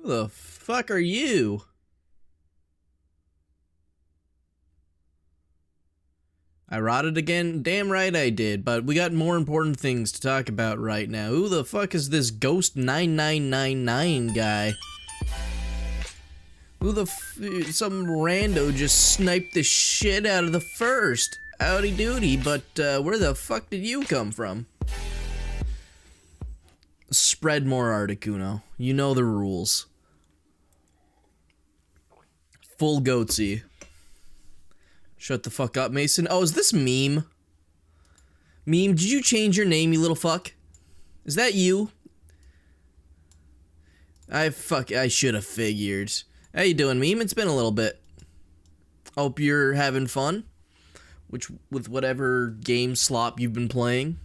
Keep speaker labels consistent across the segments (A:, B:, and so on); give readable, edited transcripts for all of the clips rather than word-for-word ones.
A: Who the fuck are you? I rotted again? Damn right I did, but we got more important things to talk about right now. Who the fuck is this Ghost 9999 guy? Some rando just sniped the shit out of the first. Howdy doody, but where the fuck did you come from? Spread more Articuno. You know the rules. Full goatsy. Shut the fuck up, Mason. Oh, is this Meme? Meme, did you change your name, you little fuck? Is that you? I should have figured. How you doing, Meme? It's been a little bit. Hope you're having fun. With whatever game slop you've been playing.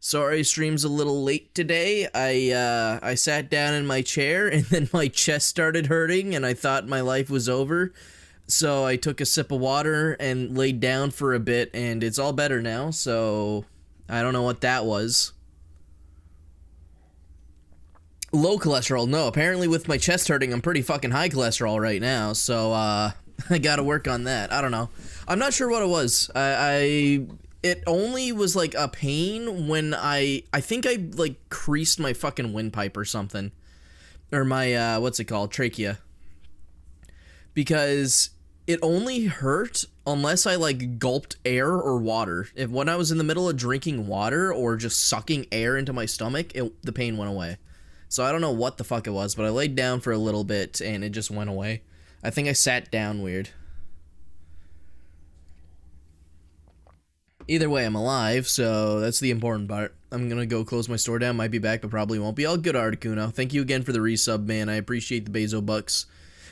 A: Sorry, stream's a little late today. I sat down in my chair and then my chest started hurting and I thought my life was over. So I took a sip of water and laid down for a bit and it's all better now, so I don't know what that was. Low cholesterol, no, apparently with my chest hurting I'm pretty fucking high cholesterol right now, so I gotta work on that. I don't know. I'm not sure what it was. It only was like a pain when I think I like creased my fucking windpipe or something. Or my, what's it called? Trachea. Because it only hurt unless I like gulped air or water. When I was in the middle of drinking water or just sucking air into my stomach, the pain went away. So I don't know what the fuck it was, but I laid down for a little bit and it just went away. I think I sat down weird. Either way, I'm alive, so that's the important part. I'm gonna go close my store down, might be back, but probably won't be. All good, Articuno. Thank you again for the resub, man. I appreciate the Bezo bucks.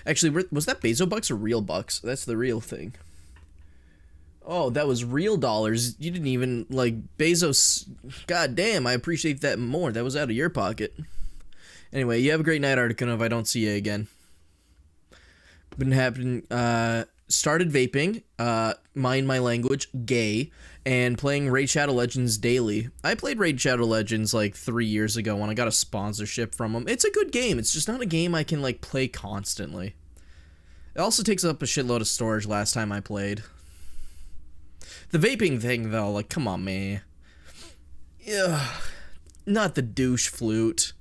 A: Actually, was that Bezo bucks or real bucks? That's the real thing. Oh, that was real dollars. You didn't even, like, Bezos. God damn, I appreciate that more. That was out of your pocket. Anyway, you have a great night, Articuno, if I don't see you again. Been happening, started vaping, mind my language, gay, and playing Raid Shadow Legends daily. I played Raid Shadow Legends like 3 years ago when I got a sponsorship from them. It's a good game, it's just not a game I can like play constantly. It also takes up a shitload of storage last time I played. The vaping thing though, like come on man. Ugh, not the douche flute.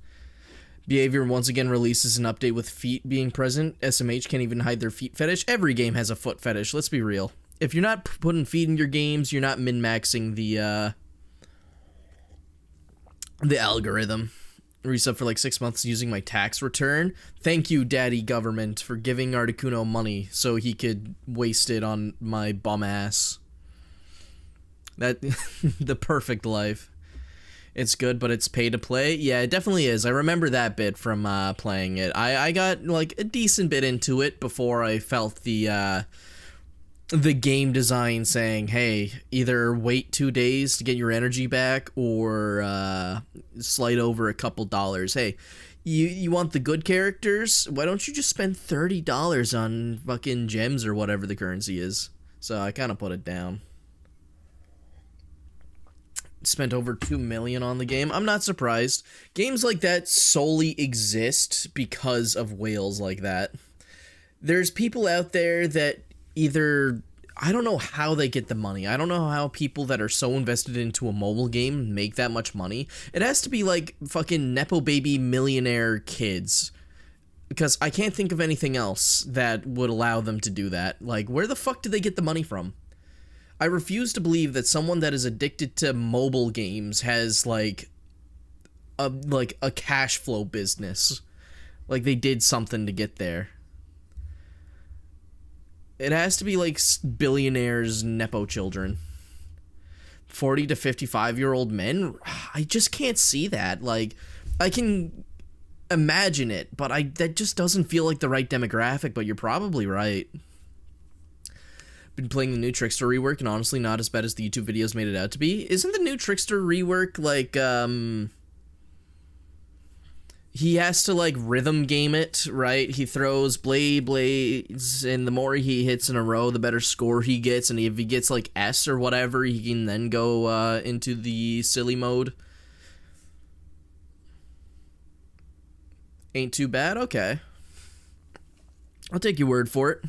A: Behavior once again releases an update with feet being present. SMH can't even hide their feet fetish. Every game has a foot fetish, let's be real. If you're not putting feet in your games, you're not min-maxing the algorithm. Resub for like 6 months using my tax return. Thank you, daddy government, for giving Articuno money so he could waste it on my bum ass. That, the perfect life. It's good, but it's pay to play. Yeah, it definitely is. I remember that bit from playing it. I got like a decent bit into it before I felt the game design saying, hey, either wait 2 days to get your energy back or slide over a couple dollars. Hey, you want the good characters? Why don't you just spend $30 on fucking gems or whatever the currency is? So I kind of put it down. Spent over 2 million on the game. I'm not surprised. Games like that solely exist because of whales like that. There's people out there that either, I don't know how they get the money. I don't know how people that are so invested into a mobile game make that much money. It has to be like fucking Nepo baby millionaire kids. Because I can't think of anything else that would allow them to do that. Like, where the fuck do they get the money from? I refuse to believe that someone that is addicted to mobile games has like a cash flow business. Like they did something to get there. It has to be like billionaires' nepo children. 40 to 55-year-old men? I just can't see that. Like I can imagine it, but that just doesn't feel like the right demographic, but you're probably right. Been playing the new Trickster rework, and honestly not as bad as the YouTube videos made it out to be. Isn't the new Trickster rework, like, he has to, like, rhythm game it, right? He throws blades, and the more he hits in a row, the better score he gets, and if he gets, like, S or whatever, he can then go, into the silly mode. Ain't too bad? Okay. I'll take your word for it.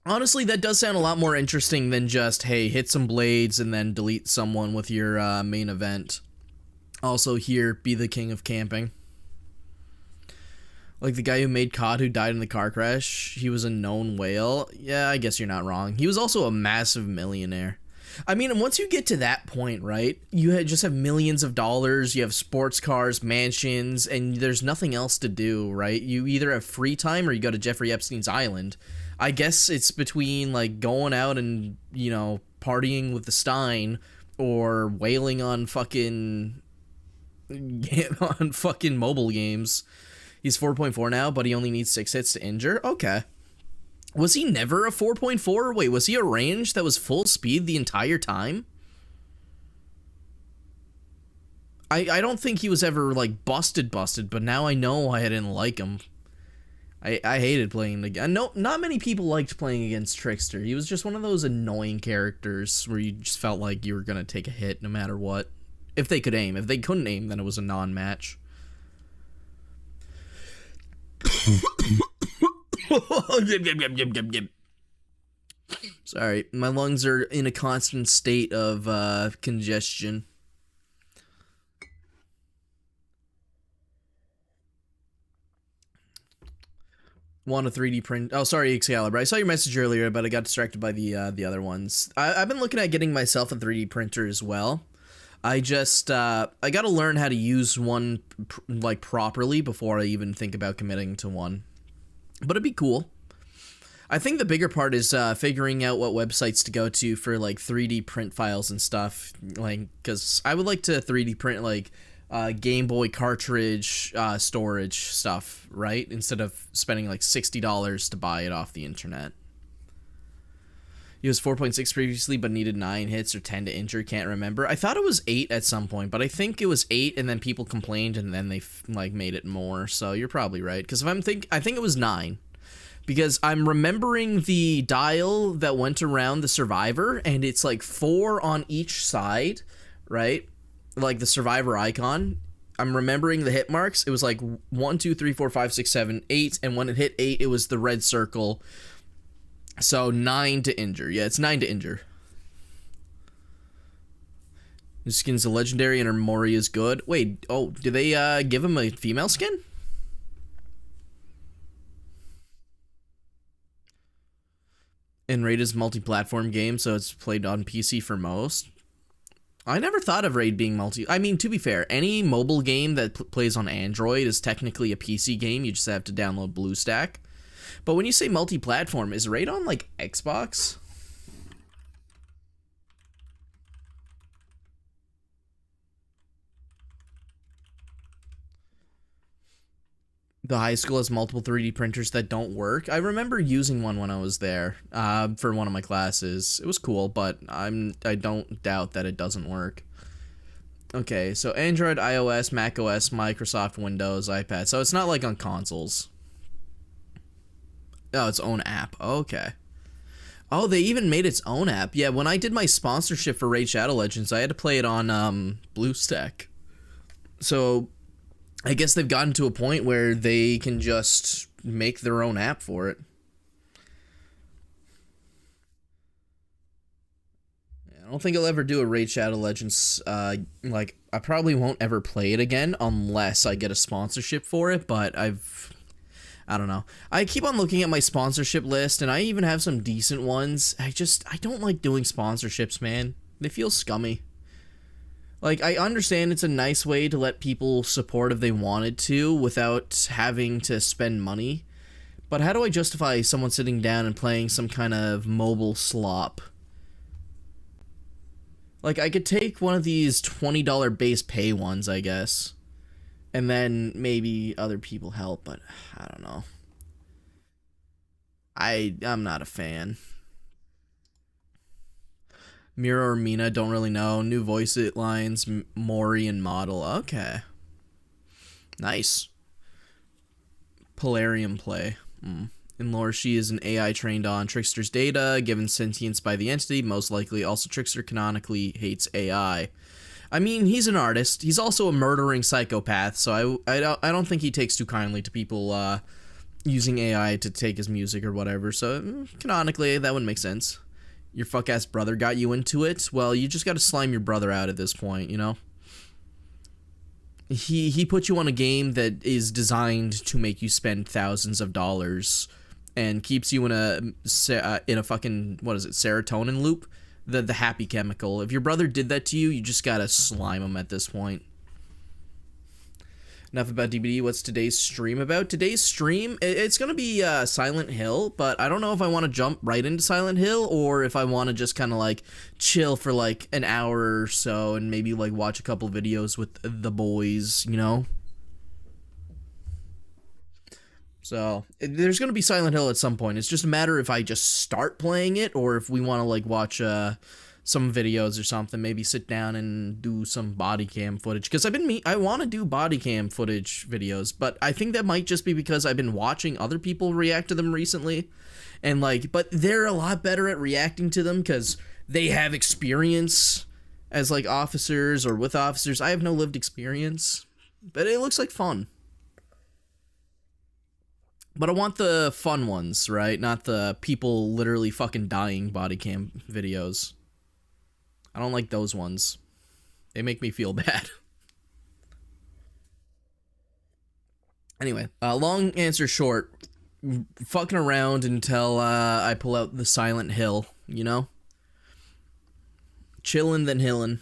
A: Honestly, that does sound a lot more interesting than just, hey, hit some blades and then delete someone with your main event. Also here, be the king of camping. Like the guy who made COD who died in the car crash, he was a known whale. Yeah, I guess you're not wrong. He was also a massive millionaire. I mean, once you get to that point, right, you just have millions of dollars, you have sports cars, mansions, and there's nothing else to do, right? You either have free time or you go to Jeffrey Epstein's island. I guess it's between, like, going out and, you know, partying with the Stein or whaling on fucking mobile games. He's 4.4 now, but he only needs 6 hits to injure. Okay. Was he never a 4.4? Wait, was he a range that was full speed the entire time? I don't think he was ever, like, busted, but now I know why I didn't like him. I hated playing again. No, not many people liked playing against Trickster. He was just one of those annoying characters where you just felt like you were gonna take a hit no matter what. If they could aim. If they couldn't aim, then it was a non-match. Sorry, my lungs are in a constant state of congestion. Want a 3D print? Oh, sorry, Excalibur. I saw your message earlier, but I got distracted by the other ones. I've been looking at getting myself a 3D printer as well. I just I got to learn how to use one like properly before I even think about committing to one. But it'd be cool. I think the bigger part is figuring out what websites to go to for like 3D print files and stuff. Like, because I would like to 3D print like Game Boy cartridge storage stuff, right? Instead of spending like $60 to buy it off the internet. He was 4.6 previously, but needed 9 hits or 10 to injure. Can't remember. I thought it was 8 at some point, but I think it was 8, and then people complained, and then they like made it more. So you're probably right. Because if I think it was 9, because I'm remembering the dial that went around the survivor, and it's like 4 on each side, right? Like the survivor icon. I'm remembering the hit marks. It was like 1, 2, 3, 4, 5, 6, 7, 8, and when it hit 8, it was the red circle. So 9 to injure. Yeah, it's 9 to injure. His skin's a legendary and her Mori is good. Wait, oh, did they give him a female skin? And Raid is a multi-platform game, so it's played on PC for most. I never thought of Raid being I mean, to be fair, any mobile game that plays on Android is technically a PC game. You just have to download BlueStack. But when you say multi-platform, is Raid on, like, Xbox? The high school has multiple 3D printers that don't work. I remember using one when I was there for one of my classes. It was cool, but I don't doubt that it doesn't work. Okay, so Android, iOS, macOS, Microsoft, Windows, iPad. So it's not like on consoles. Oh, its own app. Okay. Oh, they even made its own app. Yeah, when I did my sponsorship for Raid Shadow Legends, I had to play it on BlueStack. So I guess they've gotten to a point where they can just make their own app for it. I don't think I'll ever do a Raid Shadow Legends. Like, I probably won't ever play it again unless I get a sponsorship for it, but I don't know. I keep on looking at my sponsorship list, and I even have some decent ones. I don't like doing sponsorships, man. They feel scummy. Like, I understand it's a nice way to let people support if they wanted to without having to spend money. But how do I justify someone sitting down and playing some kind of mobile slop? Like, I could take one of these $20 base pay ones, I guess. And then maybe other people help, but I don't know. I'm not a fan. Mira or Mina, don't really know. New voice lines, Mori and model. Okay. Nice. Polarium play. In lore, she is an AI trained on Trickster's data, given sentience by the entity. Most likely, also Trickster canonically hates AI. I mean, he's an artist. He's also a murdering psychopath, so I don't think he takes too kindly to people using AI to take his music or whatever. So canonically, that would make sense. Your fuck ass brother got you into it. Well, you just got to slime your brother out at this point, you know. He put you on a game that is designed to make you spend thousands of dollars and keeps you in a fucking, what is it, serotonin loop, the happy chemical. If your brother did that to you, you just gotta slime him at this point. Enough about DBD. What's today's stream about? Today's stream, it's gonna be Silent Hill, but I don't know if I want to jump right into Silent Hill or if I want to just kind of like chill for like an hour or so and maybe like watch a couple videos with the boys, you know. So there's gonna be Silent Hill at some point. It's just a matter if I just start playing it or if we want to like watch some videos or something. Maybe sit down and do some body cam footage because I want to do body cam footage videos, but I think that might just be because I've been watching other people react to them recently, and like, but they're a lot better at reacting to them because they have experience as like officers or with officers. I have no lived experience, but it looks like fun. But I want the fun ones, right? Not the people literally fucking dying body cam videos. I don't like those ones. They make me feel bad. Anyway, long answer short. Fucking around until I pull out the Silent Hill, you know? Chillin' then hillen.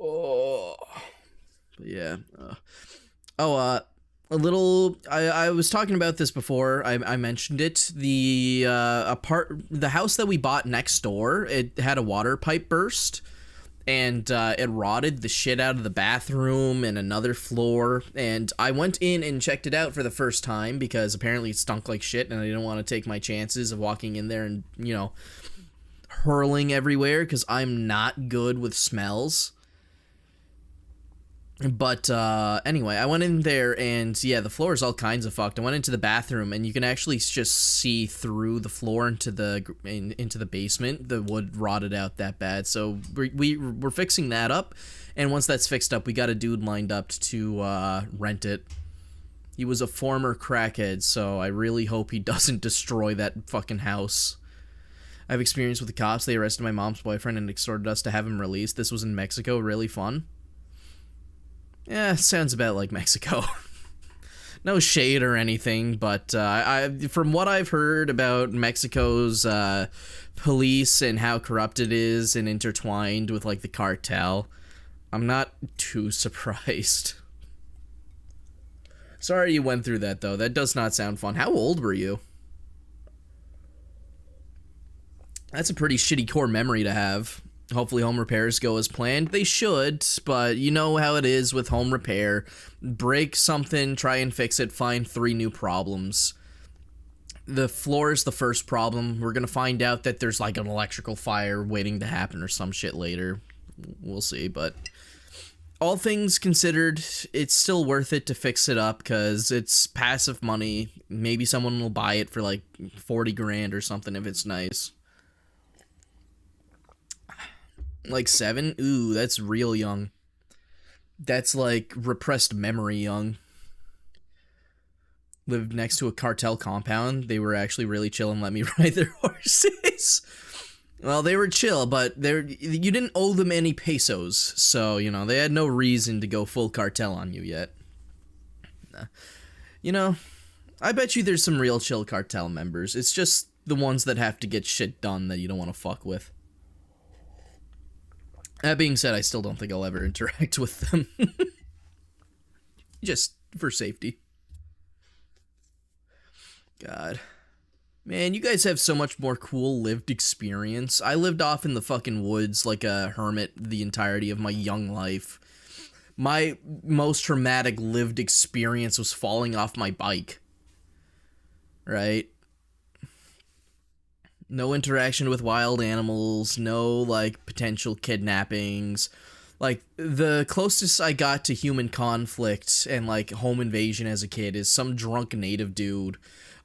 A: Oh. But yeah. A little, I was talking about this before, I mentioned it, the house that we bought next door, it had a water pipe burst, and it rotted the shit out of the bathroom and another floor, and I went in and checked it out for the first time, because apparently it stunk like shit, and I didn't want to take my chances of walking in there and, you know, hurling everywhere, because I'm not good with smells. But anyway, I went in there and yeah, the floor is all kinds of fucked. I went into the bathroom and you can actually just see through the floor into the basement. The wood rotted out that bad. So we're fixing that up, and once that's fixed up, we got a dude lined up to rent it. He was a former crackhead, so I really hope he doesn't destroy that fucking house. I have experience with the cops. They arrested my mom's boyfriend and extorted us to have him released. This was in Mexico. Really fun. Yeah, sounds about like Mexico. No shade or anything, but from what I've heard about Mexico's police and how corrupt it is and intertwined with like the cartel, I'm not too surprised. Sorry you went through that though. That does not sound fun. How old were you? That's a pretty shitty core memory to have. Hopefully home repairs go as planned. They should, but you know how it is with home repair. Break something, try and fix it, find 3 new problems. The floor is the first problem. We're gonna find out that there's like an electrical fire waiting to happen or some shit later. We'll see, but all things considered, it's still worth it to fix it up because it's passive money. Maybe someone will buy it for like 40 grand or something if it's nice. Like 7? Ooh, that's real young. That's like repressed memory young. Lived next to a cartel compound. They were actually really chill and let me ride their horses. Well, they were chill, but you didn't owe them any pesos. So, you know, they had no reason to go full cartel on you yet. You know, I bet you there's some real chill cartel members. It's just the ones that have to get shit done that you don't want to fuck with. That being said, I still don't think I'll ever interact with them. Just for safety. God. Man, you guys have so much more cool lived experience. I lived off in the fucking woods like a hermit the entirety of my young life. My most traumatic lived experience was falling off my bike. Right? No interaction with wild animals, no, like, potential kidnappings. Like, the closest I got to human conflict and, like, home invasion as a kid is some drunk native dude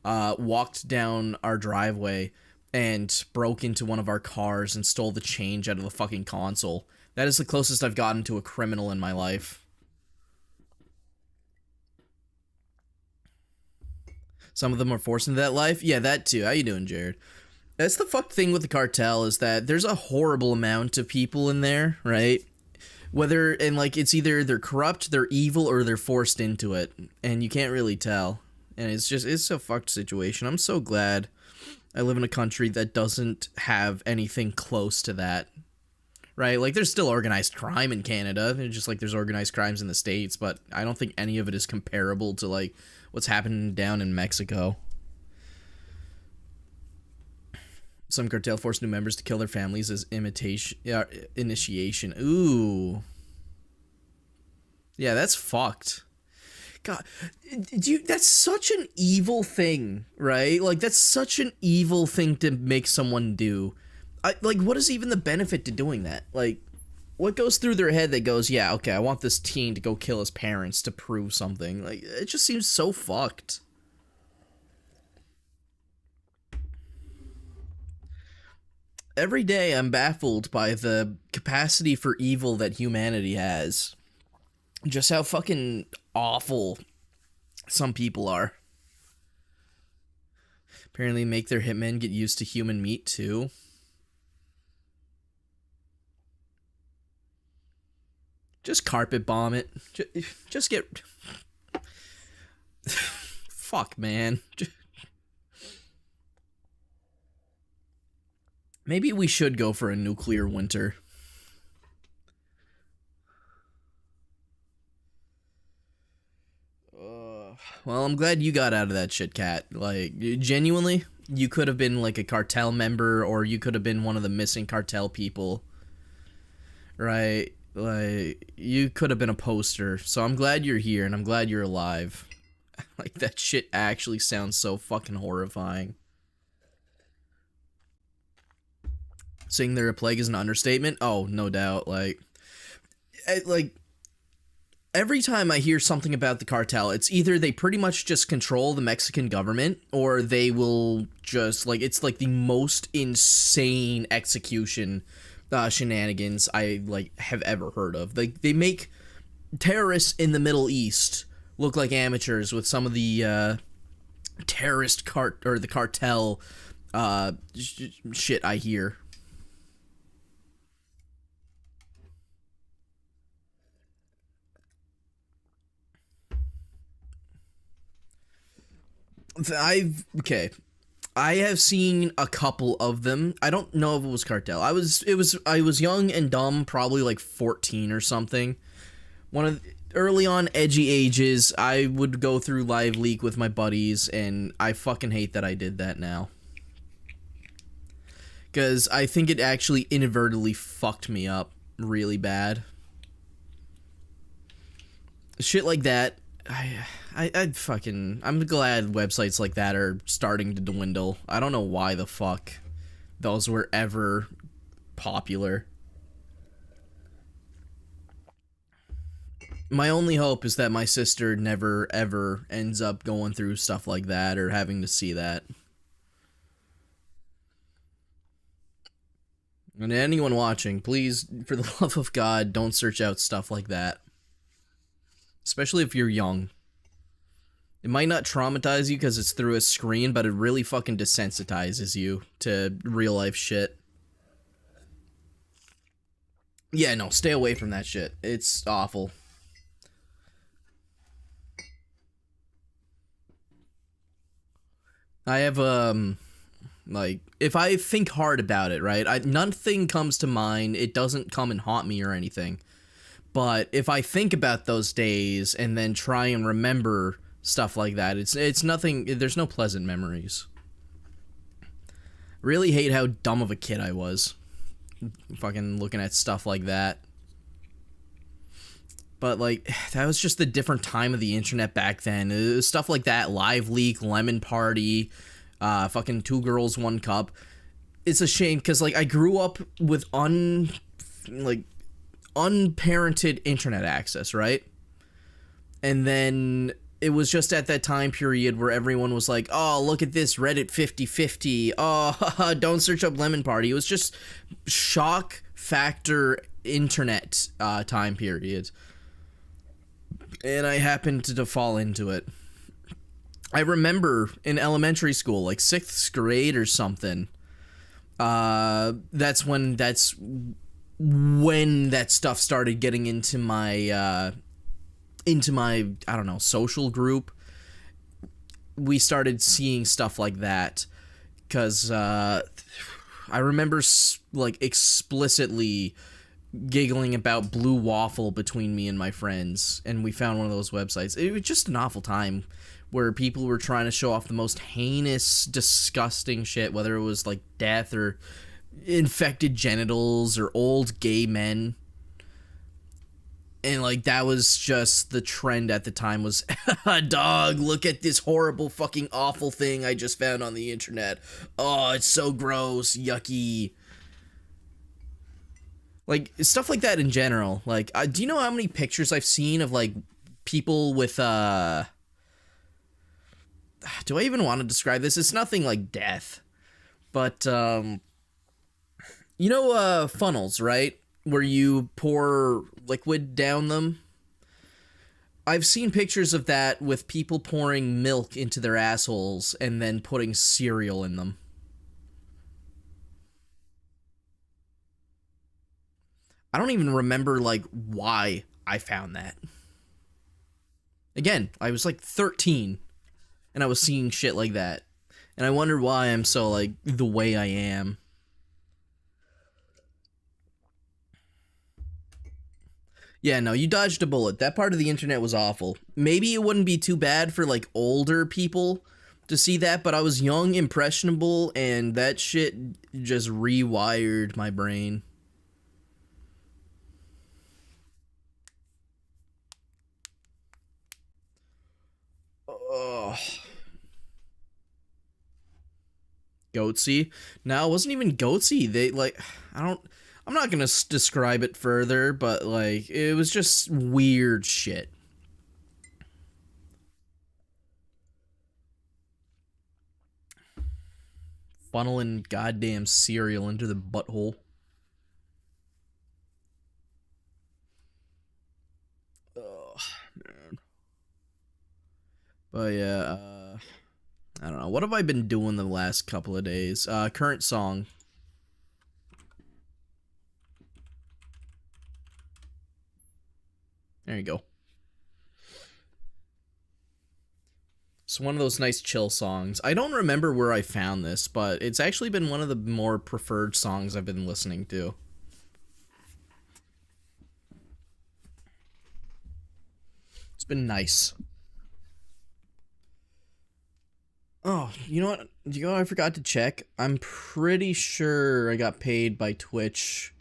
A: walked down our driveway and broke into one of our cars and stole the change out of the fucking console. That is the closest I've gotten to a criminal in my life. Some of them are forced into that life. Yeah, that too. How you doing, Jared? That's the fucked thing with the cartel, is that there's a horrible amount of people in there, right? Whether, and like, it's either they're corrupt, they're evil, or they're forced into it. And you can't really tell. And it's a fucked situation. I'm so glad I live in a country that doesn't have anything close to that. Right? Like, there's still organized crime in Canada. Just like there's organized crimes in the States. But I don't think any of it is comparable to, like, what's happening down in Mexico. Some cartel force new members to kill their families as initiation. Ooh. Yeah, that's fucked. God, that's such an evil thing, right? Like, that's such an evil thing to make someone do. Like, what is even the benefit to doing that? Like, what goes through their head that goes, yeah, okay, I want this teen to go kill his parents to prove something? Like, it just seems so fucked. Every day I'm baffled by the capacity for evil that humanity has. Just how fucking awful some people are. Apparently make their hitmen get used to human meat too. Just carpet bomb it. Just get... Fuck, man. Maybe we should go for a nuclear winter. Well, I'm glad you got out of that shit, Cat. Like, genuinely, you could have been like a cartel member, or you could have been one of the missing cartel people. Right? Like, you could have been a poster. So I'm glad you're here, and I'm glad you're alive. Like, that shit actually sounds so fucking horrifying. Saying they're a plague is an understatement? Oh, no doubt. Like, every time I hear something about the cartel, it's either they pretty much just control the Mexican government, or they will just, like, it's like the most insane execution shenanigans I, like, have ever heard of. Like, they make terrorists in the Middle East look like amateurs with some of the the cartel shit I hear. I have seen a couple of them. I don't know if it was cartel. I was young and dumb, probably like 14 or something. Early on, edgy ages, I would go through Live Leak with my buddies, and I fucking hate that I did that now. Because I think it actually inadvertently fucked me up really bad. Shit like that. I'm glad websites like that are starting to dwindle. I don't know why the fuck those were ever popular. My only hope is that my sister never ever ends up going through stuff like that or having to see that. And anyone watching, please, for the love of God, don't search out stuff like that. Especially if you're young. It might not traumatize you because it's through a screen, but it really fucking desensitizes you to real life shit. Yeah, no, stay away from that shit. It's awful. I have, like, if I think hard about it, right, nothing comes to mind. It doesn't come and haunt me or anything. But if I think about those days and then try and remember stuff like that, it's nothing, there's no pleasant memories. Really hate how dumb of a kid I was. Fucking looking at stuff like that. But, like, that was just the different time of the internet back then. It was stuff like that, Live Leak, Lemon Party, fucking Two Girls, One Cup. It's a shame, because, like, I grew up with unparented internet access, right? And then it was just at that time period where everyone was like, oh, look at this Reddit 50/50. Oh, don't search up Lemon Party. It was just shock factor internet time period. And I happened to fall into it. I remember in elementary school, like 6th grade or something, that's when that stuff started getting into my I don't know, social group. We started seeing stuff like that because I remember like explicitly giggling about blue waffle between me and my friends, and we found one of those websites. It was just an awful time where people were trying to show off the most heinous, disgusting shit, whether it was like death or infected genitals or old gay men. And like that was just the trend at the time was, dog, look at this horrible fucking awful thing I just found on the internet. Oh, it's so gross, yucky. Like stuff like that in general. Like, do you know how many pictures I've seen of like people with do I even want to describe this? It's nothing like death, but you know funnels, right? Where you pour liquid down them. I've seen pictures of that with people pouring milk into their assholes and then putting cereal in them. I don't even remember like why I found that. Again, I was like 13 and I was seeing shit like that. And I wonder why I'm so like the way I am. Yeah, no, you dodged a bullet. That part of the internet was awful. Maybe it wouldn't be too bad for like older people to see that, but I was young, impressionable, and that shit just rewired my brain. Ugh. Goatsy. No, it wasn't even goatsy. They like, I'm not gonna describe it further, but like it was just weird shit. Funneling goddamn cereal into the butthole. Ugh, man. But yeah, I don't know. What have I been doing the last couple of days? Current song. There you go. It's one of those nice chill songs. I don't remember where I found this, but it's actually been one of the more preferred songs I've been listening to. It's been nice. Oh, you know what? You know what I forgot to check? I'm pretty sure I got paid by Twitch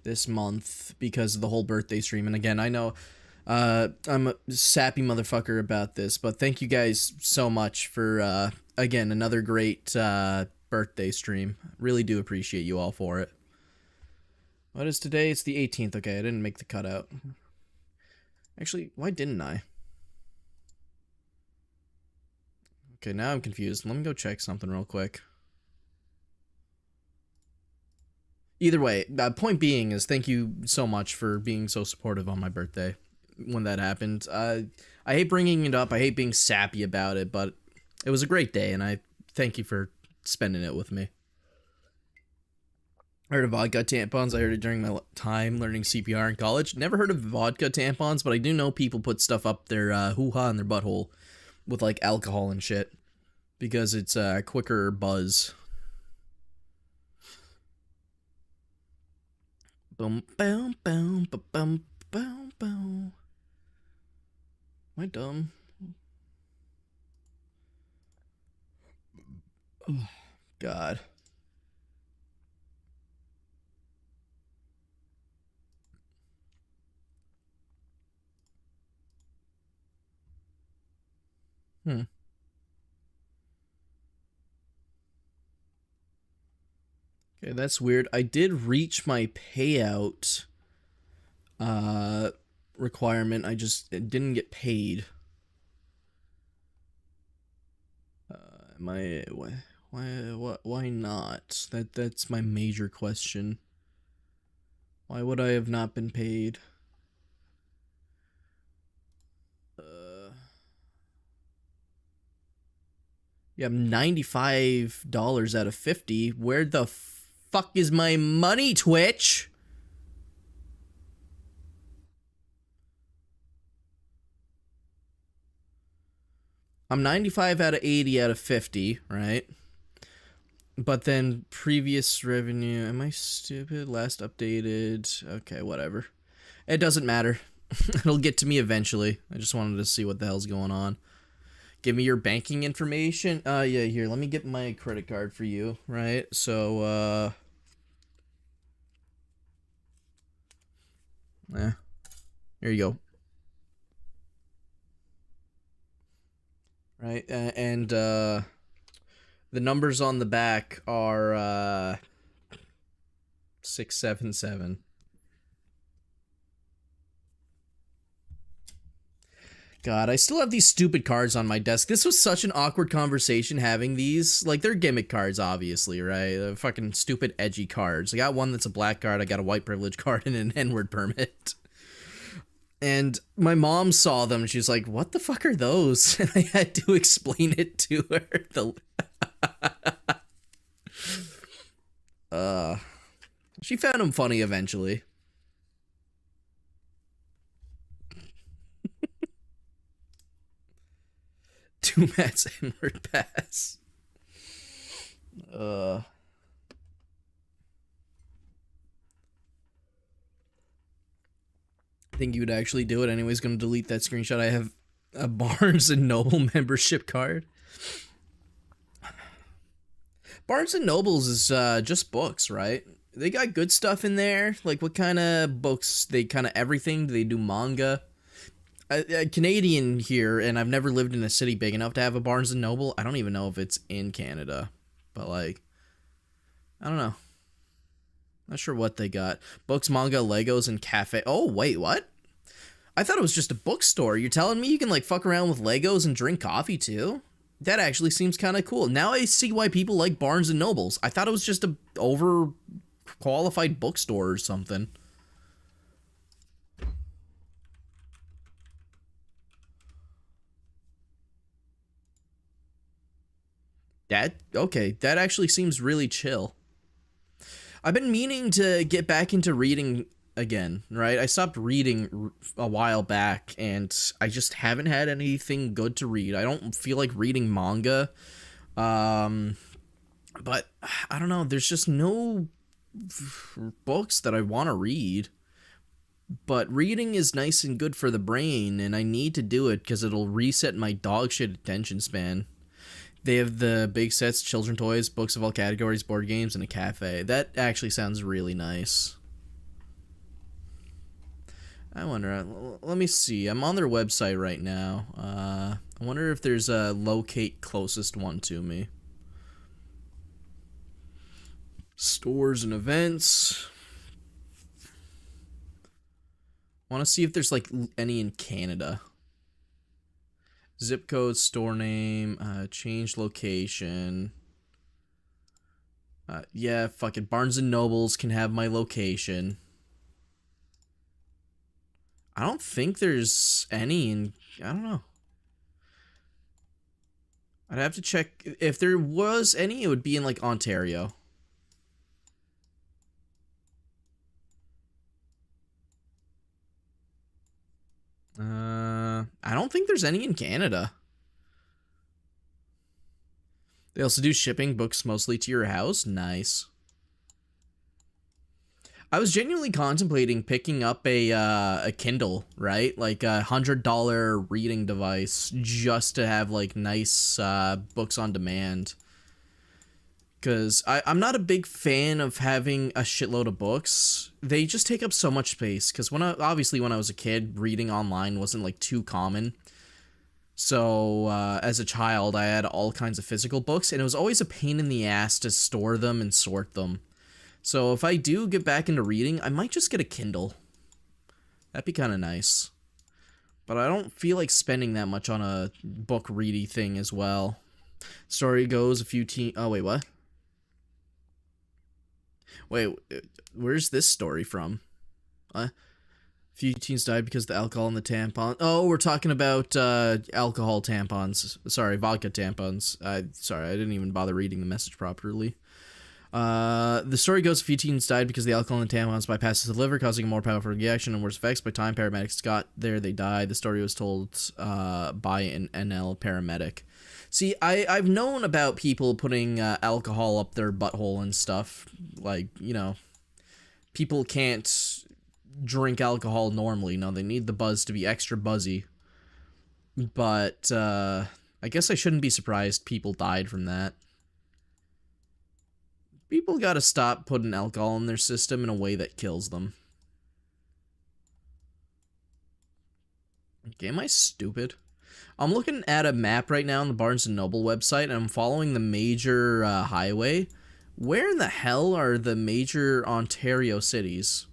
A: this month because of the whole birthday stream. And again, I know I'm a sappy motherfucker about this, but thank you guys so much for again another great birthday stream. Really do appreciate you all for it. What is today? It's the 18th. Okay, I didn't make the cutout. Actually, why didn't I? Okay, now I'm confused. Let me go check something real quick. Either way, point being is thank you so much for being so supportive on my birthday when that happened. I hate bringing it up. I hate being sappy about it, but it was a great day, and I thank you for spending it with me. I heard of vodka tampons. I heard it during my time learning CPR in college. Never heard of vodka tampons, but I do know people put stuff up their hoo-ha in their butthole with like alcohol and shit because it's a quicker buzz. Boom, boom, boom, boom, boom, boom. Am I dumb? Oh, God. Hmm. Okay, that's weird. I did reach my payout requirement. I just didn't get paid. Why not? That's my major question. Why would I have not been paid? Yeah, I'm $95 out of 50. Where the fuck is my money, Twitch? I'm 95 out of 80 out of 50, right? But then previous revenue, am I stupid? Last updated. Okay, whatever. It doesn't matter. It'll get to me eventually. I just wanted to see what the hell's going on. Give me your banking information. Yeah, here, let me get my credit card for you, right? So, yeah. Here you go. Right, and, the numbers on the back are, 677. God, I still have these stupid cards on my desk. This was such an awkward conversation having these. Like, they're gimmick cards, obviously, right? They're fucking stupid, edgy cards. I got one that's a black card, I got a white privilege card, and an N-word permit. And my mom saw them, and she's like, what the fuck are those? And I had to explain it to her. She found them funny eventually. Two Matt's N-word pass. I think you would actually do it. Anyways, gonna delete that screenshot. I have a Barnes and Noble membership card. Barnes and Nobles is just books, right? They got good stuff in there. Like, what kind of books? They kind of everything. Do they do manga? A Canadian here, and I've never lived in a city big enough to have a Barnes and Noble. I don't even know if it's in Canada, but like, I don't know. Not sure what they got. Books, manga, Legos, and cafe. Oh, wait, what? I thought it was just a bookstore. You're telling me you can like fuck around with Legos and drink coffee too? That actually seems kind of cool. Now I see why people like Barnes and Nobles. I thought it was just a overqualified bookstore or something. Okay, that actually seems really chill. I've been meaning to get back into reading again, right? I stopped reading a while back, and I just haven't had anything good to read. I don't feel like reading manga. But I don't know, there's just no books that I want to read. But reading is nice and good for the brain, and I need to do it because it'll reset my dog shit attention span. They have the big sets, children toys, books of all categories, board games, and a cafe. That actually sounds really nice. I wonder, let me see. I'm on their website right now. I wonder if there's a locate closest one to me. Stores and events. Want to see if there's like any in Canada. Zip code, store name, change location. Yeah, fuck it. Barnes and Nobles can have my location. I don't think there's any in... I don't know. I'd have to check. If there was any, it would be in, like, Ontario. I don't think there's any in Canada. They also do shipping books mostly to your house. Nice. I was genuinely contemplating picking up a Kindle, right? Like a $100 reading device just to have like nice books on demand. Because I'm not a big fan of having a shitload of books. They just take up so much space. Because obviously when I was a kid, reading online wasn't like too common. So as a child, I had all kinds of physical books, and it was always a pain in the ass to store them and sort them. So if I do get back into reading, I might just get a Kindle. That'd be kind of nice. But I don't feel like spending that much on a book ready thing as well. Story goes a few teen. Oh wait, what? Wait, where's this story from? What? Few teens died because the alcohol in the tampon. Oh, we're talking about alcohol tampons. Sorry, vodka tampons. Sorry, I didn't even bother reading the message properly. The story goes a few teens died because the alcohol in the tampons bypasses the liver, causing a more powerful reaction and worse effects. By the time paramedics got there, they died. The story was told by an NL paramedic. See, I've known about people putting alcohol up their butthole and stuff. Like, you know, people can't drink alcohol normally. No, they need the buzz to be extra buzzy. But I guess I shouldn't be surprised people died from that. People gotta stop putting alcohol in their system in a way that kills them. Okay, am I stupid? I'm looking at a map right now on the Barnes & Noble website, and I'm following the major highway. Where in the hell are the major Ontario cities?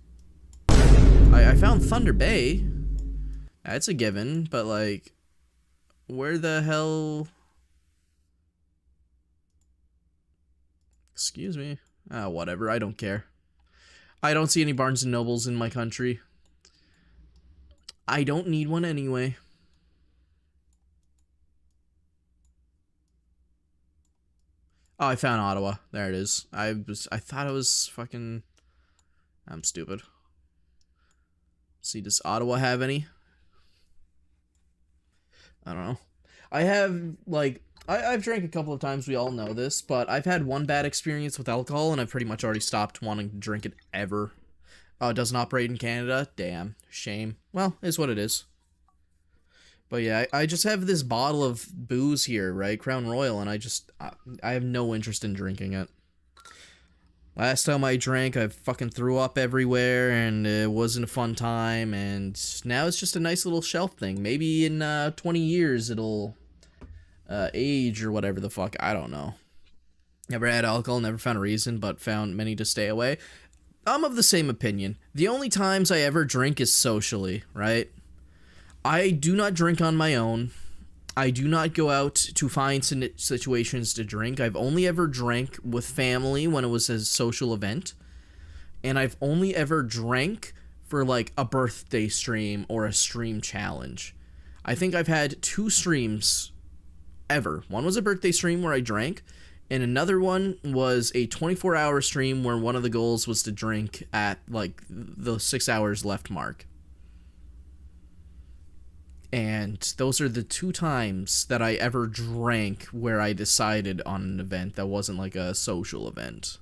A: I found Thunder Bay. That's a given, but like, where the hell? Excuse me. Whatever, I don't care. I don't see any Barnes & Nobles in my country. I don't need one anyway. Oh, I found Ottawa. There it is. I thought it was fucking... I'm stupid. See, does Ottawa have any? I don't know. I have, like... I've drank a couple of times, we all know this, but I've had one bad experience with alcohol, and I've pretty much already stopped wanting to drink it ever. Oh, it doesn't operate in Canada? Damn. Shame. Well, it's what it is. But yeah, I just have this bottle of booze here, right? Crown Royal, and I have no interest in drinking it. Last time I drank, I fucking threw up everywhere, and it wasn't a fun time, and now it's just a nice little shelf thing. Maybe in 20 years it'll age or whatever the fuck, I don't know. Never had alcohol, never found a reason, but found many to stay away. I'm of the same opinion. The only times I ever drink is socially, right? I do not drink on my own. I do not go out to find situations to drink. I've only ever drank with family when it was a social event. And I've only ever drank for like a birthday stream or a stream challenge. I think I've had 2 streams ever. One was a birthday stream where I drank, and another one was a 24-hour stream where one of the goals was to drink at like the 6 hours left mark. And those are the 2 times that I ever drank where I decided on an event that wasn't like a social event.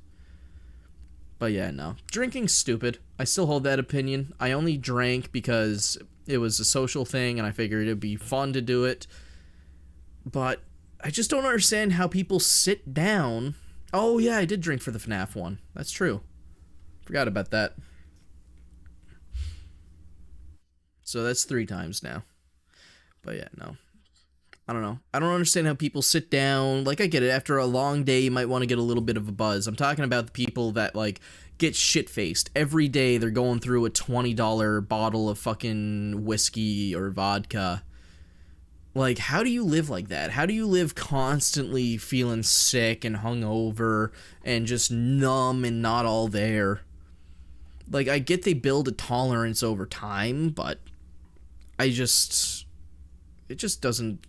A: But yeah, no. Drinking's stupid. I still hold that opinion. I only drank because it was a social thing and I figured it'd be fun to do it. But I just don't understand how people sit down. Oh yeah, I did drink for the FNAF one. That's true. Forgot about that. So that's 3 times now. But yeah, no. I don't know. I don't understand how people sit down. Like, I get it. After a long day, you might want to get a little bit of a buzz. I'm talking about the people that, like, get shit-faced. Every day, they're going through a $20 bottle of fucking whiskey or vodka. Like, how do you live like that? How do you live constantly feeling sick and hungover and just numb and not all there? Like, I get they build a tolerance over time, but it just doesn't,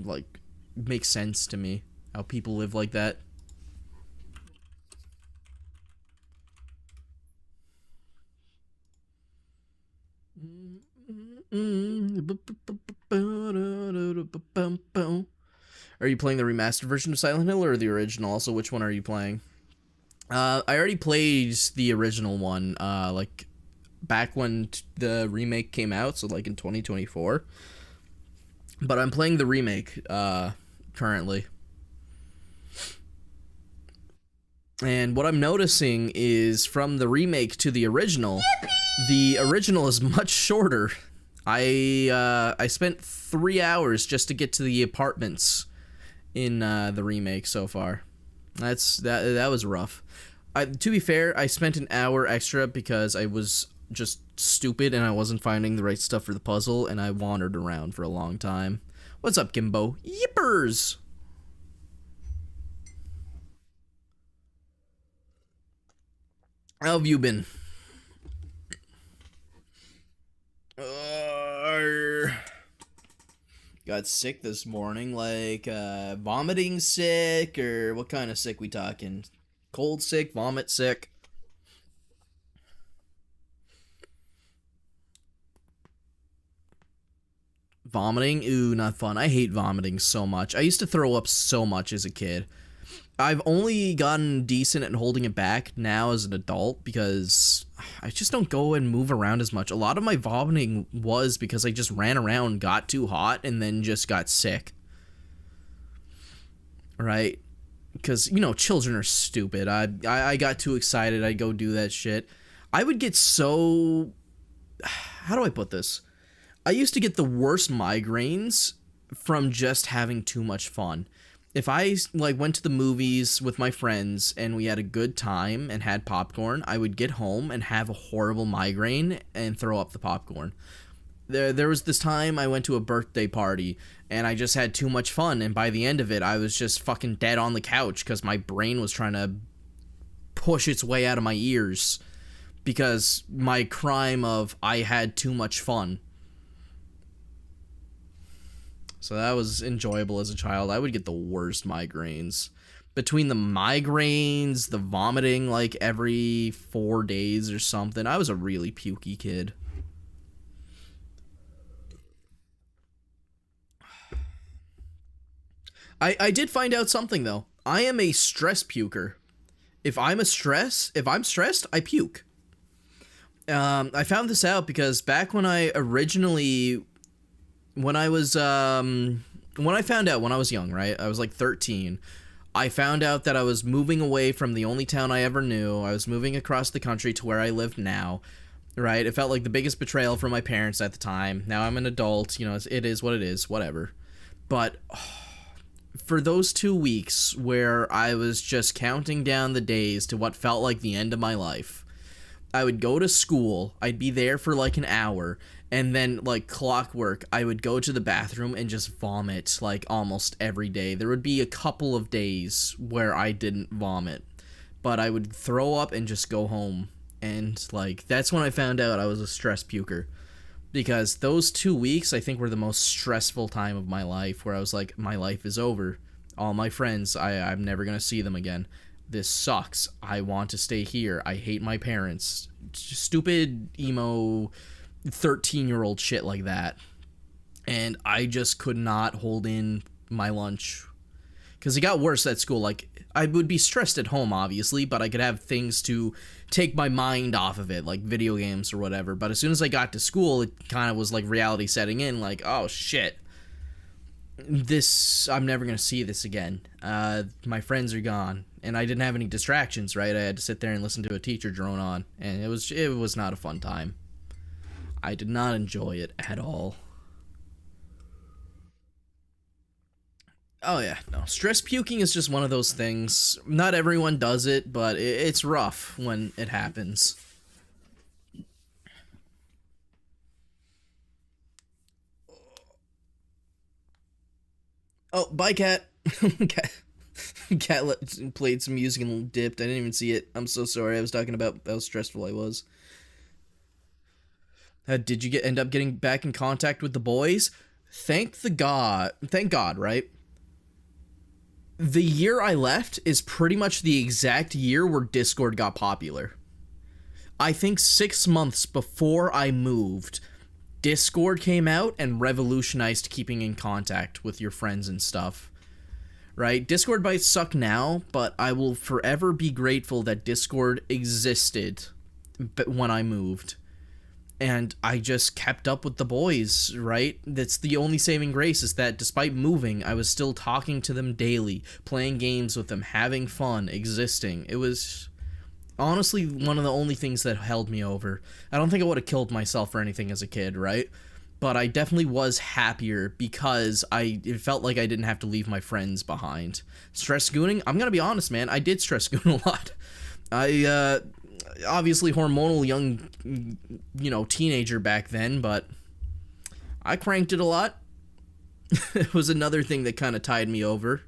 A: like, make sense to me how people live like that. Are you playing the remastered version of Silent Hill or the original? Also, which one are you playing? I already played the original one, like, back when the remake came out, so, like, in 2024. But I'm playing the remake, currently. And what I'm noticing is, from the remake to the original, the original is much shorter. I spent 3 hours just to get to the apartments in the remake so far. That was rough. To be fair, I spent an hour extra because I was just stupid and I wasn't finding the right stuff for the puzzle, and I wandered around for a long time. What's up, Gimbo? Yippers! How have you been? Uh, got sick this morning, like vomiting sick, or what kind of sick we talking? Cold sick, vomit sick? Vomiting? Ooh, not fun. I hate vomiting so much. I used to throw up so much as a kid. I've only gotten decent at holding it back now as an adult because I just don't go and move around as much. A lot of my vomiting was because I just ran around, got too hot, and then just got sick. Right? Because, children are stupid. I got too excited. I'd go do that shit. I would get so. How do I put this? I used to get the worst migraines from just having too much fun. If I went to the movies with my friends and we had a good time and had popcorn, I would get home and have a horrible migraine and throw up the popcorn. There was this time I went to a birthday party and I just had too much fun, and by the end of it I was just fucking dead on the couch because my brain was trying to push its way out of my ears because my crime of I had too much fun. So that was enjoyable as a child. I would get the worst migraines. Between the migraines, the vomiting like every 4 days or something, I was a really pukey kid. I did find out something though. I am a stress puker. If I'm stressed, I puke. I found this out because back when I originally when I was when I found out when I was young, right? I was like 13. I found out that I was moving away from the only town I ever knew. I was moving across the country to where I live now, right? It felt like the biggest betrayal from my parents at the time. Now I'm an adult, it is what it is, whatever. But for those 2 weeks where I was just counting down the days to what felt like the end of my life, I would go to school, I'd be there for like an hour, and then like clockwork, I would go to the bathroom and just vomit like almost every day. There would be a couple of days where I didn't vomit, but I would throw up and just go home. And like that's when I found out I was a stress puker. Because those 2 weeks I think were the most stressful time of my life, where I was like, my life is over. All my friends, I'm never gonna see them again. This sucks. I want to stay here. I hate my parents. Stupid emo 13-year-old shit like that. And I just could not hold in my lunch. Because it got worse at school. Like, I would be stressed at home, obviously, but I could have things to take my mind off of it, like video games or whatever. But as soon as I got to school, it kind of was like reality setting in, like, oh shit. I'm never going to see this again. My friends are gone. And I didn't have any distractions, right? I had to sit there and listen to a teacher drone on. And it was not a fun time. I did not enjoy it at all. Oh yeah, no. Stress puking is just one of those things. Not everyone does it, but it's rough when it happens. Oh, bye, cat. cat. Played some music and dipped. I didn't even see it. I'm so sorry. I was talking about how stressful I was. Did you end up getting back in contact with the boys? Thank God, right? The year I left is pretty much the exact year where Discord got popular. I think 6 months before I moved, Discord came out and revolutionized keeping in contact with your friends and stuff. Right? Discord might suck now, but I will forever be grateful that Discord existed when I moved. And I just kept up with the boys, right? That's the only saving grace, is that despite moving, I was still talking to them daily, playing games with them, having fun, existing. It was honestly one of the only things that held me over. I don't think I would have killed myself or anything as a kid, right? But I definitely was happier because it felt like I didn't have to leave my friends behind. Stress gooning? I'm gonna be honest, man. I did stress goon a lot. I obviously hormonal young, teenager back then, but I cranked it a lot. It was another thing that kind of tied me over.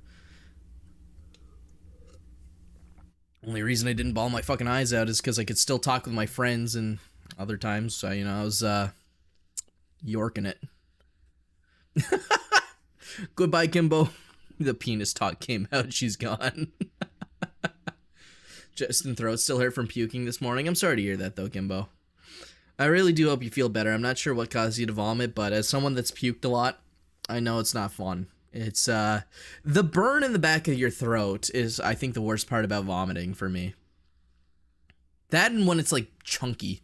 A: Only reason I didn't bawl my fucking eyes out is because I could still talk with my friends, and other times, I was yorking it. Goodbye, Kimbo. The penis talk came out. She's gone. Justin throat still hurt from puking this morning. I'm sorry to hear that, though, Kimbo. I really do hope you feel better. I'm not sure what caused you to vomit, but as someone that's puked a lot, I know it's not fun. It's, the burn in the back of your throat is, I think, the worst part about vomiting for me. That and when it's, like, chunky.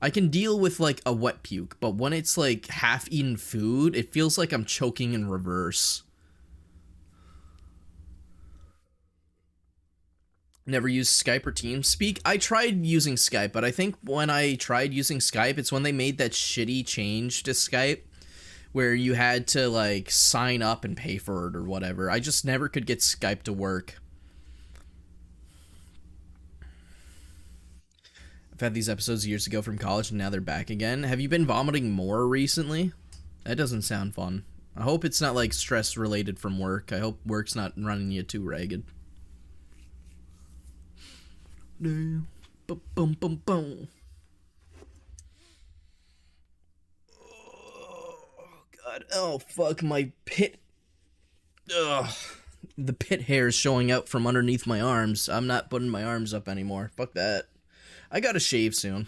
A: I can deal with, like, a wet puke, but when it's, like, half-eaten food, it feels like I'm choking in reverse. Never used Skype or TeamSpeak. I tried using Skype, but I think when I tried using Skype, it's when they made that shitty change to Skype where you had to, like, sign up and pay for it or whatever. I just never could get Skype to work. I've had these episodes years ago from college, and now they're back again. Have you been vomiting more recently? That doesn't sound fun. I hope it's not, like, stress-related from work. I hope work's not running you too ragged. Boom, boom, boom, boom. God, oh fuck, my pit. Ugh. The pit hair is showing out from underneath my arms. I'm not putting my arms up anymore. Fuck that. I gotta shave soon.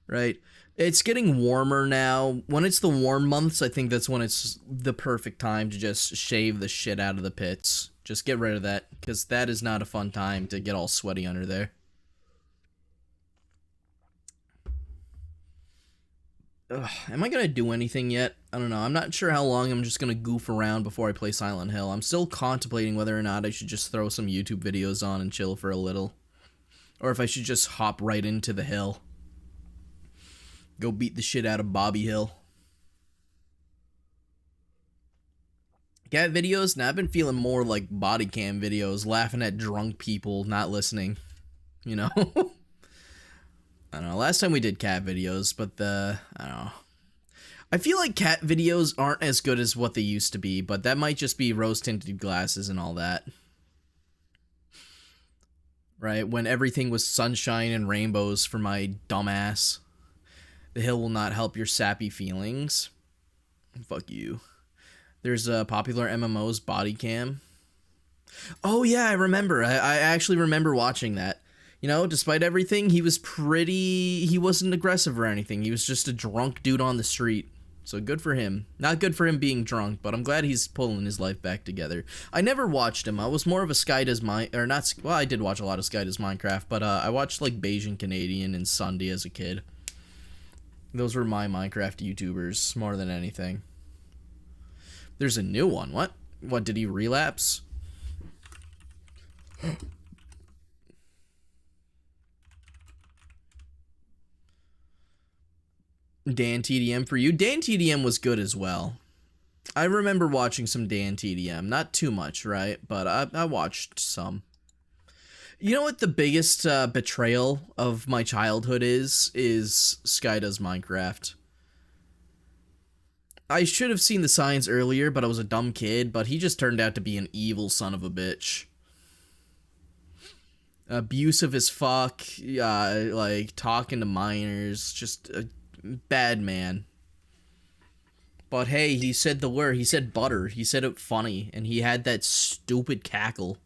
A: Right? It's getting warmer now. When it's the warm months, I think that's when it's the perfect time to just shave the shit out of the pits. Just get rid of that, because that is not a fun time to get all sweaty under there. Ugh, am I gonna do anything yet? I don't know. I'm not sure how long I'm just gonna goof around before I play Silent Hill. I'm still contemplating whether or not I should just throw some YouTube videos on and chill for a little. Or if I should just hop right into the hill. Go beat the shit out of Bobby Hill. Cat videos? Now I've been feeling more like body cam videos, laughing at drunk people not listening. You know? I don't know. Last time we did cat videos, but I don't know. I feel like cat videos aren't as good as what they used to be, but that might just be rose-tinted glasses and all that. Right? When everything was sunshine and rainbows for my dumbass. The hill will not help your sappy feelings. Fuck you. There's a popular MMO's body cam. Oh yeah, I remember. I actually remember watching that. You know, despite everything, he wasn't aggressive or anything. He was just a drunk dude on the street. So good for him. Not good for him being drunk, but I'm glad he's pulling his life back together. I never watched him. I was more of a Sky Does well, I did watch a lot of Sky Does Minecraft, but I watched like Bayesian Canadian and Sunday as a kid. Those were my Minecraft YouTubers more than anything. There's a new one. What? What, did he relapse? Dan TDM for you. Dan TDM was good as well. I remember watching some Dan TDM. Not too much, right? But I watched some. You know what the biggest betrayal of my childhood is? Is Sky Does Minecraft. I should have seen the signs earlier, but I was a dumb kid, but he just turned out to be an evil son of a bitch. Abusive as fuck, like talking to minors, just a bad man. But hey, he said the word, he said butter, he said it funny, and he had that stupid cackle.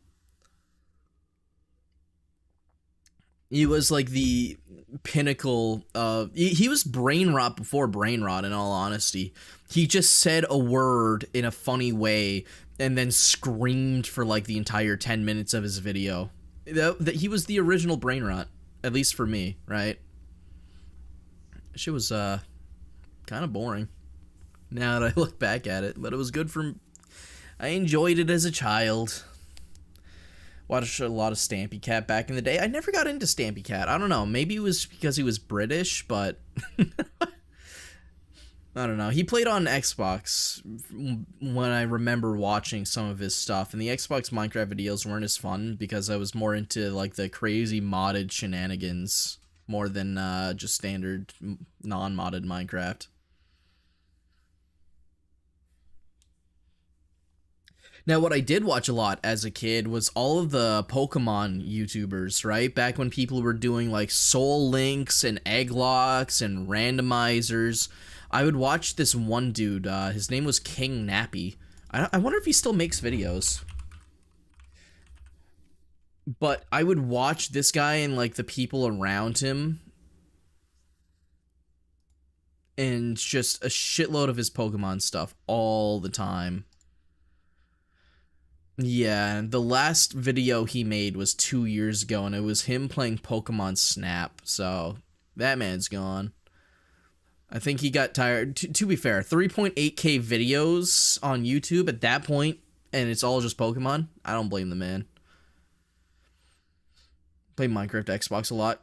A: He was like the pinnacle of, he was brain rot before brain rot, in all honesty. He just said a word in a funny way and then screamed for like the entire 10 minutes of his video. He was the original brain rot, at least for me, right? Shit was kind of boring now that I look back at it, but it was good for, I enjoyed it as a child. Watched a lot of Stampy Cat back in the day. I never got into Stampy Cat. I don't know. Maybe it was because he was British, but I don't know. He played on Xbox when I remember watching some of his stuff, and the Xbox Minecraft videos weren't as fun because I was more into like the crazy modded shenanigans more than just standard non-modded Minecraft. Now, what I did watch a lot as a kid was all of the Pokemon YouTubers, right? Back when people were doing like Soul Links and Egglocks and randomizers. I would watch this one dude. His name was King Nappy. I wonder if he still makes videos. But I would watch this guy and like the people around him and just a shitload of his Pokemon stuff all the time. Yeah, the last video he made was 2 years ago, and it was him playing Pokemon Snap, so that man's gone. I think he got tired. To be fair, 3.8k videos on YouTube at that point, and it's all just Pokemon. I don't blame the man. Played Minecraft Xbox a lot.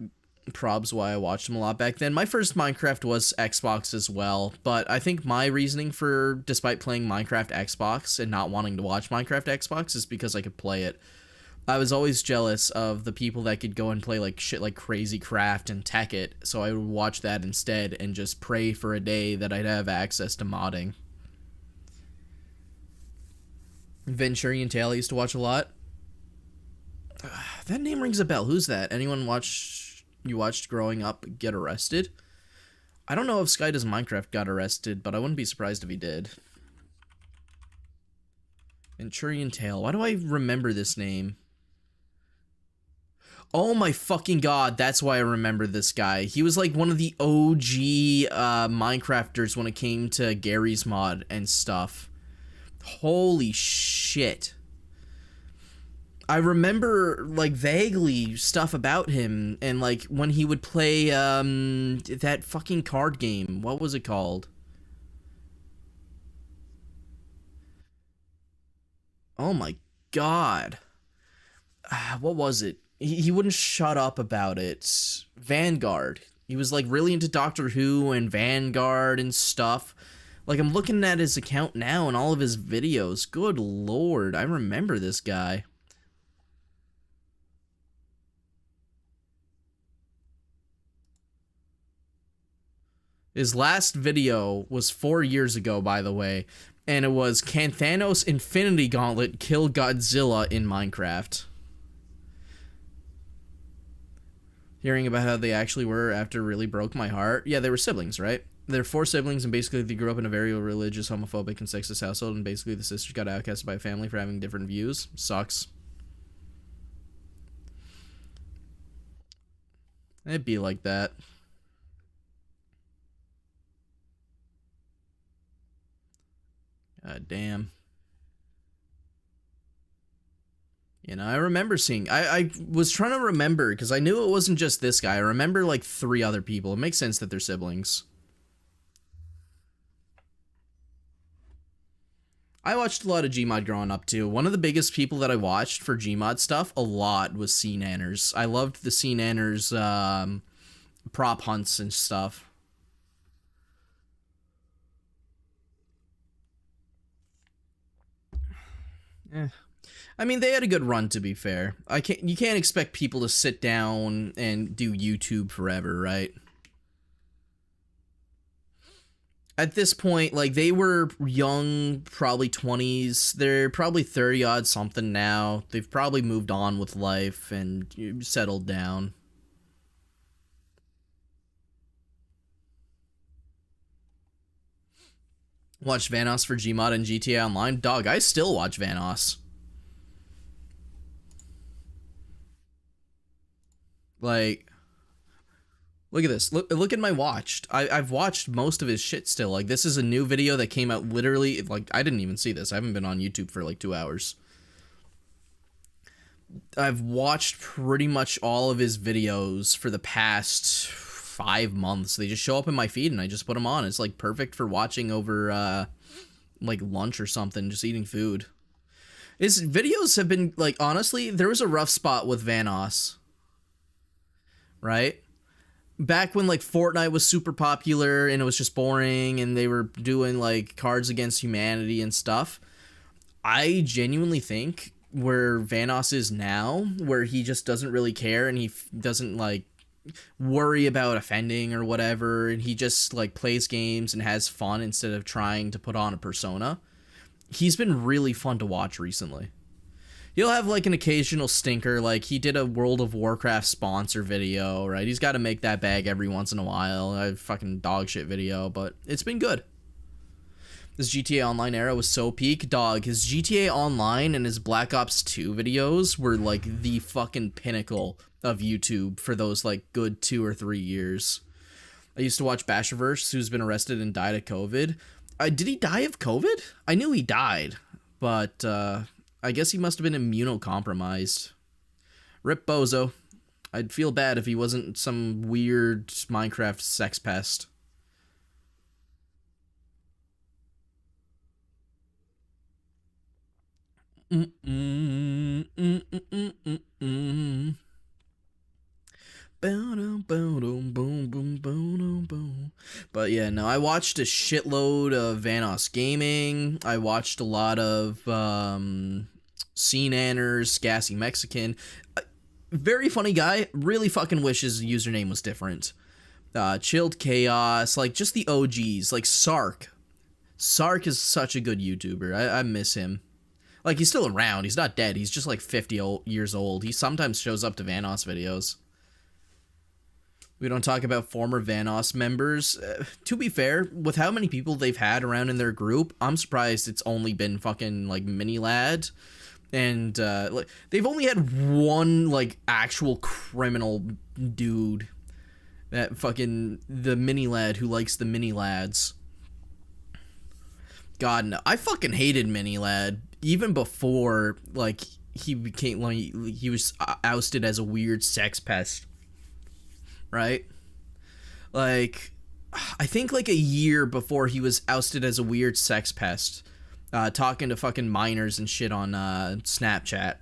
A: Probs why I watched him a lot back then. My first Minecraft was Xbox as well, but I think my reasoning for, despite playing Minecraft Xbox and not wanting to watch Minecraft Xbox, is because I could play it. I was always jealous of the people that could go and play like shit like Crazy Craft and Tech It, so I would watch that instead and just pray for a day that I'd have access to modding. Venturian Tail I used to watch a lot. That name rings a bell. Who's that? Anyone you watched growing up get arrested? I don't know if Sky Does Minecraft got arrested, but I wouldn't be surprised if he did. Venturian Tail. Why do I remember this name? Oh my fucking god, that's why I remember this guy. He was like one of the OG Minecrafters when it came to Gary's Mod and stuff. Holy shit. I remember, like, vaguely stuff about him, and, like, when he would play, that fucking card game. What was it called? Oh my god. What was it? He wouldn't shut up about it. Vanguard. He was, like, really into Doctor Who and Vanguard and stuff. Like, I'm looking at his account now and all of his videos. Good lord, I remember this guy. His last video was 4 years ago, by the way, and it was Can Thanos Infinity Gauntlet Kill Godzilla in Minecraft? Hearing about how they actually were after really broke my heart. Yeah, they were siblings, right? They're four siblings, and basically they grew up in a very religious, homophobic, and sexist household, and basically the sisters got outcasted by a family for having different views. Sucks. It'd be like that. God damn. You know, I remember seeing... I was trying to remember, because I knew it wasn't just this guy. I remember, like, 3 other people. It makes sense that they're siblings. I watched a lot of Gmod growing up, too. One of the biggest people that I watched for Gmod stuff a lot was C-Nanners. I loved the C-Nanners, prop hunts and stuff. Eh. I mean, they had a good run, to be fair. You can't expect people to sit down and do YouTube forever, right? At this point, like, they were young, probably 20s. They're probably 30-odd something now. They've probably moved on with life and settled down. Watch Vanoss for Gmod and GTA Online. Dog, I still watch Vanoss. Like, look at this. Look at my watched. I've watched most of his shit still. Like, this is a new video that came out literally, like, I didn't even see this. I haven't been on YouTube for like 2 hours. I've watched pretty much all of his videos for the past 5 months. They just show up in my feed and I just put them on. It's like perfect for watching over like lunch or something, just eating food. His videos have been, like, honestly, there was a rough spot with Vanoss, right? Back when, like, Fortnite was super popular and it was just boring and they were doing, like, Cards Against Humanity and stuff. I genuinely think where Vanoss is now, where he just doesn't really care and he doesn't, like, worry about offending or whatever, and he just, like, plays games and has fun instead of trying to put on a persona. He's been really fun to watch recently. He'll have like an occasional stinker, like he did a World of Warcraft sponsor video, right? He's got to make that bag every once in a while. A fucking dog shit video, but it's been good. This GTA Online era was so peak, dog. His GTA Online and his Black Ops 2 videos were like the fucking pinnacle of YouTube for those like good 2 or 3 years. I used to watch Basherverse, who's been arrested and died of COVID. Did he die of COVID? I knew he died, but I guess he must have been immunocompromised. Rip Bozo. I'd feel bad if he wasn't some weird Minecraft sex pest. But yeah, no, I watched a shitload of Vanoss Gaming. I watched a lot of Scene-Anners, Gassy Mexican. Very funny guy. Really fucking wish his username was different. Chilled Chaos, like just the OGs, like Sark. Sark is such a good YouTuber. I miss him. Like, he's still around. He's not dead. He's just like 50 years old. He sometimes shows up to Vanoss videos. We don't talk about former Vanoss members. To be fair, with how many people they've had around in their group, I'm surprised it's only been fucking, like, Mini Lad. And, like, they've only had one, like, actual criminal dude. That fucking, the Mini Lad who likes the Mini Lads. God, no. I fucking hated Mini Lad. Even before, like, he became, like, he was ousted as a weird sex pest. Right? Like, I think like a year before he was ousted as a weird sex pest, talking to fucking minors and shit on Snapchat.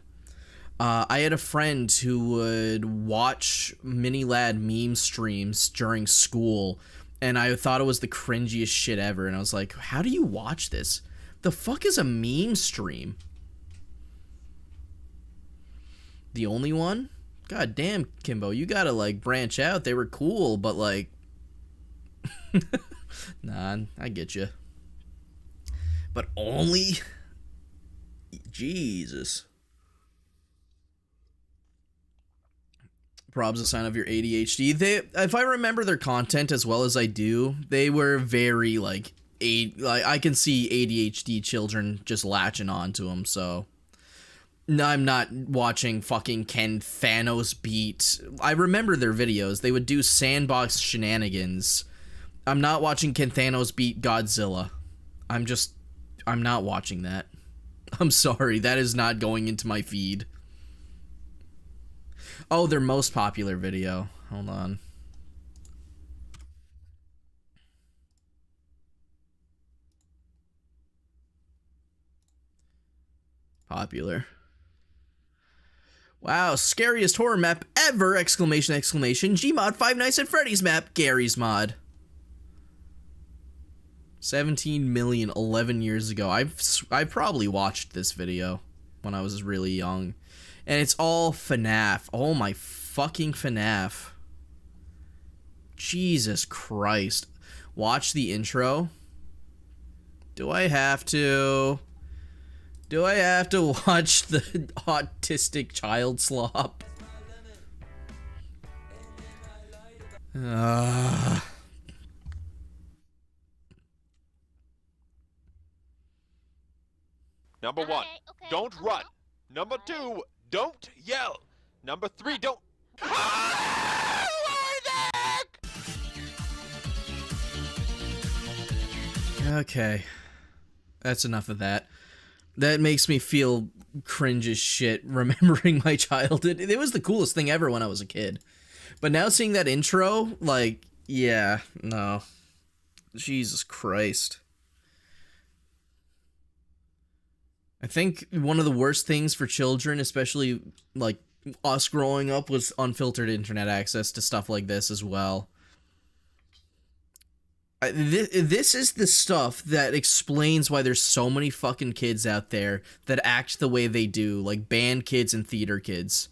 A: I had a friend who would watch Mini Lad meme streams during school, and I thought it was the cringiest shit ever, and I was like, how do you watch this? The fuck is a meme stream? The only one? God damn, Kimbo, you gotta, like, branch out. They were cool, but, like... Nah, I get you. But only... Jesus. Prob's a sign of your ADHD. If I remember their content as well as I do, they were very, like I can see ADHD children just latching on to them, so... No, I'm not watching fucking Ken Thanos beat. I remember their videos. They would do sandbox shenanigans. I'm not watching Ken Thanos beat Godzilla. I'm not watching that. I'm sorry, that is not going into my feed. Oh, their most popular video. Hold on. Popular. Wow, scariest horror map ever! Exclamation, exclamation. Gmod, Five Nights at Freddy's map. Gary's mod. 17 million, 11 years ago. I probably watched this video when I was really young. And it's all FNAF. Oh my fucking FNAF. Jesus Christ. Watch the intro. Do I have to? Do I have to watch the autistic child slop?
B: Number one,
C: okay.
B: don't run. Number two, don't yell. Number three, don't...
A: Okay. That's enough of that. That makes me feel cringe as shit remembering my childhood. It was the coolest thing ever when I was a kid. But now seeing that intro, like, yeah, no. Jesus Christ. I think one of the worst things for children, especially, like, us growing up, was unfiltered internet access to stuff like this as well. This is the stuff that explains why there's so many fucking kids out there that act the way they do, like band kids and theater kids.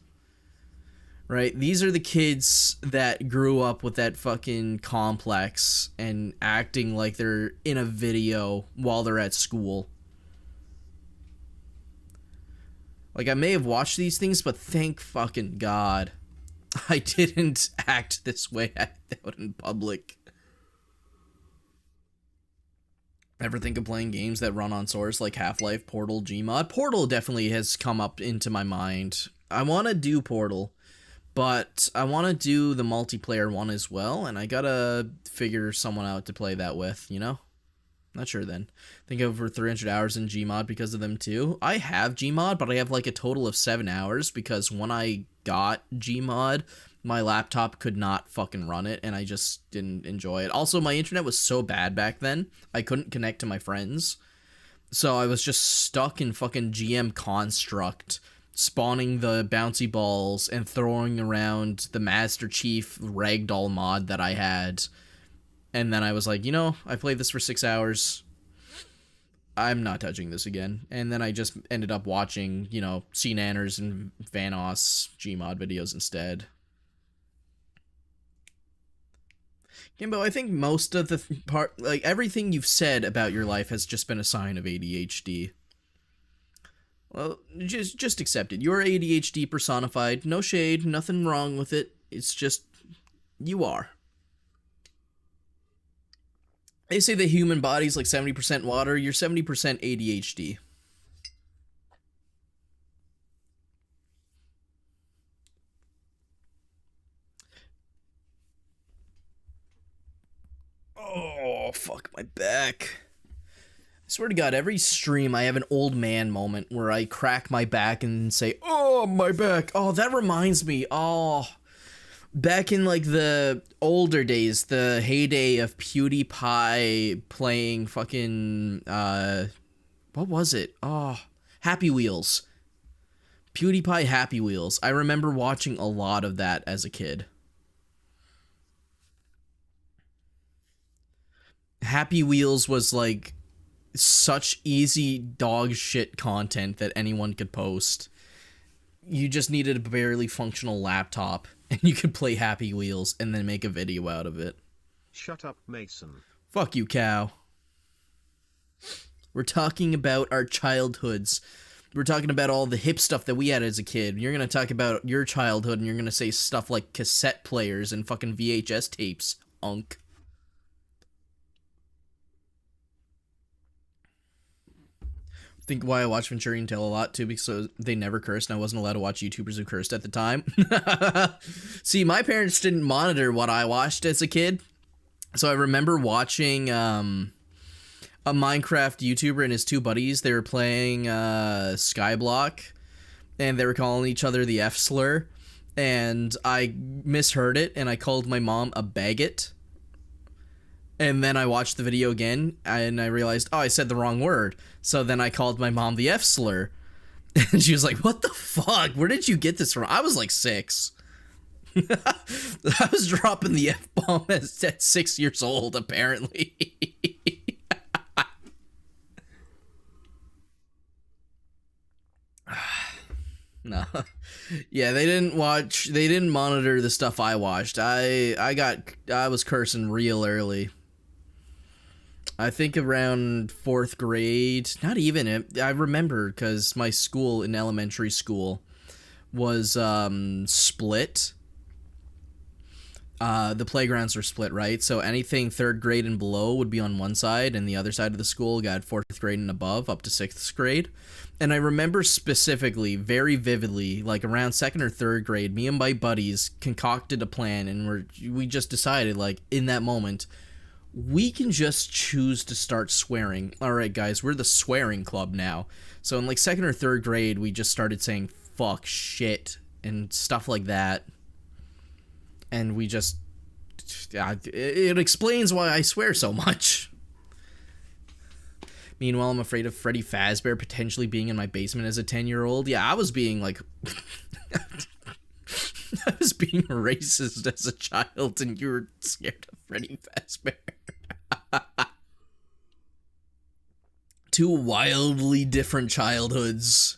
A: Right? These are the kids that grew up with that fucking complex and acting like they're in a video while they're at school. Like, I may have watched these things, but thank fucking God I didn't act this way out in public. Ever think of playing games that run on Source like Half-Life, Portal, Gmod? Portal definitely has come up into my mind. I want to do Portal, but I want to do the multiplayer one as well, and I gotta figure someone out to play that with, you know? Not sure then. Think over 300 hours in Gmod because of them too. I have Gmod, but I have like a total of 7 hours because when I got Gmod, my laptop could not fucking run it and I just didn't enjoy it. Also, my internet was so bad back then, I couldn't connect to my friends. So I was just stuck in fucking GM Construct, spawning the bouncy balls and throwing around the Master Chief Ragdoll mod that I had. And then I was like, you know, I played this for 6 hours. I'm not touching this again. And then I just ended up watching, you know, CNanners and Vanoss Gmod videos instead. Kimbo, I think most of the part, like everything you've said about your life has just been a sign of ADHD. Well, just accept it. You're ADHD personified. No shade, nothing wrong with it. It's just, you are. They say the human body's like 70% water. You're 70% ADHD. Oh, fuck my back. I swear to God, every stream I have an old man moment where I crack my back and say, oh, my back. Oh, that reminds me. Oh, back in like the older days, the heyday of PewDiePie playing fucking, what was it? Oh, Happy Wheels. PewDiePie Happy Wheels. I remember watching a lot of that as a kid. Happy Wheels was like such easy dog shit content that anyone could post. You just needed a barely functional laptop and you could play Happy Wheels and then make a video out of it.
C: Shut up, Mason.
A: Fuck you, cow. We're talking about our childhoods. We're talking about all the hip stuff that we had as a kid. You're gonna talk about your childhood and you're gonna say stuff like cassette players and fucking VHS tapes, unk. Think why I watch Venturian Tale a lot too, because they never cursed and I wasn't allowed to watch YouTubers who cursed at the time. See, my parents didn't monitor what I watched as a kid, so I remember watching a Minecraft YouTuber and his two buddies. They were playing Skyblock and they were calling each other the F slur, and I misheard it and I called my mom a baggot. And then I watched the video again, and I realized, oh, I said the wrong word. So then I called my mom the F slur. And she was like, what the fuck? Where did you get this from? I was like 6. I was dropping the F-bomb at 6 years old, apparently. No. Yeah, they didn't monitor the stuff I watched. I was cursing real early. I think around 4th grade, not even, I remember because my school in elementary school was split. The playgrounds were split, right? So anything 3rd grade and below would be on one side, and the other side of the school got 4th grade and above, up to 6th grade. And I remember specifically, very vividly, like around 2nd or 3rd grade, me and my buddies concocted a plan, and we just decided, like, in that moment, we can just choose to start swearing. All right, guys, we're the swearing club now. So in like 2nd or 3rd grade, we just started saying fuck, shit, and stuff like that. And we just, it explains why I swear so much. Meanwhile, I'm afraid of Freddy Fazbear potentially being in my basement as a 10-year-old. Yeah, I was being like, I was being racist as a child, and you were scared of Freddy Fazbear. Two wildly different childhoods.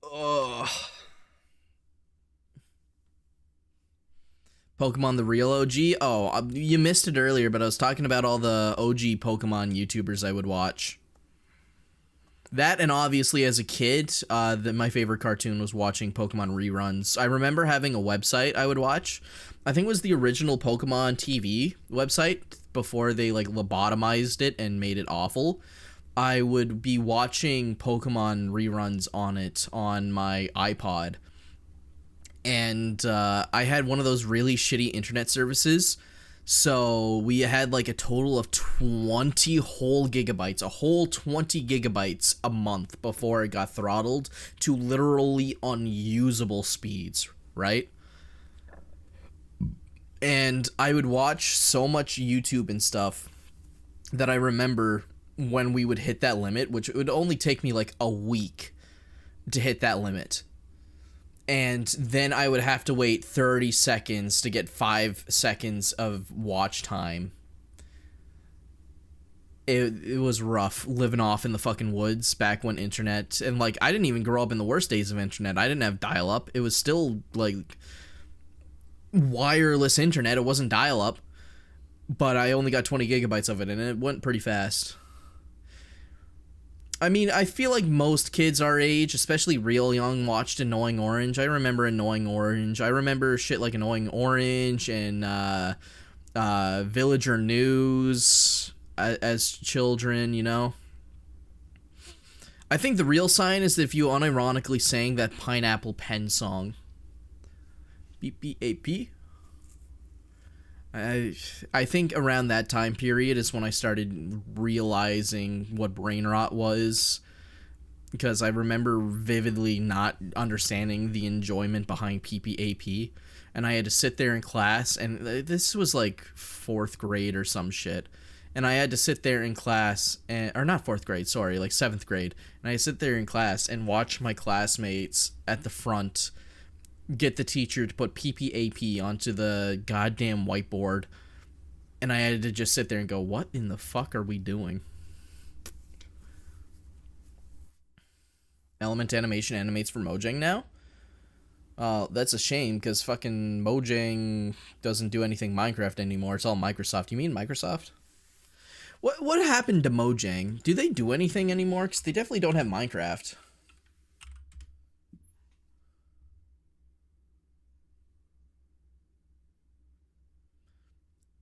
A: Oh. Pokemon the real OG? Oh, you missed it earlier, but I was talking about all the OG Pokemon YouTubers I would watch. That, and obviously as a kid, my favorite cartoon was watching Pokemon reruns. I remember having a website I would watch. I think it was the original Pokemon TV website before they like lobotomized it and made it awful. I would be watching Pokemon reruns on it on my iPod. And I had one of those really shitty internet services. So we had like a total of 20 whole gigabytes, a whole 20 gigabytes a month before it got throttled to literally unusable speeds, right? And I would watch so much YouTube and stuff that I remember when we would hit that limit, which would only take me like a week to hit that limit. And then I would have to wait 30 seconds to get 5 seconds of watch time. It was rough living off in the fucking woods back when internet, and like I didn't even grow up in the worst days of internet. I didn't have dial-up. It was still like wireless internet. It wasn't dial-up, but I only got 20 gigabytes of it, and it went pretty fast. I mean, I feel like most kids our age, especially real young, watched Annoying Orange. I remember Annoying Orange. I remember shit like Annoying Orange and Villager News as children, you know? I think the real sign is if you unironically sang that Pineapple Pen song. Beep, beep, AP. I think around that time period is when I started realizing what brain rot was, because I remember vividly not understanding the enjoyment behind PPAP, and I had to sit there in class, and this was like 4th grade or some shit, and I had to sit there in class, or not 4th grade, sorry, like 7th grade, and I sit there in class and watch my classmates at the front get the teacher to put PPAP onto the goddamn whiteboard, and I had to just sit there and go, what in the fuck are we doing? Element Animation animates for Mojang now? That's a shame, because fucking Mojang doesn't do anything Minecraft anymore. It's all Microsoft. You mean Microsoft? What happened to Mojang? Do they do anything anymore? Because they definitely don't have Minecraft.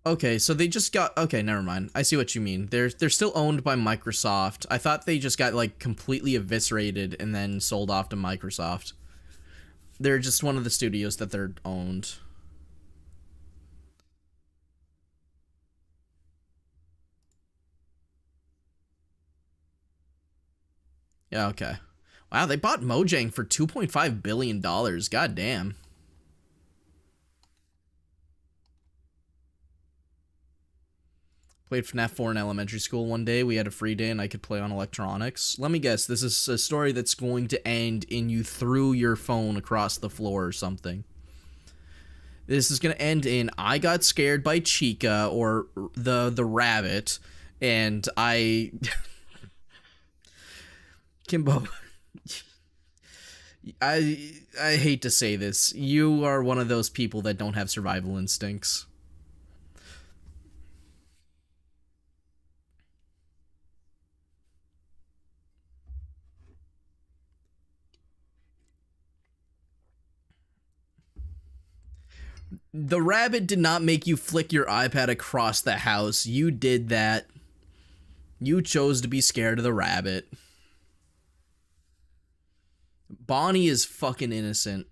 A: Okay, so they just got... Okay, never mind. I see what you mean. They're still owned by Microsoft. I thought they just got, like, completely eviscerated and then sold off to Microsoft. They're just one of the studios that they're owned. Yeah, okay. Wow, they bought Mojang for $2.5 billion. God damn. Played FNAF 4 in elementary school one day. We had a free day and I could play on electronics. Let me guess, this is a story that's going to end in you threw your phone across the floor or something. This is going to end in I got scared by Chica or the rabbit, and I... Kimbo... I hate to say this. You are one of those people that don't have survival instincts. The rabbit did not make you flick your iPad across the house. You did that. You chose to be scared of the rabbit. Bonnie is fucking innocent.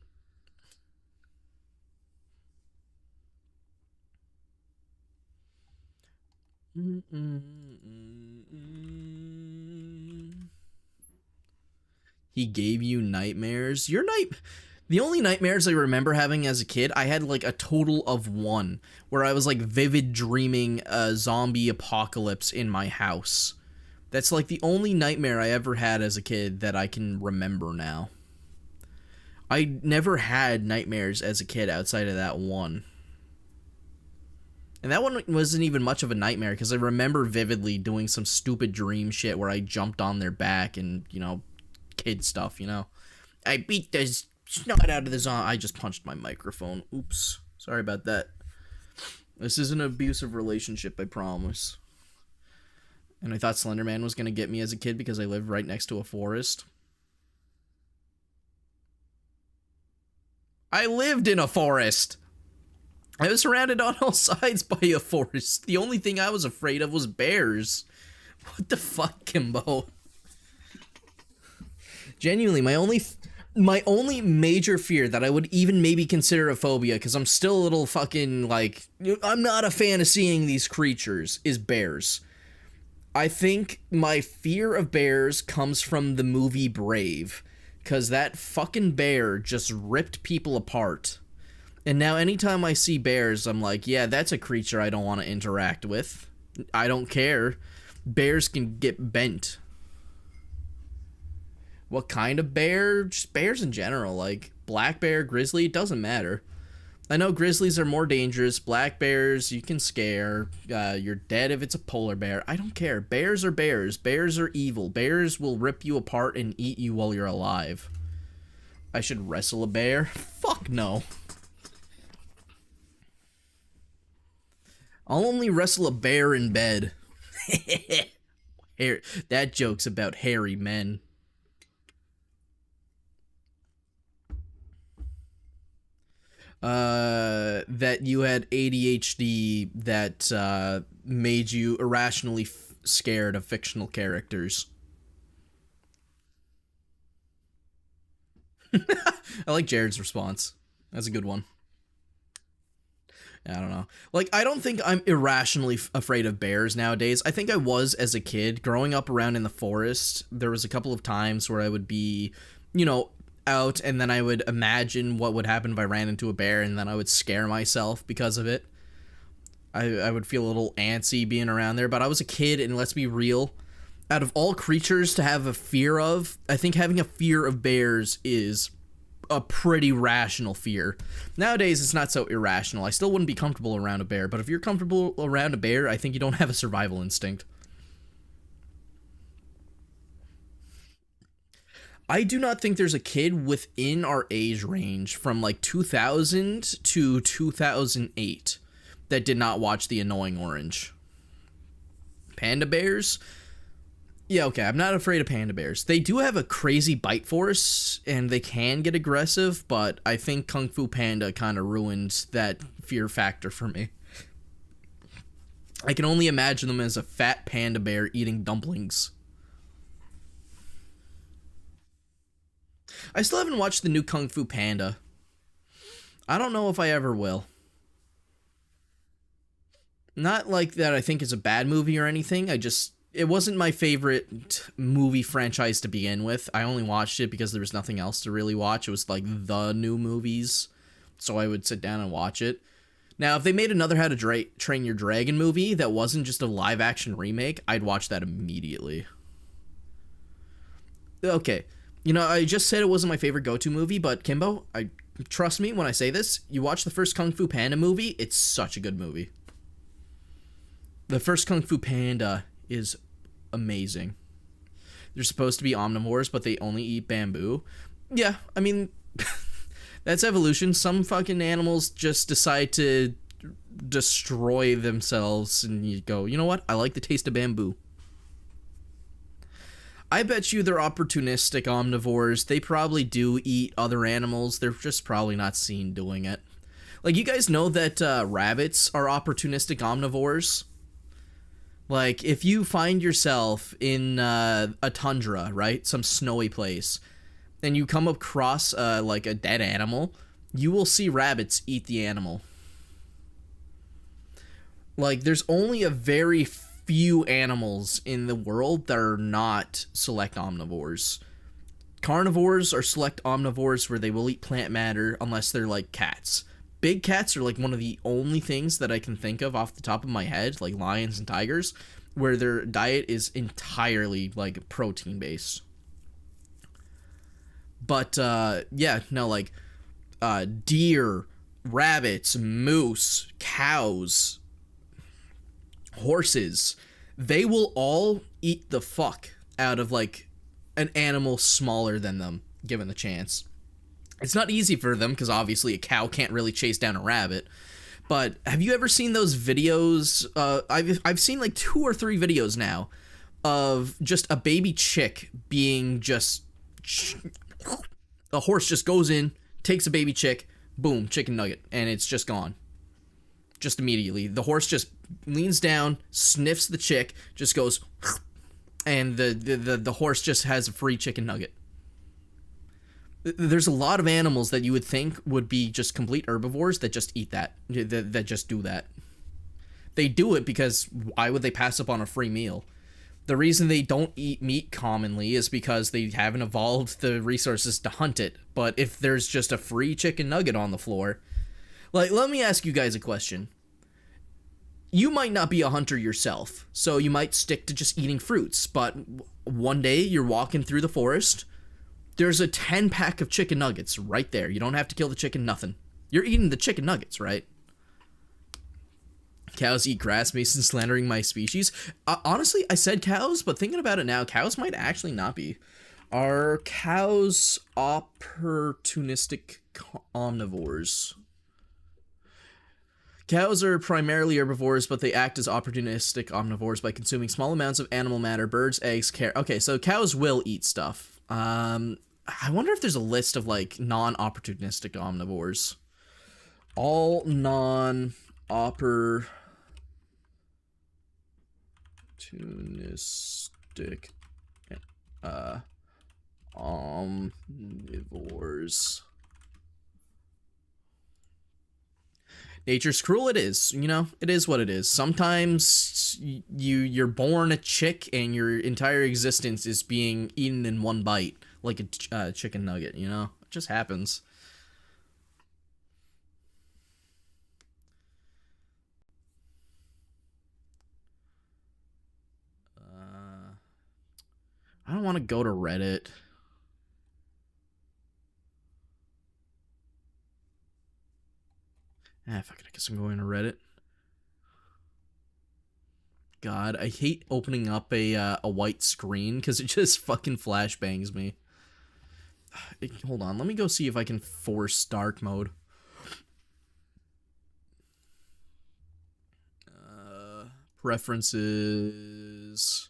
A: He gave you nightmares? The only nightmares I remember having as a kid, I had like a total of one, where I was like vivid dreaming a zombie apocalypse in my house. That's like the only nightmare I ever had as a kid that I can remember now. I never had nightmares as a kid outside of that one. And that one wasn't even much of a nightmare, because I remember vividly doing some stupid dream shit where I jumped on their back and, you know, kid stuff, you know. I beat the snot out of the zombie. I just punched my microphone. Oops. Sorry about that. This is an abusive relationship, I promise. And I thought Slender Man was going to get me as a kid because I lived right next to a forest. I lived in a forest! I was surrounded on all sides by a forest. The only thing I was afraid of was bears. What the fuck, Kimbo? Genuinely, my only major fear that I would even maybe consider a phobia, because I'm still a little fucking, like, I'm not a fan of seeing these creatures, is bears. I think my fear of bears comes from the movie Brave, because that fucking bear just ripped people apart. And now anytime I see bears, I'm like, yeah, that's a creature I don't want to interact with. I don't care. Bears can get bent. What kind of bear? Just bears in general, like black bear, grizzly, it doesn't matter. I know grizzlies are more dangerous. Black bears, you can scare. You're dead if it's a polar bear. I don't care. Bears are bears. Bears are evil. Bears will rip you apart and eat you while you're alive. I should wrestle a bear? Fuck no. I'll only wrestle a bear in bed. That joke's about hairy men. That you had ADHD that made you irrationally scared of fictional characters. I like Jared's response. That's a good one. I don't know. Like, I don't think I'm irrationally afraid of bears nowadays. I think I was as a kid. Growing up around in the forest, there was a couple of times where I would be, you know, out, and then I would imagine what would happen if I ran into a bear, and then I would scare myself because of it. I would feel a little antsy being around there, but I was a kid, and let's be real. Out of all creatures to have a fear of, I think having a fear of bears is a pretty rational fear. Nowadays, it's not so irrational. I still wouldn't be comfortable around a bear, but if you're comfortable around a bear, I think you don't have a survival instinct. I do not think there's a kid within our age range from like 2000 to 2008 that did not watch The Annoying Orange. Panda bears? Yeah, okay, I'm not afraid of panda bears. They do have a crazy bite force, and they can get aggressive, but I think Kung Fu Panda kind of ruined that fear factor for me. I can only imagine them as a fat panda bear eating dumplings. I still haven't watched the new Kung Fu Panda. I don't know if I ever will. Not like that I think it's a bad movie or anything, it wasn't my favorite movie franchise to begin with. I only watched it because there was nothing else to really watch. It was like the new movies, so I would sit down and watch it. Now, if they made another How to Train Your Dragon movie that wasn't just a live-action remake, I'd watch that immediately. Okay, you know, I just said it wasn't my favorite go-to movie, but Kimbo, trust me when I say this, you watch the first Kung Fu Panda movie, it's such a good movie. The first Kung Fu Panda is amazing. They're supposed to be omnivores, but they only eat bamboo. Yeah, I mean, that's evolution. Some fucking animals just decide to destroy themselves, and you go, you know what? I like the taste of bamboo. I bet you they're opportunistic omnivores. They probably do eat other animals. They're just probably not seen doing it. Like, you guys know that rabbits are opportunistic omnivores? Like, if you find yourself in a tundra, right, some snowy place, and you come across, like, a dead animal, you will see rabbits eat the animal. Like, there's only a very few animals in the world that are not select omnivores. Carnivores are select omnivores where they will eat plant matter unless they're, like, cats. Big cats are like one of the only things that I can think of off the top of my head, like lions and tigers, where their diet is entirely like protein based. But yeah, no, like deer, rabbits, moose, cows, horses, they will all eat the fuck out of like an animal smaller than them, given the chance. It's not easy for them, because obviously a cow can't really chase down a rabbit, But have you ever seen those videos? I've seen like 2 or 3 videos now of just a baby chick being just... A horse just goes in, takes a baby chick, boom, chicken nugget, and it's just gone. Just immediately. The horse just leans down, sniffs the chick, just goes... And the horse just has a free chicken nugget. There's a lot of animals that you would think would be just complete herbivores that just eat that. That just do that. They do it because why would they pass up on a free meal? The reason they don't eat meat commonly is because they haven't evolved the resources to hunt it. But if there's just a free chicken nugget on the floor... Like, let me ask you guys a question. You might not be a hunter yourself, so you might stick to just eating fruits. But one day you're walking through the forest... There's a 10-pack of chicken nuggets right there. You don't have to kill the chicken, nothing. You're eating the chicken nuggets, right? Cows eat grass, Mason slandering my species. Honestly, I said cows, but thinking about it now, cows might actually not be. Are cows opportunistic omnivores? Cows are primarily herbivores, but they act as opportunistic omnivores by consuming small amounts of animal matter, birds, eggs, Okay, so cows will eat stuff. I wonder if there's a list of, like, non-opportunistic omnivores. All non-opportunistic omnivores. Nature's cruel, it is. You know, it is what it is. Sometimes you're born a chick and your entire existence is being eaten in one bite, like a chicken nugget, you know? It just happens. I don't want to go to Reddit. Fuck it, I guess I'm going to Reddit. God, I hate opening up a white screen because it just fucking flashbangs me. Hold on, let me go see if I can force dark mode. Preferences.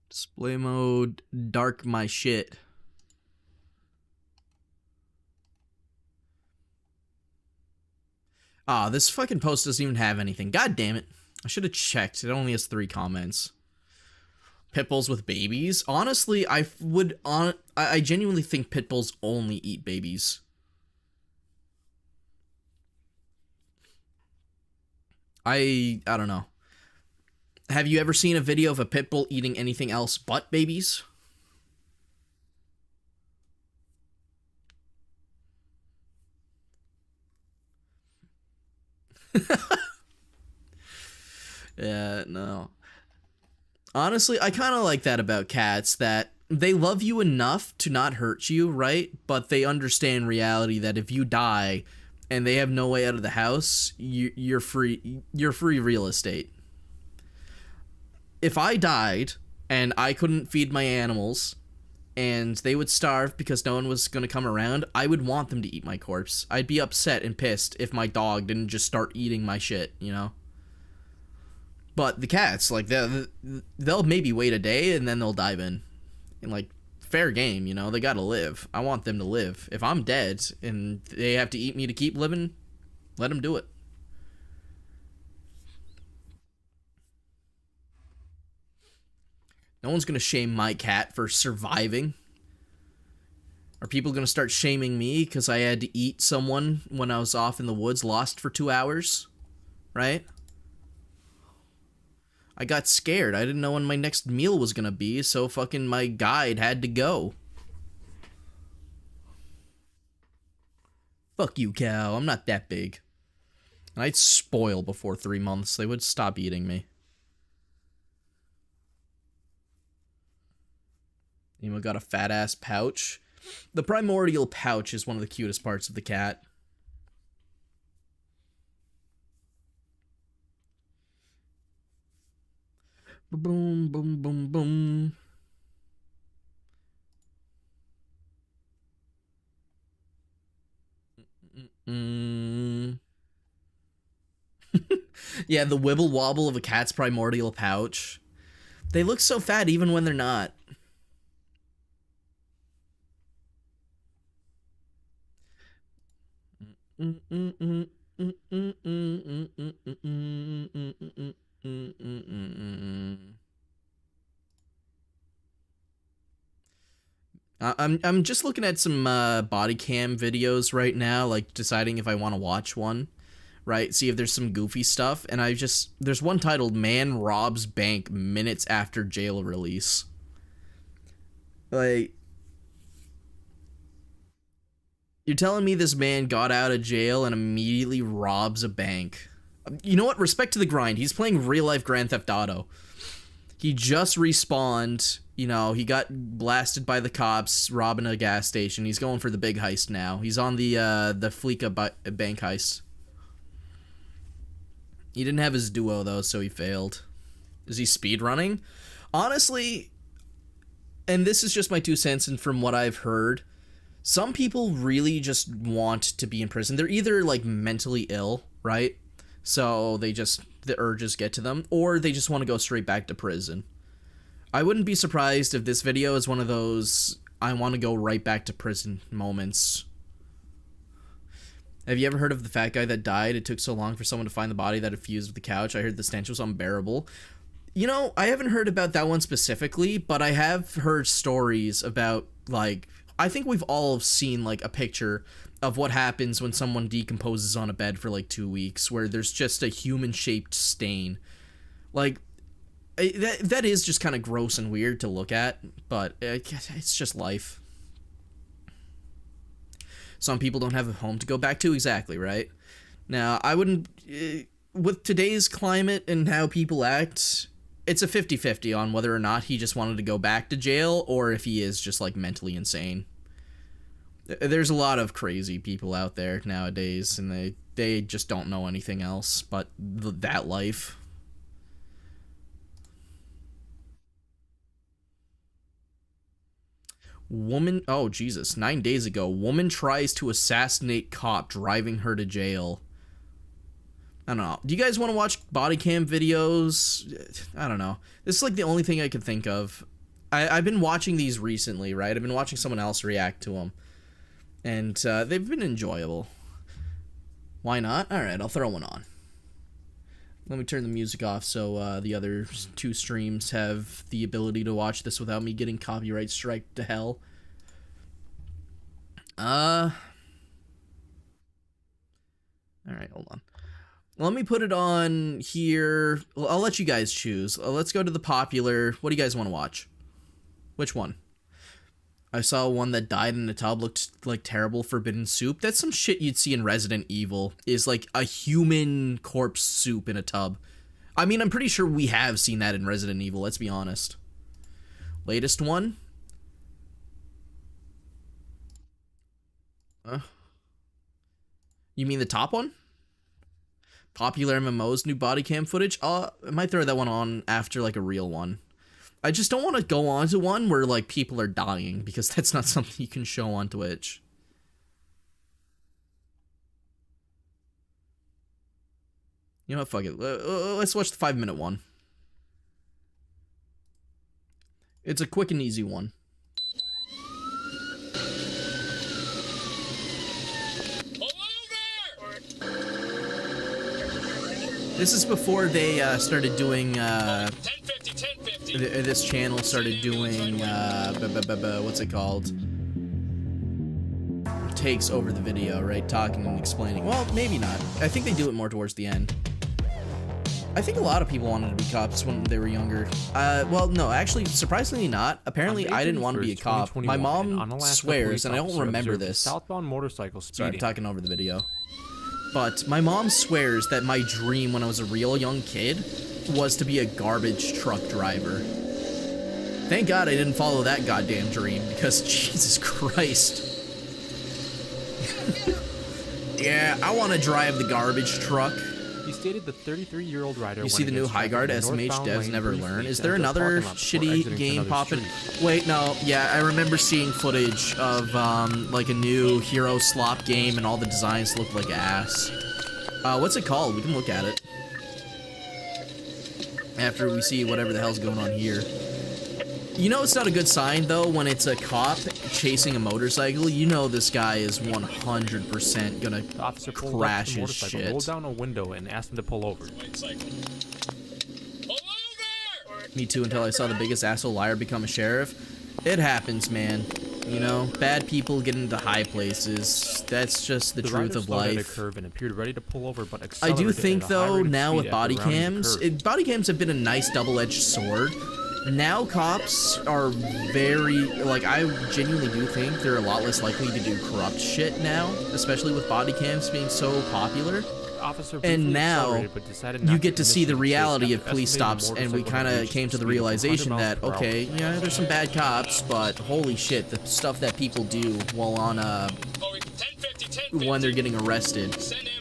A: Display mode, dark my shit. Ah, this fucking post doesn't even have anything. God damn it. I should have checked. It only has 3 comments. Pitbulls with babies? Honestly, I genuinely think pitbulls only eat babies. I don't know. Have you ever seen a video of a pit bull eating anything else but babies? Yeah, no. Honestly, I kind of like that about cats, that they love you enough to not hurt you, right? But they understand reality that if you die and they have no way out of the house, you're free real estate. If I died and I couldn't feed my animals and they would starve because no one was going to come around, I would want them to eat my corpse. I'd be upset and pissed if my dog didn't just start eating my shit, you know? But the cats, like, they'll maybe wait a day and then they'll dive in. And, like, fair game, you know? They gotta live. I want them to live. If I'm dead and they have to eat me to keep living, let them do it. No one's gonna shame my cat for surviving. Are people gonna start shaming me because I had to eat someone when I was off in the woods, lost for 2 hours? Right? I got scared. I didn't know when my next meal was gonna be, so fucking my guide had to go. Fuck you, cow. I'm not that big. And I'd spoil before 3 months. They would stop eating me. Emo got a fat-ass pouch. The primordial pouch is one of the cutest parts of the cat. Boom, boom, boom, boom. Yeah, the wibble wobble of a cat's primordial pouch. They look so fat even when they're not. I'm just looking at some body cam videos right now, like deciding if I want to watch one, right? See if there's some goofy stuff, and there's one titled "Man Robs Bank Minutes After Jail Release." Like, you're telling me this man got out of jail and immediately robs a bank? You know what? Respect to the grind. He's playing real life Grand Theft Auto. He just respawned. You know, he got blasted by the cops robbing a gas station. He's going for the big heist now. He's on the Fleeka bank heist. He didn't have his duo, though, so he failed. Is he speedrunning? Honestly, and this is just my 2 cents, and from what I've heard, some people really just want to be in prison. They're either, like, mentally ill, right? So the urges get to them, or they just want to go straight back to prison. I wouldn't be surprised if this video is one of those I want to go right back to prison moments. Have you ever heard of the fat guy that died? It took so long for someone to find the body that it fused with the couch. I heard the stench was unbearable. You know, I haven't heard about that one specifically, but I have heard stories about, like, I think we've all seen, like, a picture of what happens when someone decomposes on a bed for, like, 2 weeks, where there's just a human-shaped stain. Like, that is just kind of gross and weird to look at, but it's just life. Some people don't have a home to go back to, exactly, right? Now, I wouldn't... with today's climate and how people act, it's a 50-50 on whether or not he just wanted to go back to jail, or if he is just, like, mentally insane. There's a lot of crazy people out there nowadays, and they just don't know anything else but that life. Woman, oh Jesus, 9 days ago, woman tries to assassinate cop driving her to jail. I don't know. Do you guys want to watch body cam videos? I don't know. This is like the only thing I could think of. I've been watching these recently, right? I've been watching someone else react to them. And they've been enjoyable. Why not? Alright, I'll throw one on. Let me turn the music off so the other 2 streams have the ability to watch this without me getting copyright striked to hell. Alright, hold on. Let me put it on here. Well, I'll let you guys choose. Let's go to the popular. What do you guys want to watch? Which one? I saw one that died in a tub, looked like terrible forbidden soup. That's some shit you'd see in Resident Evil, is like a human corpse soup in a tub. I mean, I'm pretty sure we have seen that in Resident Evil, let's be honest. Latest one? You mean the top one? Popular MMO's new body cam footage? I might throw that one on after like a real one. I just don't want to go on to one where, like, people are dying, because that's not something you can show on Twitch. You know what, fuck it. Let's watch the 5-minute one. It's a quick and easy one. This is before they started doing, this channel started doing, what's it called? Takes over the video, right? Talking and explaining. Well, maybe not. I think they do it more towards the end. I think a lot of people wanted to be cops when they were younger. Well, no, actually, surprisingly not. Apparently, I didn't want to be a cop. My mom swears, and I don't remember this.
D: Southbound motorcycle speeding.
A: Sorry, I'm talking over the video. But my mom swears that my dream when I was a real young kid was to be a garbage truck driver. Thank God I didn't follow that goddamn dream, because Jesus Christ. Yeah, I want to drive the garbage truck.
D: He stated the 33-year-old rider.
A: You see the new High Guard SMH devs never learn. Is there another shitty game popping? Wait, no. Yeah, I remember seeing footage of like a new hero slop game, and all the designs look like ass. What's it called? We can look at it after we see whatever the hell's going on here. You know it's not a good sign, though, when it's a cop chasing a motorcycle. You know this guy is 100% gonna crash his shit.
D: Roll down a window and ask him to pull over.
A: Me too, until I saw the biggest asshole liar become a sheriff. It happens, man. You know, bad people get into high places. That's just the truth of life.
D: At a curve and appeared ready to pull over, but
A: I do think, though, now with body cams, body cams have been a nice double-edged sword. Now cops are very, like, I genuinely do think they're a lot less likely to do corrupt shit now, especially with body cams being so popular. And now you get to see the reality of police stops, and we kind of came to the realization that, okay, yeah, there's some bad cops, but holy shit, the stuff that people do while on when they're getting arrested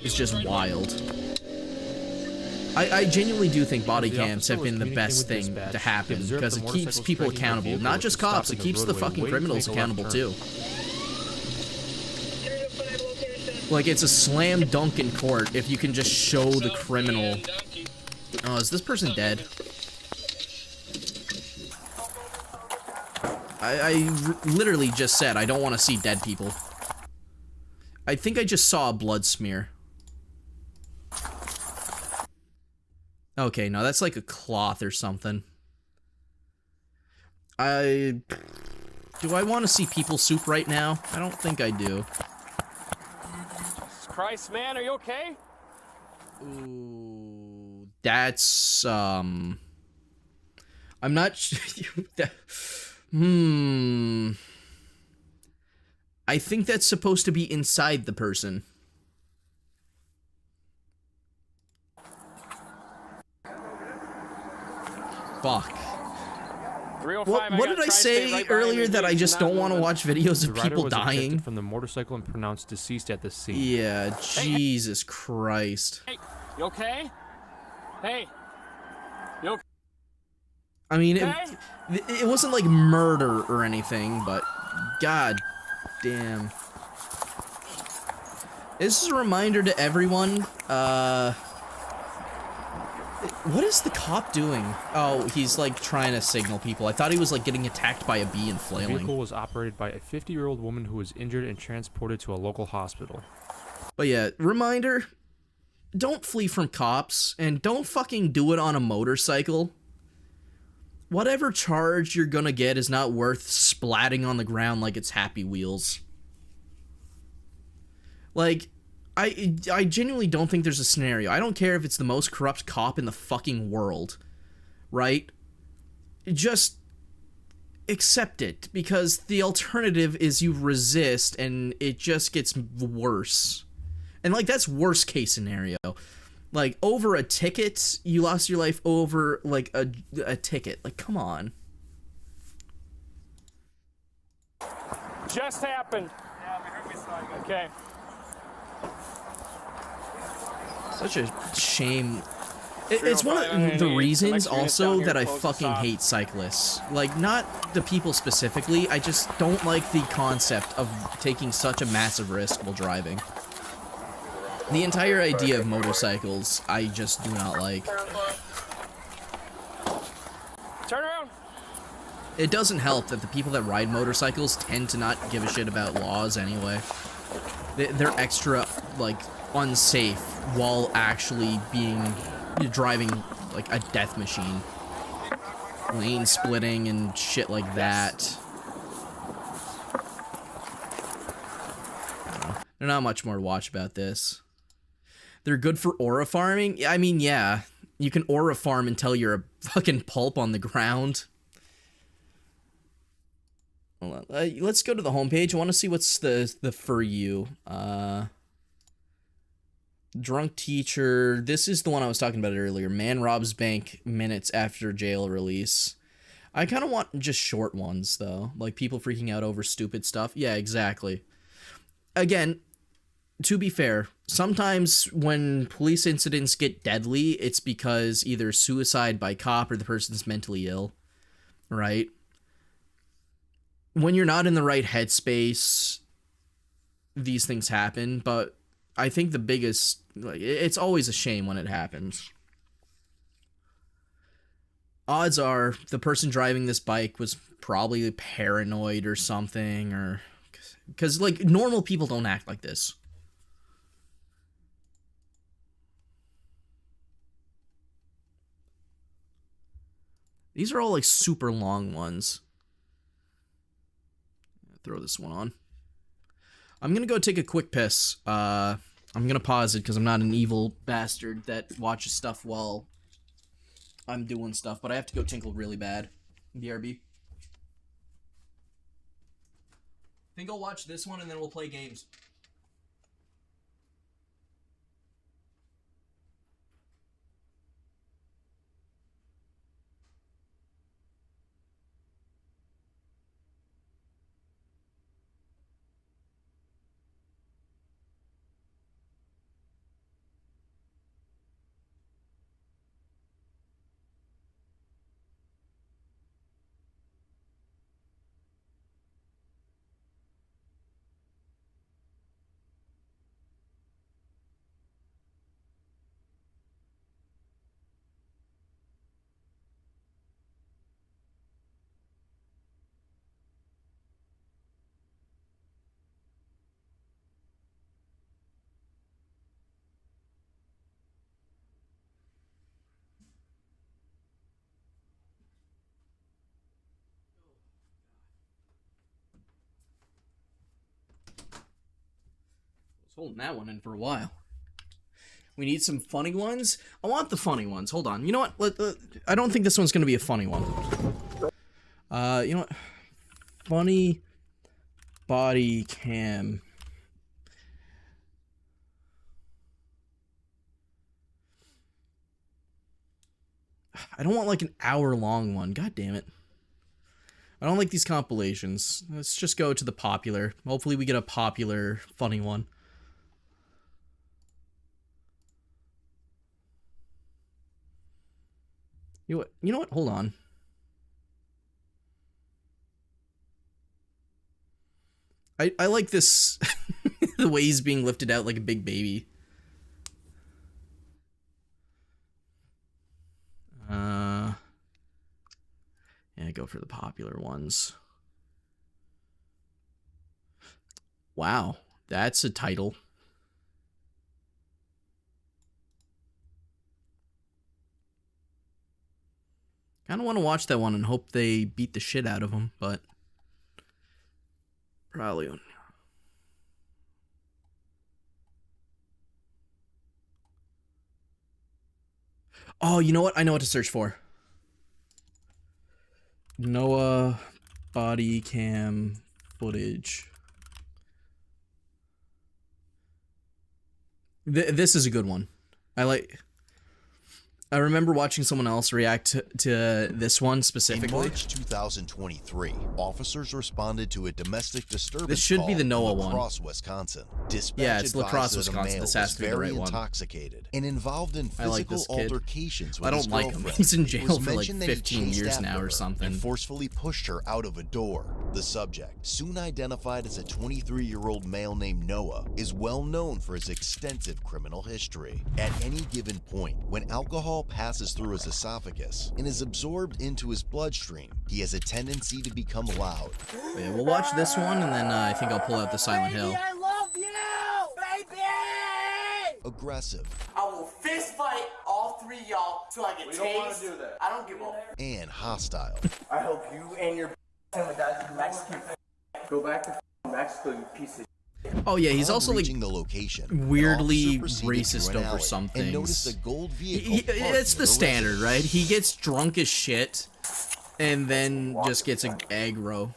A: is just wild. I genuinely do think body cams have been the best thing to happen, because it keeps people accountable. Not just cops, it keeps the fucking criminals accountable too. Like, it's a slam dunk in court if you can just show the criminal. Oh, is this person dead? I literally just said I don't want to see dead people. I think I just saw a blood smear. Okay, no, that's like a cloth or something. Do I want to see people soup right now? I don't think I do.
E: Jesus Christ, man, are you okay?
A: Ooh, that's, I'm not I think that's supposed to be inside the person. Fuck. What did I say earlier, that I just don't want to watch videos of people dying?
D: From the motorcycle and pronounced deceased at the scene.
A: Yeah, Jesus Christ.
E: Hey, you okay? Hey, you okay?
A: I mean, it wasn't like murder or anything, but god damn. This is a reminder to everyone, what is the cop doing? Oh, he's like trying to signal people. I thought he was like getting attacked by a bee and flailing.
D: The vehicle was operated by a 50-year-old woman who was injured and transported to a local hospital.
A: But yeah, reminder, don't flee from cops, and don't fucking do it on a motorcycle. Whatever charge you're gonna get is not worth splatting on the ground like it's Happy Wheels. Like, I genuinely don't think there's a scenario. I don't care if it's the most corrupt cop in the fucking world, right? Just accept it, because the alternative is you resist and it just gets worse. And like, that's worst case scenario. Like, over a ticket, you lost your life over like a ticket. Like, come on.
E: Just happened. Yeah, we heard me slide. Okay.
A: Such a shame. It's one of the reasons also that I fucking hate cyclists. Like, not the people specifically, I just don't like the concept of taking such a massive risk while driving. The entire idea of motorcycles, I just do not like.
E: Turn around.
A: It doesn't help that the people that ride motorcycles tend to not give a shit about laws anyway. They're extra, like, unsafe while actually driving like a death machine. Lane splitting and shit like that. I don't know. There's not much more to watch about this. They're good for aura farming? I mean, yeah. You can aura farm until you're a fucking pulp on the ground. Hold on. Let's go to the homepage. I want to see what's the for you. Drunk teacher. This is the one I was talking about earlier. Man robs bank minutes after jail release. I kind of want just short ones, though. Like people freaking out over stupid stuff. Yeah, exactly. Again, to be fair, sometimes when police incidents get deadly, it's because either suicide by cop or the person's mentally ill, right? When you're not in the right headspace, these things happen, but I think the biggest, like, it's always a shame when it happens. Odds are the person driving this bike was probably paranoid or something, or because, like, normal people don't act like this. These are all like super long ones. Throw this one on. I'm gonna go take a quick piss. I'm gonna pause it because I'm not an evil bastard that watches stuff while I'm doing stuff, but I have to go tinkle really bad. BRB. I think I'll watch this one and then we'll play games. Holding that one in for a while. We need some funny ones. I want the funny ones. Hold on. You know what? I don't think this one's gonna be a funny one. You know what? Funny body cam. I don't want like an hour-long one. God damn it. I don't like these compilations. Let's just go to the popular. Hopefully we get a popular, funny one. You know what? Hold on. I like this, the way he's being lifted out like a big baby. Yeah, go for the popular ones. Wow, that's a title. Kind of want to watch that one and hope they beat the shit out of him, but probably. Oh, you know what? I know what to search for. Noah body cam footage. This is a good one. I remember watching someone else react to this one specifically.
F: In March 2023, officers responded to a domestic disturbance
A: This should be the Noah
F: in La
A: one.
F: Crosse, Wisconsin. Dispatch
A: Yeah, it's La Crosse,
F: advised that a
A: Wisconsin.
F: male
A: This has
F: was
A: to be the
F: very
A: right one.
F: intoxicated and involved in
A: I like
F: physical
A: this kid.
F: altercations with
A: I
F: his
A: don't like him.
F: girlfriend.
A: He's in
F: It
A: jail
F: was
A: for like
F: mentioned that he
A: 15
F: chased
A: years
F: after
A: now or
F: her
A: something.
F: and forcefully pushed her out of a door. The subject, soon identified as a 23-year-old male named Noah, is well known for his extensive criminal history. At any given point, when alcohol passes through his esophagus and is absorbed into his bloodstream, he has a tendency to become loud.
A: Yeah, we'll watch this one, and then I think I'll pull out the Silent Hill.
G: I love you, baby!
F: Aggressive.
G: I will fist fight all three of y'all so I can taste. We don't want to do that. I don't give a.
F: And hostile.
G: I hope you and your family guys in Mexico go back to Mexico, you piece of.
A: Oh yeah, he's
F: Upon
A: also like
F: reaching the location,
A: weirdly
F: an officer proceeded
A: racist
F: through an
A: over
F: alley
A: some
F: and noticed
A: things.
F: a gold vehicle
A: It's
F: parked
A: the
F: near
A: standard,
F: residence.
A: right? He gets drunk as shit, and then just gets an aggro.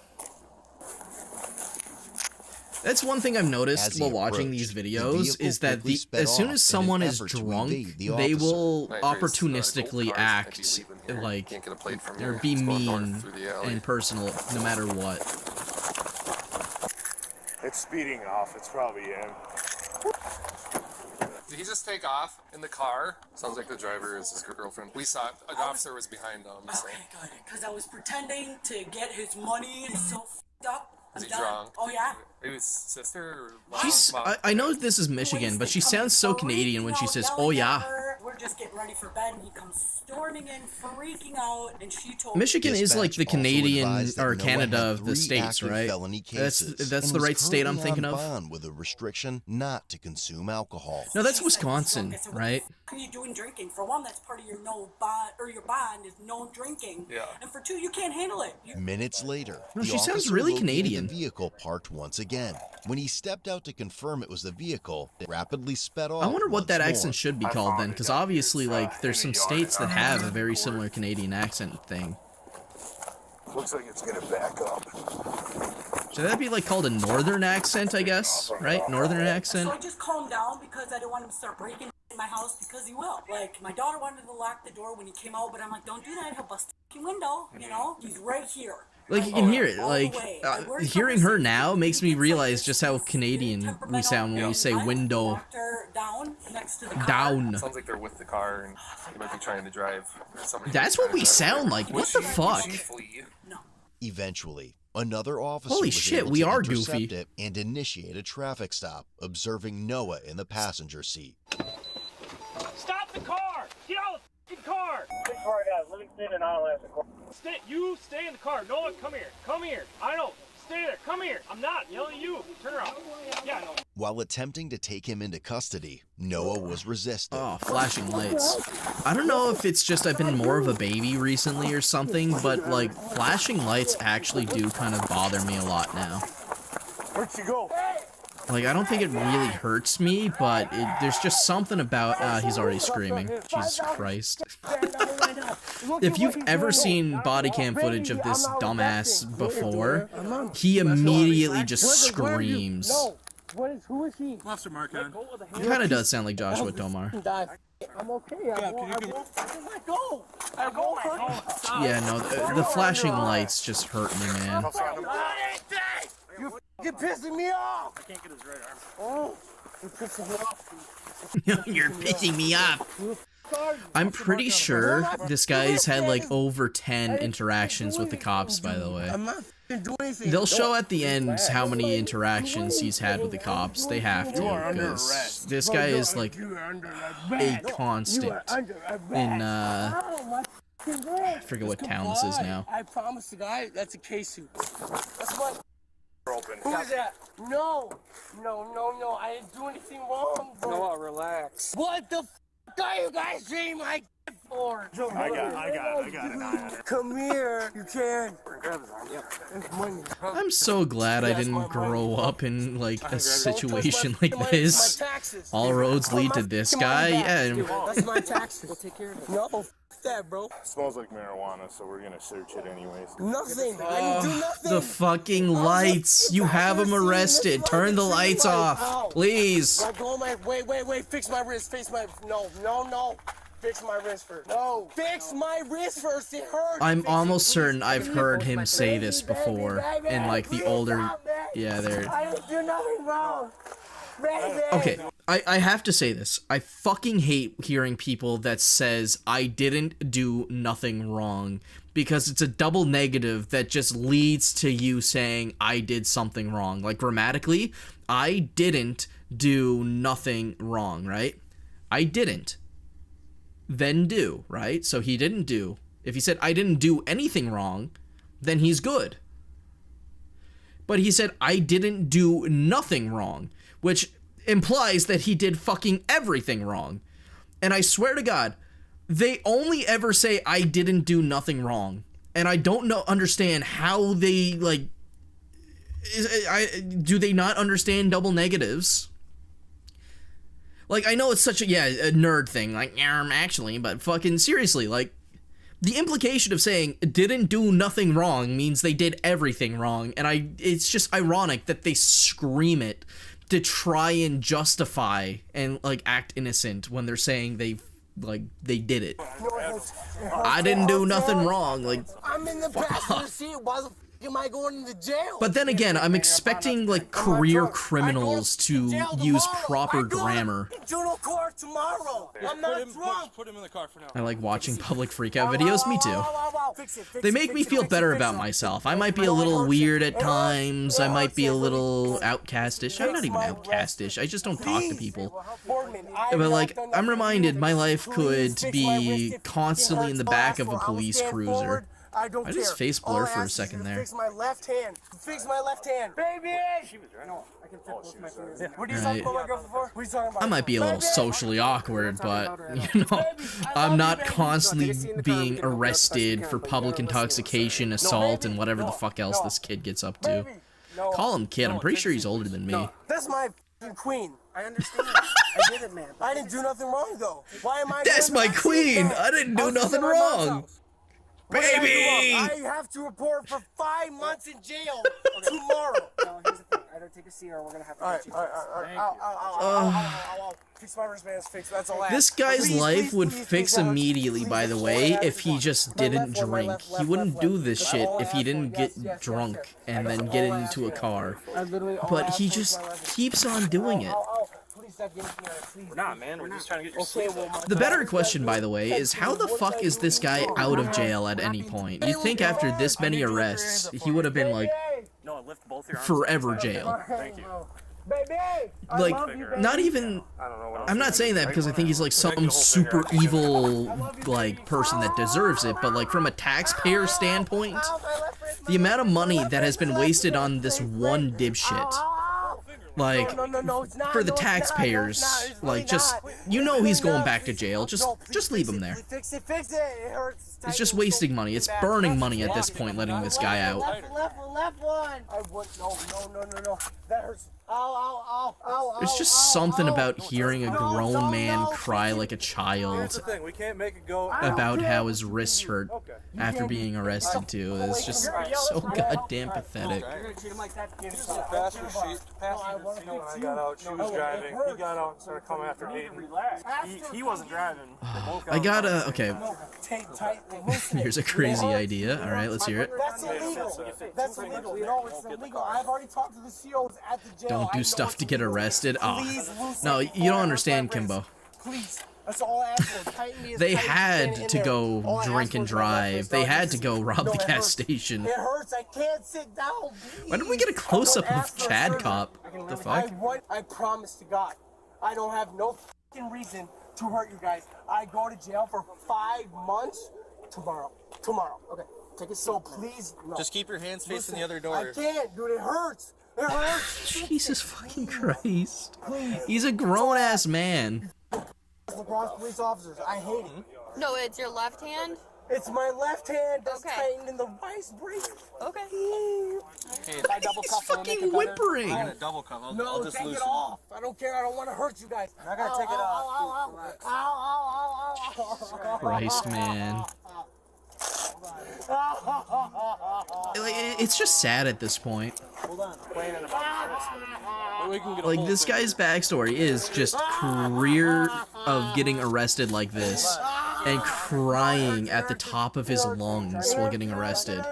A: That's one thing I've
F: As
A: noticed
F: he
A: while watching
F: approached,
A: these
F: the
A: videos
F: vehicle
A: is that
F: quickly sped
A: as soon
F: off
A: as
F: in
A: someone
F: an
A: is
F: effort to
A: drunk,
F: evade the
A: they
F: officer.
A: will
H: Night race,
A: opportunistically
H: gold cars, I could be
A: act
H: leaving here.
A: like
H: Can't get a plate from
A: or
H: here.
A: be
H: It's going north
A: mean
H: through the alley.
A: and personal, no matter what.
I: It's speeding off. It's probably him.
H: Did he just take off in the car? Sounds like the driver is his girlfriend. We saw it. An officer was behind him. So.
I: Okay, good. Because I was pretending to get his money and so f***ed up.
H: Is he drunk?
I: Oh, yeah.
H: Maybe his sister or mom?
A: I know this is Michigan, but she sounds so Canadian when she says, "Oh yeah."
I: We're just getting ready for bed, and he comes storming in, freaking out, and she told
A: Michigan is like the Canadian or
F: Noah
A: Canada
F: had
A: of the
F: 3
A: states,
F: active
A: right?
F: felony cases
A: That's
F: and
A: the
F: was
A: right state I'm
F: currently
A: thinking
F: on
A: of.
F: bond with a restriction not to consume alcohol.
A: No, that's Wisconsin, right?
I: What are you doing drinking? For one, that's part of your no bond, or your bond is no drinking.
H: Yeah.
I: And for two, you can't handle it.
F: Minutes later,
A: No,
F: the
A: she sounds
F: officer
A: really
F: located
A: Canadian.
F: the vehicle parked once again. When he stepped out to confirm it was the vehicle, it rapidly sped off.
A: I wonder what that
F: once
A: accent
F: more.
A: should be called then, because obviously, like, there's some states that have a very similar Canadian accent thing.
J: Looks like it's gonna back up.
A: Should that be like called a northern accent, I guess? Right? Northern accent?
I: So I just calmed down because I didn't want him to start breaking in my house because he will. Like, my daughter wanted to lock the door when he came out, but I'm like, don't do that, he'll bust the window, you know? He's right here.
A: Like, you can hear it. Like, hearing her now makes me realize just how Canadian we sound when we say window
I: Down next to the car.
A: down.
H: Sounds like they're with the car and they might be trying to drive.
A: That's what we sound like. What the fuck?
F: Eventually, another officer
A: Holy
F: was
A: shit,
F: able
A: we
F: to
A: are
F: intercept
A: goofy.
F: it and initiate a traffic stop, observing Noah in the passenger seat.
E: Stop the car! Get out of the f***ing car! Stay in the car. Noah, come here. Come here. I know. Stay there. Come here. I'm not yelling at you. Turn around. Yeah, I know.
F: While attempting to take him into custody, Noah was resistant.
A: Oh, flashing lights. I don't know if it's just I've been more of a baby recently or something, but like flashing lights actually do kind of bother me a lot now.
J: Where'd you go?
A: Like, I don't think it really hurts me, but there's just something about, he's already screaming. Jesus Christ. If you've ever seen body cam footage of this dumbass before, he immediately just screams.
J: Who is he?
E: Officer Marcon.
A: He kind of does sound like Joshua Tomar.
J: I'm okay. I won't go.
A: Yeah, no, the flashing lights just hurt me, man.
J: You're pissing me off.
E: I can't get his right arm.
J: Oh, you're pissing me off.
A: You're pissing me off. I'm pretty sure this guy's had like over 10 interactions with the cops, by the way.
J: I'm not doing anything.
A: They'll show at the end how many interactions he's had with the cops. They have to, because this guy is like a constant in, I forget what town this is now.
J: I promise the guy that's a K-suit. That's what. Who is that? No. I didn't do anything wrong, bro. No, relax. What the f*** are you guys saying my for? I got it. Come here. You can. Grab his arm. Yep. Money.
A: I'm so glad I didn't grow up in like a situation like this. All roads lead to this guy. Yeah.
J: That's my taxes. We'll take care of it. No, f that, bro.
K: Smells like marijuana, so we're gonna search it anyways.
J: Nothing. I didn't do nothing.
A: The fucking lights. You have him arrested. Turn the lights off, please.
J: Like, go my wait. Fix my wrist. No. Fix my wrist first. No. Fix my wrist first. It hurts.
A: I'm almost certain I've heard him say this before in like the older. Yeah, there.
J: I didn't do nothing wrong.
A: Okay, I have to say this. I fucking hate hearing people that says I didn't do nothing wrong, because it's a double negative that just leads to you saying I did something wrong. Like grammatically, I didn't do nothing wrong, right? I didn't. Then do, right? So he didn't do. If he said I didn't do anything wrong, then he's good. But he said I didn't do nothing wrong, which implies that he did fucking everything wrong. And I swear to God, they only ever say I didn't do nothing wrong. And I don't understand how they, like, do they not understand double negatives? Like, I know it's such a nerd thing, like, actually, but fucking seriously, like, the implication of saying didn't do nothing wrong means they did everything wrong, and it's just ironic that they scream it to try and justify and, like, act innocent when they're saying they did it. I didn't do nothing wrong, like,
J: I'm in the passenger seat. Why the f am I going into jail?
A: But then again, I'm expecting like career criminals to use proper grammar.
J: Juvenile court tomorrow. I'm not drunk.
H: Put him in the car for now.
A: I like watching public freakout videos. Me too. They make me feel better about myself. I might be a little weird at times. I might be a little outcastish. I'm not even outcastish. I just don't talk to people. But like, I'm reminded my life could be constantly in the back of a police cruiser.
J: I don't
A: I just
J: care.
A: face blur for a second there.
J: Fix my left hand. Fix my left hand. Baby! She was right. No, I can fix both my fingers. What are you talking about my girl before? What are you talking about?
A: I might be a little socially awkward, but, you know, I'm not constantly being arrested for public intoxication, assault, and whatever the fuck else this kid gets up to. Call him kid, I'm pretty sure he's older than me.
J: That's my queen. I understand. I did it, man. I didn't do nothing wrong, though. Why am I?
A: That's my queen! I didn't do nothing wrong! Baby!
J: I have to report for 5 months in jail tomorrow.
G: No, here's the thing. Either take a seat or we're gonna have to get you.
J: Ow. Fix my wristbands. Fix. That's all I have.
A: This guy's life would fix immediately, by the way, if he just didn't drink. He wouldn't do this shit if he didn't get drunk and then get into a car. But he just keeps on doing it.
E: We're not, man. We're just trying to get your sleep.
A: The better question, by the way, is how the fuck is this guy out of jail at any point? You'd think after this many arrests, he would have been like, forever jail.
E: Thank you.
A: Like, not even, I'm not saying that because I think he's like some super evil, like, person that deserves it, but like from a taxpayer standpoint, the amount of money that has been wasted on this one dipshit, like, for the taxpayers, like, just, you know he's going back to jail, just leave him there.
J: Fix it. It hurts.
A: It's just wasting money, it's burning money at this point, letting this guy out.
J: Left one. I would, no. That hurts. Ow.
A: There's just something about hearing a grown man cry like a child
E: We can't make it go.
A: about how his wrists hurt after being arrested too. It's just so goddamn pathetic.
E: You're gonna treat him like that. Passenger seat when I got out. She was driving. He got out and started coming after Hayden. He wasn't driving.
A: I gotta, okay, here's a crazy idea. Alright, let's hear it.
J: That's illegal. No, it's illegal. I've already talked to the COs at the jail.
A: Don't do stuff to get arrested. Oh, no, you don't understand, Kimbo.
J: Please. That's all I ask for. Tighten me as
A: They
J: tight as you
A: had
J: can in
A: to
J: there.
A: go
J: All I
A: drink
J: ask
A: and
J: for is my
A: drive.
J: breakfast,
A: They
J: dog.
A: had to go rob the
J: it
A: gas
J: hurts.
A: station.
J: It hurts. I can't sit down.
A: Why didn't we get a close-up
J: Don't
A: of
J: ask for a
A: Chad
J: surgery.
A: Cop? The fuck?
J: I promise to God, I don't have no fucking reason to hurt you guys. I go to jail for 5 months tomorrow. Okay. Take it. So please, no.
L: Just keep your hands facing
J: Listen,
L: the other door.
J: I can't, dude. It hurts. It hurts.
A: Jesus fucking Christ. He's a grown-ass man.
J: Lacrosse police officers. I hate it.
M: No, it's your left hand?
J: It's my left hand that's
M: Okay.
J: tightened in the vice grip.
M: Okay.
L: Hey,
J: I double cuff will make it
A: Fucking
J: better.
A: whimpering.
L: I got a double cup. I'll
J: No,
L: just
J: take
L: lose
J: it off. I don't care. I don't want to hurt you guys.
L: I'm not gonna take it off.
J: Ow.
A: Christ, man. It's just sad at this point. Like, this guy's backstory is just career of getting arrested like this and crying at the top of his lungs while getting arrested.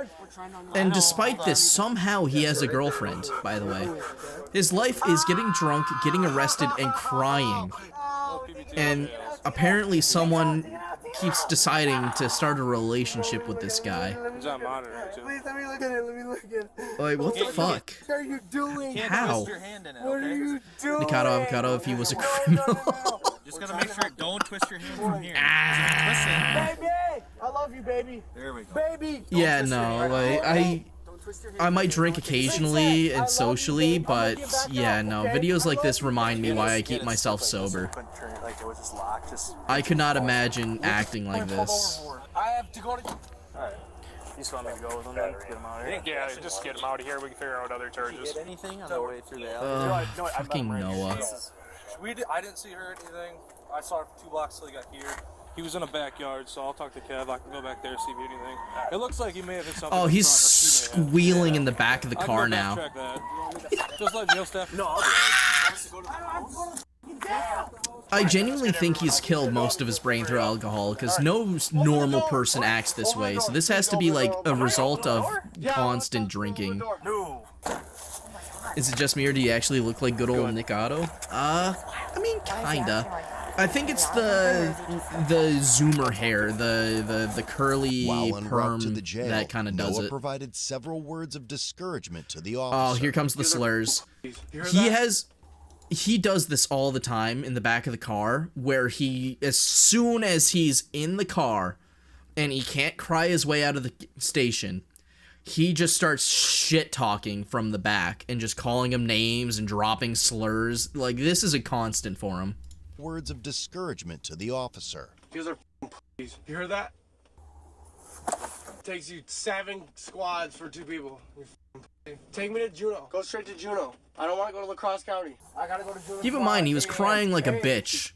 A: And despite this, somehow he has a girlfriend, by the way. His life is getting drunk, getting arrested, and crying. And apparently someone keeps deciding to start a relationship with this guy.
J: Please let me look at it.
A: Like, what the fuck?
J: What are you doing?
A: How?
J: What are you doing?
A: Avocado, if he was a criminal.
L: Just gotta make sure don't twist your hand from here.
J: Baby! I love you, baby.
L: There we go.
J: Baby!
A: Yeah, no, like, I might drink occasionally and socially, but yeah, no, videos like this remind me why I keep myself sober. I could not imagine acting like this.
J: I have to go to...
E: Alright. You just want me to go with him then? Get him out of here? Yeah, just get him out of here. We can figure out other charges.
L: Get anything on the way through the alley?
A: Fucking Noah.
H: I didn't see her or anything. I saw her 2 blocks till he got here. He was in a backyard, so I'll talk to Kev. I can go back there, see if anything. It looks like he may have hit something.
A: Oh, he's squealing in the back of the car now.
H: Just let jail staff. No, I'll do it.
A: I genuinely think he's killed most of his brain through alcohol, because no normal person acts this way, so this has to be like a result of constant drinking. Is it just me, or do you actually look like good old Nick Otto? I mean, kinda. I think it's the zoomer hair, the curly
F: While en route
A: perm
F: to the jail,
A: that kind of does
F: Noah
A: it.
F: provided several words of discouragement to the
A: Oh,
F: officer.
A: here comes the slurs. He does this all the time in the back of the car, where as soon as he's in the car and he can't cry his way out of the station, he just starts shit talking from the back and just calling him names and dropping slurs. Like, this is a constant for him.
F: Words of discouragement to the officer.
J: You guys are f***ing. You heard that? Takes you 7 squads for 2 people. Take me to Juneau. Go straight to Juneau. I don't want to go to La Crosse County. I gotta go to Juneau.
A: Keep in mind, he was crying like a bitch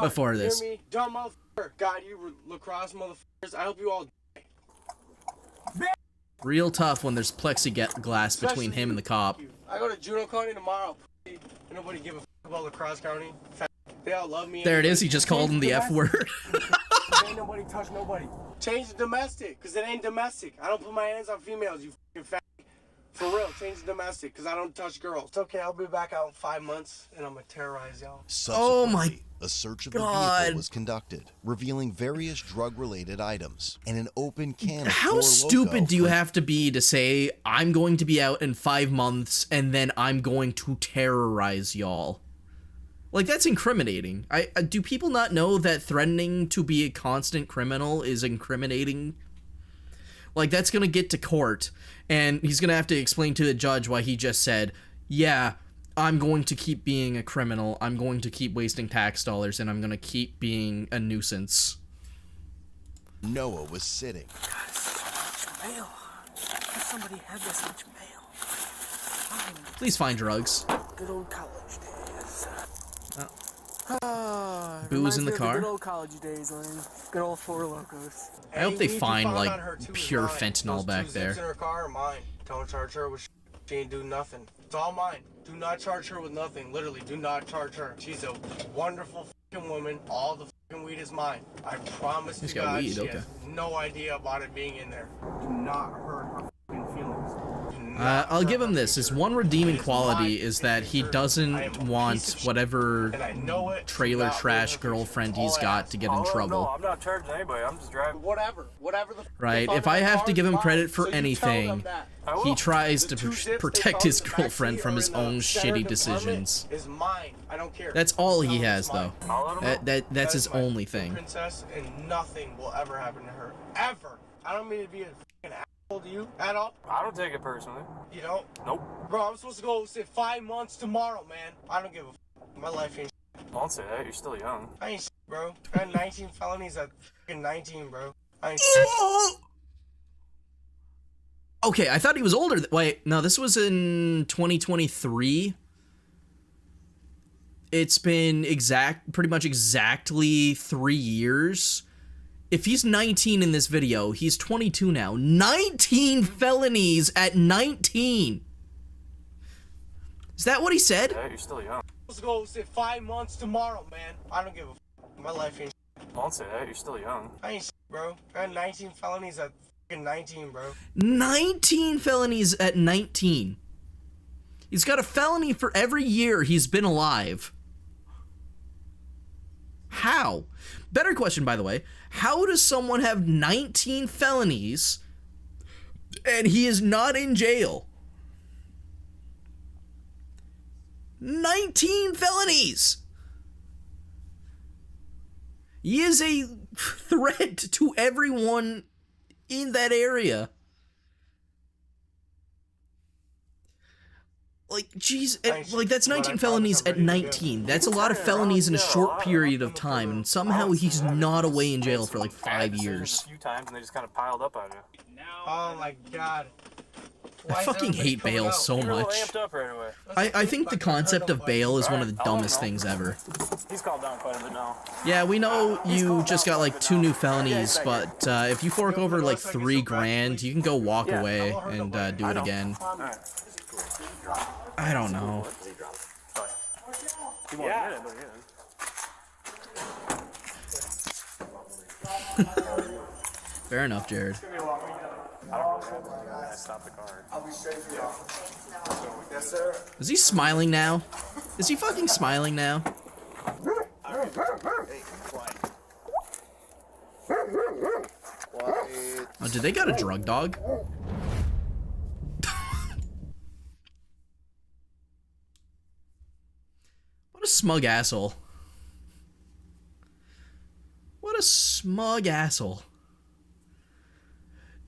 A: before this.
J: Hear me? Dumb motherfucker. God, you La Crosse motherfuckers. I hope you all die.
A: Real tough when there's plexiglass between him and the cop.
J: I go to Juneau County tomorrow. Nobody give a f about La Crosse County. They all love me.
A: There it is, he just called him the F word.
J: Ain't nobody touch nobody. Change the domestic, because it ain't domestic. I don't put my hands on females, you f***ing fat. For real, change the domestic, because I don't touch girls. It's okay, I'll be back out in 5 months, and I'm going to terrorize y'all.
A: Oh my
F: A search of the
A: God.
F: vehicle was conducted, revealing various drug-related items and an open can of
A: How
F: Four
A: stupid
F: Loko
A: do you
F: from-
A: have to be to say, I'm going to be out in 5 months, and then I'm going to terrorize y'all? Like, that's incriminating. Do people not know that threatening to be a constant criminal is incriminating? Like, that's gonna get to court, and he's gonna have to explain to the judge why he just said, yeah, I'm going to keep being a criminal, I'm going to keep wasting tax dollars, and I'm gonna keep being a nuisance.
F: Noah was sitting.
J: God, so much mail. How somebody had this much mail?
A: Please find drugs.
J: Good old college days.
A: Booze in the car.
J: Good old college days, Lane. Good old Four Locos.
A: I hope they find, like, pure fentanyl back there.
J: Those 2 zips in her car are mine. Don't charge her with she ain't do nothing. It's all mine. Do not charge her with nothing. Literally, do not charge her. She's a wonderful fucking woman. All the fucking weed is mine. I promise
A: He's
J: to
A: got
J: God,
A: weed,
J: she
A: okay.
J: has no idea about it being in there. Do not hurt her fucking feelings.
A: I'll give him this. His one redeeming quality is that he doesn't want whatever trailer trash girlfriend he's got to get in
H: No,
A: trouble.
H: I'm not charging anybody. I'm just driving.
J: Whatever the
A: Right? If I have to give him credit for anything, he tries to protect his girlfriend from his own shitty decisions.
J: Is mine. I don't care.
A: That's all he has, though. That's his
J: my
A: only thing.
J: Princess, and nothing will ever happen to her. Ever. I don't mean to be a fucking asshole to you at all.
H: I don't take it personally.
J: You don't?
H: Nope.
J: Bro, I'm supposed to go say 5 months tomorrow, man. I don't give a My life ain't
H: Don't say that. You're still young.
J: I ain't bro. I had 19 felonies at fucking 19, bro. I ain't
A: Okay, I thought he was older. Wait, no, this was in 2023. It's been pretty much exactly 3 years. If he's 19 in this video, he's 22 now. 19 felonies at 19. Is that what he said?
H: Yeah, you're still young.
J: I'm supposed to go say 5 months tomorrow, man. I don't give a My life ain't
H: Don't say that. You're still young.
J: I ain't bro. I had 19 felonies at fucking 19, bro.
A: 19 felonies at 19. He's got a felony for every year he's been alive. How? Better question, by the way. How does someone have 19 felonies and he is not in jail? 19 felonies! He is a threat to everyone in that area. Like, jeez, like, that's 19 felonies at 19. That's a lot of felonies in a short period of time, and somehow he's not away in jail for like 5 years.
H: A few times, and they just kind of piled up on you.
J: Oh my God.
A: I fucking hate bail so
H: You're really
A: much.
H: amped up right away.
A: I think the concept of bail is one of the dumbest things ever.
H: He's calmed down quite a bit now.
A: Yeah, we know you just got like 2 new felonies, but if you fork over like 3 grand, you can go walk away and do it again. I don't know.
H: Yeah.
A: Fair enough, Jared.
K: Stop the car.
G: I'll be straight for y'all. Yes, sir.
A: Is he smiling now? Is he fucking smiling now? Oh, did they got a drug dog? What a smug asshole. What a smug asshole.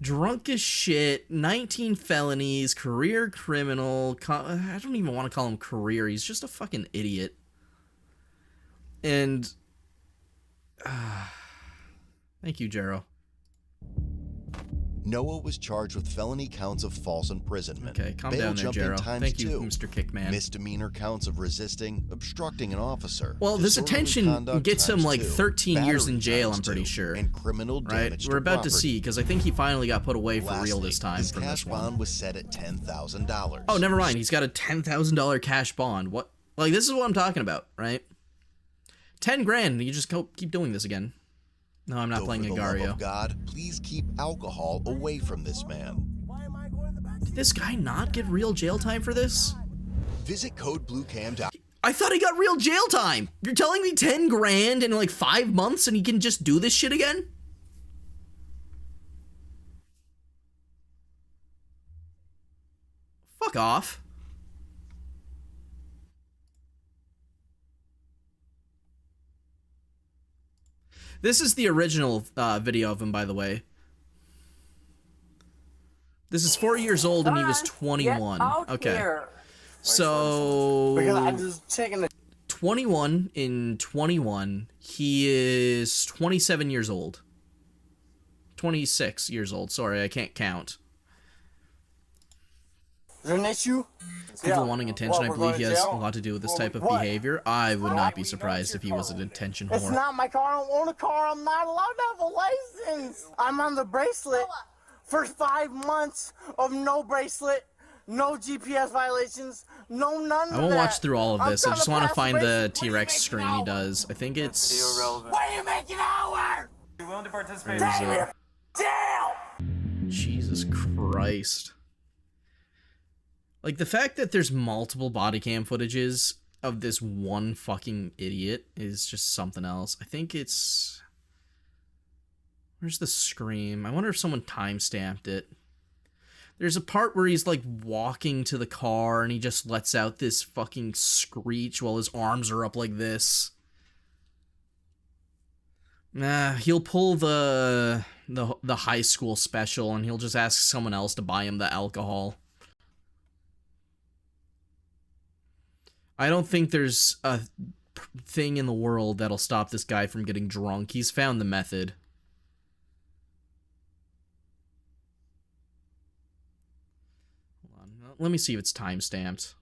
A: Drunk as shit, 19 felonies, career criminal. I don't even want to call him career. He's just a fucking idiot. And thank you, Jero.
F: Noah was charged with felony counts of false imprisonment.
A: Okay, calm
F: bail
A: down there,
F: jumping
A: Jero.
F: times
A: Thank you,
F: 2,
A: Mr. Kickman.
F: misdemeanor counts of resisting, obstructing an officer.
A: Well, this
F: disorderly
A: attention
F: conduct
A: gets him
F: times
A: like
F: 2,
A: 13 years in
F: battery
A: jail,
F: times
A: I'm pretty
F: 2,
A: sure.
F: and criminal
A: Right?
F: damage
A: We're
F: to
A: about to
F: property.
A: see, because I think he finally got put away for real
F: Lastly,
A: this time
F: his
A: from
F: cash
A: this one.
F: bond was set at $10,000.
A: Oh, never mind. He's got a $10,000 cash bond. What? Like, this is what I'm talking about, right? 10 grand. You just keep doing this again. No, I'm not playing
F: For the love
A: Agario.
F: of God, please keep alcohol away from this man.
A: Did this guy not get real jail time for this?
F: Visit codebluecam.com.
A: I thought he got real jail time. You're telling me 10 grand in like 5 months and he can just do this shit again? Fuck off. This is the original video of him, by the way. This is 4 years old and he was 21. Okay. So
J: Because I'm just checking the
A: 21 in 21, he is 27 years old. 26 years old. Sorry, I can't count.
J: Is there an issue?
A: People wanting attention, I
J: What, we're
A: believe
J: going
A: he
J: to
A: has a
J: jail?
A: lot to do with this type of
J: What?
A: behavior. I would not be surprised if he was an attention
J: It's
A: whore.
J: not my car. I don't own a car. I'm not allowed to have a license. I'm on the bracelet for 5 months of no bracelet, no GPS violations, no none of that.
A: I won't watch through all of
J: I'm
A: this. I
J: trying
A: just want to
J: pass
A: find the
J: bracelet.
A: T-Rex screen he does. I think it's...
J: What are you making hour?
L: You willing to participate?
A: Where is it?
J: Jail!
A: Jesus Christ. Like, the fact that there's multiple body cam footages of this one fucking idiot is just something else. I think it's... Where's the scream? I wonder if someone timestamped it. There's a part where he's, like, walking to the car and he just lets out this fucking screech while his arms are up like this. Nah, he'll pull the high school special and he'll just ask someone else to buy him the alcohol. I don't think there's a thing in the world that'll stop this guy from getting drunk. He's found the method. Hold on. Let me see if it's timestamped.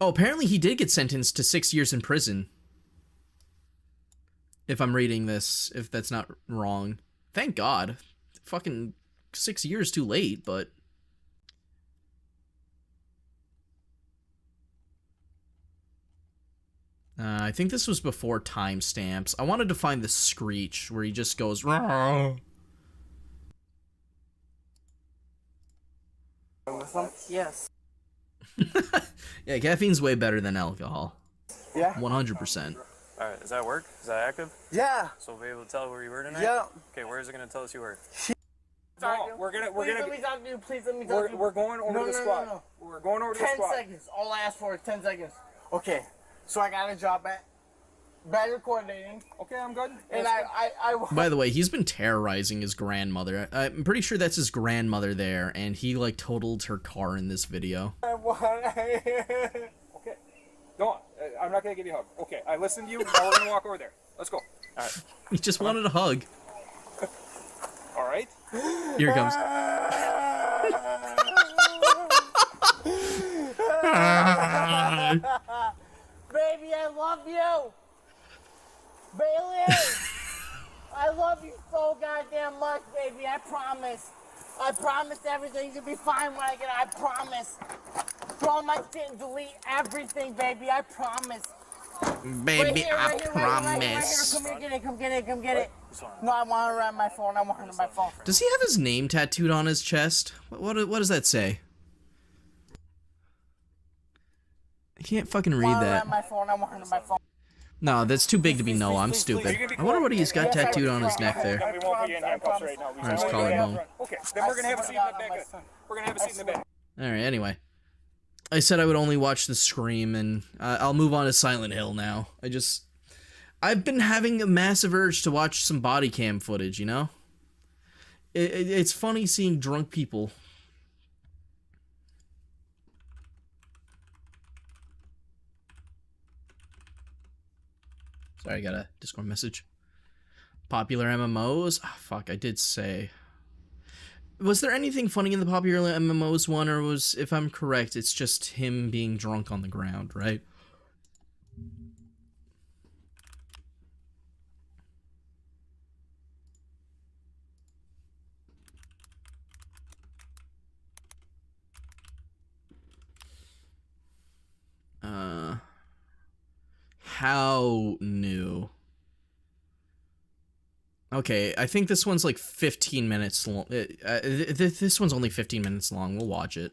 A: Oh, apparently he did get sentenced to 6 years in prison. If I'm reading this, if that's not wrong. Thank God. Fucking 6 years too late, but... I think this was before timestamps. I wanted to find the screech where he just goes... Rawr.
J: Yes.
A: Yeah, caffeine's way better than alcohol.
J: Yeah.
A: 100%.
K: All right, does that work? Is that active?
J: Yeah.
K: So we'll be able to tell where you were tonight?
J: Yeah.
K: Okay, where is it going to tell us you were?
H: No, we're gonna.
J: Please let me talk to you. Please let me talk to you.
H: We're going over to the squad.
J: No.
H: We're going over to the
J: 10
H: squad.
J: seconds. All I asked for is 10 seconds. Okay. So I got a job at better coordinating.
H: Okay, I'm good.
J: And I
A: By the way, he's been terrorizing his grandmother. I'm pretty sure that's his grandmother there, and he, like, totaled her car in this video.
H: Okay. No, I'm not gonna give you a hug. Okay, I listened to you. Now we're gonna walk over there. Let's go. All right.
A: He just wanted a hug.
H: All right.
A: Here it comes.
J: Baby, I love you. Bailey, I love you so goddamn much, baby. I promise. I promise everything's gonna be fine when I get out. I promise. Throw my shit and delete everything, baby. I promise.
A: Baby, I
J: Right here,
A: promise.
J: come here, come get it. No, I want it on my phone. I want it on my phone.
A: Does he have his name tattooed on his chest? What does that say? I can't fucking read that.
J: On my phone. I want it on my phone.
A: No, that's too big to be Noah. I'm stupid. I wonder what he's got tattooed on his neck there.
E: We won't put you in handcuffs right now.
A: Or his collarbone.
E: Okay, then we're gonna have a seat in the back. We're gonna have a seat in the back.
A: Alright, anyway. I said I would only watch the Scream, and I'll move on to Silent Hill now. I've been having a massive urge to watch some body cam footage, you know? It's funny seeing drunk people. Sorry, I got a Discord message. Popular MMOs? Oh, fuck, I did say. Was there anything funny in the popular MMOs one, or was, if I'm correct, it's just him being drunk on the ground, right? How new? Okay, I think this one's like 15 minutes long. This one's only 15 minutes long. We'll watch it.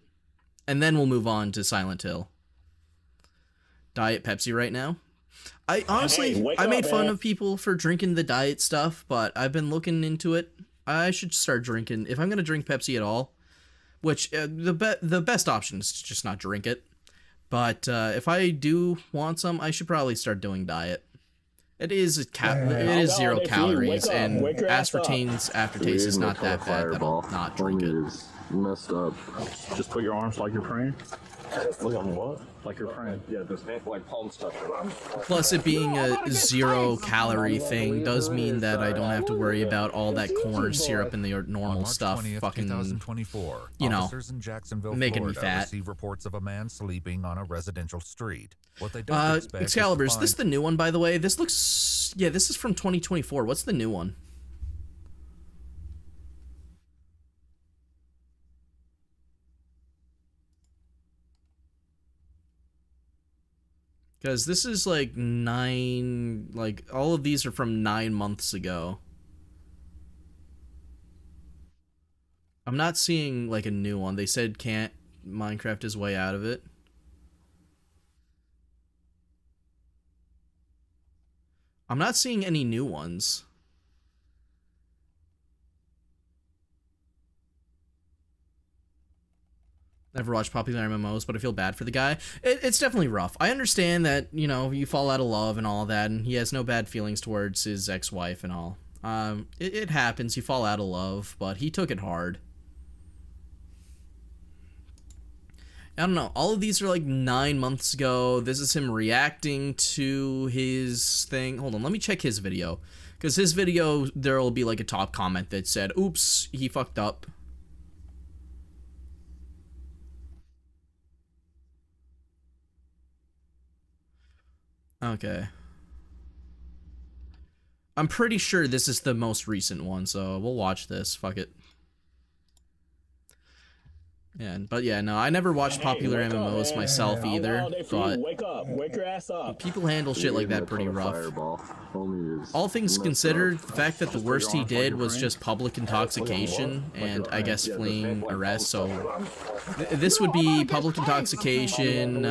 A: And then we'll move on to Silent Hill. Diet Pepsi right now. I honestly, I made fun of people for drinking the diet stuff, but I've been looking into it. I should start drinking. If I'm going to drink Pepsi at all, which the best option is to just not drink it. But if I do want some, I should probably start doing diet. It is 0 calories, and aspartame's aftertaste is not that bad that I'll not drink it.
N: Messed up. Just put your arms like you're praying. Look on what? Like you're praying. Yeah, just like palm stuff.
A: Plus, it being a 0 calorie thing does mean that I don't have to worry about all that corn syrup and the normal stuff. Fucking,
O: 2024,
A: you know,
O: officers in Jacksonville,
A: making me
O: Florida,
A: fat.
O: receive reports of a man sleeping on a residential street. What they don't expect
A: Excalibur,
O: is
A: is this the new one, by the way? This looks, yeah, this is from 2024. What's the new one? Because this is like all of these are from 9 months ago. I'm not seeing like a new one. They said can't Minecraft his way out of it. I'm not seeing any new ones. Never watched popular MMOs, but I feel bad for the guy. It's definitely rough. I understand that, you know, you fall out of love and all that, and he has no bad feelings towards his ex-wife and all. It happens, you fall out of love, but he took it hard. I don't know, all of these are like 9 months ago. This is him reacting to his thing. Hold on, let me check his video. Because his video, there will be like a top comment that said, oops, he fucked up. Okay. I'm pretty sure this is the most recent one, so we'll watch this. Fuck it. Yeah, but yeah, no, I never watched popular MMOs myself either, but
N: wake up, wake your ass up.
A: People handle shit like that pretty rough. All things considered, the fact that the worst he did was just public intoxication and I guess fleeing arrest, so this would be public intoxication,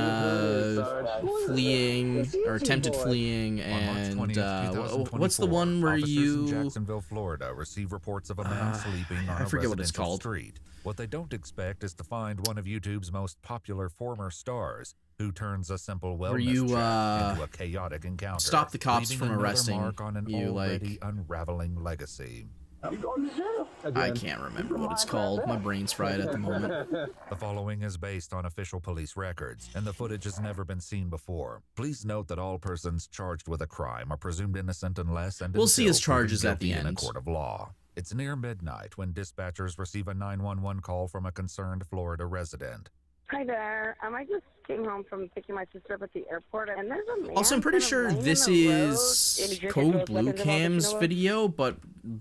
A: fleeing, or attempted fleeing, and what's the one where you...
O: Jacksonville, Florida, receive reports of a man sleeping on
A: I forget what it's
O: residential
A: called.
O: street. What they don't expect is to find one of YouTube's most popular former stars who turns a simple wellness
A: you,
O: check into a chaotic encounter,
A: stop the cops
O: leaving
A: from
O: another
A: arresting
O: mark on an
A: you,
O: already unraveling legacy.
A: I can't remember what it's called. My brain's fried at the moment.
O: The following is based on official police records, and the footage has never been seen before. Please note that all persons charged with a crime are presumed innocent unless and
A: We'll see his
O: until proven
A: charges at the
O: guilty in a
A: end.
O: court of law. It's near midnight when dispatchers receive a 911 call from a concerned Florida resident.
P: Hi there. I just came home from picking my sister up at the airport, and there's a man.
A: Also, I'm pretty sure this is Code Blue Cam's video, but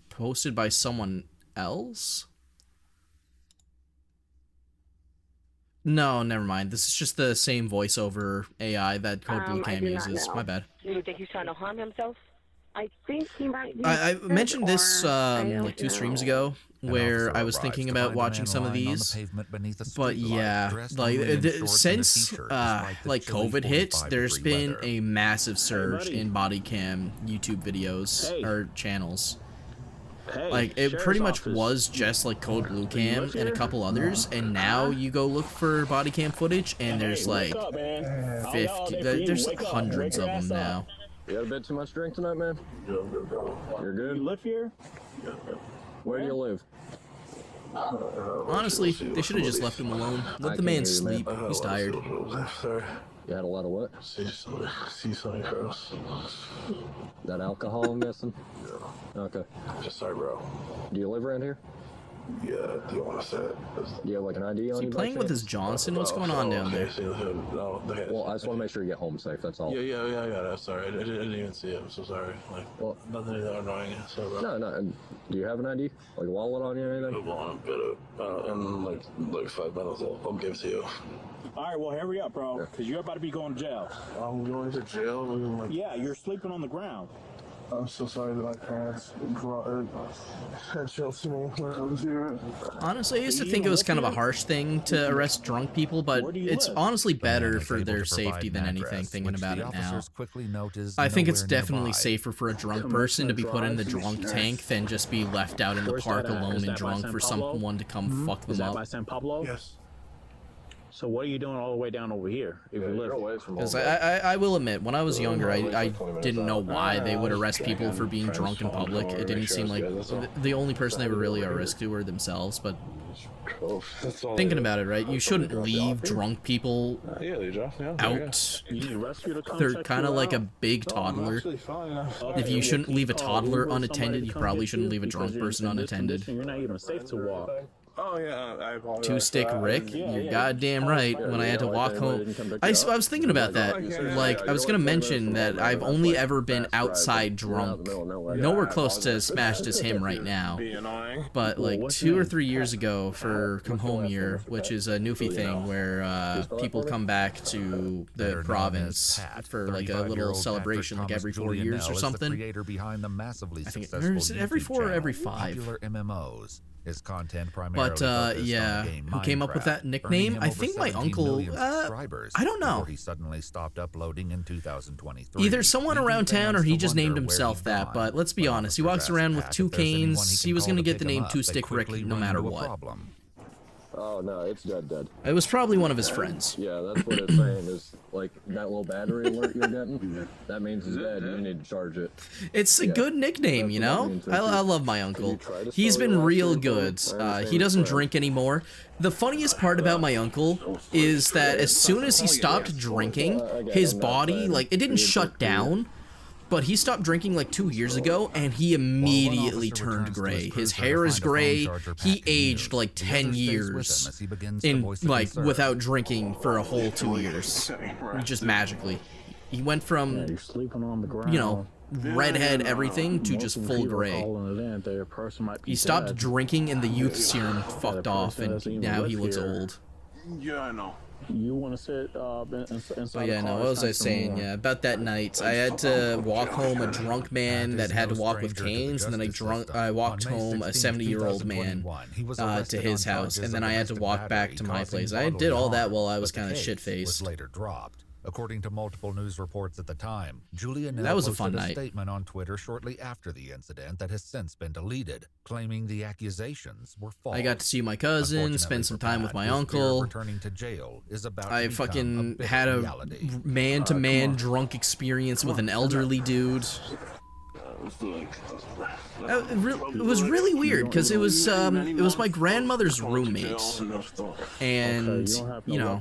A: posted by someone else. No, never mind. This is just the same voiceover AI that Code Blue
P: I
A: Cam
P: do not
A: uses.
P: know.
A: My bad.
P: Do you think he's trying to harm himself? I think he might be.
A: I mentioned this
P: I don't
A: like 2 streams
P: know.
A: ago, where I was thinking about watching some of these, but yeah, like since like COVID hit, there's been a massive surge in body cam YouTube videos or channels. Like it pretty much was just like Code Blue Cam and a couple others, and now you go look for body cam footage, and there's like 50. There's like hundreds of them now.
Q: You had a bit too much drink tonight, man? You're good? You live here? Where do you live?
A: Honestly, they should have just left him alone. Let the man sleep. He's tired.
Q: Sorry. You had a lot of what? See something gross. That alcohol, I'm guessing? Yeah. Okay. Just sorry, bro. Do you live around here? Yeah, do you want to say it? Do you have like an ID on you?
A: Is he playing with his Johnson? What's going on down there?
Q: Well, I just want to make sure you get home safe, that's all.
R: Yeah, I got it. Sorry, I didn't even see it. I'm so sorry. Like,
Q: well,
R: nothing that annoying. Sorry, bro.
Q: No. And do you have an ID? Like a wallet on you or anything?
R: In like 5 minutes, I'll give it to you.
N: All right, well, hurry up, bro, because you're about to be going to jail.
R: I'm going to jail?
N: Yeah, you're sleeping on the ground.
R: I'm so sorry that my parents had Chelsea when I was here.
A: Honestly, I used to think it was kind of a harsh thing to arrest drunk people, but it's honestly better for their safety than anything, thinking about it now. I think it's definitely safer for a drunk person to be put in the drunk tank than just be left out in the park alone and drunk for someone to come fuck them
N: Is that
A: up.
N: by San Pablo?
R: Yes.
N: So what are you doing all the way down over here if you live?
A: Because I will admit, when I was younger, I didn't know why they would arrest people for being drunk in public. It didn't seem like the only person they were really at risk to were themselves, but thinking about it, right, you shouldn't leave drunk people out. They're kind of like a big toddler. If you shouldn't leave a toddler unattended, you probably shouldn't leave a drunk person unattended.
N: You're not even safe to walk.
R: Oh yeah, I apologize.
A: Two-stick Rick, you're goddamn right. When I had to walk home, I was thinking about that. Like, I was gonna mention that I've only ever been outside drunk, nowhere close to as smashed as him right now. But like 2 or 3 years ago for Come Home Year, which is a Newfie thing where people come back to the province for like a little celebration, like every 4 years or something. I think it's every 4 or every 5.
O: His content
A: but yeah, who came up with that nickname? I think my uncle. I don't know.
O: He suddenly stopped uploading in 2023.
A: Either someone around town or he just named himself that. But let's be honest, he walks around with 2 canes. He was gonna get the name Two-Stick Rick no matter what.
Q: Oh no, it's dead.
A: It was probably one of his friends.
Q: Yeah, that's what it's saying is like that little battery alert you're getting. That means he's dead. You need to charge it.
A: It's a good nickname, you know. I love my uncle. He's been real good. He doesn't drink anymore. The funniest part about my uncle is that as soon as he stopped drinking, his body, like, it didn't shut down. But he stopped drinking like 2 years ago, and he immediately turned gray. His hair is gray. He aged like 10 years in like without drinking for a whole 2 years, just magically. He went from, you know, redhead everything to just full gray. He stopped drinking, and the youth serum fucked off, and now he looks old.
R: Yeah, I know.
N: You want to sit
A: But yeah, no, what was I saying? Yeah, about that night, I had to walk home a drunk man that had to walk with canes, and then I walked home a 70-year-old man to his house, and then I had to walk back to my place. I did all that while I was kind of shit-faced.
O: Later dropped. According to multiple news reports at the time, Julia now
A: that was a
O: posted
A: fun night.
O: Statement on Twitter shortly after the incident that has since been deleted, claiming the accusations were false.
A: I got to see my cousin, spend some time with my uncle.
O: Returning to jail is about
A: I fucking had a man-to-man drunk experience with an elderly dude. It was really weird because it was my grandmother's roommate, and you know,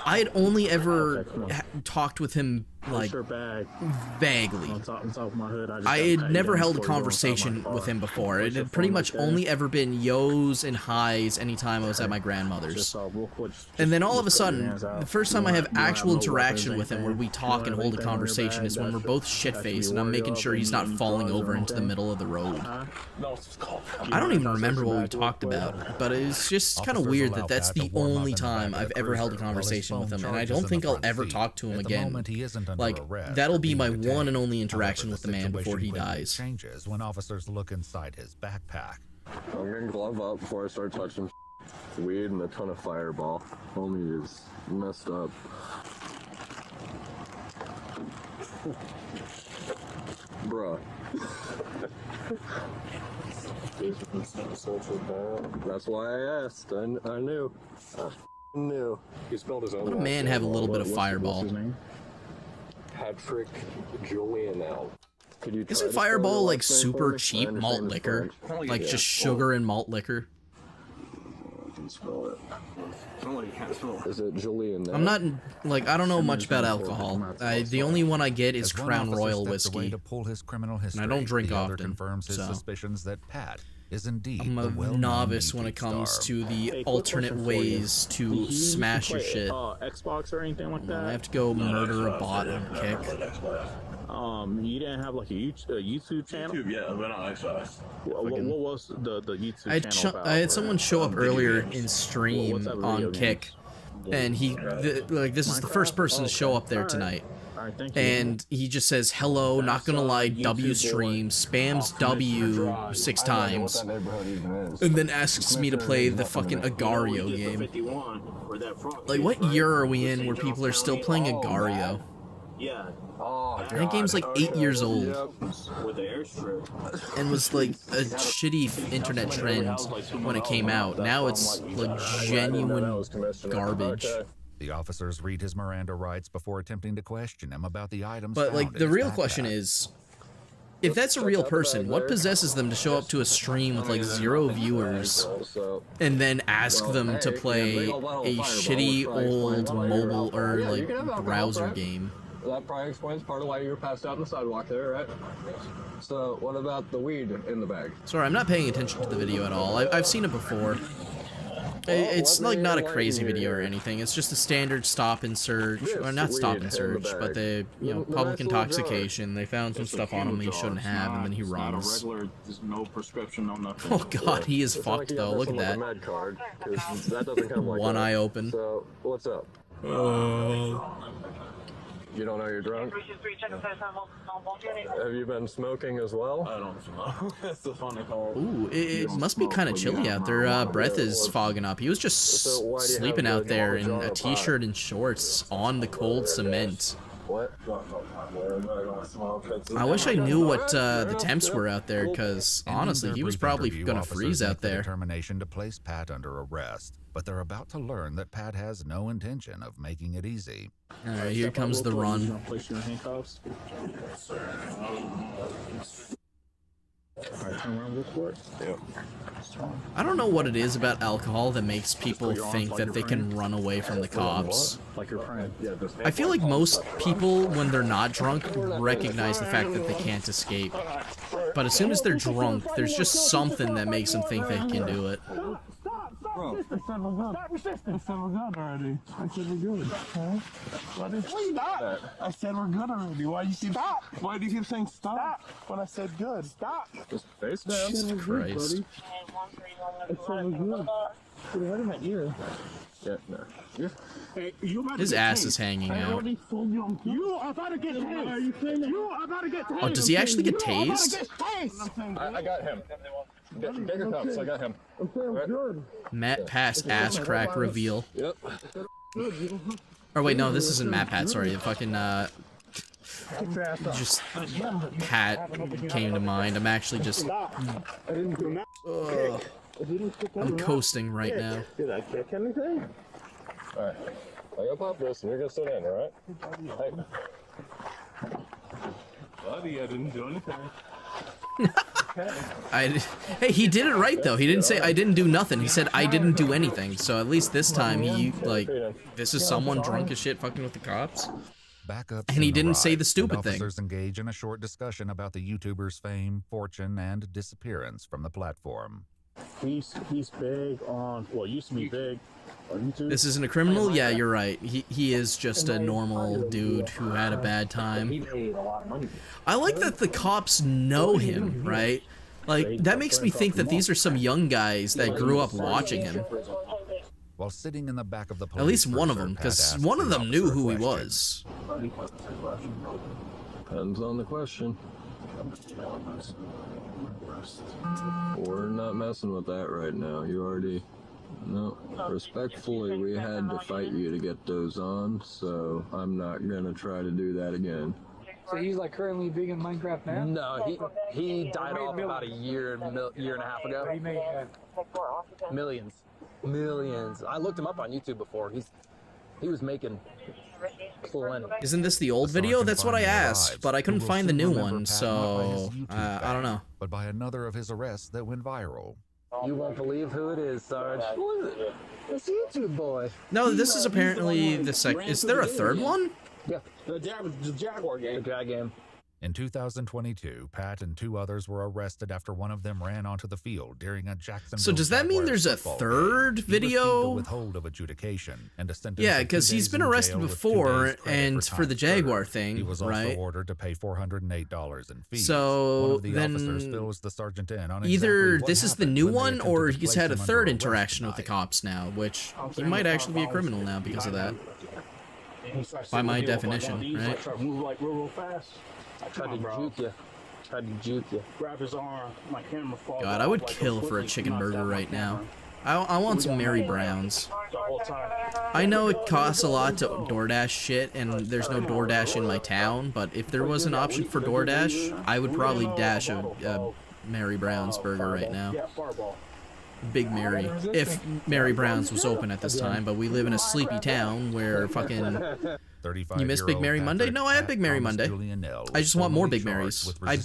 A: I had only ever talked with him like
N: your bag?
A: vaguely.
N: On top of my hood,
A: I had never held a conversation with him before. It had pretty much only ever been yos and highs anytime I was at my grandmother's. And then all of a sudden, the first time I have actual interaction with him where we talk and hold a conversation is when we're both shit-faced and I'm making sure he's not falling over into the middle of the road. I don't even remember what we talked about, but it's just kind of weird that that's the only time I've ever held a conversation with him, and I don't think I'll ever talk to him again. Like, that'll be my one and only interaction with the man before he dies.
O: Changes when officers look inside his backpack.
Q: I'm gonna glove up before I start touching weed and a ton of Fireball. Homie is messed up. Bruh. That's why I asked. I knew. I knew. He spelled his own.
A: Let a man have a little bit of Fireball.
Q: What's his name? Patrick Julian L.
A: Isn't Fireball like super cheap malt liquor? Like just sugar and malt liquor?
Q: Is it Julian?
A: I'm not, like, I don't know much about alcohol. The only one I get is Crown Royal whiskey. And I don't drink often,
O: His
A: so
O: suspicions that Pat is indeed
A: I'm a novice when it comes to the alternate ways to smash your shit.
N: Xbox or anything like that?
A: I have to go murder a bot on Kick.
N: You didn't have like a YouTube channel?
R: YouTube, yeah, but not Xbox.
N: What was the YouTube channel about?
A: I had someone show up earlier in stream on Kick, and this is the first person to show up there tonight. And he just says, hello, not gonna lie, W stream, spams W 6 times, and then asks me to play the fucking Agario game. Like, what year are we in where people are still playing Agario?
R: Yeah.
A: That game's like 8 years old.
R: With the airstrip.
A: And was like a shitty internet trend when it came out. Now it's like genuine garbage.
O: The officers read his Miranda rights before attempting to question him about the items.
A: But like the real question is, if that's a real person, what possesses them to show up to a stream with like 0 viewers and then ask them to play a shitty old mobile or like browser game?
Q: That probably explains part of why you were passed out on the sidewalk there, right? So, what about the weed in the bag?
A: Sorry, I'm not paying attention to the video at all. I've seen it before. It's like not a crazy video or anything. It's just a standard stop and search, or not stop and search, but they, you know, public intoxication. They found some stuff on him he shouldn't have, and then he runs.
N: There's no prescription, no nothing.
A: Oh god, he is fucked though. Look at that. One eye open.
Q: So, what's up? You don't know you're drunk? Have you been smoking as well?
R: I don't smoke. That's the funny call.
A: Ooh, it must be kind of chilly out there. Breath is fogging up. He was just sleeping out there in a t-shirt and shorts on the cold cement.
Q: What?
A: I wish I knew what the temps were out there, because honestly, he was probably gonna freeze out there.
O: Determination to place Pat under arrest, but they're about to learn that Pat has no intention of making it easy.
A: All right, here comes the run.
N: Place you in handcuffs. Alright, turn around real quick. Yep.
A: I don't know what it is about alcohol that makes people think that they can run away from the cops.
N: Like your friend.
A: I feel like most people, when they're not drunk, recognize the fact that they can't escape. But as soon as they're drunk, there's just something that makes them think they can do it.
R: Bro, I said we're good. I said we're good already. I said we're good. Huh? Stop. I said we're good already. Why you keep stop? Why do you keep saying stop when I said good? Stop.
Q: Just face down.
A: Jesus Christ.
R: I said we're good. Put it right in my ear.
Q: Yeah, no.
R: Hey, you about to
A: His
R: get
A: ass
R: tased.
A: is hanging
R: I
A: out.
R: already told you. You are about to get tased. Are you saying that? You are about to get tased.
A: Oh, does he actually get tased?
Q: I got him. Get your cups. I got him.
R: I'm saying good.
A: Matt Pass ass crack reveal.
Q: Yep.
A: Or wait, no, this isn't Matt Pat. Sorry, the fucking just Pat came to mind. I'm actually just. I'm coasting right now.
R: Did I kick anything?
Q: Alright. I gotta pop this and you're gonna sit in, alright? Hey.
R: Buddy, I didn't do anything.
A: Hey, he did it right though. He didn't say I didn't do nothing. He said I didn't do anything. So at least this time he, like, this is someone drunk as shit fucking with the cops.
O: Backup
A: And he
O: soon
A: didn't say
O: arrived,
A: the stupid
O: and
A: thing.
O: officers engage in a short discussion about the YouTuber's fame, fortune, and disappearance from the platform.
N: He's big on, well, used to be big on YouTube.
A: This isn't a criminal? Yeah, you're right. He is just a normal dude who had a bad time. I like that the cops know him, right? Like, that makes me think that these are some young guys that grew up watching him.
O: While sitting in the back of the police
A: At least one of
O: cruiser,
A: them,
O: Pat
A: because
O: asked
A: one of
O: the
A: them knew
O: officer a
A: who he
O: question.
A: was.
Q: Depends on the question. We're not messing with that right now. You already... No. Respectfully, we had to fight you to get those on, so I'm not gonna try to do that again.
S: So he's like currently big in Minecraft now?
L: No, he died off about a year and a half ago.
S: He made
L: Millions. I looked him up on YouTube before. He was making plenty.
A: Isn't this the old video? That's what I asked, but I couldn't find the new one, so I don't know.
O: But by another of his arrests that went viral.
L: You won't believe who it is, Sarge. Who is it? It's YouTube boy.
A: No, this is apparently the second. Is there a third one?
L: Yeah, the Jaguar game. The Jag game.
O: In 2022, Pat and 2 others were arrested after one of them ran onto the field during a Jacksonville.
A: So does that mean
O: Jaguars
A: there's a
O: football
A: third
O: game. He
A: video?
O: received a withhold of adjudication and a sentence
A: Yeah,
O: of 2
A: because he's
O: days
A: been
O: in
A: arrested
O: jail with 2
A: before,
O: days credit
A: and for the
O: time
A: Jaguar
O: served.
A: thing,
O: He was also
A: right?
O: ordered to pay $408 in fees.
A: So
O: one of the
A: then
O: officers fills the sergeant in on
A: either
O: exactly what
A: this is the
O: happened
A: new
O: when they
A: one,
O: attempted
A: or
O: to
A: he's
O: place
A: had a
O: him under
A: third
O: arrest
A: interaction with the
O: tonight.
A: cops now, which he might actually be a criminal now because of that. By my definition, right?
N: Try to move like real fast. I
L: Tried to juke you.
N: Grab his arm, my camera falls
A: God, I would kill for a chicken burger right now. I want some Mary Browns.
N: the whole time.
A: I know it costs a lot to DoorDash shit, and there's no DoorDash in my town, but if there was an option for DoorDash, I would probably dash a Mary Brown's burger right now.
N: Yeah, fireball.
A: Big Mary. If Mary Brown's was open at this time, but we live in a sleepy town where fucking... You miss Big Mary Monday? No, I had Big Mary Monday. I just want more Big Marys. I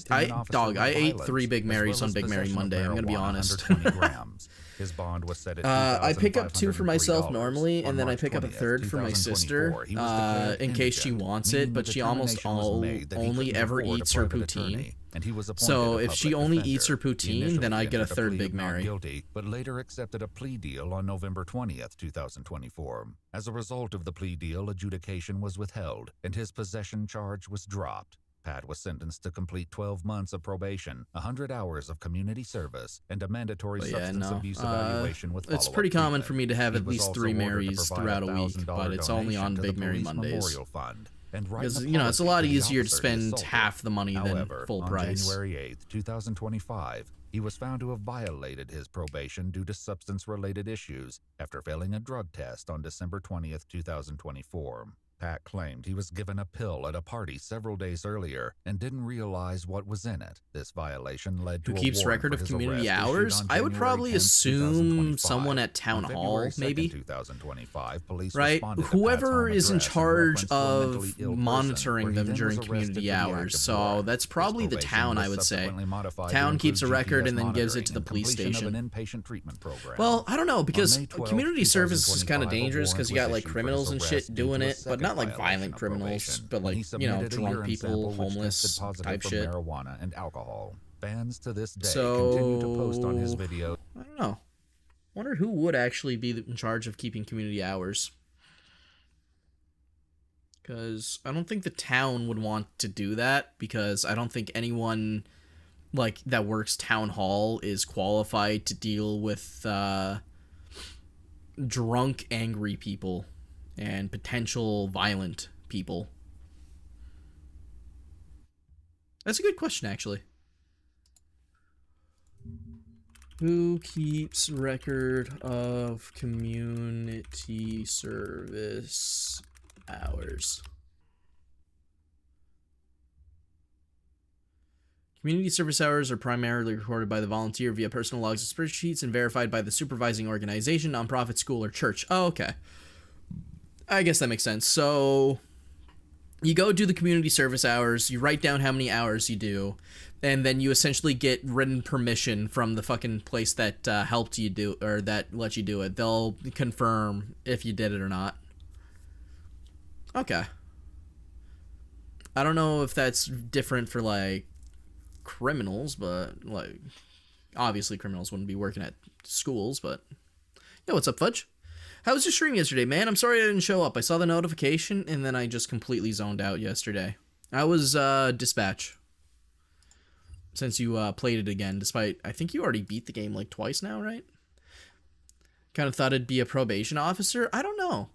A: ate 3 Big Marys on Big Mary Monday, I'm gonna be honest.
O: His bond was set at
A: I pick up 2 for myself
O: $2,503
A: normally, and then I
O: March
A: pick up a
O: 20th,
A: third for my sister,
O: 2024. He was declared
A: in case she
O: indigent,
A: wants
O: meaning
A: it, but
O: the
A: she almost
O: determination was made that he
A: only
O: couldn't
A: ever
O: afford a
A: eats her
O: private
A: poutine.
O: attorney, and he was appointed
A: So
O: a
A: if she
O: public
A: only
O: defender.
A: eats her
O: He
A: poutine,
O: initially
A: then I get a
O: entered
A: third
O: plea
A: Big
O: of not
A: Mary.
O: guilty, but later accepted a plea deal on November 20th, 2024. As a result of the plea deal, adjudication was withheld, and his possession charge was dropped. Pat was sentenced to complete 12 months of probation, 100 hours of community service, and a mandatory
A: But yeah,
O: substance
A: no.
O: abuse evaluation with
A: It's
O: follow-up
A: pretty common
O: treatment.
A: for me to have
O: He
A: at
O: was
A: least
O: also
A: 3
O: ordered to
A: Marys
O: provide
A: throughout a week,
O: $1,000
A: but it's only
O: donation
A: on
O: to the
A: Big Mary
O: police
A: Mondays.
O: Memorial Fund, and write
A: Because,
O: an
A: you know, it's a lot
O: apology to the
A: easier to
O: officer he
A: spend
O: assaulted.
A: half the money than
O: However,
A: full
O: on
A: price.
O: January 8th, 2025, he was found to have violated his probation due to substance-related issues after failing a drug test on December 20th, 2024. Pat claimed he was given a pill at a party several days earlier and didn't realize what was in it. This violation led to
A: Who
O: a
A: keeps
O: warrant
A: record
O: for
A: of
O: his
A: community
O: arrest issued
A: hours?
O: on
A: I would
O: January
A: probably
O: 10th,
A: assume
O: 2025.
A: someone at town
O: On
A: hall,
O: February 2nd,
A: maybe?
O: 2025, police
A: Right?
O: responded to Pat's
A: Whoever
O: home
A: is in
O: address in
A: charge
O: reference to a mentally
A: of
O: ill person,
A: monitoring
O: where he
A: them
O: then
A: during
O: was arrested
A: community
O: for the act
A: hours.
O: of
A: So
O: war.
A: that's probably the
O: His
A: town, I
O: probation
A: would
O: was
A: say.
O: subsequently modified to
A: Town keeps a
O: include
A: record
O: GPS
A: and then gives it to the
O: monitoring
A: police
O: and completion of
A: station.
O: an inpatient treatment program.
A: Well, I don't know, because
O: On May 12th,
A: community service is kind of
O: 2025, a
A: dangerous because you
O: warrant
A: got
O: was
A: like
O: issued for
A: criminals
O: his
A: and
O: arrest
A: shit
O: due to
A: doing
O: a
A: it, but
O: second
A: not like
O: violation
A: violent
O: of
A: criminals,
O: probation,
A: but
O: when he
A: like, you know,
O: submitted a
A: drunk
O: urine
A: people,
O: sample which
A: homeless
O: tested positive
A: type
O: for
A: shit.
O: marijuana and alcohol. Fans to this day
A: So,
O: continue to post on his video.
A: I don't know. Wonder who would actually be in charge of keeping community hours. Because I don't think the town would want to do that, because I don't think anyone like that works town hall is qualified to deal with drunk, angry people and potential violent people. That's a good question, actually. Who keeps record of community service hours? Community service hours are primarily recorded by the volunteer via personal logs and spreadsheets and verified by the supervising organization, nonprofit, school, or church. Oh, okay. I guess that makes sense. So you go do the community service hours, you write down how many hours you do, and then you essentially get written permission from the fucking place that helped you do, or that let you do it. They'll confirm if you did it or not. Okay. I don't know if that's different for, like, criminals, but, like, obviously criminals wouldn't be working at schools, but... Yo, what's up, Fudge? How was your stream yesterday, man? I'm sorry I didn't show up. I saw the notification, and then I just completely zoned out yesterday. I was, Dispatch. Since you, played it again, despite... I think you already beat the game, like, twice now, right? Kind of thought it'd be a probation officer. I don't know.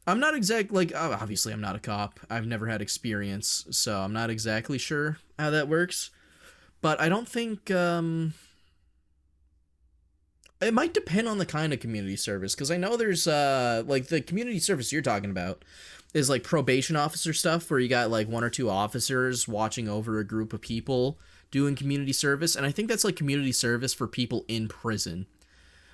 A: I'm not like, obviously I'm not a cop. I've never had experience, so I'm not exactly sure how that works. But I don't think, it might depend on the kind of community service, because I know there's, like, the community service you're talking about is, like, probation officer stuff, where you got, like, 1 or 2 officers watching over a group of people doing community service, and I think that's, like, community service for people in prison.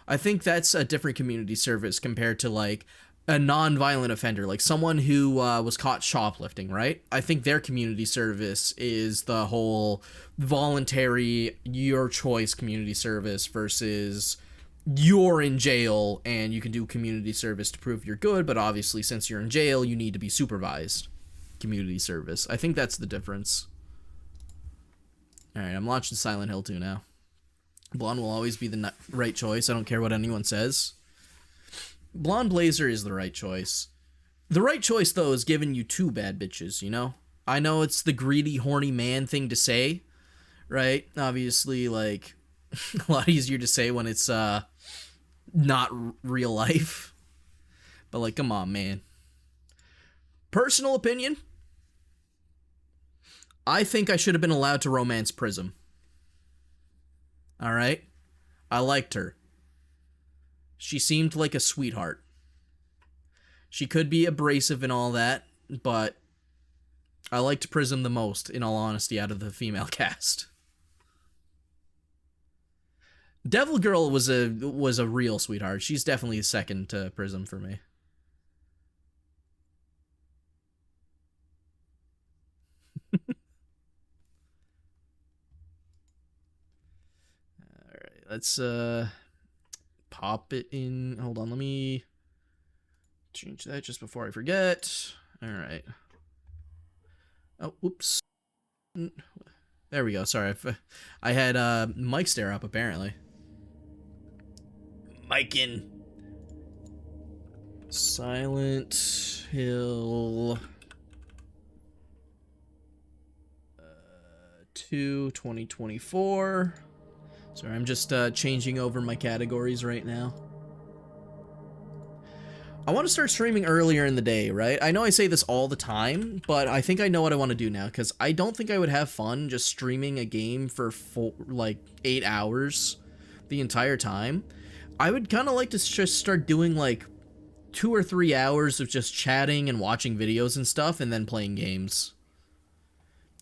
A: I think that's a different community service compared to, like, a non-violent offender, like someone who was caught shoplifting, right? I think their community service is the whole voluntary, your choice community service versus you're in jail and you can do community service to prove you're good, but obviously since you're in jail, you need to be supervised community service. I think that's the difference. All right, I'm launching Silent Hill 2 now. Blonde will always be the right choice. I don't care what anyone says. Blonde Blazer is the right choice. The right choice, though, is giving you 2 bad bitches, you know? I know it's the greedy, horny man thing to say, right? Obviously, like, a lot easier to say when it's, not real life. But, like, come on, man. Personal opinion? I think I should have been allowed to romance Prism. Alright? I liked her. She seemed like a sweetheart. She could be abrasive and all that, but I liked Prism the most, in all honesty, out of the female cast. Devil Girl was a real sweetheart. She's definitely second to Prism for me. Alright, let's pop it in. Hold on, let me change that just before I forget. Alright. Oh, whoops. There we go. Sorry. I had mic stare up, apparently. Mic in. Silent Hill 2 2024. Sorry, I'm just changing over my categories right now. I want to start streaming earlier in the day, right? I know I say this all the time, but I think I know what I want to do now, because I don't think I would have fun just streaming a game for like 8 hours the entire time. I would kind of like to just start doing like 2 or 3 hours of just chatting and watching videos and stuff, and then playing games.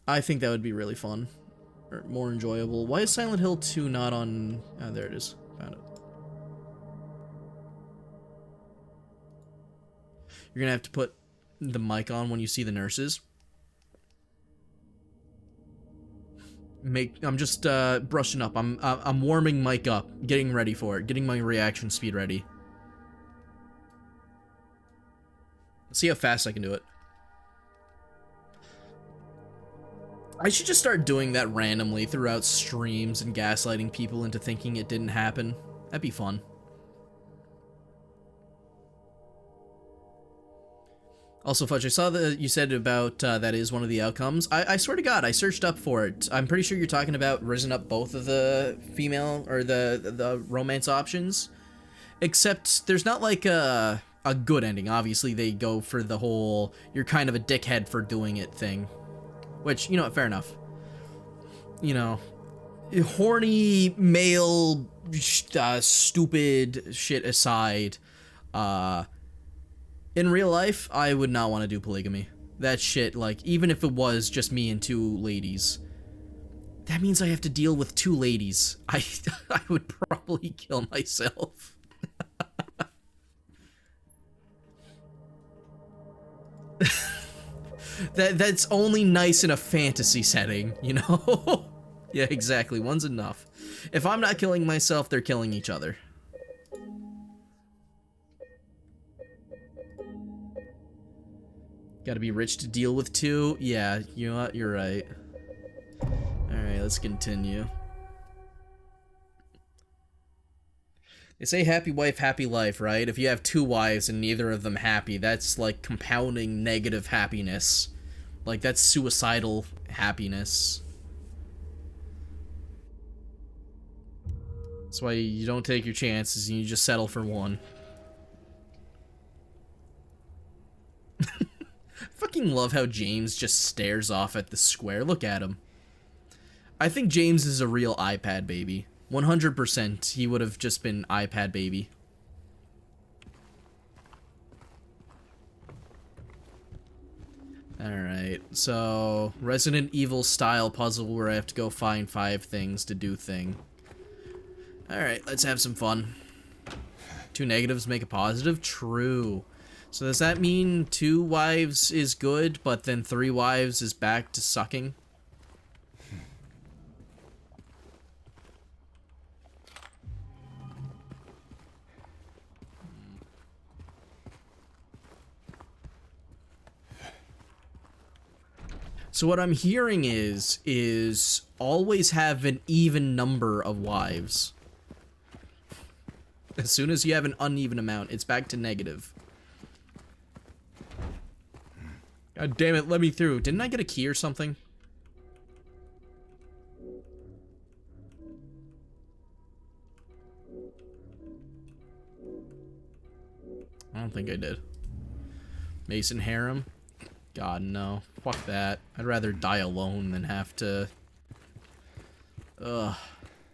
A: I think that would be really fun. Or more enjoyable. Why is Silent Hill 2 not on... Oh, there it is. Found it. You're gonna have to put the mic on when you see the nurses. I'm just brushing up. I'm warming mic up, getting ready for it, getting my reaction speed ready. Let's see how fast I can do it. I should just start doing that randomly throughout streams and gaslighting people into thinking it didn't happen. That'd be fun. Also, Fudge, I saw that you said about that is one of the outcomes. I swear to God, I searched up for it. I'm pretty sure you're talking about risen up both of the female or the romance options. Except there's not like a good ending. Obviously, they go for the whole you're kind of a dickhead for doing it thing. Which, you know what, fair enough. You know, horny male stupid shit aside, in real life, I would not want to do polygamy. That shit, like, even if it was just me and 2 ladies, that means I have to deal with 2 ladies. I would probably kill myself. That's only nice in a fantasy setting, you know? Yeah, exactly. One's enough. If I'm not killing myself, they're killing each other. Gotta be rich to deal with two. Yeah, you know what? You're right. Alright, let's continue. They say happy wife, happy life, right? If you have two wives and neither of them happy, that's like compounding negative happiness. Like, that's suicidal happiness. That's why you don't take your chances and you just settle for one. Fucking love how James just stares off at the square. Look at him. I think James is a real iPad baby. 100% he would have just been iPad baby. Alright, so Resident Evil style puzzle where I have to go find 5 things to do thing. Alright, let's have some fun. 2 negatives make a positive? True. So does that mean 2 wives is good, but then 3 wives is back to sucking? So what I'm hearing is always have an even number of wives. As soon as you have an uneven amount, it's back to negative. God damn it, let me through. Didn't I get a key or something? I don't think I did. Mason Harem? God, no. Fuck that. I'd rather die alone than have to... Ugh.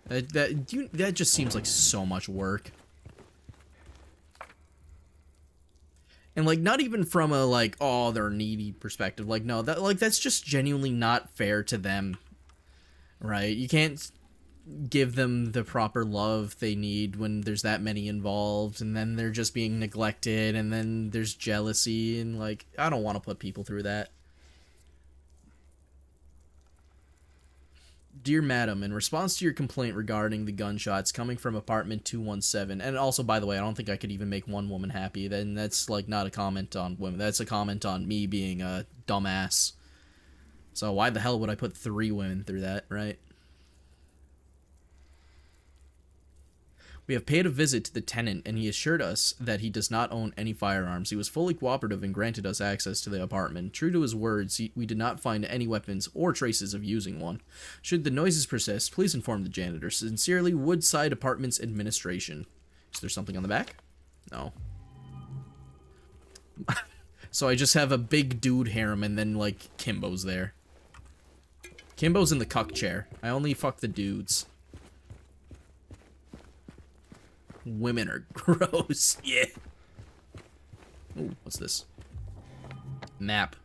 A: That just seems like so much work. And, like, not even from a, like, oh, they're needy perspective. Like, no, that's just genuinely not fair to them. Right? You can't give them the proper love they need when there's that many involved, and then they're just being neglected, and then there's jealousy, and, like, I don't want to put people through that. Dear Madam, in response to your complaint regarding the gunshots coming from apartment 217, and also, by the way, I don't think I could even make one woman happy, then that's, like, not a comment on women, that's a comment on me being a dumbass. So why the hell would I put 3 women through that, right? We have paid a visit to the tenant, and he assured us that he does not own any firearms. He was fully cooperative and granted us access to the apartment. True to his words, we did not find any weapons or traces of using one. Should the noises persist, please inform the janitor. Sincerely, Woodside Apartments Administration. Is there something on the back? No. So I just have a big dude harem, and then, like, Kimbo's there. Kimbo's in the cuck chair. I only fuck the dudes. Women are gross. Yeah. Ooh, what's this? Map.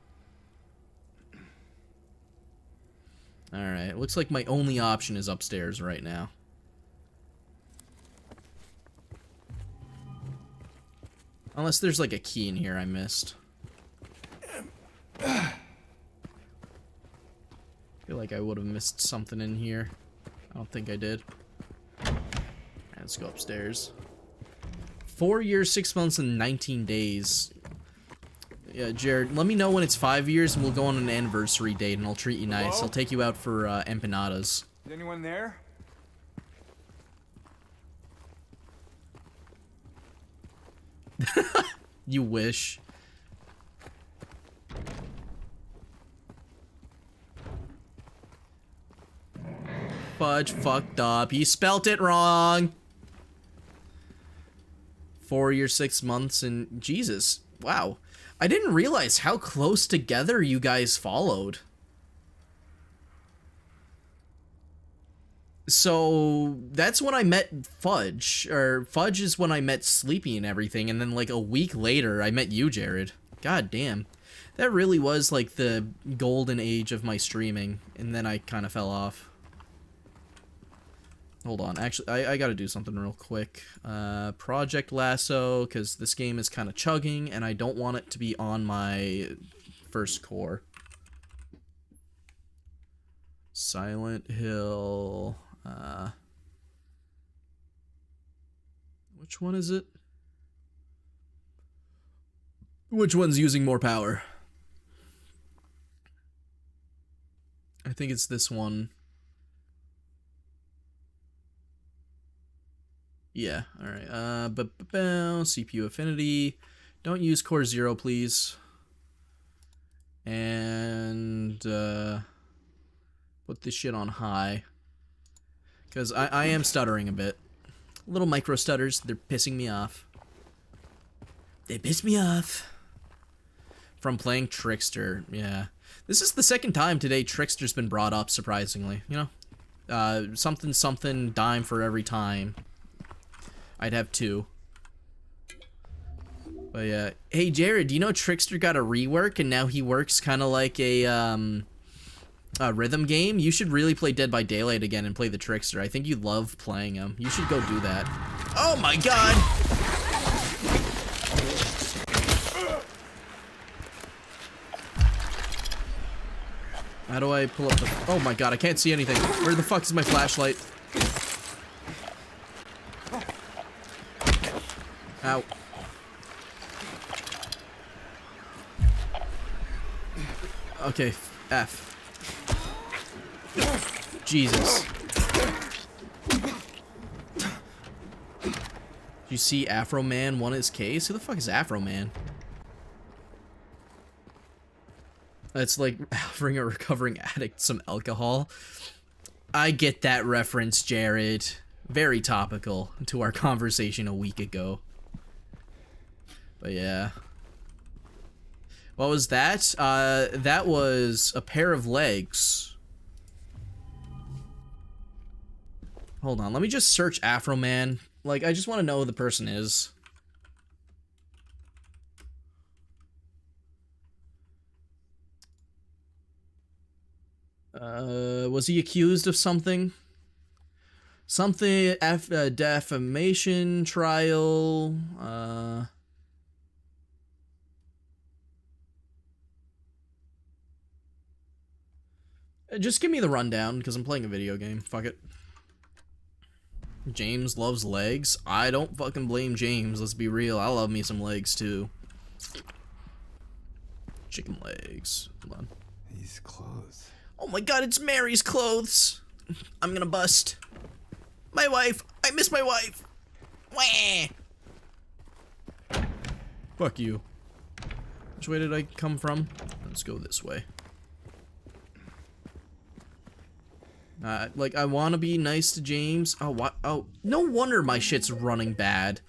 A: Alright, looks like my only option is upstairs right now. Unless there's like a key in here I missed. I feel like I would have missed something in here. I don't think I did. Let's go upstairs. 4 years, 6 months, and 19 days. Yeah, Jared, let me know when it's 5 years and we'll go on an anniversary date and I'll treat you nice.
T: Hello?
A: I'll take you out for empanadas.
T: Is anyone there?
A: You wish. Fudge fucked up. He spelt it wrong. 4 years, 6 months, and Jesus, wow. I didn't realize how close together you guys followed. So that's when I met Fudge, or Fudge is when I met Sleepy and everything, and then like a week later I met you, Jared. God damn. That really was like the golden age of my streaming, and then I kind of fell off. Hold on, actually, I gotta do something real quick. Project Lasso, because this game is kind of chugging, and I don't want it to be on my first core. Silent Hill, which one is it? Which one's using more power? I think it's this one. Yeah, alright. CPU affinity. Don't use core 0, please. And put this shit on high. Because I am stuttering a bit. Little micro stutters, they're pissing me off. They piss me off. From playing Trickster, yeah. This is the second time today Trickster's been brought up, surprisingly. You know? Something dime for every time. I'd have 2. But yeah. Hey Jared, do you know Trickster got a rework and now he works kind of like a rhythm game? You should really play Dead by Daylight again and play the Trickster. I think you'd love playing him. You should go do that. Oh my god! How do I pull up the... Oh my god, I can't see anything. Where the fuck is my flashlight? Ow. Okay, F. Jesus. You see Afro Man won his case? Who the fuck is Afro Man? It's like offering a recovering addict some alcohol. I get that reference, Jared. Very topical to our conversation a week ago. But yeah. What was that? That was a pair of legs. Hold on, let me just search Afro Man. Like, I just want to know who the person is. Was he accused of something? Something, defamation trial, just give me the rundown, because I'm playing a video game. Fuck it. James loves legs. I don't fucking blame James, let's be real. I love me some legs, too. Chicken legs. Hold on.
T: These clothes.
A: Oh my god, it's Mary's clothes! I'm gonna bust. My wife! I miss my wife! Wah! Fuck you. Which way did I come from? Let's go this way. Like, I want to be nice to James. Oh, what? Oh, no wonder my shit's running bad.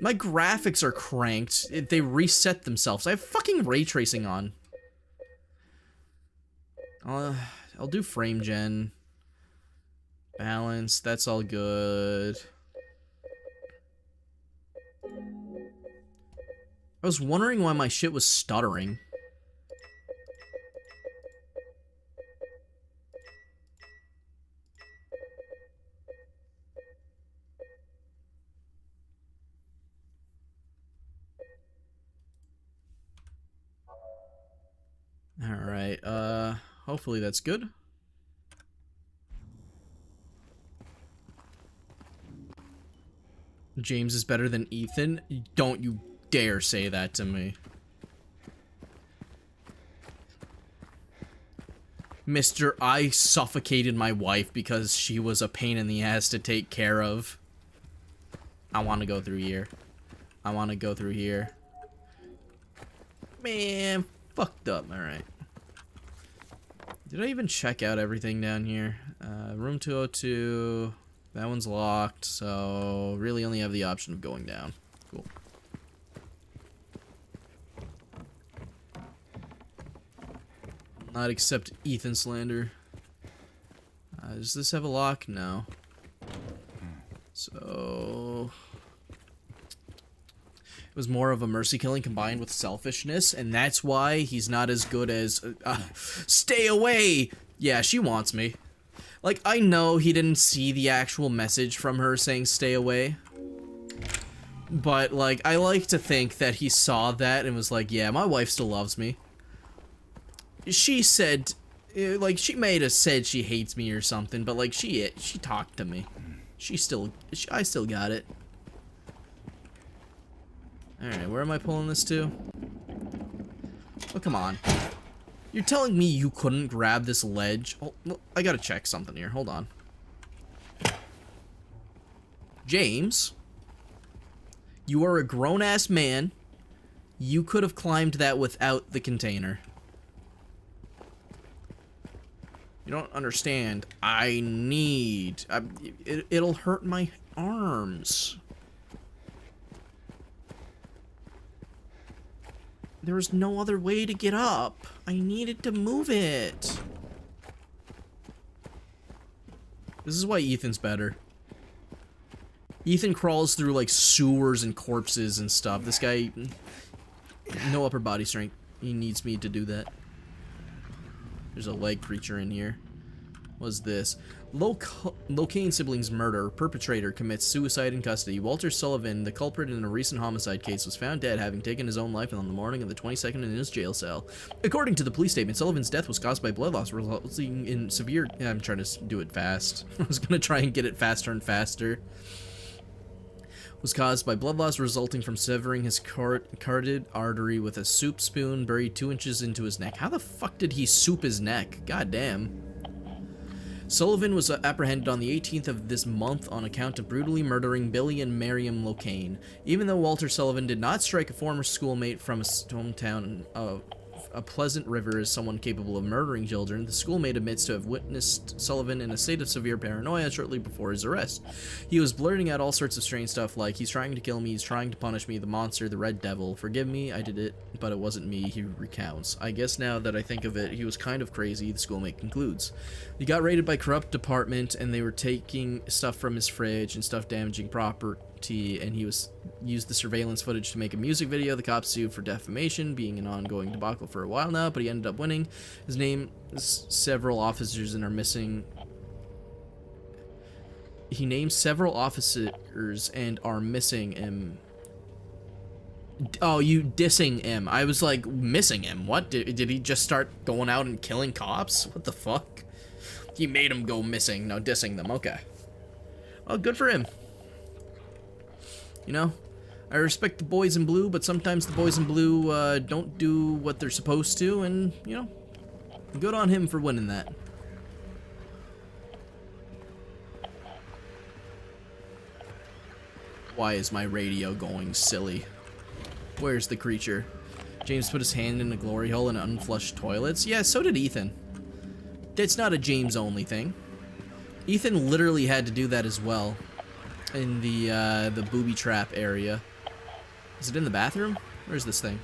A: My graphics are cranked. They reset themselves. I have fucking ray tracing on. I'll do frame gen. Balance, that's all good. I was wondering why my shit was stuttering. Alright, hopefully that's good. James is better than Ethan? Don't you dare say that to me. Mr. I suffocated my wife because she was a pain in the ass to take care of. I want to go through here. I want to go through here. Man, fucked up. Alright. Did I even check out everything down here? Room 202... That one's locked, so really only have the option of going down. Cool. Not accept Ethan slander. Does this have a lock? No. So... It was more of a mercy killing combined with selfishness, and that's why he's not as good as... stay away! Yeah, she wants me. Like, I know he didn't see the actual message from her saying stay away. But, like, I like to think that he saw that and was like, yeah, my wife still loves me. She said, like, she may have said she hates me or something, but, like, she talked to me. I still got it. Alright, where am I pulling this to? Oh, come on. You're telling me you couldn't grab this ledge? Oh, I gotta check something here. Hold on. James, you are a grown-ass man. You could have climbed that without the container. You don't understand. I need... it'll hurt my arms. There was no other way to get up. I needed to move it. This is why Ethan's better. Ethan crawls through like sewers and corpses and stuff. This guy, no upper body strength. He needs me to do that. There's a leg creature in here. What's this? Locaine siblings murder. Perpetrator commits suicide in custody. Walter Sullivan, the culprit in a recent homicide case, was found dead, having taken his own life on the morning of the 22nd in his jail cell. According to the police statement, Sullivan's death was caused by blood loss resulting in severe... I'm trying to do it fast. I was going to try and get it faster and faster. Was caused by blood loss resulting from severing his carotid artery with a soup spoon buried 2 inches into his neck. How the fuck did he soup his neck? God damn. Sullivan was apprehended on the 18th of this month on account of brutally murdering Billy and Miriam Locaine. Even though Walter Sullivan did not strike a former schoolmate from his hometown of a Pleasant River as someone capable of murdering children, the schoolmate admits to have witnessed Sullivan in a state of severe paranoia shortly before his arrest. He was blurting out all sorts of strange stuff like, he's trying to kill me, he's trying to punish me, the monster, the red devil, forgive me, I did it, but it wasn't me, he recounts. I guess now that I think of it, he was kind of crazy, the schoolmate concludes. He got raided by corrupt department and they were taking stuff from his fridge and stuff damaging property, and he used the surveillance footage to make a music video. The cops sued for defamation, being an ongoing debacle for a while now, but he ended up winning. His name is several officers and are missing. He named several officers and are missing him. Oh, you dissing him. I was like, missing him. What? Did he just start going out and killing cops? What the fuck? He made him go missing. No, dissing them. Okay. Well, good for him. You know, I respect the boys in blue, but sometimes the boys in blue don't do what they're supposed to, and, you know, good on him for winning that. Why is my radio going silly? Where's the creature? James put his hand in a glory hole in unflushed toilets? Yeah, so did Ethan. It's not a James only thing. Ethan literally had to do that as well. In the booby trap area. Is it in the bathroom? Where's this thing?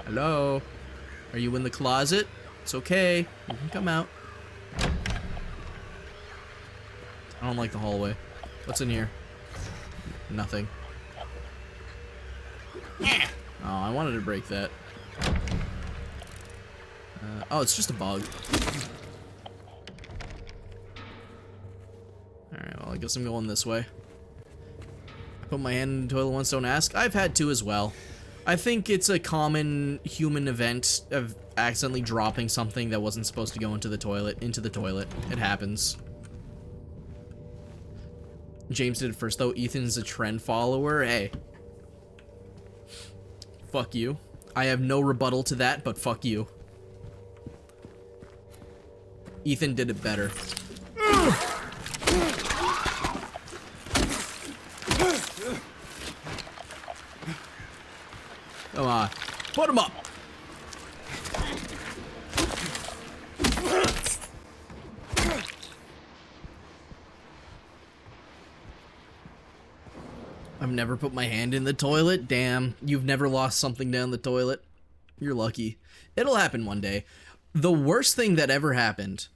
A: Hello? Are you in the closet? It's okay. You can come out. I don't like the hallway. What's in here? Nothing. Oh, I wanted to break that. Oh, it's just a bug. Alright, well, I guess I'm going this way. I put my hand in the toilet once, don't ask. I've had to as well. I think it's a common human event of accidentally dropping something that wasn't supposed to go into the toilet. It happens. James did it first, though. Ethan's a trend follower. Hey. Fuck you. I have no rebuttal to that, but fuck you. Ethan did it better. Come on. Put him up! I've never put my hand in the toilet. Damn, you've never lost something down the toilet. You're lucky. It'll happen one day. The worst thing that ever happened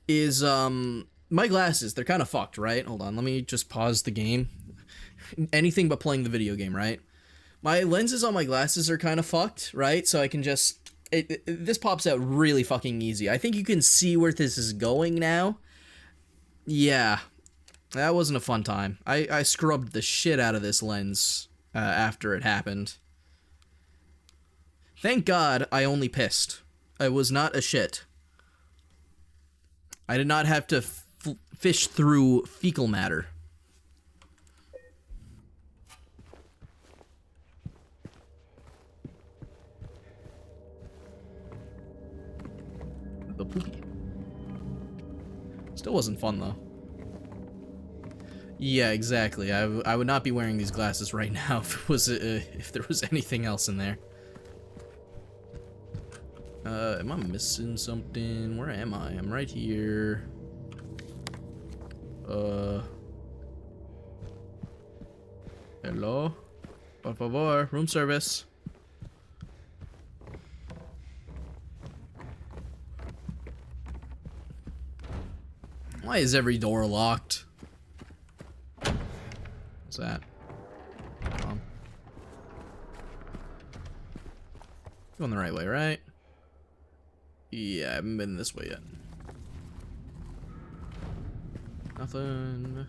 A: is, my glasses, they're kind of fucked, right? Hold on, let me just pause the game. Anything but playing the video game, right? My lenses on my glasses are kind of fucked, right? So I can just... this pops out really fucking easy. I think you can see where this is going now. Yeah. That wasn't a fun time. I scrubbed the shit out of this lens after it happened. Thank God I only pissed. I was not a shit. I did not have to fish through fecal matter. Still wasn't fun though. Yeah, exactly. I would not be wearing these glasses right now if there was anything else in there. Am I missing something? Where am I? I'm right here. Hello? Por favor, room service. Why is every door locked? What's that? Going the right way, right? Yeah, I haven't been this way yet. Nothing.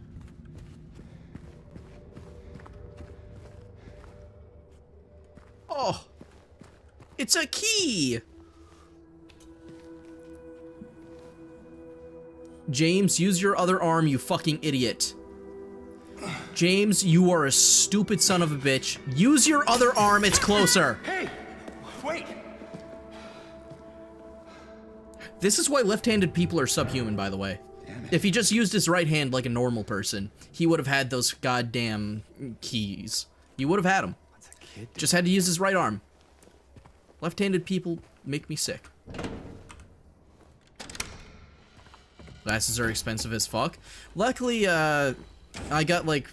A: Oh! It's a key! James, use your other arm, you fucking idiot. James, you are a stupid son of a bitch. Use your other arm, it's closer.
T: Hey! Wait!
A: This is why left-handed people are subhuman, by the way. If he just used his right hand like a normal person, he would have had those goddamn keys. He would have had them. Just had to use his right arm. Left-handed people make me sick. Glasses are expensive as fuck. Luckily, I got, like,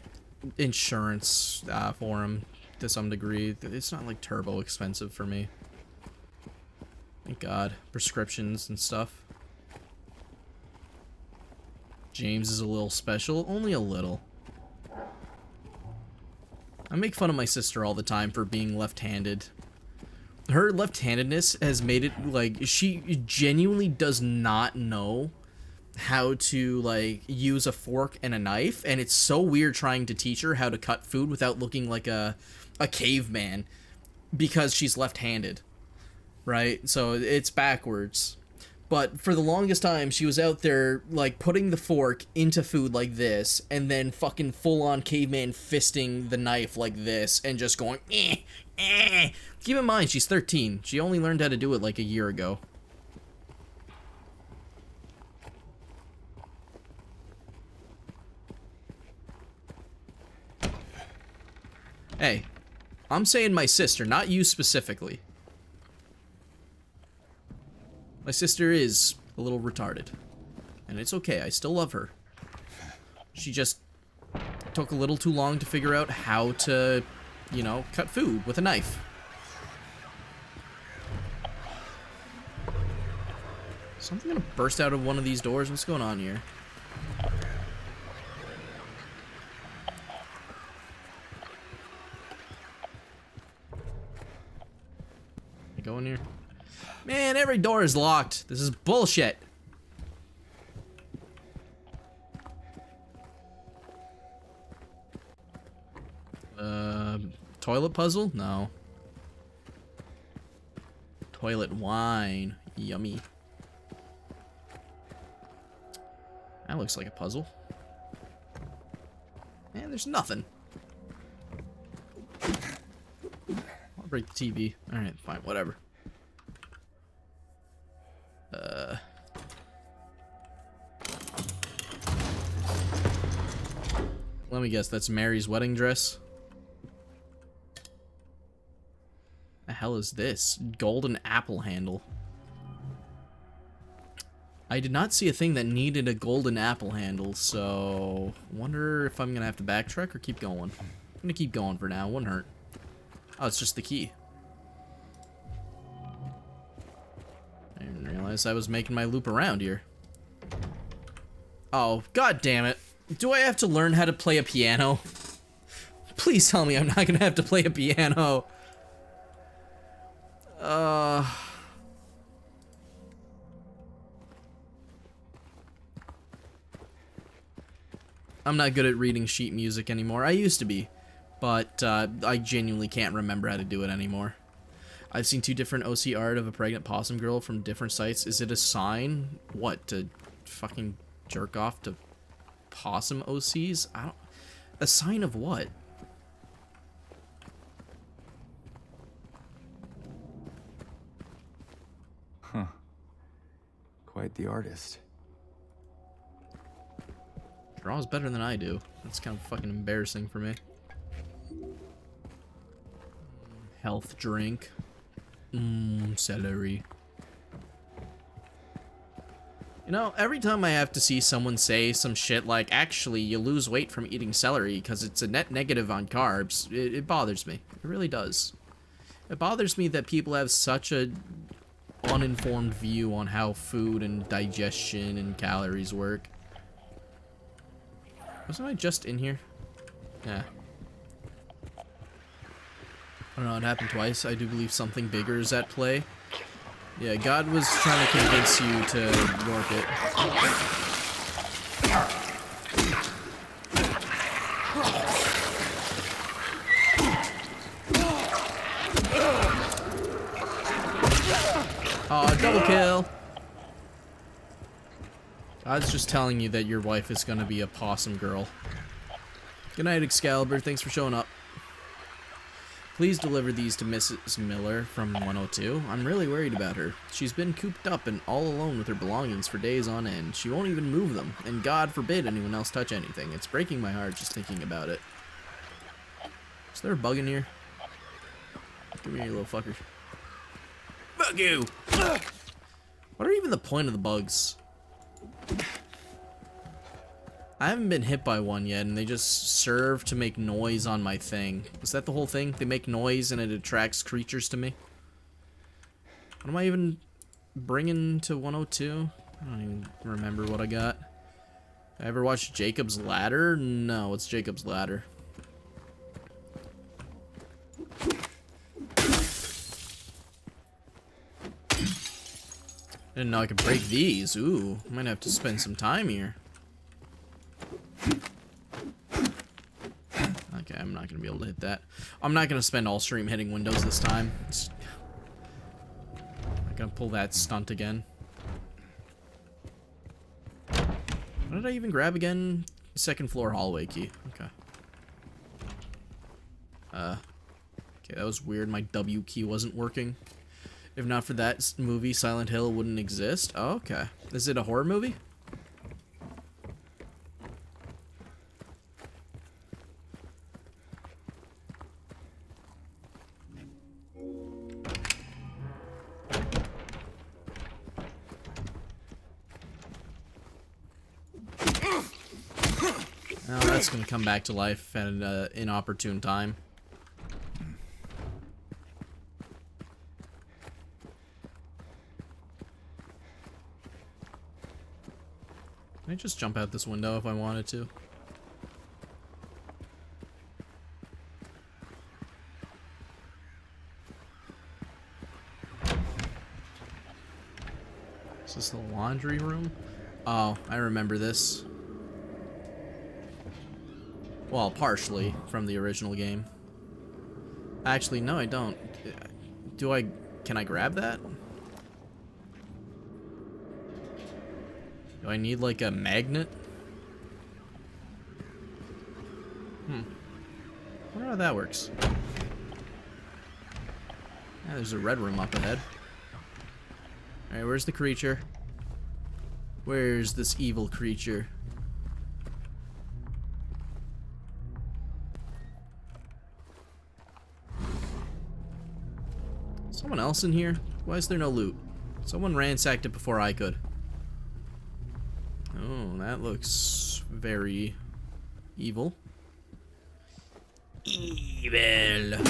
A: insurance for them to some degree. It's not, like, turbo expensive for me. Thank God. Prescriptions and stuff. James is a little special. Only a little. I make fun of my sister all the time for being left-handed. Her left-handedness has made it, like, she genuinely does not know how to, like, use a fork and a knife, and it's so weird trying to teach her how to cut food without looking like a caveman because she's left-handed, right? So it's backwards. But for the longest time, she was out there, like, putting the fork into food like this, and then fucking full-on caveman fisting the knife like this, and just going, eh, eh. Keep in mind, she's 13. She only learned how to do it, like, a year ago. Hey, I'm saying my sister, not you specifically. My sister is a little retarded. And it's okay, I still love her. She just took a little too long to figure out how to, you know, cut food with a knife. Something gonna burst out of one of these doors? What's going on here? Go in here. Man, every door is locked. This is bullshit. Toilet puzzle? No. Toilet wine. Yummy. That looks like a puzzle. Man, there's nothing. I'll break the TV. Alright, fine, whatever. Let me guess, that's Mary's wedding dress? The hell is this? Golden apple handle. I did not see a thing that needed a golden apple handle, so wonder if I'm gonna have to backtrack or keep going. I'm gonna keep going for now, wouldn't hurt. Oh, it's just the key. I didn't realize I was making my loop around here. Oh, god damn it. Do I have to learn how to play a piano? Please tell me I'm not gonna have to play a piano. I'm not good at reading sheet music anymore. I used to be, but I genuinely can't remember how to do it anymore. I've seen 2 different OC art of a pregnant possum girl from different sites. Is it a sign? What, to fucking jerk off to possum OCs? I don't... A sign of what?
U: Huh. Quite
T: quite the artist.
A: Draws better than I do. That's kind of fucking embarrassing for me. Health drink. Celery. You know, every time I have to see someone say some shit like, actually, you lose weight from eating celery because it's a net negative on carbs, it bothers me. It really does. It bothers me that people have such a uninformed view on how food and digestion and calories work. Wasn't I just in here? Yeah. I don't know, it happened twice. I do believe something bigger is at play. Yeah, God was trying to convince you to warp it. Oh, double kill! God's just telling you that your wife is gonna be a possum girl. Good night, Excalibur. Thanks for showing up. Please deliver these to Mrs. Miller from 102. I'm really worried about her. She's been cooped up and all alone with her belongings for days on end. She won't even move them, and God forbid anyone else touch anything. It's breaking my heart just thinking about it. Is there a bug in here? Come here, you little fucker. Bug you! What are even the point of the bugs? I haven't been hit by one yet, and they just serve to make noise on my thing. Is that the whole thing? They make noise and it attracts creatures to me? What am I even bringing to 102? I don't even remember what I got. I ever watched Jacob's Ladder? No, it's Jacob's Ladder. Didn't know I could break these. Ooh, I might have to spend some time here. Okay, I'm not gonna be able to hit that. I'm not gonna spend all stream hitting windows this time. I'm not gonna pull that stunt again. What did I even grab again? Second floor hallway key. Okay. Okay, that was weird. My W key wasn't working. If not for that movie, Silent Hill wouldn't exist. Oh, okay. Is it a horror movie? Oh, that's gonna come back to life at an inopportune time. Can I just jump out this window if I wanted to? Is this the laundry room? Oh, I remember this. Well, partially from the original game. Actually, no, I don't. Can I grab that? Do I need like a magnet? I wonder how that works. Yeah, there's a red room up ahead. Alright, where's the creature? Where's this evil creature? Someone else in here? Why is there no loot? Someone ransacked it before I could. Oh, that looks very evil. Evil.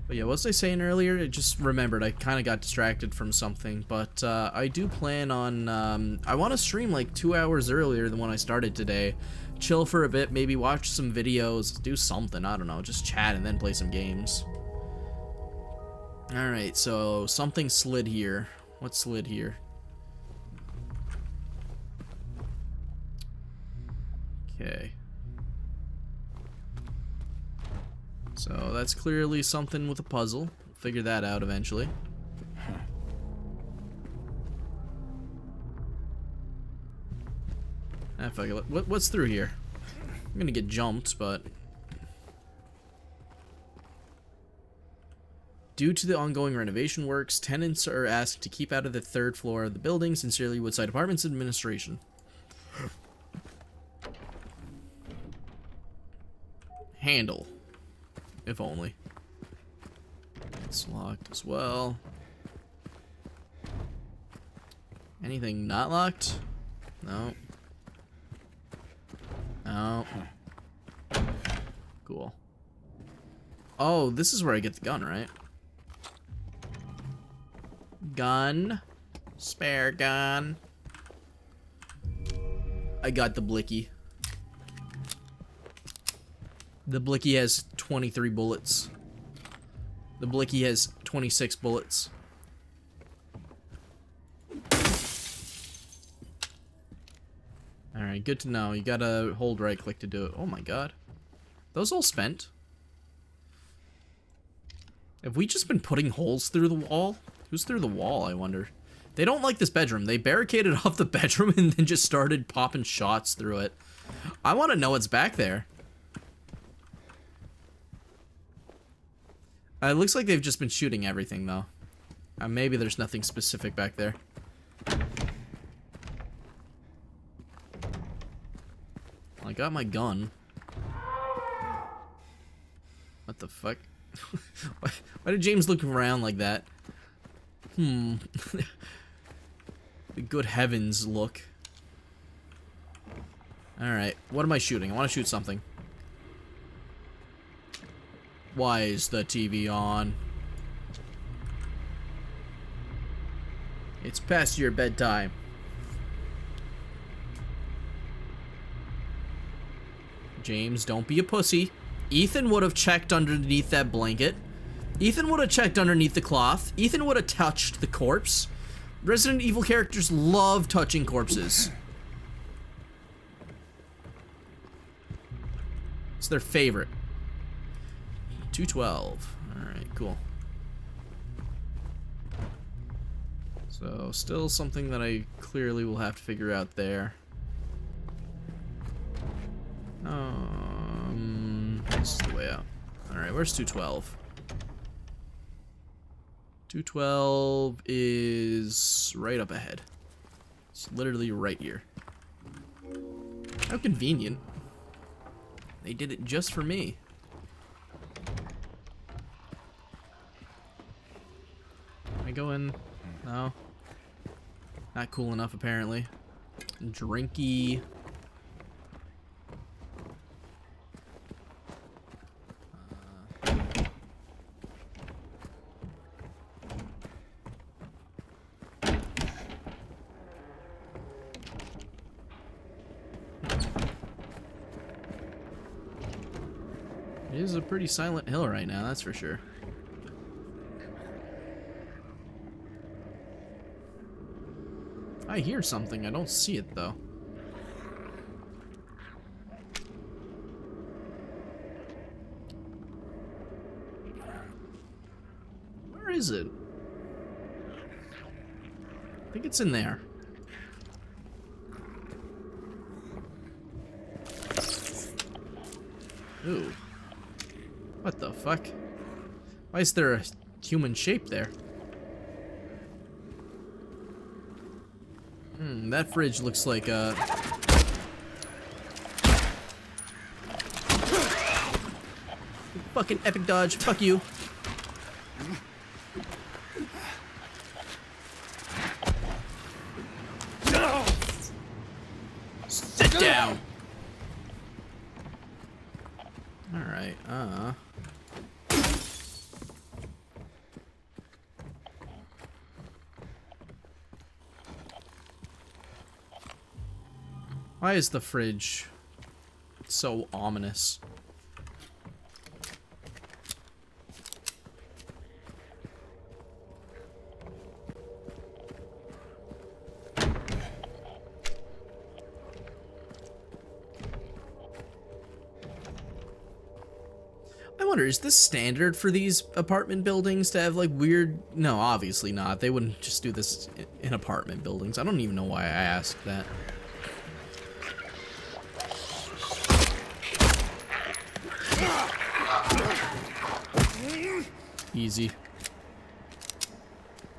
A: But yeah, what was I saying earlier? I just remembered. I kind of got distracted from something. But I do plan on... I want to stream like 2 hours earlier than when I started today. Chill for a bit, maybe watch some videos, do something, I don't know. Just chat and then play some games. Alright, so something slid here. What slid here? Okay. So that's clearly something with a puzzle. Figure that out eventually. Ah, fuck it. What's through here? I'm gonna get jumped, but... Due to the ongoing renovation works, tenants are asked to keep out of the 3rd floor of the building. Sincerely, Woodside Apartments Administration. Handle. If only. It's locked as well. Anything not locked? No. No. Cool. Oh, this is where I get the gun, right? Gun. Spare gun. I got the blicky. The blicky has 23 bullets. The blicky has 26 bullets. Alright, good to know. You gotta hold right click to do it. Oh my god. Those all spent? Have we just been putting holes through the wall? Who's through the wall, I wonder? They don't like this bedroom. They barricaded off the bedroom and then just started popping shots through it. I want to know what's back there. It looks like they've just been shooting everything, though. Maybe there's nothing specific back there. I got my gun. What the fuck? Why did James look around like that? The good heavens look. Alright, what am I shooting? I want to shoot something. Why is the TV on? It's past your bedtime. James, don't be a pussy. Ethan would have checked underneath that blanket. Ethan would have checked underneath the cloth. Ethan would have touched the corpse. Resident Evil characters love touching corpses. It's their favorite. 212. Alright, cool. So, still something that I clearly will have to figure out there. This is the way out. Alright, where's 212? 212 is right up ahead. It's literally right here. How convenient. They did it just for me. Can I go in? No. Not cool enough, apparently. Drinky. It is a pretty silent hill right now, that's for sure. I hear something, I don't see it though. Where is it? I think it's in there. Ooh. What the fuck? Why is there a human shape there? That fridge looks like a... Fucking epic dodge, fuck you. Sit down! Alright, Why is the fridge so ominous? I wonder, is this standard for these apartment buildings to have like weird... No, obviously not. They wouldn't just do this in apartment buildings. I don't even know why I asked that. Easy.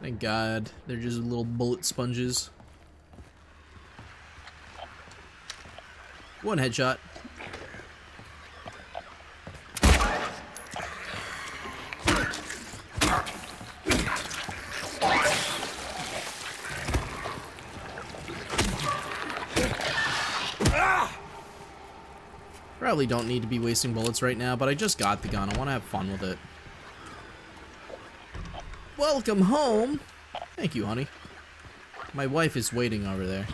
A: Thank God. They're just little bullet sponges. One headshot. Probably don't need to be wasting bullets right now, but I just got the gun. I want to have fun with it. Welcome home! Thank you, honey. My wife is waiting over there.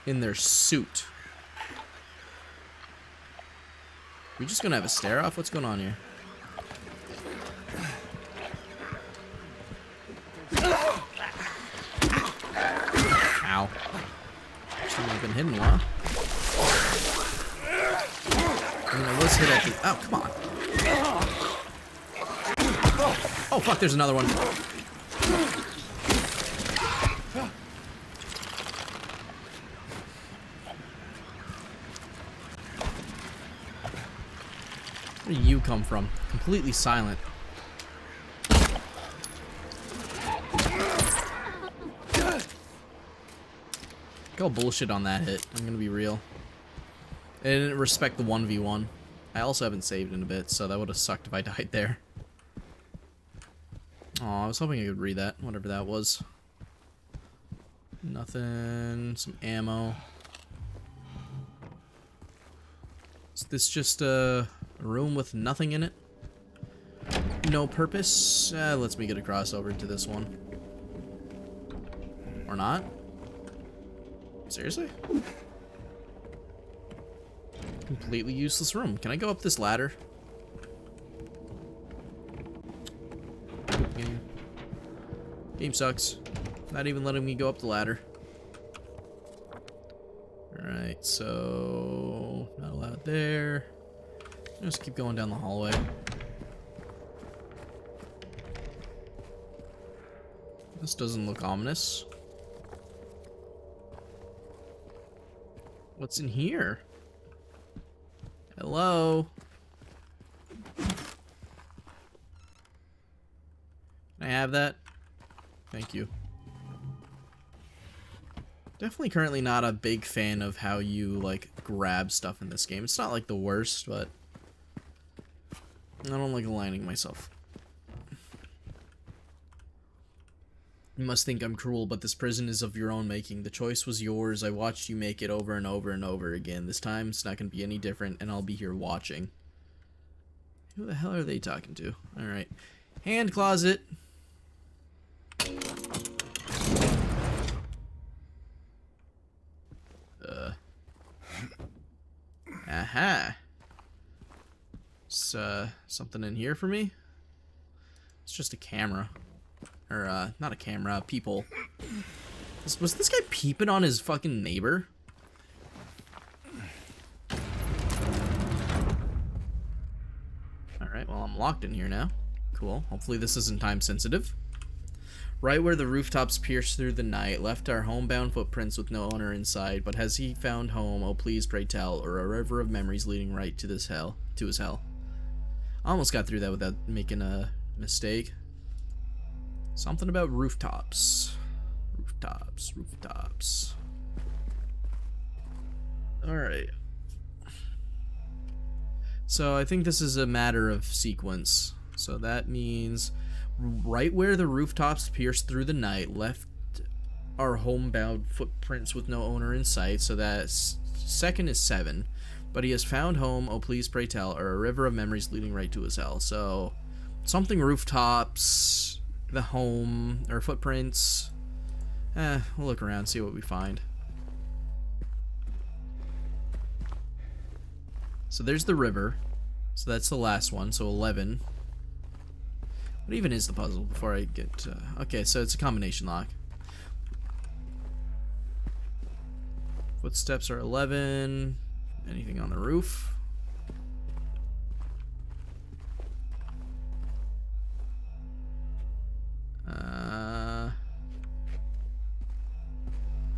A: In their suit. We just gonna have a stare off? What's going on here? Ow. Shouldn't have been hidden, huh? I mean, I was hit at the... Oh, come on. Oh, fuck, there's another one. Where do you come from? Completely silent. Go bullshit on that hit. I'm gonna be real. I didn't respect the 1v1. I also haven't saved in a bit, so that would have sucked if I died there. Aw, I was hoping I could read that, whatever that was. Nothing. Some ammo. Is this just a room with nothing in it? No purpose? Lets me get a crossover to this one. Or not? Seriously? Completely useless room. Can I go up this ladder? Game sucks. Not even letting me go up the ladder. Alright, so... not allowed there. Just keep going down the hallway. This doesn't look ominous. What's in here? Hello? Can I have that? Thank you. Definitely currently not a big fan of how you, like, grab stuff in this game. It's not, like, the worst, but I don't like aligning myself. You must think I'm cruel, but this prison is of your own making. The choice was yours. I watched you make it over and over and over again. This time, it's not going to be any different, and I'll be here watching. Who the hell are they talking to? Alright. Hand closet. Aha. Something in here for me? It's just a camera. Or, not a camera, a peephole. Was this guy peeping on his fucking neighbor? Alright, well, I'm locked in here now. Cool. Hopefully this isn't time sensitive. Right where the rooftops pierce through the night, left our homebound footprints with no owner inside, but has he found home, oh please pray tell, or a river of memories leading right to his hell. I almost got through that without making a mistake. Something about rooftops. Rooftops. Alright. So I think this is a matter of sequence. So that means right where the rooftops pierce through the night, left our homebound footprints with no owner in sight. So that second is 7. But he has found home, oh please pray tell, or a river of memories leading right to his hell. So something rooftops, the home, or footprints. We'll look around, see what we find. So there's the river. So that's the last one, so 11. What even is the puzzle before I get... okay, so it's a combination lock. Footsteps are 11. Anything on the roof?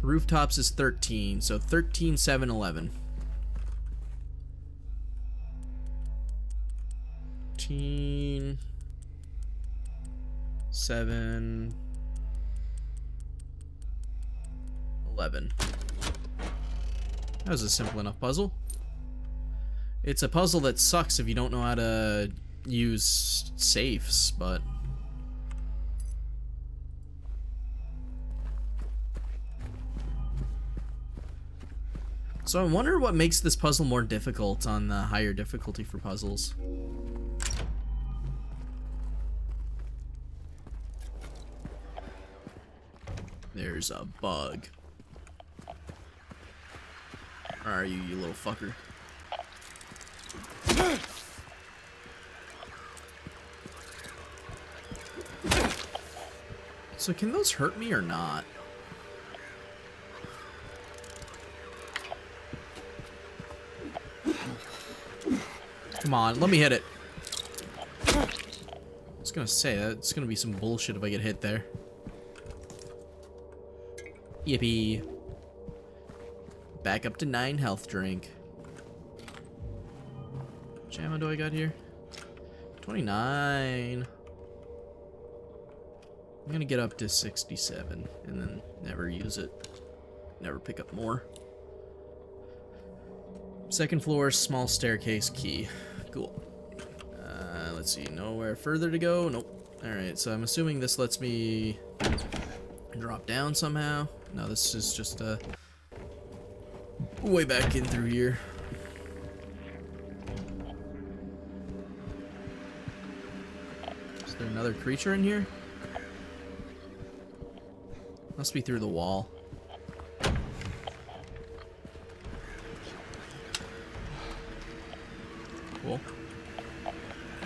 A: Rooftops is 13, so 13, 7, 11. 13, 7, 11. That was a simple enough puzzle. It's a puzzle that sucks if you don't know how to use safes, but... So I wonder what makes this puzzle more difficult on the higher difficulty for puzzles. There's a bug. Where are you, you little fucker? So can those hurt me or not? Come on, let me hit it. I was gonna say, that's gonna be some bullshit if I get hit there. Yippee. Back up to 9 health drink. How much ammo do I got here? 29. I'm gonna get up to 67 and then never use it. Never pick up more. Second floor, small staircase key. Cool. Let's see, nowhere further to go? Nope. Alright, so I'm assuming this lets me drop down somehow. No, this is just way back in through here. Is there another creature in here? Must be through the wall. Cool.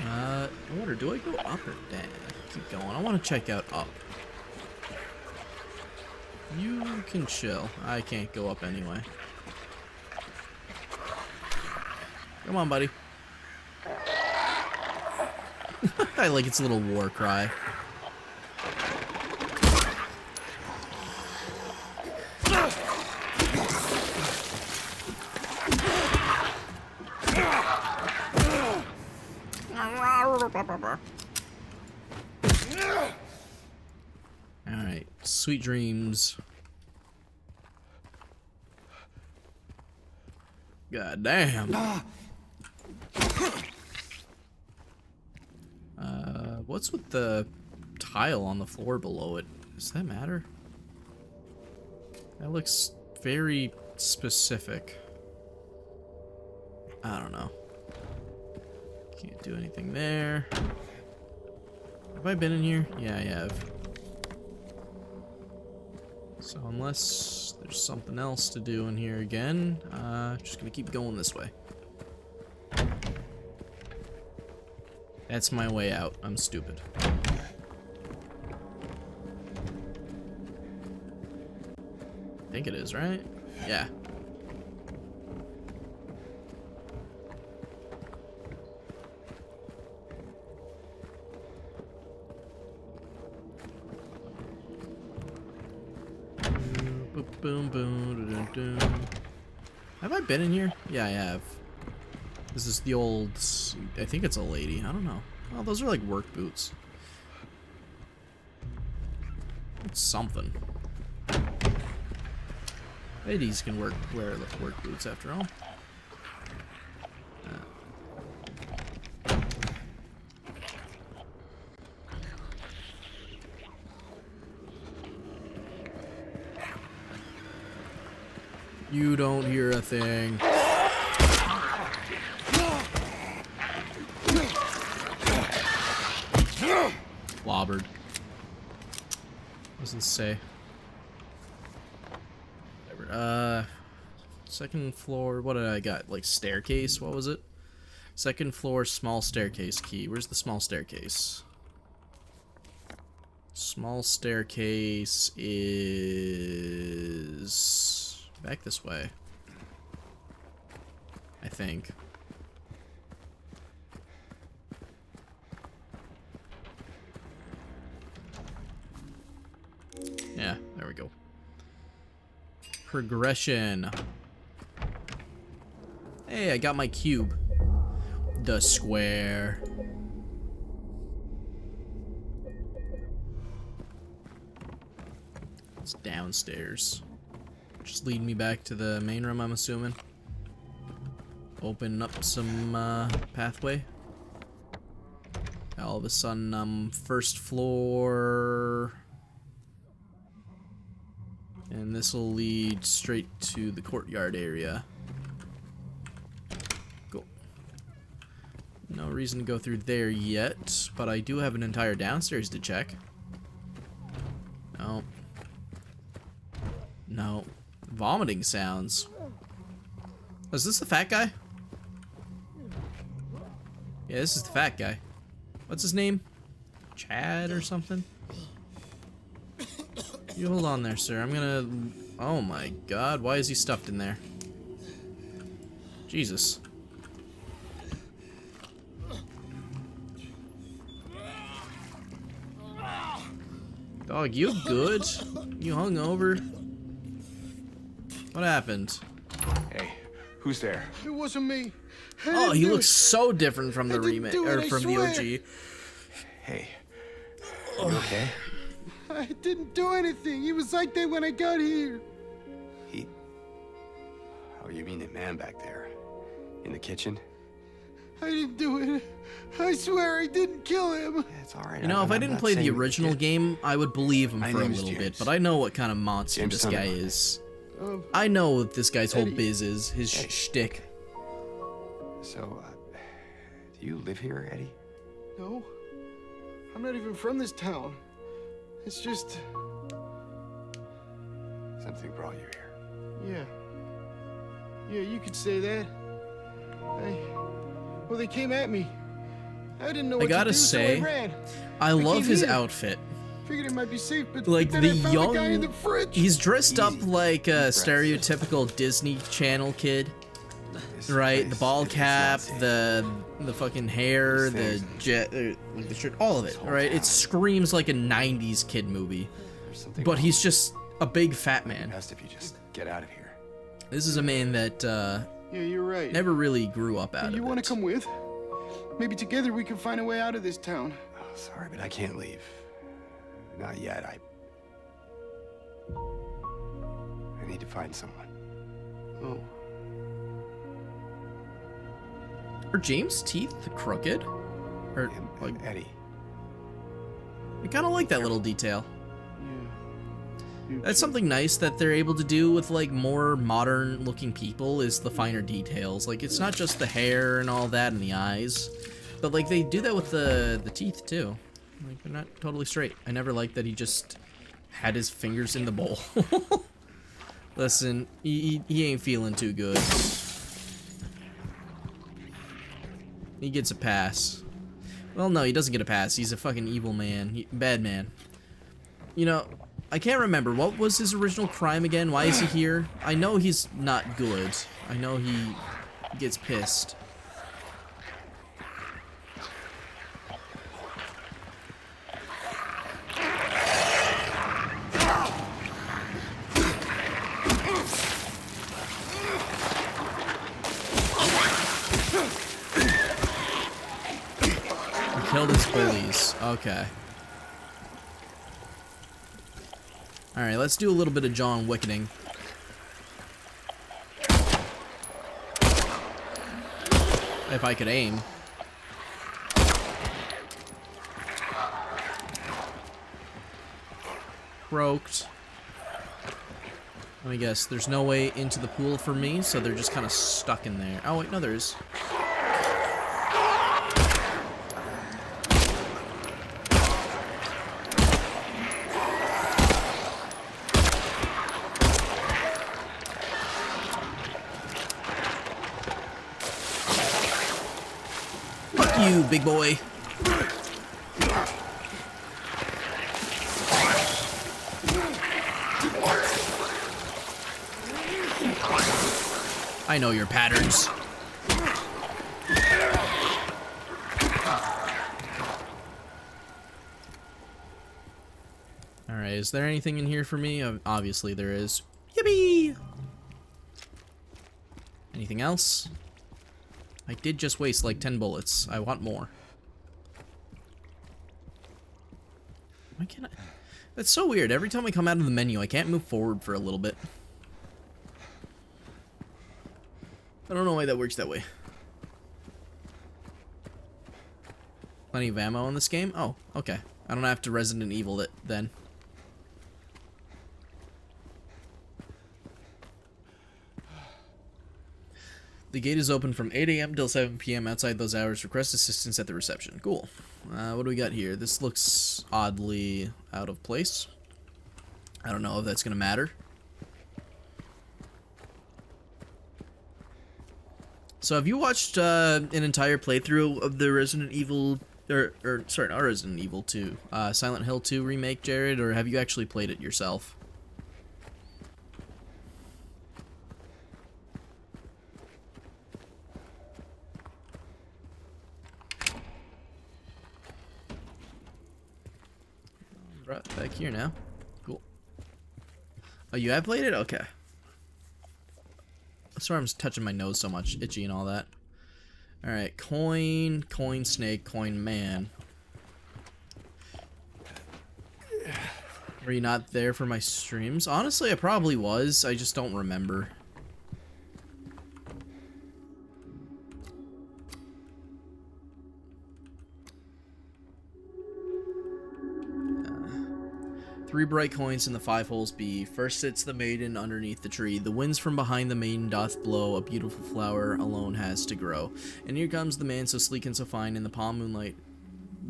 A: I wonder, do I go up or down? Keep going. I want to check out up. You can chill. I can't go up anyway. Come on, buddy. I like its little war cry. Alright, sweet dreams. God damn. What's with the tile on the floor below it? Does that matter? That looks very specific. I don't know. Can't do anything there. Have I been in here? Yeah, I have. So unless there's something else to do in here again, just gonna keep going this way. That's my way out. I'm stupid. I think it is, right? Yeah. Boom, boom, dun, dun, dun. Have I been in here? Yeah, I have. This is the old... I think it's a lady. I don't know. Oh, those are like work boots. It's something. Ladies can wear work boots after all. You don't hear a thing. Clobbered. What does this say? Whatever. Second floor. What did I got? Like staircase? What was it? Second floor, small staircase key. Where's the small staircase? Small staircase is back this way, I think. Yeah, there we go. Progression. Hey, I got my cube. The square. It's downstairs. Just lead me back to the main room, I'm assuming. Open up some pathway. All of a sudden, first floor. And this will lead straight to the courtyard area. Cool. No reason to go through there yet, but I do have an entire downstairs to check. No. No. Vomiting sounds. Is this the fat guy? Yeah, this is the fat guy. What's his name? Chad or something? You hold on there, sir. I'm gonna... Oh my god, why is he stuffed in there? Jesus. Dog, you good? You hungover? What happened?
T: Hey, who's there?
R: It wasn't me.
A: Oh, he looks so different from the remake, or from the OG.
T: Hey, are you okay?
R: I didn't do anything. He was like that when I got here.
T: Oh, you mean the man back there? In the kitchen?
R: I didn't do it. I swear I didn't kill him.
T: Yeah, it's alright.
A: You know, if I didn't play the original game, I would believe him for a little bit, but I know what kind of monster this guy is. I know what this guy's whole biz is, his shtick.
T: So, do you live here, Eddie?
R: No. I'm not even from this town. It's just...
T: Something brought you here.
R: Yeah. Yeah, you could say that. Well, they came at me. I didn't know what
A: I gotta
R: to do,
A: say,
R: so I ran.
A: I love his
R: here.
A: outfit.
R: Figured it might be safe, but
A: Like
R: then
A: the
R: I found
A: young,
R: the guy in the fridge.
A: he's dressed up like a stereotypical Disney Channel kid, right? The ball cap, the fucking hair, the jet, like the shirt, all of it, right? It screams like a '90s kid movie, but he's just a big fat man.
T: Best if you just get out of here.
A: This is a man that
R: yeah, you're right.
A: never really grew up out of it.
R: You want to come with? Maybe together we can find a way out of this town.
T: Oh, sorry, but I can't leave. Not yet. I need to find someone.
R: Oh.
A: Are James' teeth crooked? Or like
T: Eddie?
A: I kind of like that little detail. That's something nice that they're able to do with like more modern looking people, is the finer details. Like it's not just the hair and all that and the eyes, but like they do that with the teeth too. Like they're not totally straight. I never liked that he just had his fingers in the bowl. Listen, he ain't feeling too good. He gets a pass. Well, no, he doesn't get a pass. He's a fucking evil man. Bad man. You know, I can't remember. What was his original crime again? Why is he here? I know he's not good. I know he gets pissed. Killed his bullies. Okay. Alright, let's do a little bit of John Wicketing. If I could aim. Croaked. Let me guess, there's no way into the pool for me, so they're just kind of stuck in there. Oh wait, no there is. You big boy. I know your patterns. Alright, is there anything in here for me? Obviously there is. Yippee! Anything else? I did just waste like 10 bullets. I want more. Why can't I? That's so weird. Every time I come out of the menu, I can't move forward for a little bit. I don't know why that works that way. Plenty of ammo in this game? Oh, okay. I don't have to Resident Evil it then. The gate is open from 8 a.m. till 7 p.m. Outside those hours, request assistance at the reception. Cool. What do we got here? This looks oddly out of place. I don't know if that's going to matter. So have you watched an entire playthrough of the Resident Evil, sorry, not Resident Evil 2, Silent Hill 2 remake, Jared, or have you actually played it yourself? Right back here now. Cool. Oh, you have played it? Okay. Sorry, I'm just touching my nose so much, itchy and all that. Alright, coin, coin snake, coin man. Were you not there for my streams? Honestly, I probably was. I just don't remember. Three bright coins in the 5 holes be. First sits the maiden underneath the tree. The winds from behind the maiden doth blow. A beautiful flower alone has to grow. And here comes the man so sleek and so fine. In the palm moonlight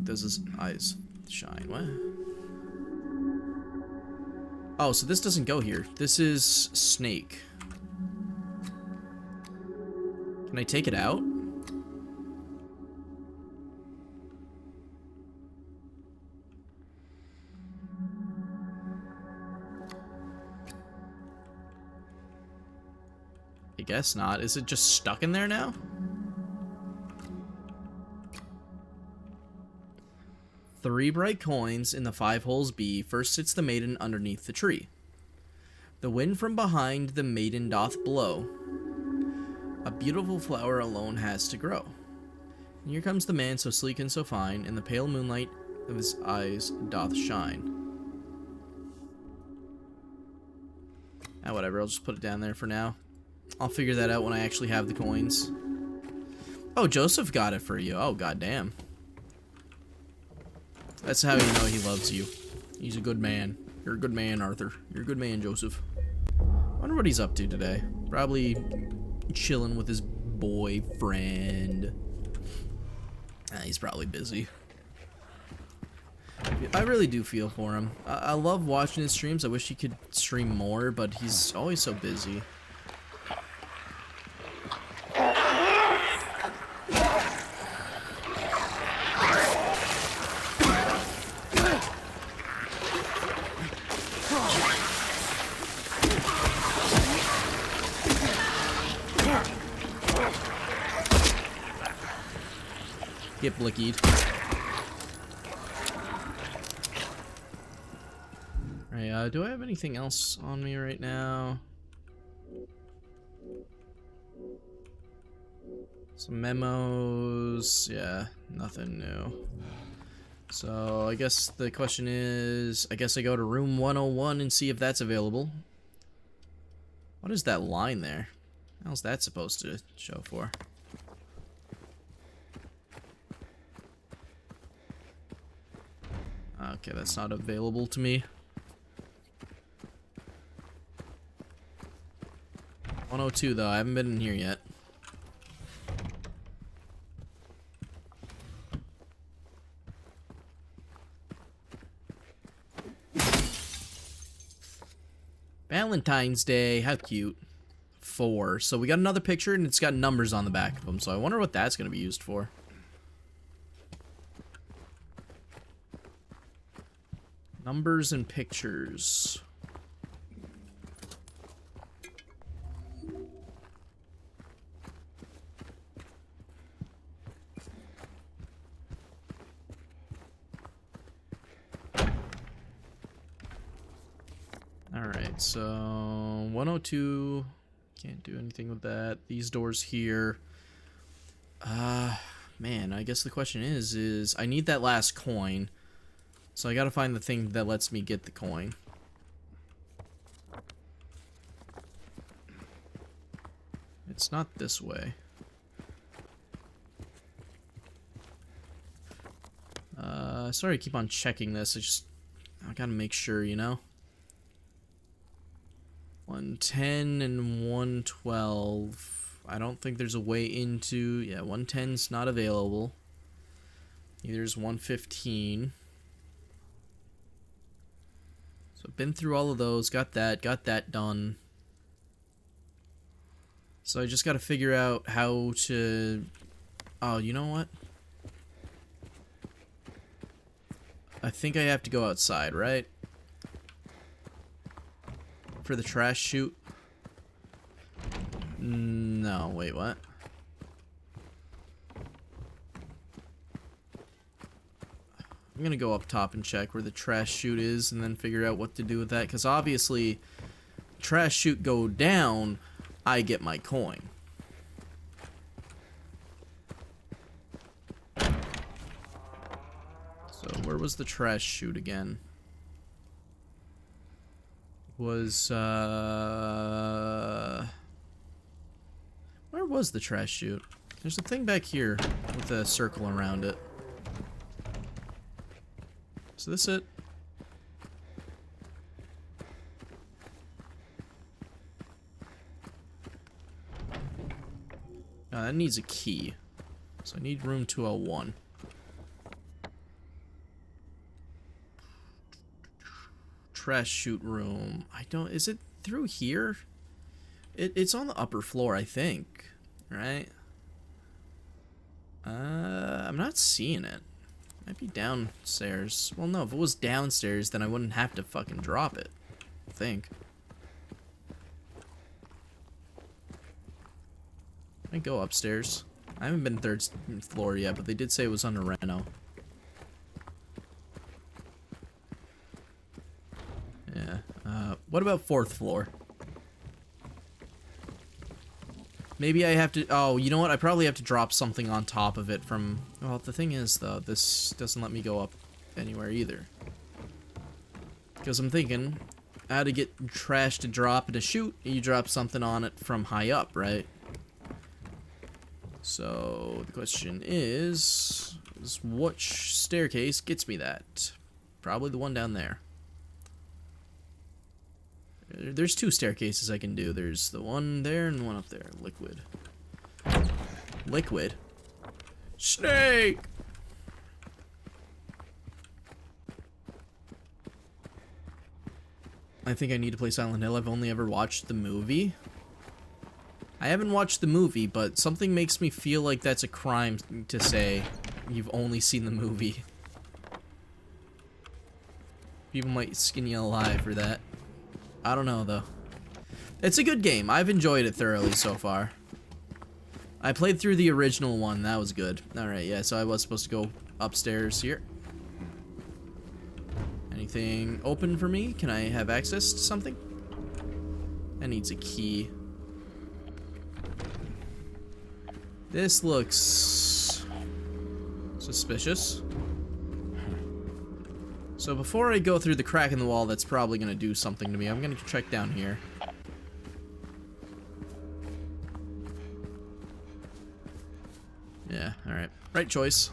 A: does his eyes shine. What? Oh, so this doesn't go here. This is snake. Can I take it out? I guess not. Is it just stuck in there now? Three bright coins in the 5 holes be. First sits the maiden underneath the tree. The wind from behind the maiden doth blow. A beautiful flower alone has to grow. And here comes the man so sleek and so fine. In the pale moonlight of his eyes doth shine. Ah, whatever. I'll just put it down there for now. I'll figure that out when I actually have the coins. Oh, Joseph got it for you. Oh, goddamn. That's how you know he loves you. He's a good man. You're a good man, Arthur. You're a good man, Joseph. I wonder what he's up to today. Probably chilling with his boyfriend. He's probably busy. I really do feel for him. I love watching his streams. I wish he could stream more, but he's always so busy. Get blickied. Alright, do I have anything else on me right now? Some memos. Yeah, nothing new. So, I guess the question is, I guess I go to room 101 and see if that's available. What is that line there? How's that supposed to show for? Okay, that's not available to me. 102 though, I haven't been in here yet. Valentine's Day, how cute. 4. So we got another picture and it's got numbers on the back of them, so I wonder what that's going to be used for. Numbers and pictures. Alright, so 102, can't do anything with that. These doors here. Man, I guess the question is I need that last coin. So I gotta find the thing that lets me get the coin. It's not this way. Sorry to keep on checking this. I gotta make sure, you know? 110 and 112. I don't think there's a way into... Yeah, 110's not available. Neither is 115. So I've been through all of those. Got that done. So I just gotta figure out how to... Oh, you know what? I think I have to go outside, right? For the trash chute? No, wait, what? I'm gonna go up top and check where the trash chute is and then figure out what to do with that, because obviously, trash chute go down, I get my coin. So where was the trash chute again? Was where was the trash chute? There's a thing back here with a circle around it. Is this it? That needs a key. So I need room 201. Trash chute room. I don't... Is it through here? It's on the upper floor, I think. Right? I'm not seeing it. Might be downstairs. Well, no, if it was downstairs, then I wouldn't have to fucking drop it. I think. I go upstairs. I haven't been third floor yet, but they did say it was under reno. Yeah. What about fourth floor? Maybe I have to... Oh, you know what? I probably have to drop something on top of it from... Well, the thing is, though, this doesn't let me go up anywhere either. Because I'm thinking, how to get trash to drop and to shoot, you drop something on it from high up, right? So, the question is which staircase gets me that? Probably the one down there. There's two staircases I can do. There's the one there and one up there. Liquid. Liquid? Snake! I think I need to play Silent Hill. I've only ever watched the movie. I haven't watched the movie, but something makes me feel like that's a crime to say you've only seen the movie. People might skin you alive for that. I don't know, though. It's a good game. I've enjoyed it thoroughly so far. I played through the original one. That was good. Alright, yeah, so I was supposed to go upstairs here. Anything open for me? Can I have access to something? That needs a key. This looks suspicious. So before I go through the crack in the wall that's probably going to do something to me, I'm going to check down here. Yeah, alright. Right choice.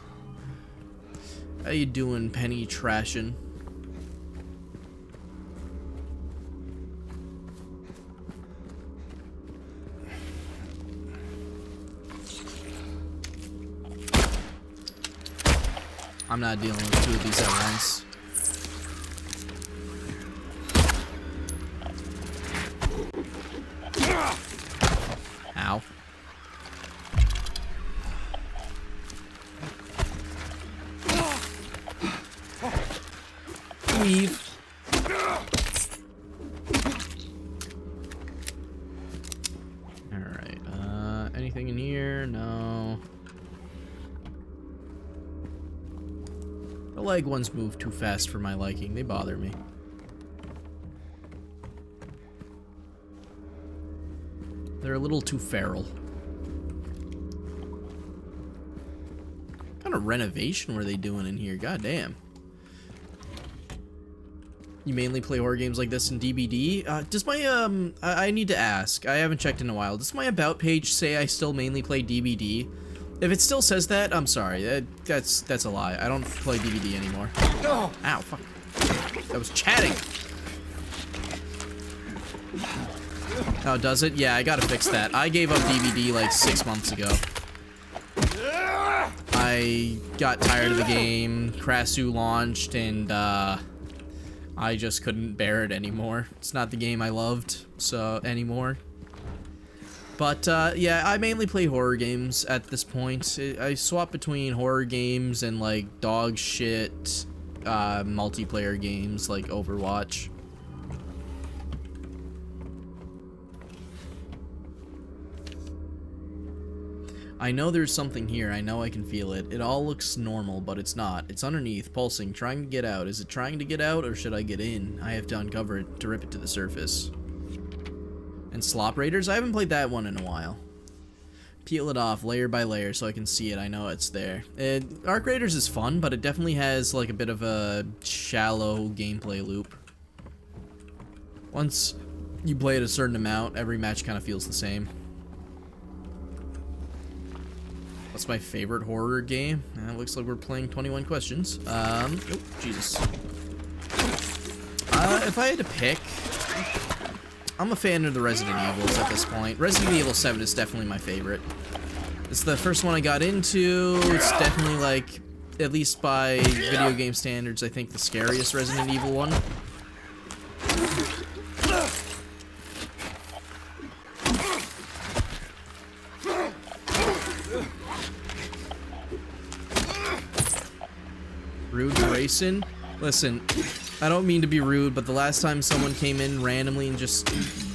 A: How you doing, Penny Trashin'? I'm not dealing with two of these at once. Ow. Leave. Alright, anything in here? No. The leg ones move too fast for my liking. They bother me. They're a little too feral. What kind of renovation were they doing in here? God damn. You mainly play horror games like this in DBD? Does my, I need to ask. I haven't checked in a while. Does my About page say I still mainly play DBD? If it still says that, I'm sorry. That's a lie. I don't play DBD anymore. Ow, fuck. That was chatting. Oh, does it? Yeah, I gotta fix that. I gave up DBD like 6 months ago. I got tired of the game. Krasu launched, and I just couldn't bear it anymore. It's not the game I loved anymore. But yeah, I mainly play horror games at this point. I swap between horror games and like dog shit multiplayer games like Overwatch. I know there's something here. I know I can feel it. It all looks normal, but it's not. It's underneath, pulsing, trying to get out. Is it trying to get out, or should I get in? I have to uncover it to rip it to the surface. And Slop Raiders? I haven't played that one in a while. Peel it off layer by layer so I can see it. I know it's there. Arc Raiders is fun, but it definitely has like a bit of a shallow gameplay loop. Once you play it a certain amount, every match kind of feels the same. What's my favorite horror game? It looks like we're playing 21 questions. Oh, Jesus. If I had to pick, I'm a fan of the Resident Evils at this point. Resident Evil 7 is definitely my favorite. It's the first one I got into. It's definitely like, at least by video game standards, I think the scariest Resident Evil one. Rude Grayson? Listen, I don't mean to be rude, but the last time someone came in randomly and just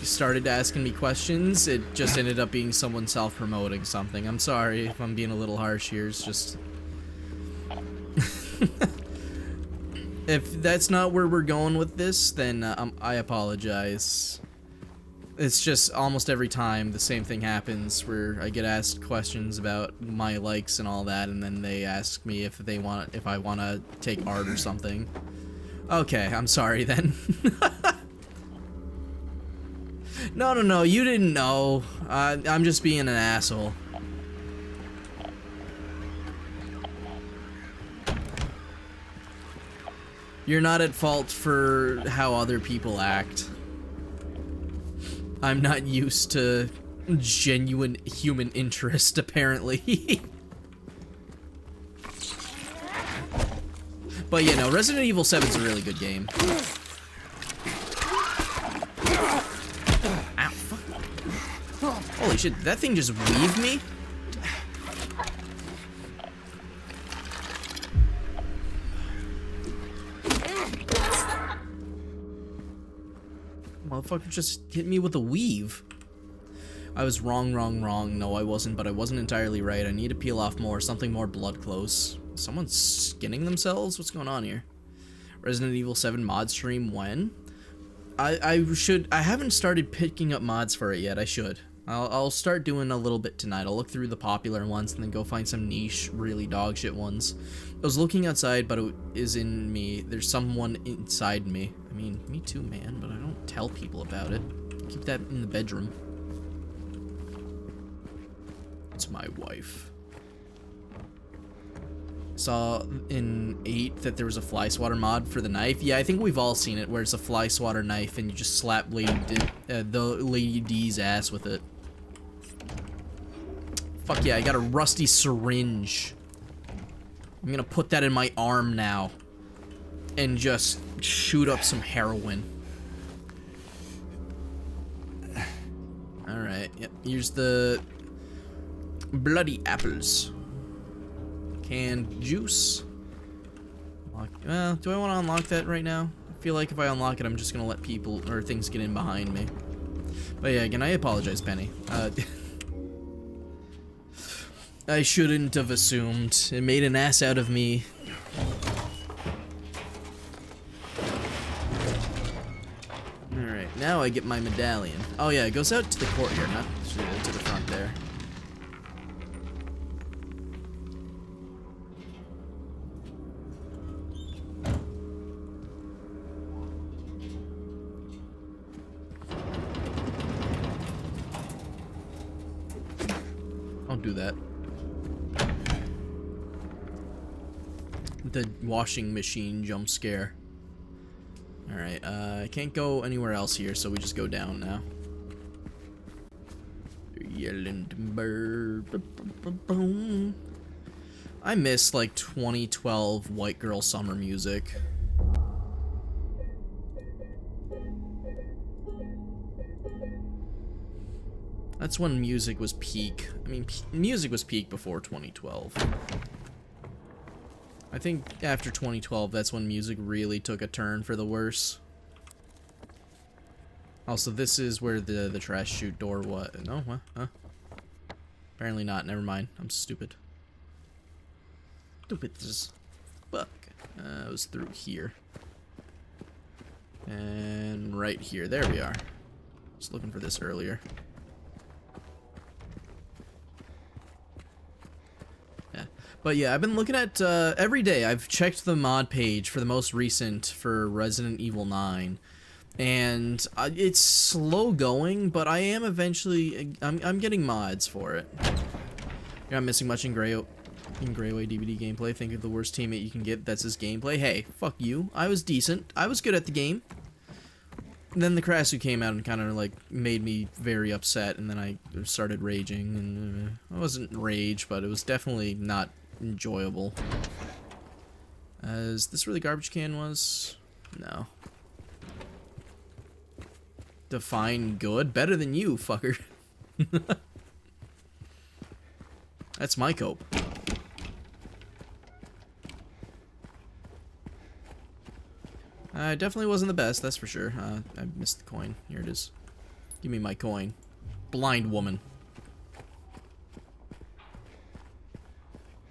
A: started asking me questions, it just ended up being someone self-promoting something. I'm sorry if I'm being a little harsh here, it's just... If that's not where we're going with this, then I apologize. It's just almost every time the same thing happens where I get asked questions about my likes and all that, and then they ask me if I want to take art or something. Okay, I'm sorry then. No, you didn't know. I'm just being an asshole. You're not at fault for how other people act. I'm not used to genuine human interest, apparently. But yeah, no, Resident Evil 7 is a really good game. Ow, fuck. Holy shit, that thing just weaved me? Motherfucker just hit me with a weave. I was wrong. No, I wasn't, but I wasn't entirely right. I need to peel off more, something more blood close. Someone's skinning themselves? What's going on here? Resident Evil 7 mod stream when? I haven't started picking up mods for it yet. I should. I'll start doing a little bit tonight. I'll look through the popular ones and then go find some niche, really dog shit ones. I was looking outside, but it is in me. There's someone inside me. I mean, me too, man, but I don't tell people about it. Keep that in the bedroom. It's my wife. Saw in 8 that there was a fly swatter mod for the knife. Yeah, I think we've all seen it, where it's a fly swatter knife and you just slap the Lady D's ass with it. Fuck yeah, I got a rusty syringe. I'm gonna put that in my arm now and just shoot up some heroin. Alright, yep, here's the bloody apples. Canned juice. Well, do I want to unlock that right now? I feel like if I unlock it, I'm just gonna let people or things get in behind me. But yeah, again, I apologize, Penny. I shouldn't have assumed. It made an ass out of me. Alright, now I get my medallion. Oh yeah, it goes out to the courtyard, not to the front there. don't do that. The washing machine jump scare. Alright, I can't go anywhere else here, so we just go down now. Yelling timber. I miss, like, 2012 white girl summer music. That's when music was peak. I mean, music was peak before 2012. I think after 2012, that's when music really took a turn for the worse. Also, this is where the trash chute door was. No, what? Huh? Apparently not. Never mind. I'm stupid. Stupid as fuck. I was through here. And right here. There we are. I was looking for this earlier. But yeah, I've been looking at, every day, I've checked the mod page for the most recent for Resident Evil 9. And it's slow going, but I am eventually, I'm getting mods for it. You're not missing much in Greyway DVD gameplay. Think of the worst teammate you can get, that's his gameplay. Hey, fuck you. I was decent. I was good at the game. And then the Krasu came out and kind of like made me very upset, and then I started raging, and I wasn't rage, but it was definitely not enjoyable. Is this where the garbage can was? No. Define good? Better than you, fucker. That's my cope. Definitely wasn't the best, that's for sure. I missed the coin. Here it is. Give me my coin. Blind woman.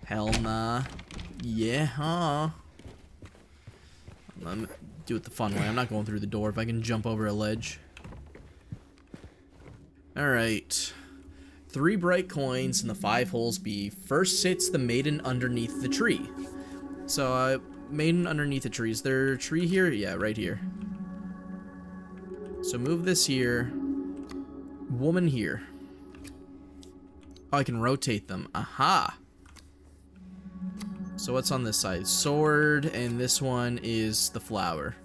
A: Hell nah. Yeah, huh? Let me do it the fun way. I'm not going through the door if I can jump over a ledge. Alright. 3 bright coins in the 5 holes B. First sits the maiden underneath the tree. So, maiden underneath the tree. Is there a tree here? Yeah, right here. So move this here. Woman here. Oh, I can rotate them. Aha! So what's on this side? Sword, and this one is the flower.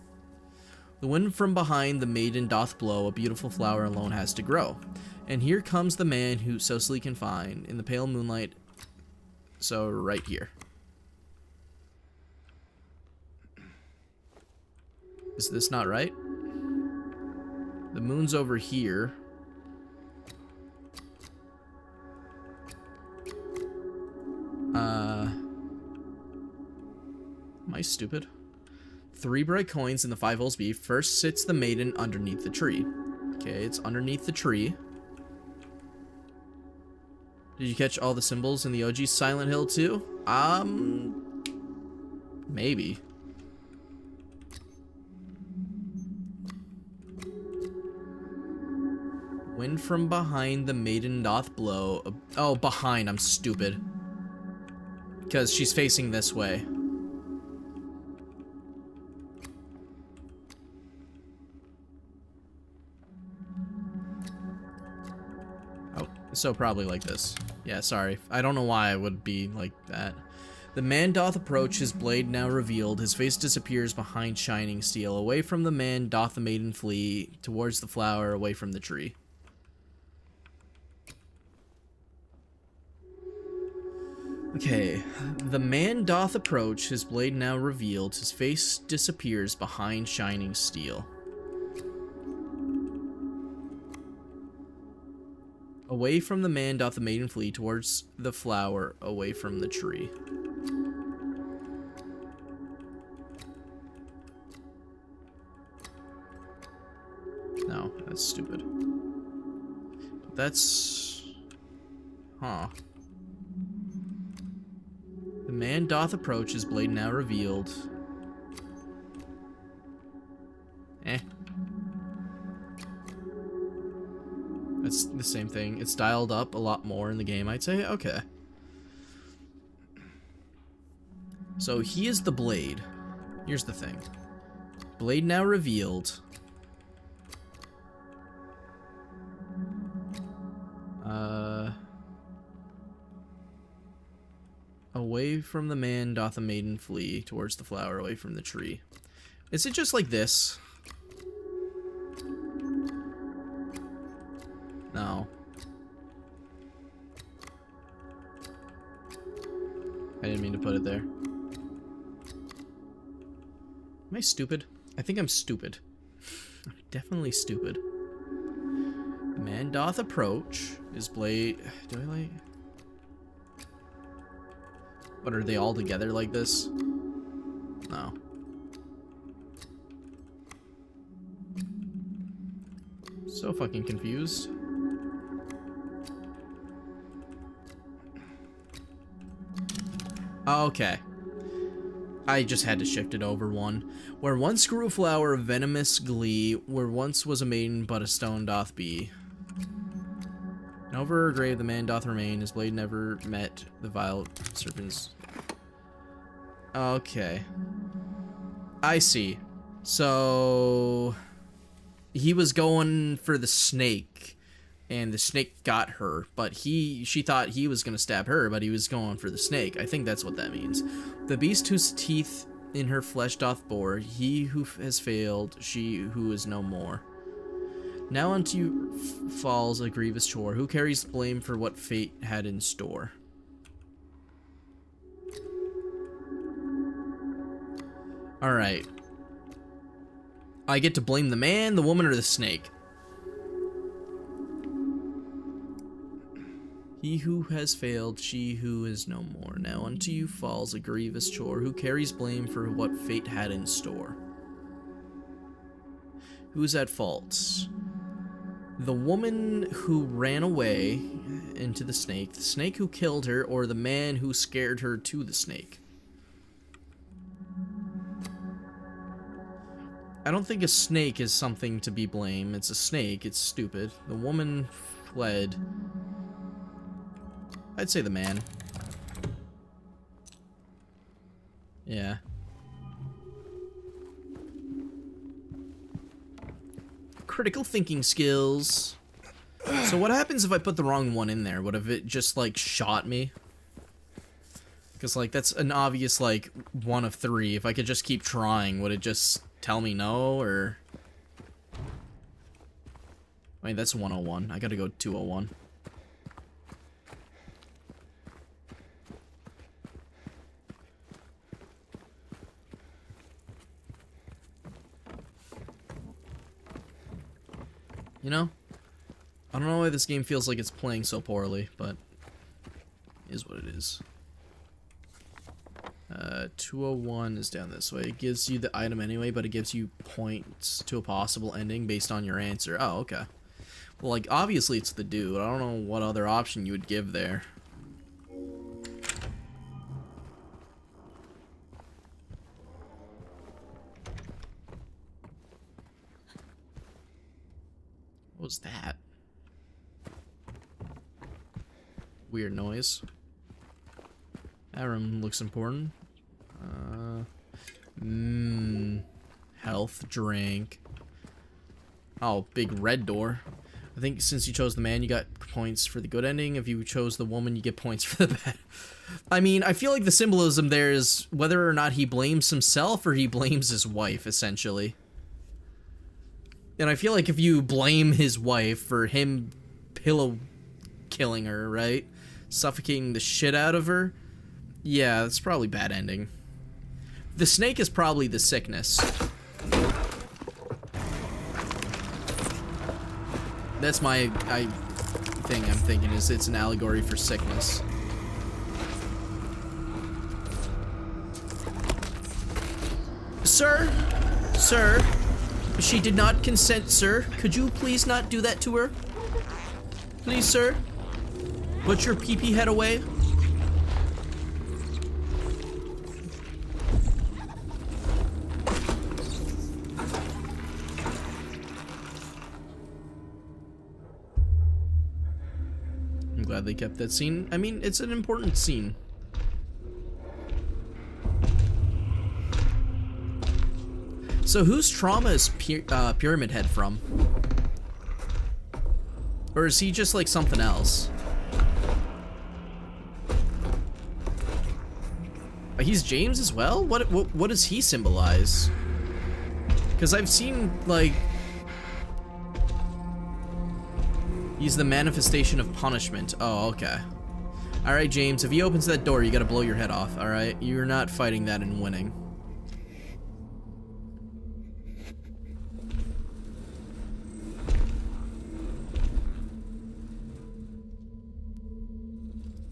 A: The wind from behind the maiden doth blow, a beautiful flower alone has to grow. And here comes the man who so sleek and fine, in the pale moonlight. So right here. Is this not right? The moon's over here. Am I stupid? 3 bright coins in the 5 holes B. First sits the maiden underneath the tree. Okay, it's underneath the tree. Did you catch all the symbols in the OG Silent Hill too? Maybe. Wind from behind the maiden doth blow. Oh, behind. I'm stupid. Because she's facing this way. Oh, so probably like this. Yeah, sorry. I don't know why I would be like that. The man doth approach, his blade now revealed. His face disappears behind shining steel. Away from the man doth the maiden flee. Towards the flower, away from the tree. Okay, the man doth approach, his blade now revealed, his face disappears behind shining steel. Away from the man doth the maiden flee, towards the flower, away from the tree. No, that's stupid. That's... Huh. The man doth approach, his blade now revealed. That's the same thing. It's dialed up a lot more in the game, I'd say. Okay. So he is the blade. Here's the thing. Blade now revealed. Away from the man doth a maiden flee, towards the flower, away from the tree. Is it just like this? No. I didn't mean to put it there. Am I stupid? I think I'm stupid. I'm definitely stupid. Man doth approach. Is blade... Do I like... But are they all together like this? No. So fucking confused. Okay. I just had to shift it over one. Where once grew a flower of venomous glee, where once was a maiden but a stone doth be. And over her grave the man doth remain, his blade never met the vile serpent's. Okay. I see. So he was going for the snake, and the snake got her, but she thought he was gonna stab her, but he was going for the snake. I think that's what that means. The beast whose teeth in her flesh doth bore, he who has failed, she who is no more. Now unto you falls a grievous chore. Who carries blame for what fate had in store? Alright. I get to blame the man, the woman, or the snake. He who has failed, she who is no more. Now unto you falls a grievous chore. Who carries blame for what fate had in store? Who's at fault? The woman who ran away into the snake who killed her, or the man who scared her to the snake? I don't think a snake is something to be blamed. It's a snake. It's stupid. The woman fled. I'd say the man. Yeah. Critical thinking skills. So what happens if I put the wrong one in there? What if it just, like, shot me? Because, like, that's an obvious, like, 1 of 3. If I could just keep trying, would it just tell me no, or... Wait, that's 101. I gotta go 201. You know? I don't know why this game feels like it's playing so poorly, but it is what it is. 201 is down this way. It gives you the item anyway, but it gives you points to a possible ending based on your answer. Oh, okay. Well, like, obviously it's the dude. I don't know what other option you would give there. What was that? Weird noise. That room looks important. Health drink. Oh, big red door. I think since you chose the man, you got points for the good ending. If you chose the woman, you get points for the bad. I mean, I feel like the symbolism there is whether or not he blames himself or he blames his wife, essentially. And I feel like if you blame his wife for him pillow killing her, right? Suffocating the shit out of her. Yeah, that's probably bad ending. The snake is probably the sickness. That's my thing I'm thinking, is it's an allegory for sickness. Sir? Sir? She did not consent, sir. Could you please not do that to her? Please, sir? Put your pee-pee head away. I'm glad they kept that scene. I mean, it's an important scene. So whose trauma is Pyramid Head from? Or is he just like something else? He's James as well? What does he symbolize? Because I've seen, like... He's the manifestation of punishment. Oh, okay. Alright, James, if he opens that door, you gotta blow your head off, alright? You're not fighting that and winning.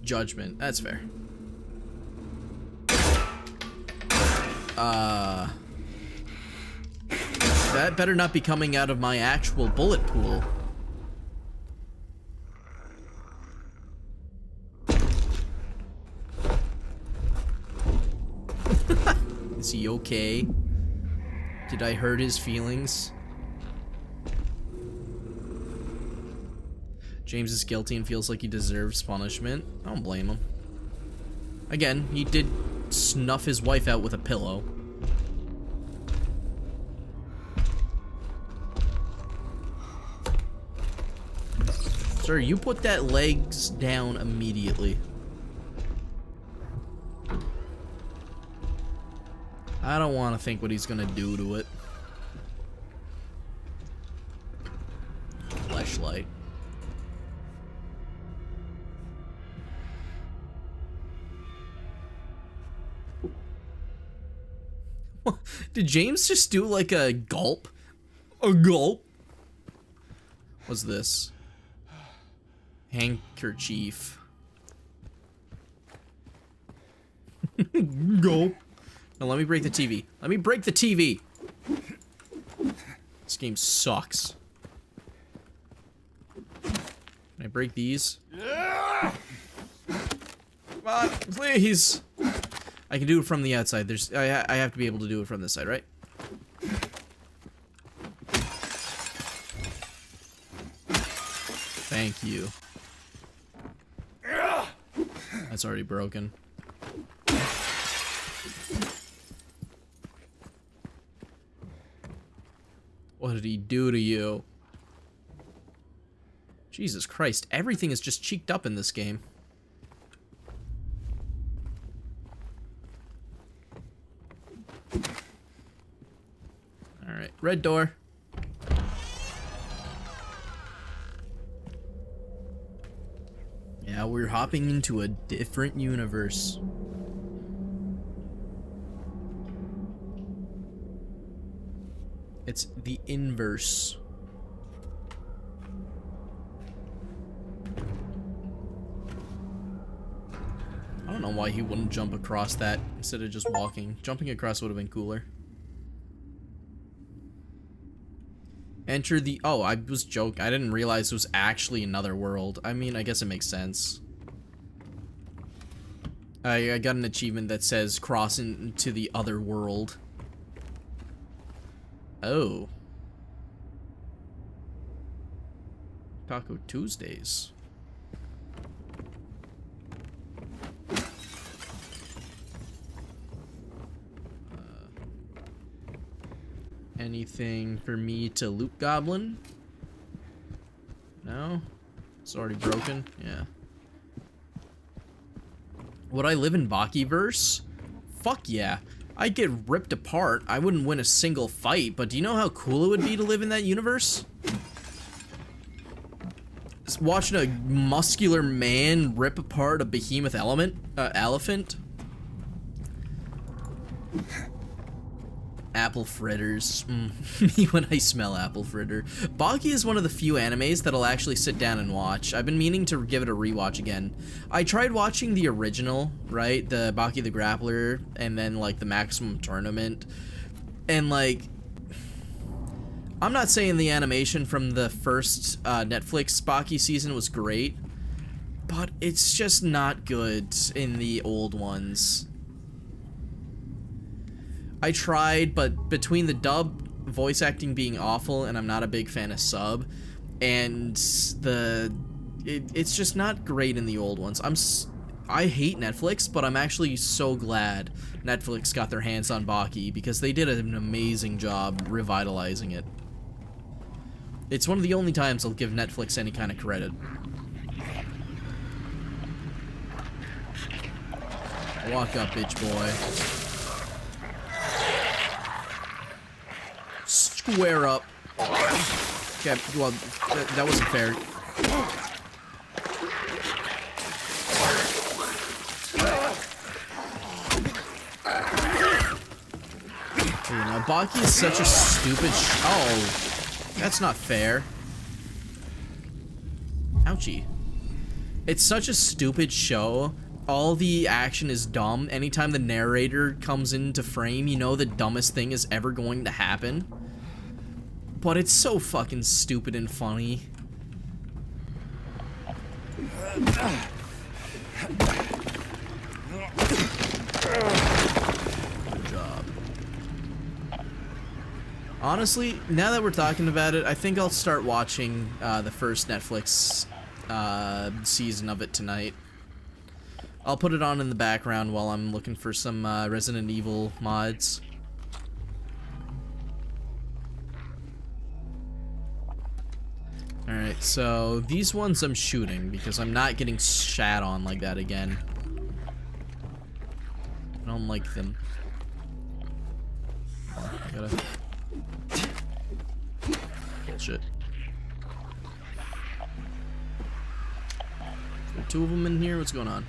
A: Judgment. That's fair. That better not be coming out of my actual bullet pool. Is he okay? Did I hurt his feelings? James is guilty and feels like he deserves punishment. I don't blame him. Again, he did snuff his wife out with a pillow. Sir, you put that legs down immediately. I don't want to think what he's gonna do to it. Flashlight. Did James just do like a gulp? A gulp? What's this? Handkerchief. Gulp. Now let me break the TV. Let me break the TV. This game sucks. Can I break these? Come on, please. I can do it from the outside. There's, I have to be able to do it from this side, right? Thank you. That's already broken. What did he do to you? Jesus Christ, everything is just cheeked up in this game. Alright, red door. Yeah, we're hopping into a different universe. It's the inverse. I don't know why he wouldn't jump across that instead of just walking. Jumping across would have been cooler. Enter the... Oh, I was joking. I didn't realize it was actually another world. I mean, I guess it makes sense. I got an achievement that says cross into the other world. Oh. Taco Tuesdays. Anything for me to loot goblin? No? It's already broken? Yeah. Would I live in Bakiverse? Fuck yeah. I'd get ripped apart. I wouldn't win a single fight, but do you know how cool it would be to live in that universe? Just watching a muscular man rip apart a behemoth elephant. Apple fritters. Me when I smell apple fritter. Baki is one of the few animes that I'll actually sit down and watch. I've been meaning to give it a rewatch again. I tried watching the original, right? The Baki the Grappler, and then like the Maximum Tournament. And like, I'm not saying the animation from the first Netflix Baki season was great, but it's just not good in the old ones. I tried, but between the dub voice acting being awful, and I'm not a big fan of sub, and it's just not great in the old ones. I hate Netflix, but I'm actually so glad Netflix got their hands on Baki because they did an amazing job revitalizing it. It's one of the only times I'll give Netflix any kind of credit. Walk up, bitch boy. Square up. Okay, well, that wasn't fair. You know, Baki is such a stupid oh, that's not fair. Ouchie. It's such a stupid show. All the action is dumb. Anytime the narrator comes into frame, you know the dumbest thing is ever going to happen. But it's so fucking stupid and funny. Good job. Honestly, now that we're talking about it, I think I'll start watching the first Netflix season of it tonight. I'll put it on in the background while I'm looking for some Resident Evil mods. Alright, so these ones I'm shooting because I'm not getting shat on like that again. I don't like them. I gotta... Bullshit. Is there two of them in here? What's going on?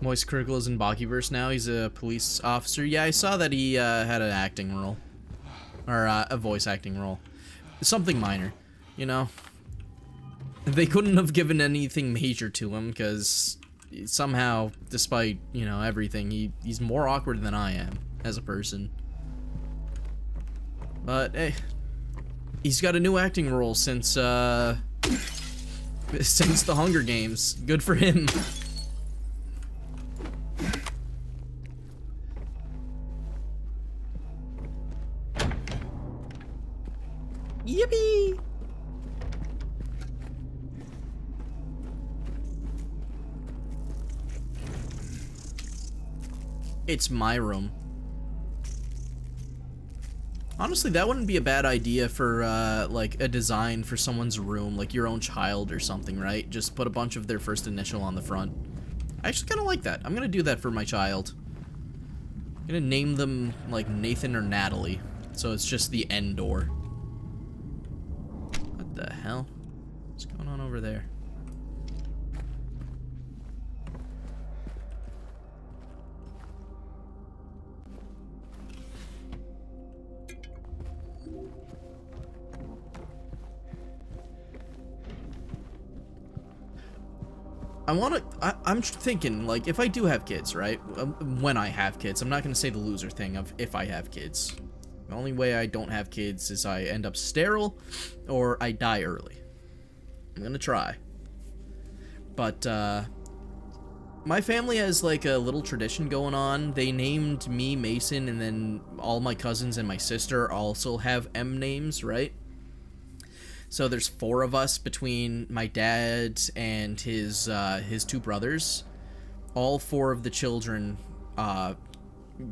A: Moist Crickle is in Bakiverse now. He's a police officer. Yeah, I saw that he had an acting role. Or a voice acting role. Something minor, you know? They couldn't have given anything major to him because somehow, despite, you know, everything, he's more awkward than I am as a person. But, hey, he's got a new acting role since the Hunger Games. Good for him. Yippee! It's my room. Honestly, that wouldn't be a bad idea for, like, a design for someone's room, like your own child or something, right? Just put a bunch of their first initial on the front. I actually kind of like that. I'm gonna do that for my child. I'm gonna name them, like, Nathan or Natalie. So it's just the N door. What the hell? What's going on over there? I'm thinking, like, if I do have kids, right? When I have kids, I'm not gonna say the loser thing of if I have kids. The only way I don't have kids is I end up sterile or I die early. I'm gonna try. But, my family has, like, a little tradition going on. They named me Mason, and then all my cousins and my sister also have M names, right? So there's 4 of us between my dad and his two brothers. All 4 of the children,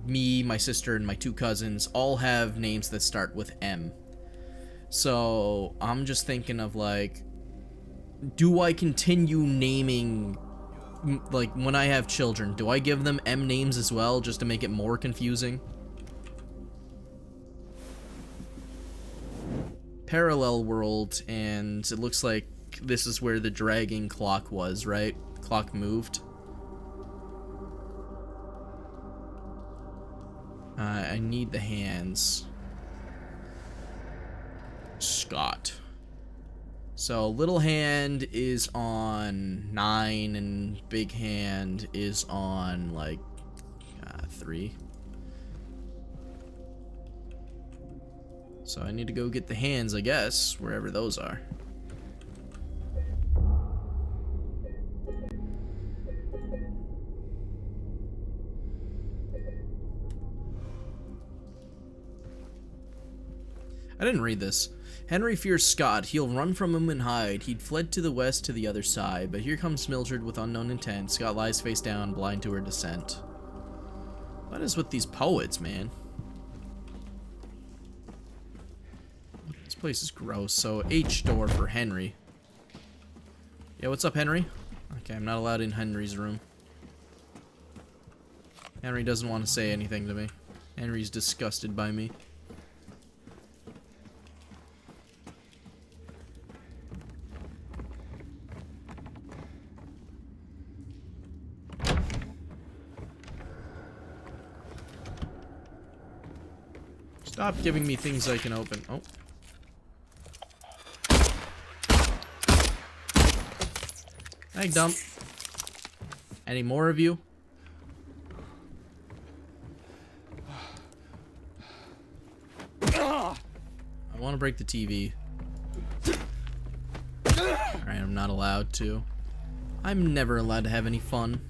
A: me, my sister, and my 2 cousins, all have names that start with M. So I'm just thinking of, like, do I continue naming, like, when I have children, do I give them M names as well, just to make it more confusing? Parallel world, and it looks like this is where the dragging clock was, right? Clock moved. I need the hands. Scott. So little hand is on 9 and big hand is on, like, 3. So I need to go get the hands, I guess, wherever those are. I didn't read this. Henry fears Scott. He'll run from him and hide. He'd fled to the west to the other side, but here comes Mildred with unknown intent. Scott lies face down, blind to her descent. What is with these poets, man? This place is gross. So H door for Henry. Yeah, what's up, Henry? Okay, I'm not allowed in Henry's room. Henry doesn't want to say anything to me. Henry's disgusted by me. Stop giving me things I can open. Oh. Egg dump. Any more of you? I want to break the TV. Alright, I'm not allowed to. I'm never allowed to have any fun.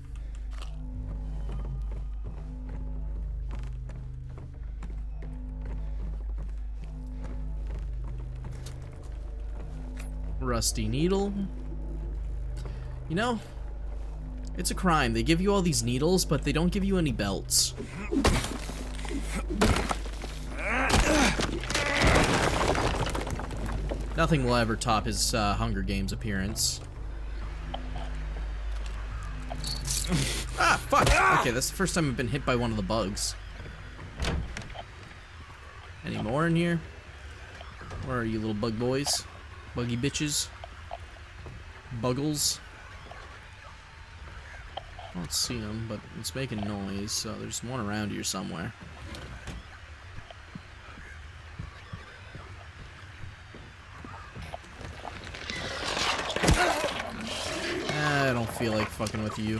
A: Rusty needle. You know, it's a crime. They give you all these needles, but they don't give you any belts. Nothing will ever top his Hunger Games appearance. Ah, fuck! Okay, that's the first time I've been hit by one of the bugs. Any more in here? Where are you, little bug boys? Buggy bitches? Buggles? I don't see them, but it's making noise, so there's one around here somewhere. I don't feel like fucking with you.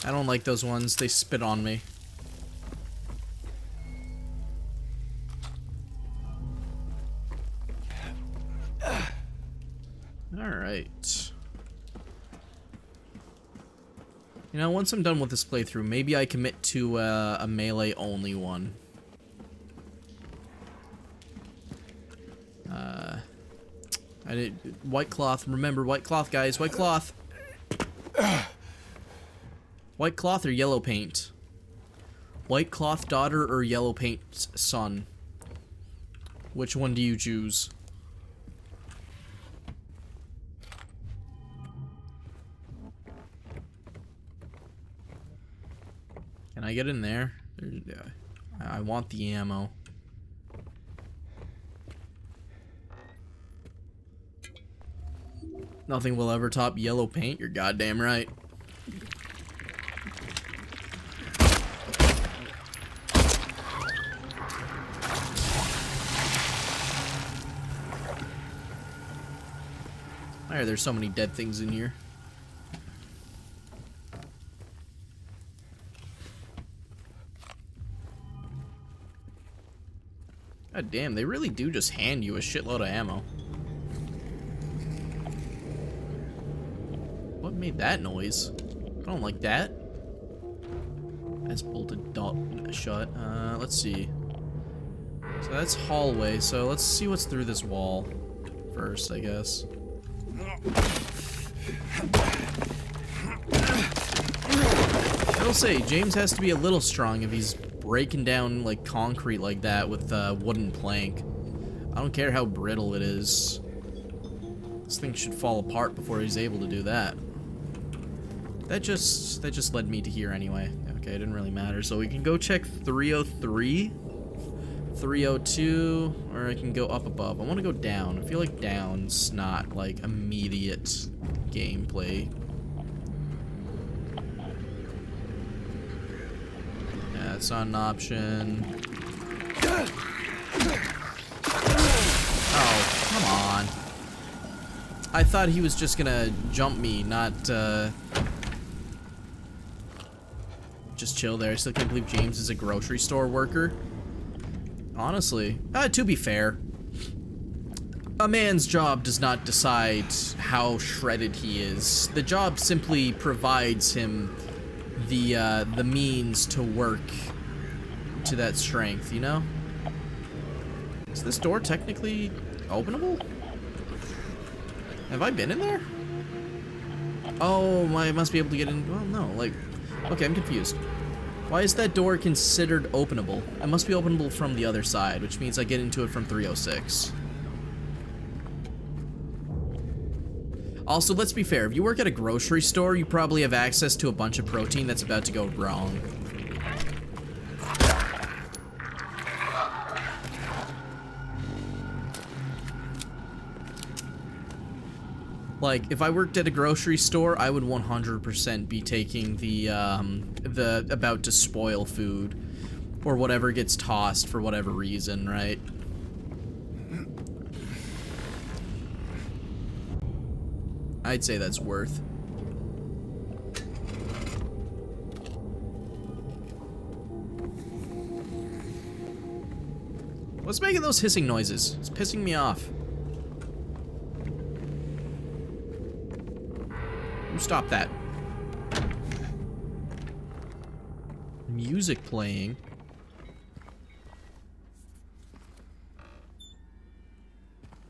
A: I don't like those ones. They spit on me. Alright. You know, once I'm done with this playthrough, maybe I commit to a melee-only one. I did white cloth. Remember, white cloth, guys. White cloth. White cloth or yellow paint? White cloth daughter or yellow paint son? Which one do you choose? Can I get in there? I want the ammo. Nothing will ever top yellow paint. You're goddamn right. Why are there so many dead things in here? God damn, they really do just hand you a shitload of ammo. What made that noise? I don't like that. That's bolted shut. Let's see. So that's hallway, so let's see what's through this wall first, I guess. I will say, James has to be a little strong if he's breaking down like concrete like that with a wooden plank. I don't care how brittle it is. This thing should fall apart before he's able to do that. That just led me to here anyway. Okay, it didn't really matter. So we can go check 303, 302, or I can go up above. I want to go down. I feel like down's not like immediate gameplay. Yeah, it's not an option. Oh, come on. I thought he was just gonna jump me, not just chill there. I still can't believe James is a grocery store worker. Honestly, to be fair, a man's job does not decide how shredded he is. The job simply provides him the means to work to that strength, you know? Is this door technically openable? Have I been in there? Oh, I must be able to get in. Well, no, like, okay, I'm confused. Why is that door considered openable? It must be openable from the other side, which means I get into it from 306. Also, let's be fair, if you work at a grocery store, you probably have access to a bunch of protein that's about to go wrong. Like, if I worked at a grocery store, I would 100% be taking the about to spoil food, or whatever gets tossed for whatever reason, right? I'd say that's worth. What's making those hissing noises? It's pissing me off. Stop that. Music playing.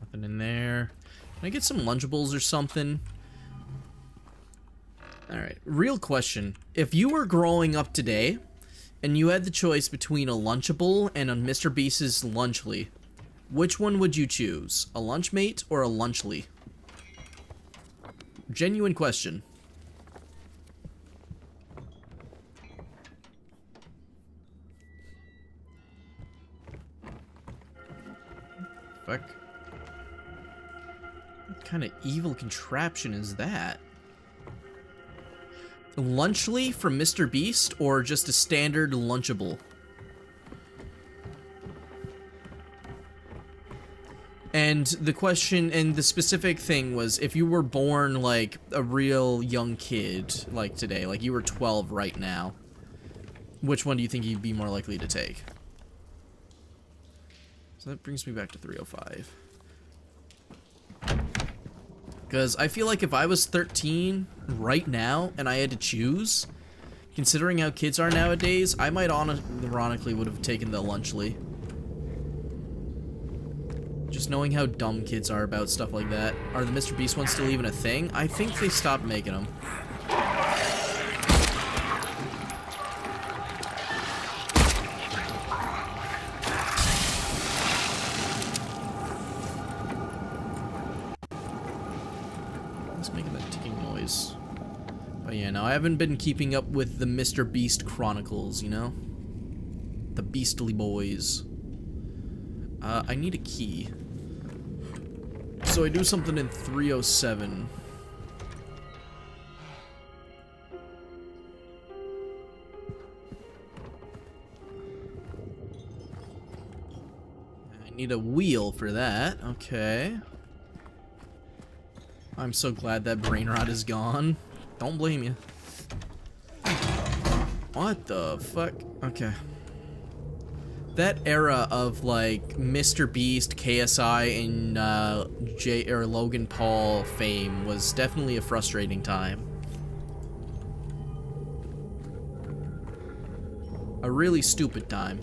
A: Nothing in there. Can I get some Lunchables or something? Alright, real question. If you were growing up today, and you had the choice between a Lunchable and a Mr. Beast's Lunchly, which one would you choose? A Lunchmate or a Lunchly? Genuine question. Fuck. What kind of evil contraption is that? Lunchly from Mr. Beast or just a standard Lunchable? And the question and the specific thing was, if you were born like a real young kid, like today, like you were 12 right now, which one do you think you'd be more likely to take? So that brings me back to 305. Because I feel like if I was 13 right now and I had to choose, considering how kids are nowadays, I might ironically would have taken the Lunchly. Just knowing how dumb kids are about stuff like that. Are the Mr. Beast ones still even a thing? I think they stopped making them. What's making that ticking noise? But yeah, no, I haven't been keeping up with the Mr. Beast Chronicles, you know? The Beastly Boys. I need a key. So I do something in 307. I need a wheel for that. Okay. I'm so glad that brain rot is gone. Don't blame you. What the fuck? Okay. That era of like Mr. Beast, KSI, and Logan Paul fame was definitely a frustrating time. A really stupid time.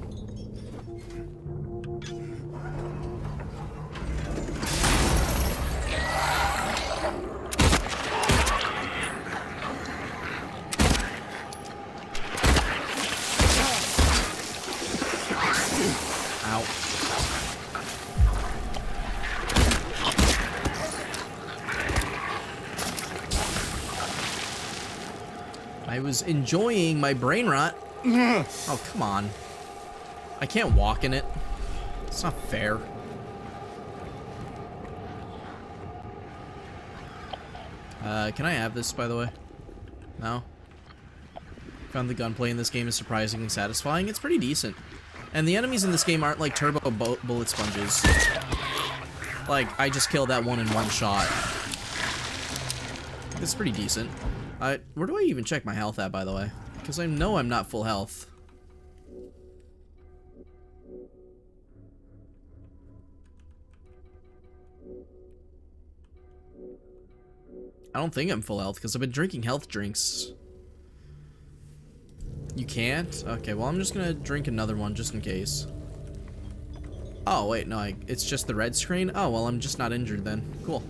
A: I was enjoying my brain rot. Oh, come on. I can't walk in it. It's not fair. Can I have this, by the way? No? Found the gunplay in this game is surprisingly satisfying. It's pretty decent. And the enemies in this game aren't like turbo bullet sponges. Like, I just killed that one in one shot. It's pretty decent. Where do I even check my health at, by the way? Because I know I'm not full health. I don't think I'm full health, because I've been drinking health drinks. You can't? Okay, well, I'm just gonna drink another one, just in case. Oh, wait, no, it's just the red screen? Oh, well, I'm just not injured then. Cool.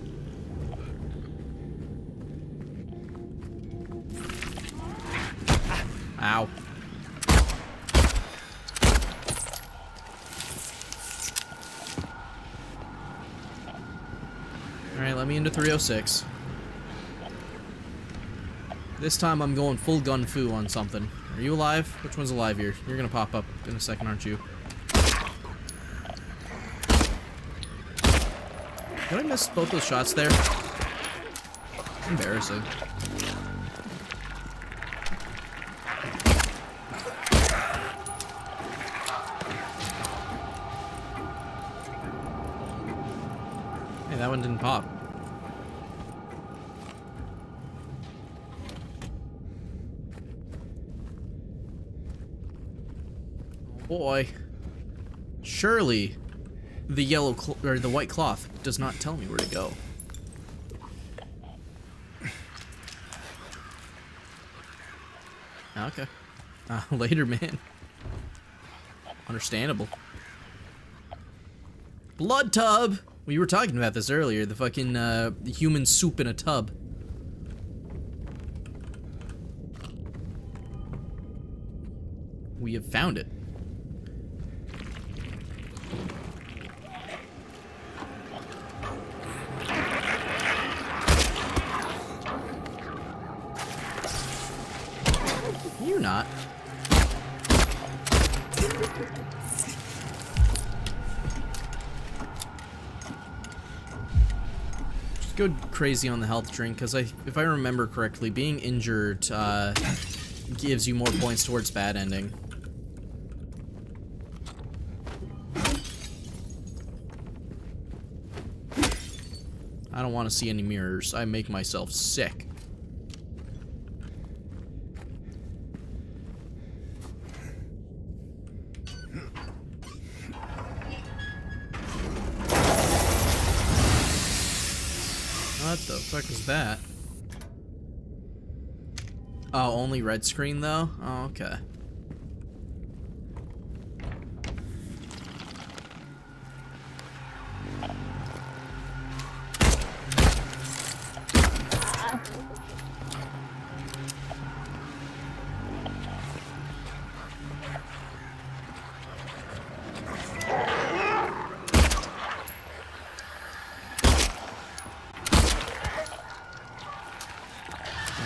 A: Ow. Alright, let me into 306. This time I'm going full gun fu on something. Are you alive? Which one's alive here? You're gonna pop up in a second, aren't you? Did I miss both those shots there? Embarrassing. Hey, that one didn't pop. Oh boy. Surely the yellow or the white cloth does not tell me where to go. Okay. Later, man. Understandable. Blood tub! We were talking about this earlier. The fucking human soup in a tub. We have found it. You're not. Just go crazy on the health drink, because if I remember correctly, being injured gives you more points towards bad ending. I don't want to see any mirrors. I make myself sick. What the fuck is that? Oh, only red screen though? Oh, okay.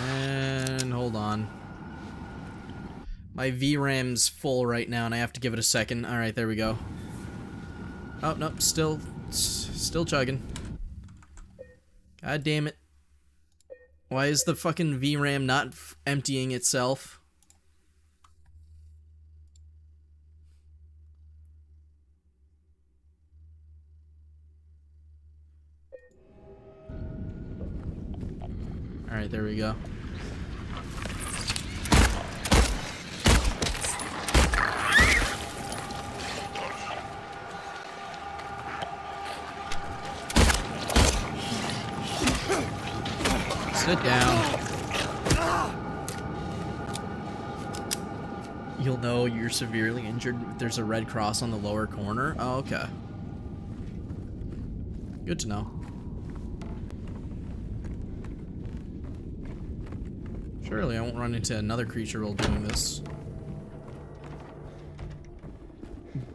A: And hold on. My VRAM's full right now and I have to give it a second. Alright, there we go. Oh, nope, still chugging. God damn it. Why is the fucking VRAM not emptying itself? Alright, there we go. Sit down. You'll know you're severely injured if there's a red cross on the lower corner. Oh, okay. Good to know. Surely I won't run into another creature while doing this.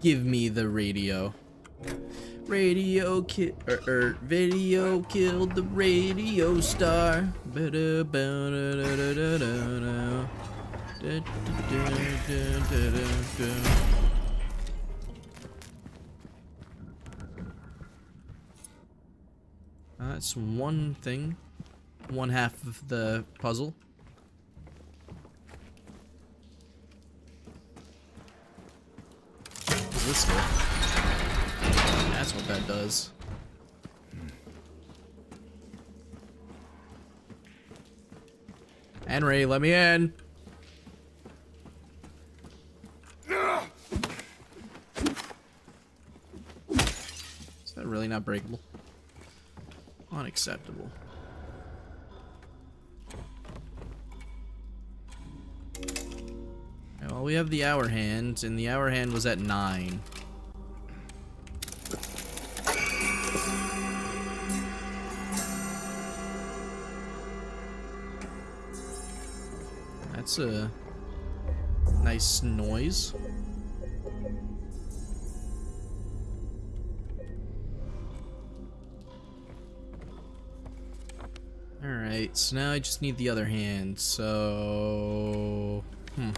A: Give me the radio. Radio video killed the radio star. That's one thing. One half of the puzzle. What's this do? That's what that does. Henry, let me in. Is that really not breakable? Unacceptable. Okay, well, we have the hour hand, and the hour hand was at 9. Nice noise. Alright, so now I just need the other hand, so... I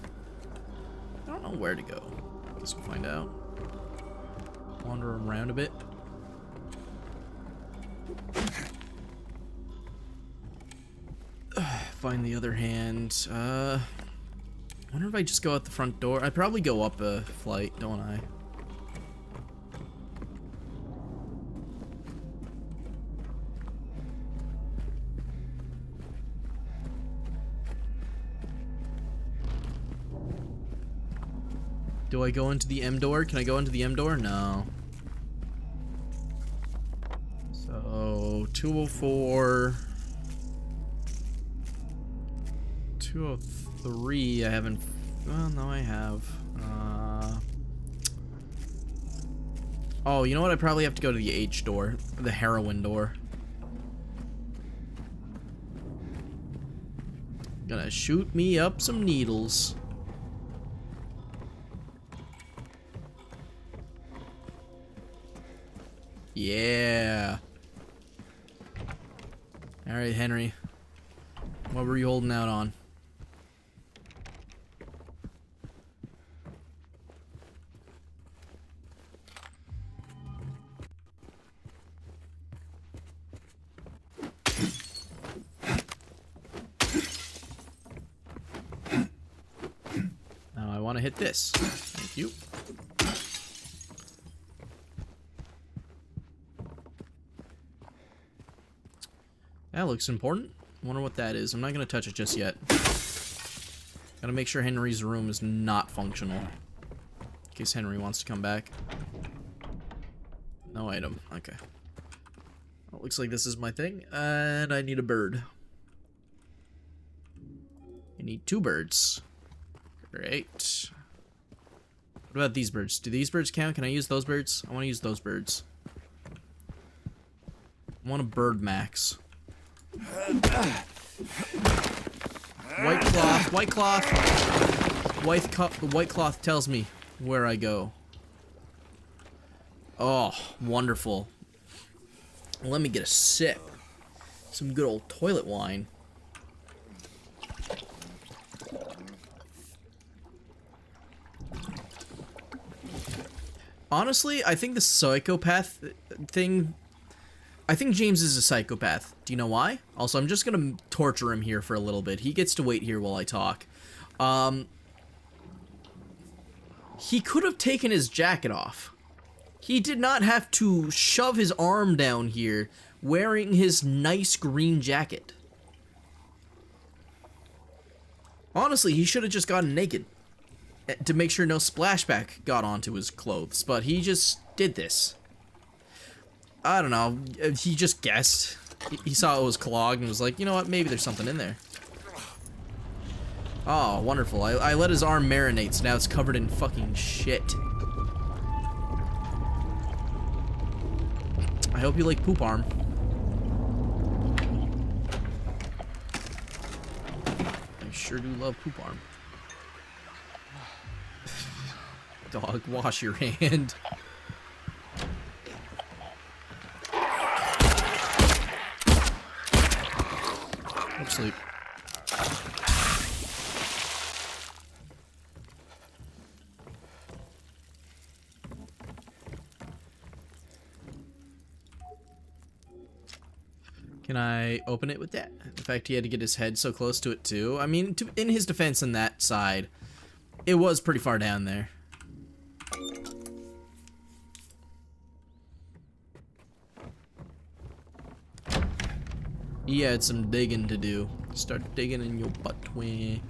A: don't know where to go. Guess we'll find out. Wander around a bit. Find the other hand. Wonder if I just go out the front door. I probably go up a flight, don't I? Do I go into the M door? Can I go into the M door? No. So, 204... 203, I haven't... Well, no, I have. Oh, you know what? I probably have to go to the H door. The heroin door. Gonna shoot me up some needles. Yeah. Alright, Henry. What were you holding out on? Now I want to hit this. Thank you. That looks important. Wonder what that is. I'm not gonna touch it just yet. Gotta make sure Henry's room is not functional. In case Henry wants to come back. No item. Okay. Well, it looks like this is my thing. And I need a bird. I need 2 birds. Great. What about these birds? Do these birds count? Can I use those birds? I want to use those birds. I want a bird max. White cloth, white cloth. White cloth tells me where I go. Oh, wonderful. Let me get a sip. Some good old toilet wine. Honestly, I think the psychopath thing... I think James is a psychopath. Do you know why? Also, I'm just gonna torture him here for a little bit. He gets to wait here while I talk. He could have taken his jacket off. He did not have to shove his arm down here wearing his nice green jacket. Honestly, he should have just gotten naked to make sure no splashback got onto his clothes, but he just did this. I don't know, he just guessed. He saw it was clogged and was like, you know what, maybe there's something in there. Oh, wonderful. I let his arm marinate, so now it's covered in fucking shit. I hope you like poop arm. I sure do love poop arm. Dog, wash your hand. Go to sleep. Can I open it with that? In fact, he had to get his head so close to it too. I mean, in his defense on that side, it was pretty far down there. He had some digging to do. Start digging in your butt, twin.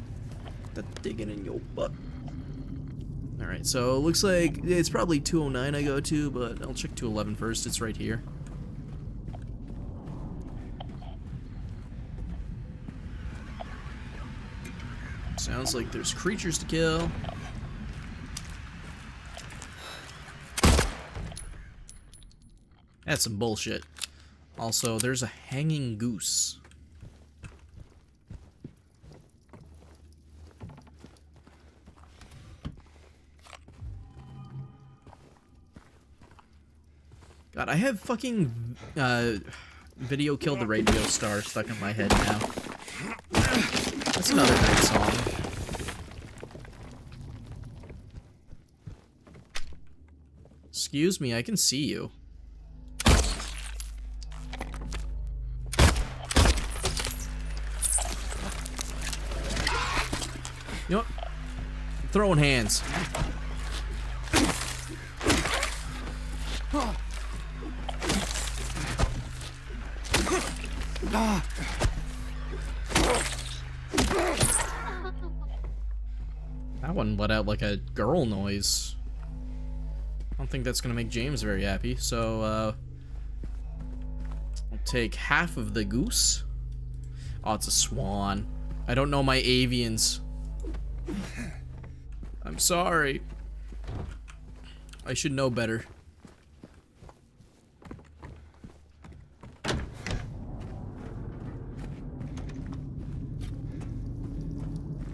A: Start digging in your butt. Alright, so it looks like it's probably 209 I go to, but I'll check 211 first. It's right here. Sounds like there's creatures to kill. That's some bullshit. Also, there's a hanging goose. God, I have fucking Video Killed the Radio Star stuck in my head now. That's another nice song. Excuse me, I can see you. You know what? I'm throwing hands. That one let out like a girl noise. I don't think that's gonna make James very happy, so I'll take half of the goose. Oh, it's a swan. I don't know my avians. I'm sorry. I should know better.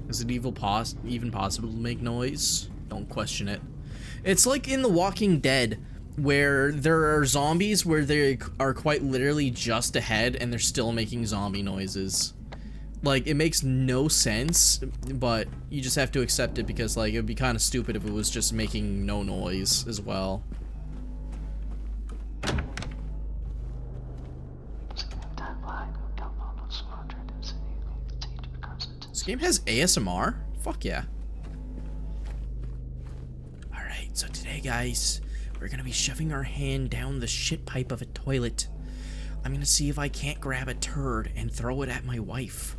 A: Is it even possible to make noise? Don't question it. It's like in The Walking Dead, where there are zombies where they are quite literally just ahead and they're still making zombie noises. Like, it makes no sense, but you just have to accept it because, like, it would be kind of stupid if it was just making no noise as well. This game has ASMR? Fuck yeah. Alright, so today, guys, we're gonna be shoving our hand down the shit pipe of a toilet. I'm gonna see if I can't grab a turd and throw it at my wife.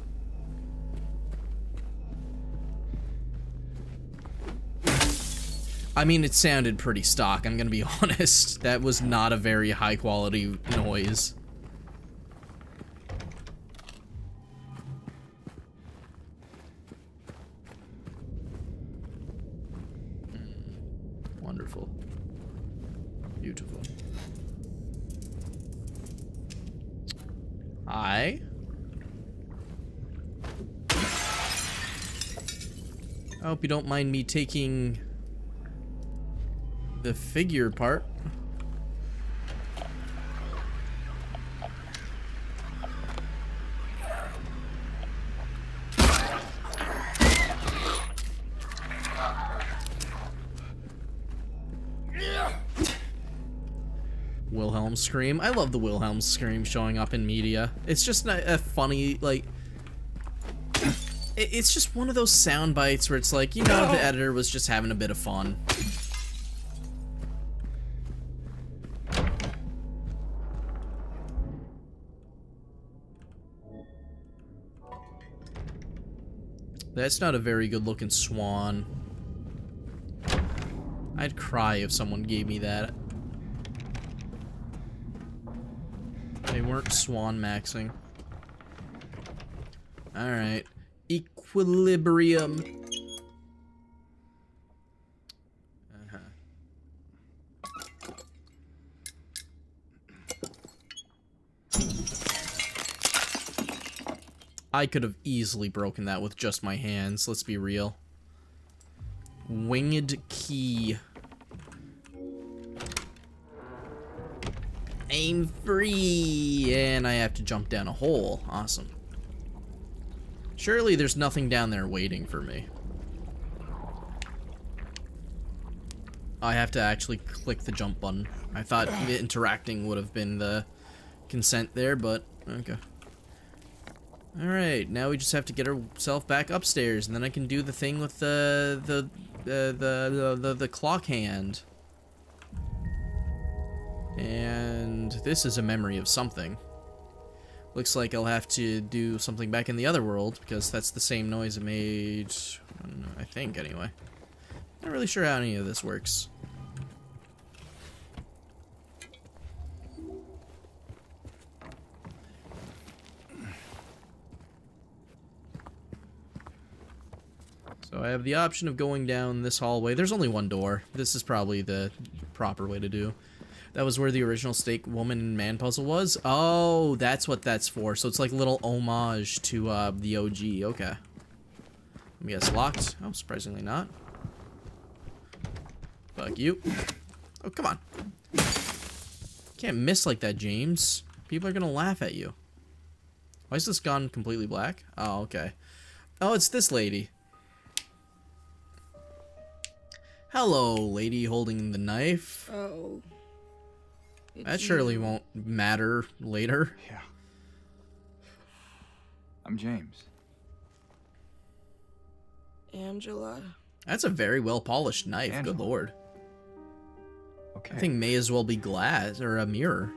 A: I mean, it sounded pretty stock, I'm gonna be honest. That was not a very high quality noise. Wonderful. Beautiful. Hi. I hope you don't mind me taking the figure part. Wilhelm scream. I love the Wilhelm scream showing up in media. It's just a funny, like, it's just one of those sound bites where it's like, you know, the editor was just having a bit of fun. That's not a very good looking swan. I'd cry if someone gave me that. They weren't swan maxing. Alright. Equilibrium. I could have easily broken that with just my hands, let's be real. Winged key. Aim free! And I have to jump down a hole. Awesome. Surely there's nothing down there waiting for me. I have to actually click the jump button. I thought interacting would have been the consent there, but okay. Alright, now we just have to get ourselves back upstairs, and then I can do the thing with the clock hand. And this is a memory of something. Looks like I'll have to do something back in the other world, because that's the same noise it made, I don't know, I think, anyway. Not really sure how any of this works. So I have the option of going down this hallway. There's only one door. This is probably the proper way to do. That was where the original Steak Woman and Man puzzle was? Oh, that's what that's for. So it's like a little homage to the OG. Okay. Let me guess, locked? Oh, surprisingly not. Fuck you. Oh, come on. Can't miss like that, James. People are gonna laugh at you. Why is this gone completely black? Oh, okay. Oh, it's this lady. Hello, lady holding the knife.
U: Oh.
A: That surely won't matter later.
T: Yeah. I'm James.
U: Angela.
A: That's a very well polished knife.
T: Angela.
A: Good lord.
T: Okay.
A: I think may as well be glass or a mirror.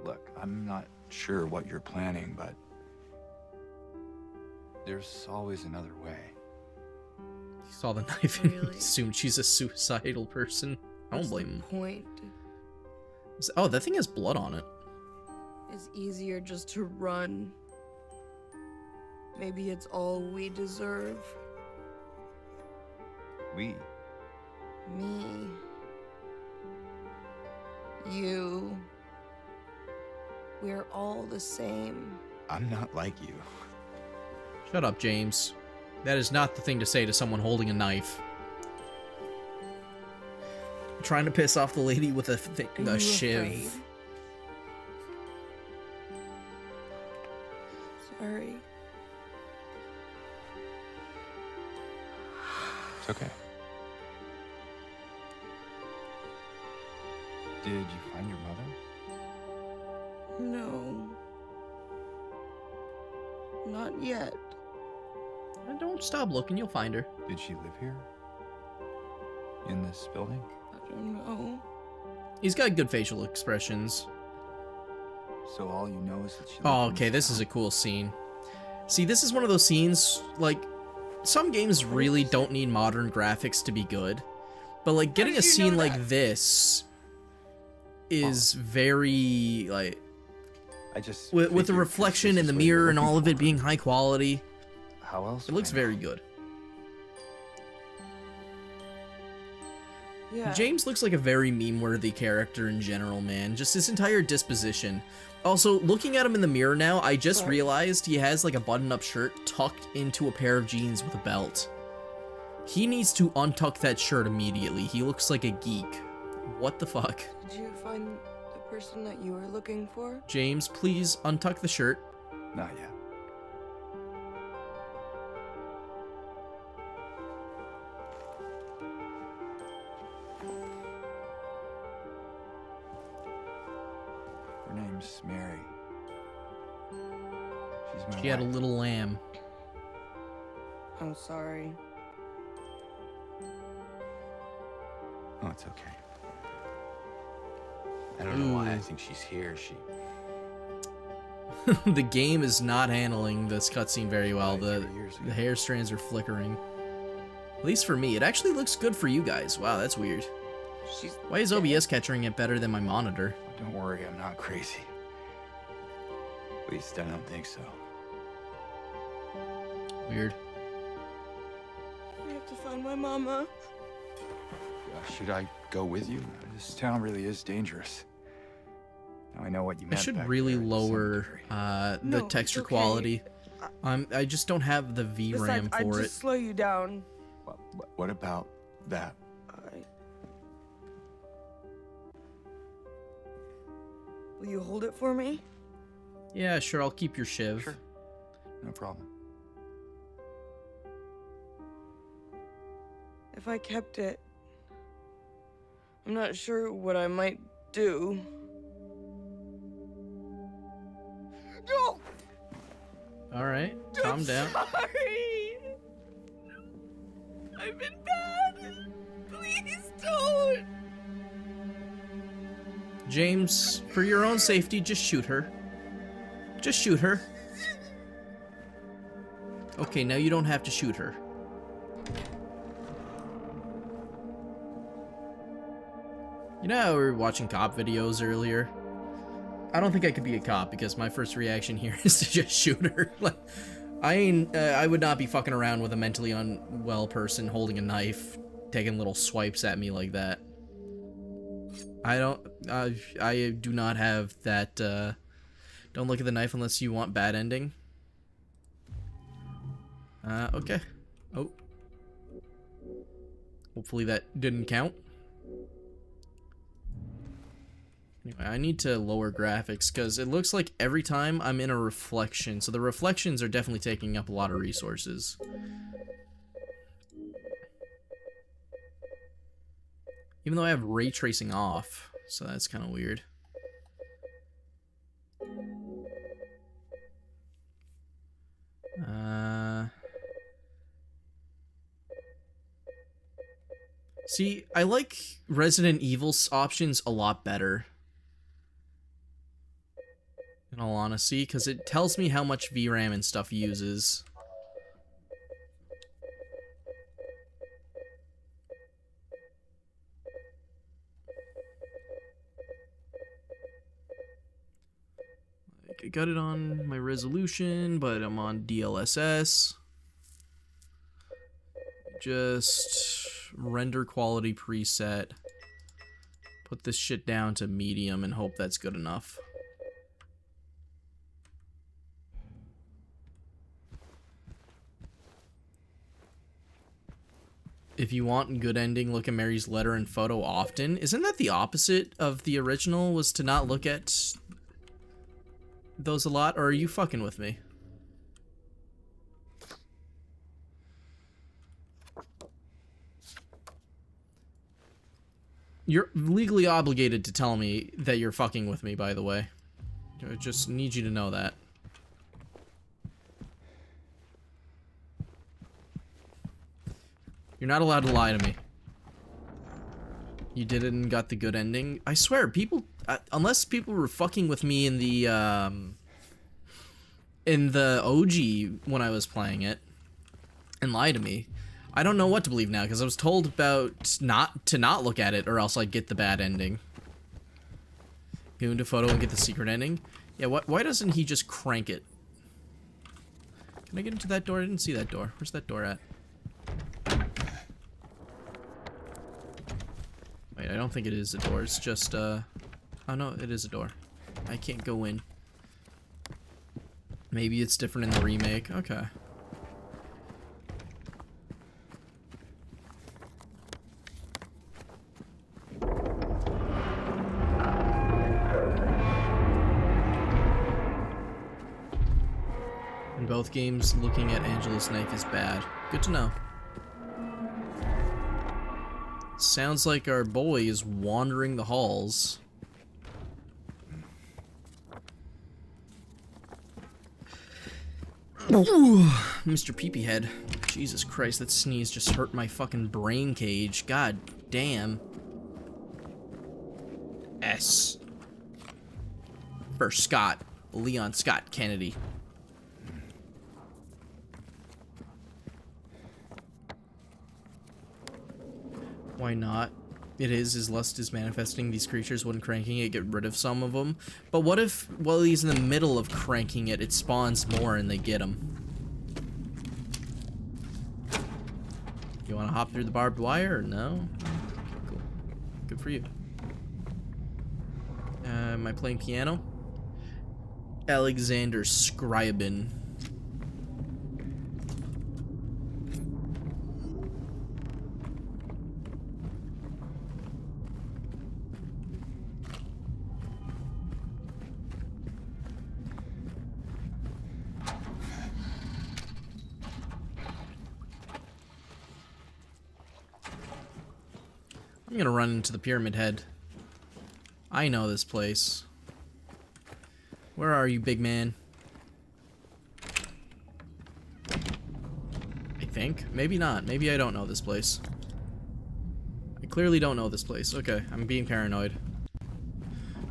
T: Look, I'm not sure what you're planning, but there's always another way.
A: He saw the knife and assumed she's a suicidal person. I don't blame him.
U: Point
A: Oh, that thing has blood on it.
U: is easier just to run. Maybe it's all we deserve.
T: We.
U: Me. You. We're all the same.
T: I'm not like you.
A: Shut up, James. That is not the thing to say to someone holding a knife. Trying to piss off the lady with a shiv.
U: Afraid? Sorry.
T: It's okay. Did you find your mother?
U: No. Not yet.
A: Don't stop looking, you'll find her.
T: Did she live here? In this building?
U: I don't know.
A: He's got good facial expressions.
T: So all you know is that she
A: Oh, okay, this is a cool scene. See, this is one of those scenes, like, some games really don't need modern graphics to be good. But, like, getting a scene like this is very, like...
T: I just
A: with the reflection in the mirror and all of it being high quality.
T: How else?
A: It looks very good.
U: Yeah.
A: James looks like a very meme-worthy character in general, man. Just his entire disposition. Also, looking at him in the mirror now, I just realized he has like a button-up shirt tucked into a pair of jeans with a belt. He needs to untuck that shirt immediately. He looks like a geek. What the fuck?
U: Did you find the person that you were looking for?
A: James, please untuck the shirt.
T: Not yet. Her name's Mary. She's my
A: She had a
T: wife.
A: little lamb.
U: I'm sorry.
T: Oh, it's okay. I don't know why I think she's here.
A: The game is not handling this cutscene very well. The hair strands are flickering. At least for me. It actually looks good for you guys. Wow, that's weird. Why is OBS capturing it better than my monitor?
T: Don't worry, I'm not crazy. At least I don't think so.
A: Weird.
U: I have to find my mama.
T: Should I go with you? This town really is dangerous. Now I know what you
A: I
T: meant.
A: should
T: back
A: really
T: there in
A: lower
U: No,
A: the
U: it's
A: texture
U: okay.
A: quality. I just don't have the VRAM
U: Besides, I'd
A: for
U: just
A: it.
U: slow you down.
T: What about that?
U: Will you hold it for me?
A: Yeah, sure, I'll keep your shiv.
T: Sure. No problem.
U: If I kept it, I'm not sure what I might do. No!
A: Alright, calm down.
U: Sorry! I've been bad! Please don't!
A: James, for your own safety, just shoot her. Just shoot her. Okay, now you don't have to shoot her. You know how we were watching cop videos earlier? I don't think I could be a cop because my first reaction here is to just shoot her. Like, I would not be fucking around with a mentally unwell person holding a knife, taking little swipes at me like that. I do not have that, don't look at the knife unless you want bad ending. Okay. Oh. Hopefully that didn't count. Anyway, I need to lower graphics because it looks like every time I'm in a reflection. So the reflections are definitely taking up a lot of resources. Even though I have ray tracing off, so that's kind of weird. See, I like Resident Evil's options a lot better. In all honesty, because it tells me how much VRAM and stuff uses. Like, I got it on my resolution, but I'm on DLSS. Just render quality preset. Put this shit down to medium and hope that's good enough. If you want good ending, look at Mary's letter and photo often. Isn't that the opposite of the original, was to not look at those a lot? Or are you fucking with me? You're legally obligated to tell me that you're fucking with me, by the way. I just need you to know that. You're not allowed to lie to me. You did it and got the good ending. I swear, people, unless people were fucking with me in the OG when I was playing it and lie to me, I don't know what to believe now, because I was told about not look at it or else I'd get the bad ending. Go into photo and get the secret ending. Yeah, why doesn't he just crank it? Can I get into that door? I didn't see that door. Where's that door at? Wait, I don't think it is a door. It's just, oh no, it is a door. I can't go in. Maybe it's different in the remake. Okay. In both games, looking at Angela's knife is bad. Good to know. Sounds like our boy is wandering the halls. Ooh, Mr. Peepee Head. Jesus Christ, that sneeze just hurt my fucking brain cage. God damn. S. For Scott. Leon Scott Kennedy. Why not? It is, his lust is manifesting these creatures. When cranking it, get rid of some of them. But what if, while he's in the middle of cranking it, it spawns more and they get him? You want to hop through the barbed wire or no? Okay, cool. Good for you. Am I playing piano? Alexander Scriabin. I'm gonna run into the Pyramid Head. I know this place. Where are you, big man? I think. Maybe not. Maybe I don't know this place. I clearly don't know this place. Okay, I'm being paranoid.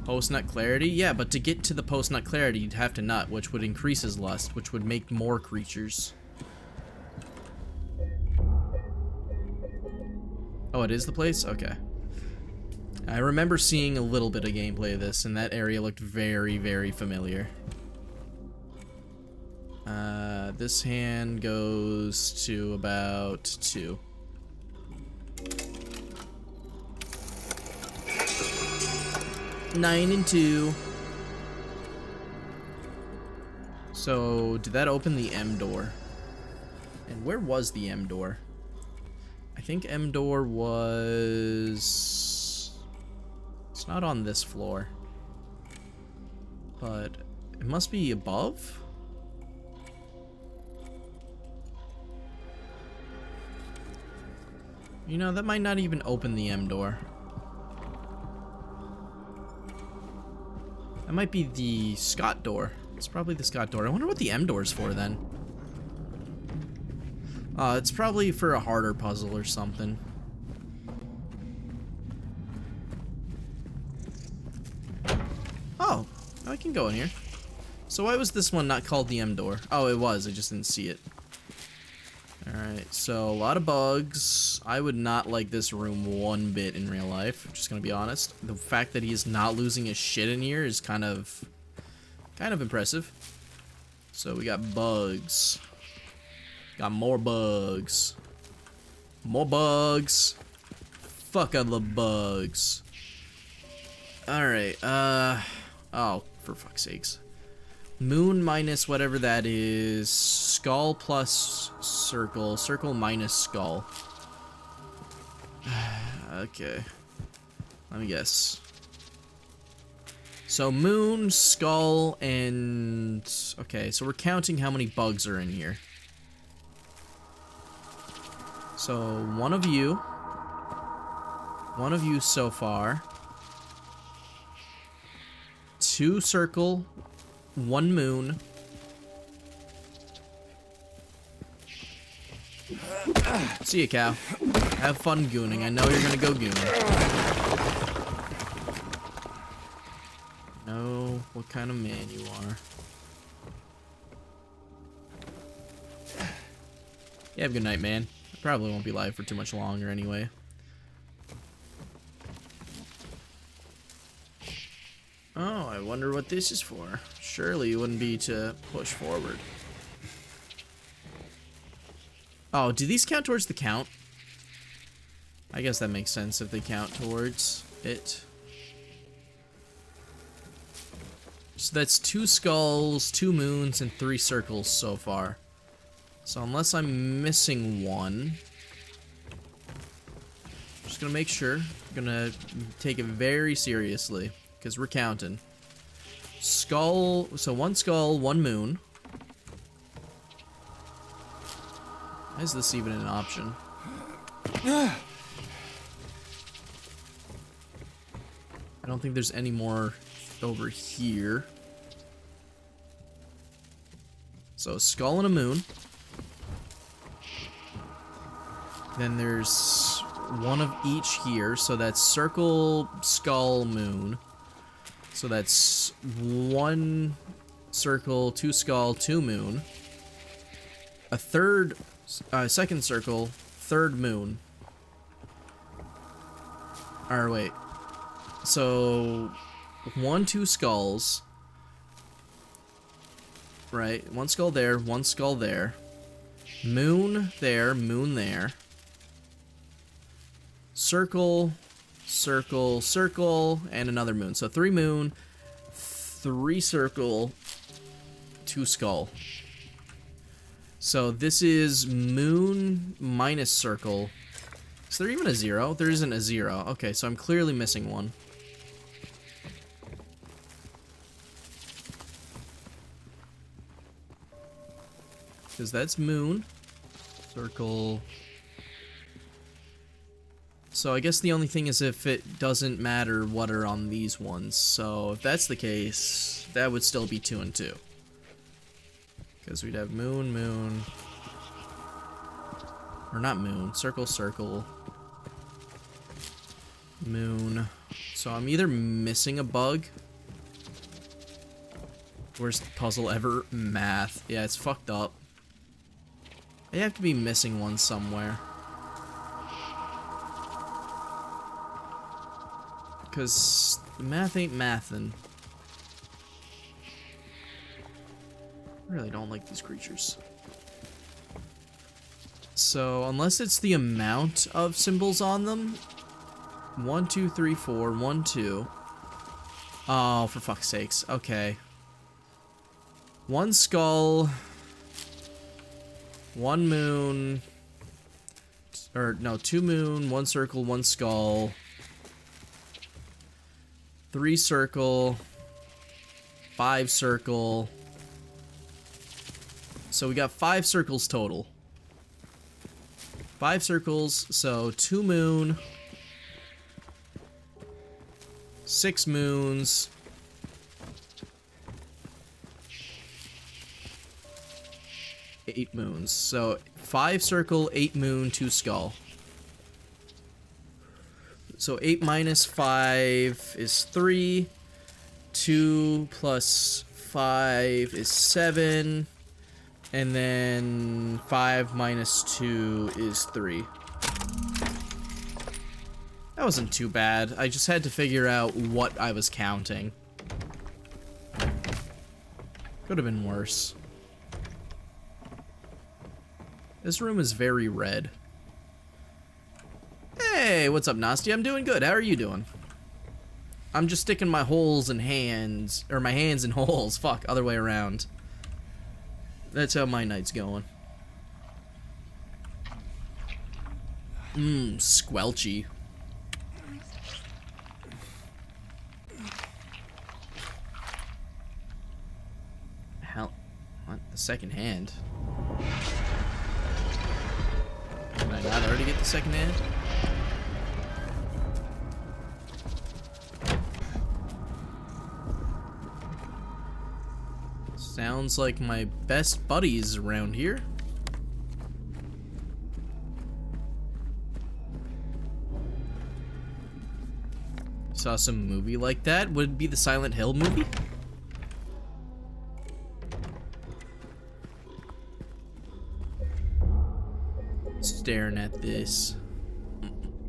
A: Post-nut clarity? Yeah, but to get to the post-nut clarity, you'd have to nut, which would increase his lust, which would make more creatures. Oh, it is the place? Okay. I remember seeing a little bit of gameplay of this, and that area looked very, very familiar. This hand goes to about 2. Nine and 2. So, did that open the M door? And where was the M door? I think M door was... It's not on this floor. but it must be above? You know, that might not even open the M door. That might be the Scott door. It's probably the Scott door. I wonder what the M door is for then. It's probably for a harder puzzle or something. Oh, I can go in here. So why was this one not called the M door? Oh, it was. I just didn't see it. Alright, so a lot of bugs. I would not like this room one bit in real life, just gonna be honest. The fact that he is not losing his shit in here is kind of impressive. So we got bugs. Got more bugs. More bugs. Fuck, I love bugs. Alright, oh, for fuck's sakes. Moon minus whatever that is. Skull plus circle. Circle minus skull. Okay. Let me guess. So moon, skull, and... Okay, so we're counting how many bugs are in here. So one of you so far. 2 circle. 1 moon. See ya, cow. Have fun gooning. I know you're gonna go gooning. Know what kind of man you are. Yeah, have a good night, man. I probably won't be live for too much longer anyway. Oh, I wonder what this is for. Surely it wouldn't be to push forward. Oh, do these count towards the count? I guess that makes sense if they count towards it. So that's 2 skulls, 2 moons, and 3 circles so far. So unless I'm missing one... Just gonna make sure. I'm gonna take it very seriously. Because we're counting. Skull, so 1 skull, 1 moon. Why is this even an option? I don't think there's any more over here. So skull and a moon. Then there's 1 of each here, so that's circle, skull, moon. So that's 1 circle, 2 skull, 2 moon. A third, second circle, 3rd moon. Or wait. So 1, 2 skulls. Right, 1 skull there, 1 skull there. Moon there, moon there. Circle, circle, circle, and another moon. So 3 moon, 3 circle, 2 skull. So this is moon minus circle. Is there even a 0? There isn't a 0. Okay, so I'm clearly missing one. Because that's moon, circle. So I guess the only thing is if it doesn't matter what are on these ones. So if that's the case, that would still be 2 and 2. Because we'd have moon, moon. Or not moon, circle, circle. Moon. So I'm either missing a bug. Worst puzzle ever. Math. Yeah, it's fucked up. I have to be missing one somewhere. Because the math ain't mathin'. I really don't like these creatures. So, unless it's the amount of symbols on them. 1, 2, 3, 4, 1, 2. Oh, for fuck's sakes. Okay. 1 skull. 1 moon. Or, no, 2 moon, 1 circle, 1 skull. 3 circle. 5 circle. So we got 5 circles total. 5 circles, so 2 moon, 6 moons, 8 moons. So 5 circle, 8 moon, 2 skull. So 8 minus 5 is 3. 2 plus 5 is 7. And then 5 minus 2 is 3. That wasn't too bad. I just had to figure out what I was counting. Could have been worse. This room is very red. Hey, what's up, Nasty? I'm doing good. How are you doing? I'm just sticking my holes in hands, or my hands in holes. Fuck, other way around. That's how my night's going. Squelchy. Hell, what? The second hand? Did I not already get the second hand? Sounds like my best buddies around here. Saw some movie like that. Would it be the Silent Hill movie? Staring at this.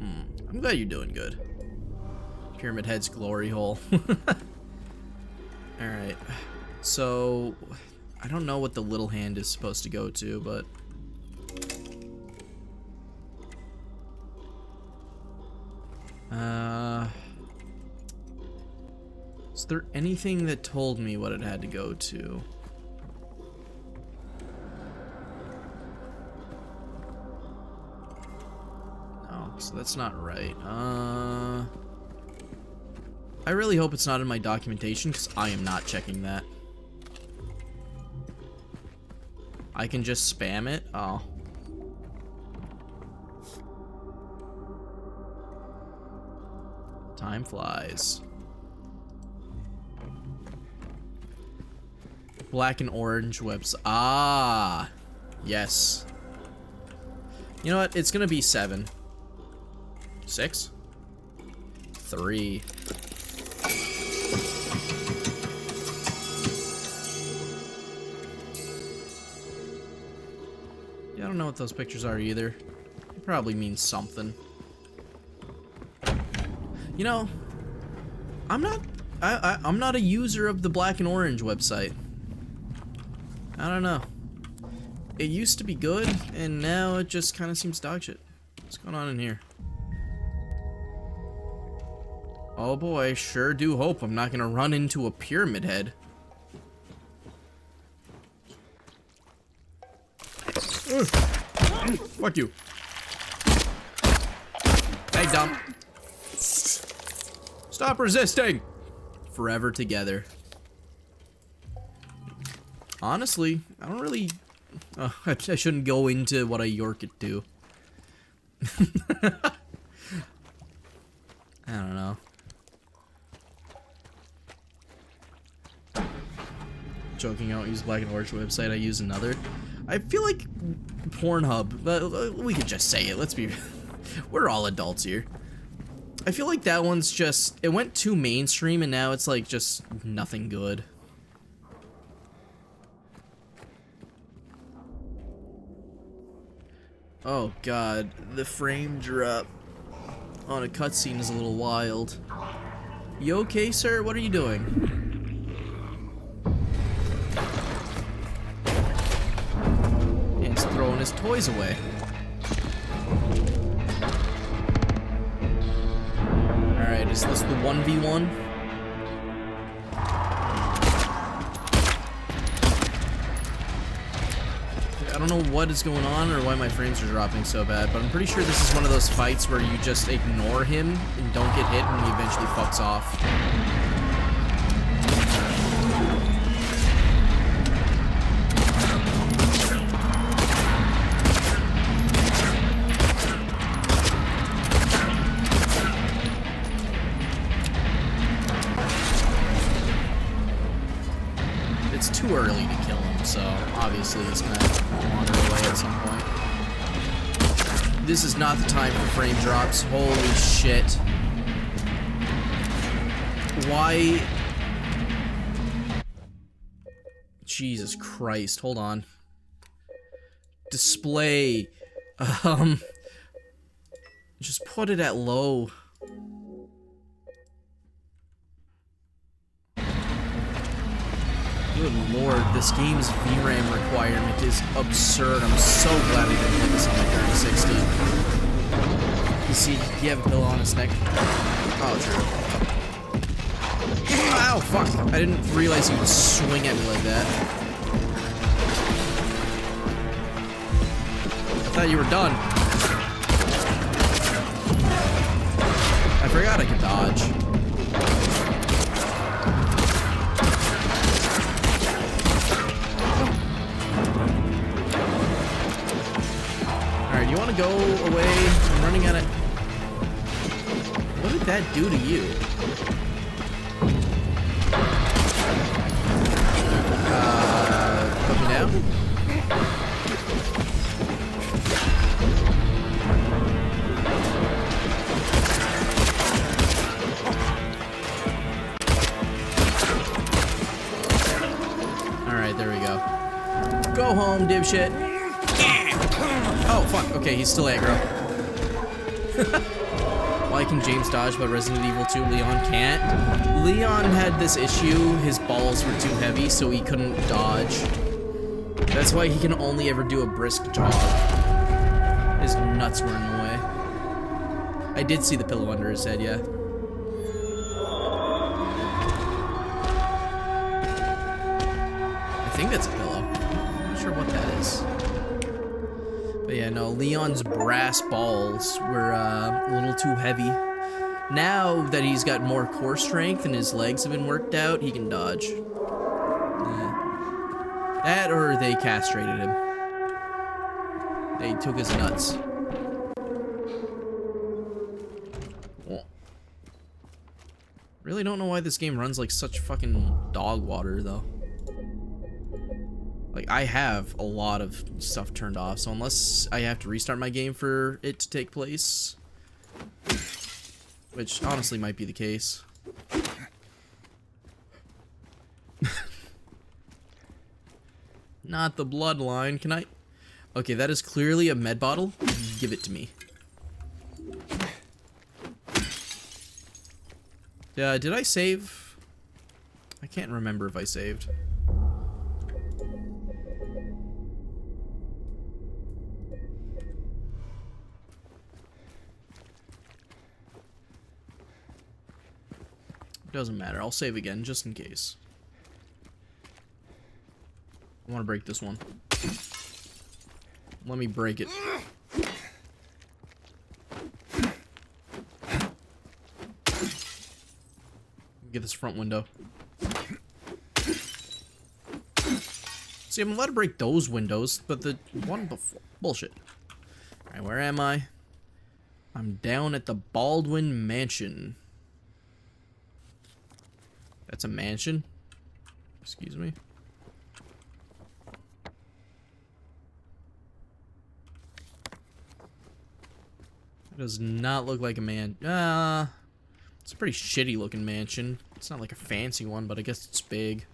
A: I'm glad you're doing good. Pyramid Head's glory hole. Alright. So, I don't know what the little hand is supposed to go to, but... Is there anything that told me what it had to go to? No, so that's not right. I really hope it's not in my documentation, because I am not checking that. I can just spam it? Oh. Time flies. Black and orange whips. Ah, yes. You know what? It's gonna be 7. 6? 3. Yeah, I don't know what those pictures are either. It probably means something. You know, I'm not a user of the Black and Orange website. I don't know. It used to be good, and now it just kind of seems dog shit. What's going on in here? Oh boy, sure do hope I'm not gonna run into a pyramid head. Fuck you. Hey, dumb. Stop resisting! Forever together. Honestly, I don't really... I shouldn't go into what I york it to. I don't know. Joking, I don't use Black and Orange website, I use another. I feel like Pornhub, but we could just say it, let's be... We're all adults here. I feel like that one's just... It went too mainstream and now it's like just nothing good. Oh god, the frame drop on a cutscene is a little wild. You okay, sir? What are you doing? He's throwing his toys away. Alright, is this the 1v1? I don't know what is going on or why my frames are dropping so bad, but I'm pretty sure this is one of those fights where you just ignore him and don't get hit and he eventually fucks off. This is not the time for frame drops. Holy shit. Why? Jesus Christ. Hold on. Display. Just put it at low. Good lord, this game's VRAM requirement is absurd. I'm so glad I didn't put this on my 3060. You see, do you have a pillow on his neck? Oh, true. Ow, fuck. I didn't realize he would swing at me like that. I thought you were done. I forgot I could dodge. Alright, you want to go away? I'm running out of... What did that do to you? Put me down? Alright, there we go. Go home, dipshit. Oh, fuck. Okay, he's still aggro. Why can James dodge, but Resident Evil 2 Leon can't? Leon had this issue. His balls were too heavy, so he couldn't dodge. That's why he can only ever do a brisk jog. His nuts were in the way. I did see the pillow under his head, yeah. I think that's a pillow. I'm not sure what that is. But yeah, no, Leon's brass balls were a little too heavy. Now that he's got more core strength and his legs have been worked out, he can dodge. Yeah. That or they castrated him. They took his nuts. Really don't know why this game runs like such fucking dog water, though. Like, I have a lot of stuff turned off, so unless I have to restart my game for it to take place, which honestly might be the case. Not the bloodline. Can I? Okay, that is clearly a med bottle. Give it to me. Did I save? I can't remember if I saved. Doesn't matter. I'll save again just in case. I want to break this one. Let me break it. Get this front window. See, I'm allowed to break those windows, but the one before... Bullshit. Alright, where am I? I'm down at the Baldwin Mansion. That's a mansion? Excuse me? It does not look like a man. It's a pretty shitty looking mansion. It's not like a fancy one, but I guess it's big.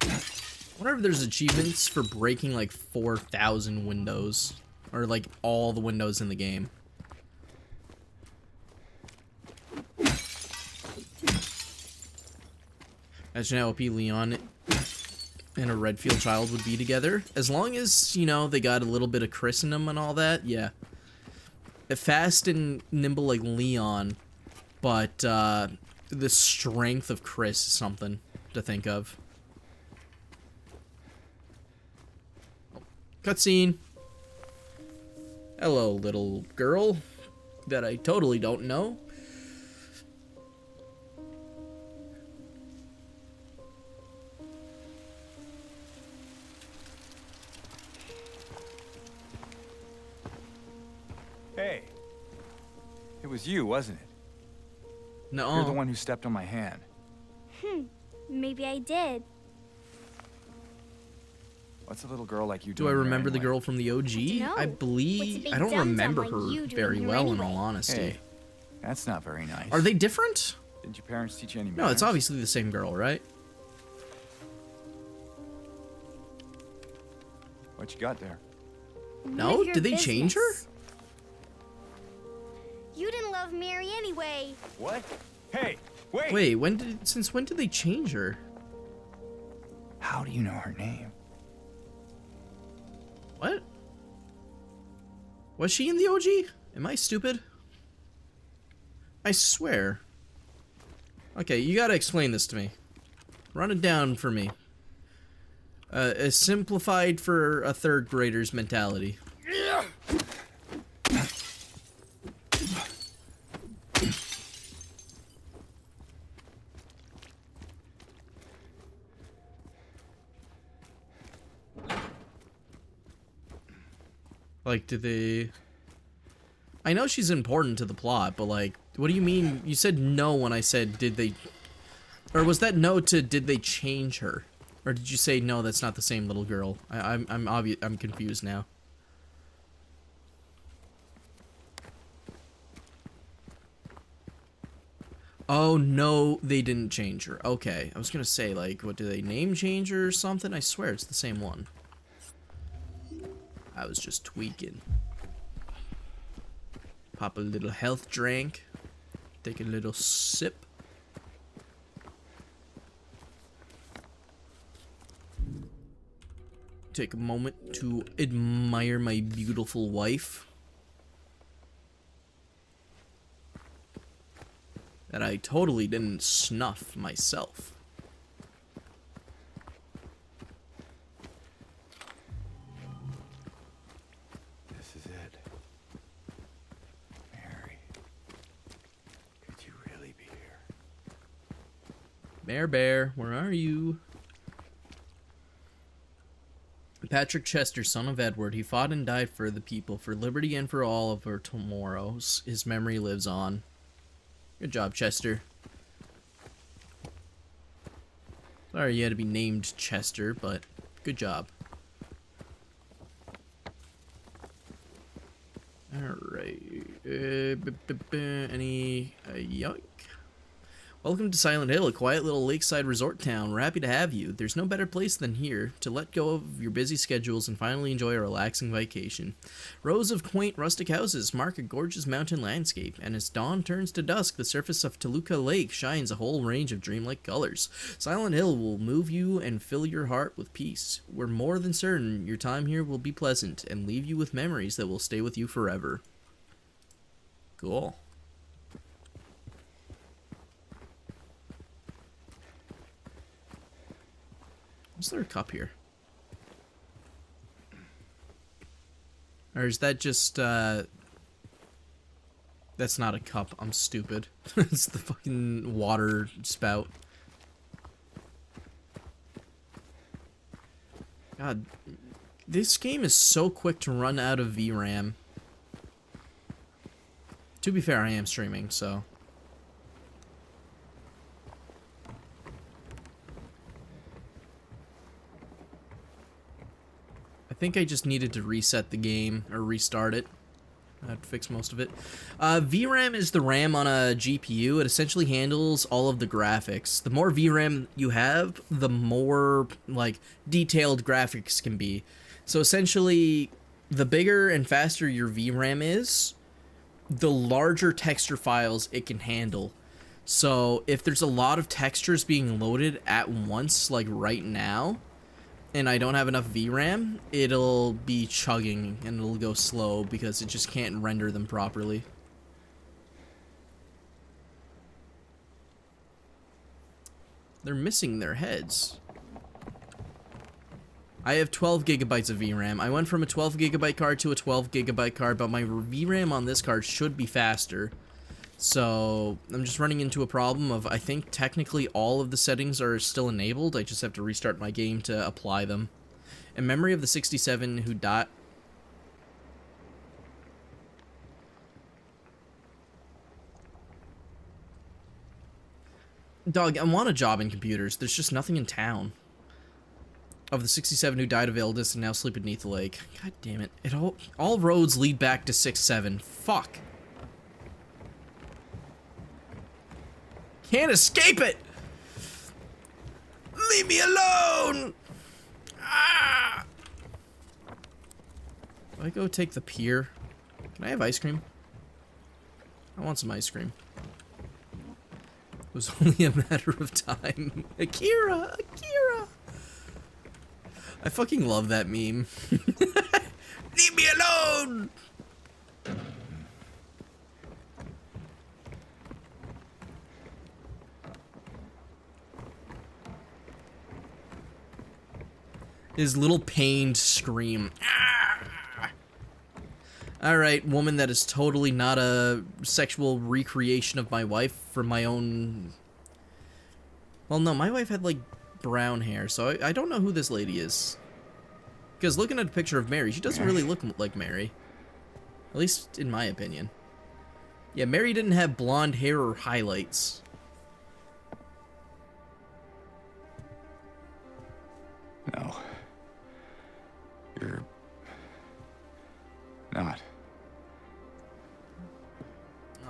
A: I wonder if there's achievements for breaking like 4,000 windows. Or like all the windows in the game. Imagine how OP Leon and a Redfield child would be together. As long as, you know, they got a little bit of Chris in them and all that, yeah. Fast and nimble like Leon, but the strength of Chris is something to think of. Cutscene. Hello, little girl that I totally don't know.
T: Hey. It was you, wasn't it?
A: No.
T: You're the one who stepped on my hand.
B: Maybe I did.
T: What's a little girl like you
A: Do
T: doing
A: I
T: here
A: remember the
T: anyway?
A: girl from the OG?
B: know.
A: I
B: What's a
A: believe
B: big
A: I don't
B: dum-dum
A: remember
B: like
A: her
B: you doing
A: very
B: here
A: well, in
B: anyway?
A: all honesty.
T: Hey, that's not very nice.
A: Are they different?
T: Didn't your parents teach you any
A: No,
T: manners?
A: it's obviously the same girl, right?
T: What you got there?
A: No?
B: None of your
A: Did they change her?
B: business. You didn't love Mary anyway.
T: What? Hey, wait!
A: Wait, since when did they change her?
T: How do you know her name?
A: What? Was she in the OG? Am I stupid? I swear. Okay, you gotta explain this to me. Run it down for me. Simplified for a third grader's mentality. Like, do they... I know she's important to the plot, but like, what do you mean? You said no when I said did they... Or was that no to did they change her? Or did you say no, that's not the same little girl? I'm confused now. Oh no, they didn't change her. Okay, I was gonna say like, what do they name change her or something? I swear it's the same one. I was just tweaking. Pop a little health drink. Take a little sip. Take a moment to admire my beautiful wife. That I totally didn't snuff myself.
T: This is it. Mary. Could you really be here?
A: Bear, where are you? Patrick Chester, son of Edward, he fought and died for the people, for liberty and for all of our tomorrows. His memory lives on. Good job, Chester. Sorry you had to be named Chester, but good job. Alright. Any... yuck. Welcome to Silent Hill, a quiet little lakeside resort town. We're happy to have you. There's no better place than here to let go of your busy schedules and finally enjoy a relaxing vacation. Rows of quaint rustic houses mark a gorgeous mountain landscape, and as dawn turns to dusk, the surface of Toluca Lake shines a whole range of dreamlike colors. Silent Hill will move you and fill your heart with peace. We're more than certain your time here will be pleasant and leave you with memories that will stay with you forever. Cool. Is there a cup here? Or is that just, that's not a cup. I'm stupid. It's the fucking water spout. God, this game is so quick to run out of VRAM. To be fair, I am streaming, so... I think I just needed to reset the game, or restart it. That'd fix most of it. VRAM is the RAM on a GPU. It essentially handles all of the graphics. The more VRAM you have, the more, like, detailed graphics can be. So essentially, the bigger and faster your VRAM is, the larger texture files it can handle. So if there's a lot of textures being loaded at once, like right now, and I don't have enough VRAM, it'll be chugging and it'll go slow because it just can't render them properly. They're missing their heads. I have 12 gigabytes of VRAM. I went from a 12 gigabyte card to a 12 gigabyte card, but my VRAM on this card should be faster. So I'm just running into a problem of, I think technically all of the settings are still enabled. I just have to restart my game to apply them. In memory of the 67 who died... Dog, I want a job in computers. There's just nothing in town. Of the 67 who died of illness and now sleep beneath the lake. God damn it. All roads lead back to 6-7. Fuck. Can't escape it! Leave me alone! Ah! Do I go take the pier? Can I have ice cream? I want some ice cream. It was only a matter of time. Akira! Akira! I fucking love that meme. Leave me alone! His little pained scream. Ah! Alright, woman that is totally not a sexual recreation of my wife for my own... Well, no, my wife had, like, brown hair, so I don't know who this lady is. Because looking at a picture of Mary, she doesn't really look like Mary. At least in my opinion. Yeah, Mary didn't have blonde hair or highlights.
T: No. You're not.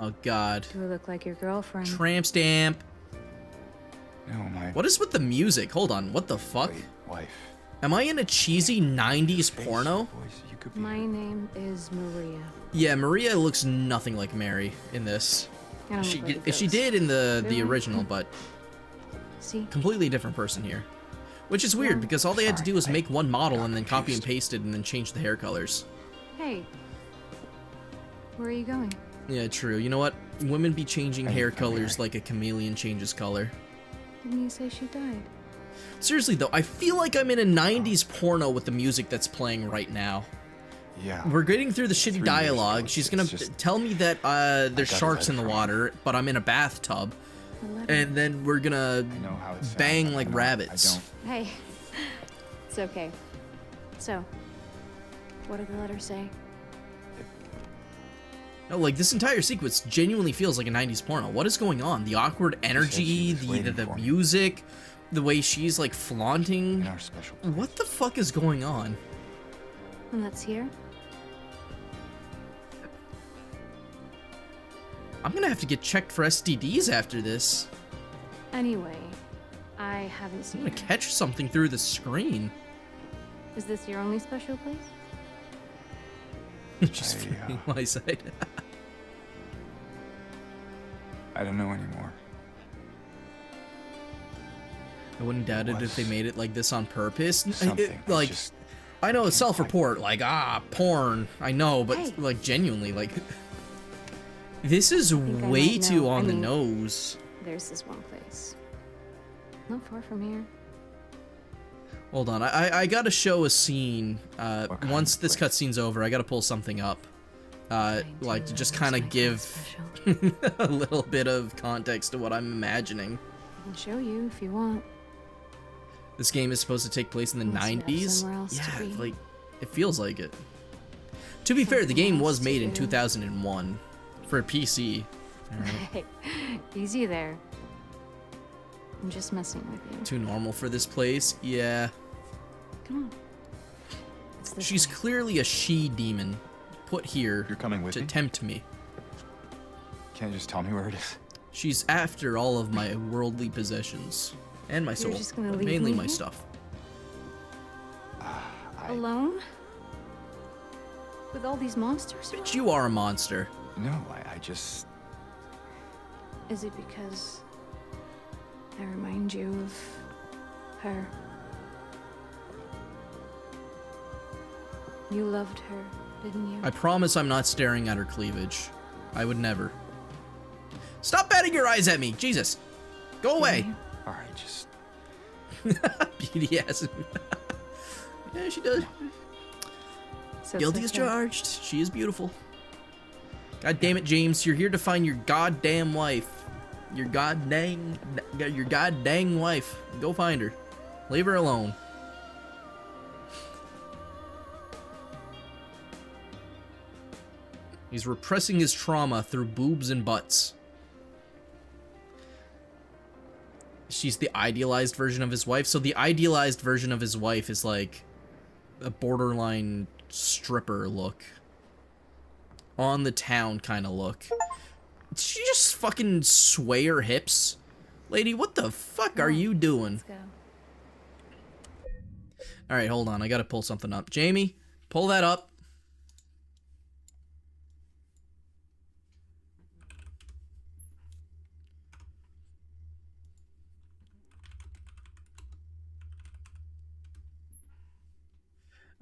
A: Oh, God.
C: Do I look like your girlfriend?
A: Tramp stamp.
T: No, my...
A: What is with the music? Hold on, what the fuck?
T: Wife.
A: Am I in a cheesy 90s porno?
C: My name is Maria.
A: Yeah, Maria looks nothing like Mary in this.
C: I don't look like a
A: She
C: ghost.
A: did in the
C: Really?
A: original, but
C: See?
A: completely different person here. Which is weird, because all they had to do was make one model and then copy and paste it and then change the hair colors.
C: Hey. Where are you going?
A: Yeah, true. You know what? Women be changing hair colors like a chameleon changes color.
C: Didn't you say she died?
A: Seriously though, I feel like I'm in a 90s porno with the music that's playing right now.
T: Yeah.
A: We're getting through the shitty
T: 3 years
A: dialogue.
T: ago,
A: She's
T: it's
A: gonna
T: just-
A: tell me that there's
T: got a
A: sharks in
T: letter
A: the
T: from
A: water, but I'm in a bathtub. And then we're gonna bang like rabbits.
C: Hey. It's okay. So, what did the letter say?
A: No, like this entire sequence genuinely feels like a 90s porno. What is going on? The awkward energy, the music, the way she's like flaunting. What the fuck is going on?
C: And that's here?
A: I'm gonna have to get checked for STDs after this.
C: Anyway, I haven't seen
A: I'm gonna
C: her.
A: catch something through the screen.
C: Is this your only special place?
A: Just freaking my side.
T: I don't know anymore.
A: I wouldn't doubt it if they made it like this on purpose.
T: Something,
A: Like, I know it's self-report, like, porn. I know, but
C: Hey.
A: like genuinely, like, this is
C: think I
A: way
C: might
A: too
C: know.
A: on
C: I
A: the
C: mean-
A: nose.
C: There's this one place. Not far from here.
A: Hold on, I gotta show a scene. Once this cutscene's over, I gotta pull something up. Like to just kind of give a little bit of context to what I'm imagining.
C: I can show you if you want.
A: This game is supposed to take place in the
C: Must have
A: 90s.
C: somewhere else to
A: Yeah,
C: be.
A: like it feels like it. To be fair, the game was made in 2001 for PC. Alright.
C: Easy there. I'm just messing with you.
A: Too normal for this place. Yeah.
C: Come on. It's this
A: She's
C: way.
A: clearly a she-demon put here
T: with
A: to
T: me?
A: tempt me.
T: Can't you just tell me where it is?
A: She's after all of my worldly possessions and my
C: You're
A: soul,
C: just gonna
A: but
C: leave
A: mainly
C: me
A: my
C: here?
A: stuff.
C: Alone? With all these monsters?
A: Bitch, you are a monster.
T: No, I just...
C: Is it because I remind you of her? You loved her, didn't you?
A: I promise I'm not staring at her cleavage. I would never. Stop batting your eyes at me! Jesus! Go away!
T: Alright, just...
A: Beauty ass. Yeah, she does.
C: So
A: Guilty
C: it's
A: as
C: okay.
A: charged. She is beautiful. God damn it, James. You're here to find your goddamn wife. Your goddamn wife. Go find her. Leave her alone. He's repressing his trauma through boobs and butts. she's the idealized version of his wife. So the idealized version of his wife is like a borderline stripper look. On the town kind of look. Did she just fucking sway her hips? Lady, what the fuck are you doing?
C: Let's go.
A: Alright, hold on. I gotta pull something up. Jamie, pull that up.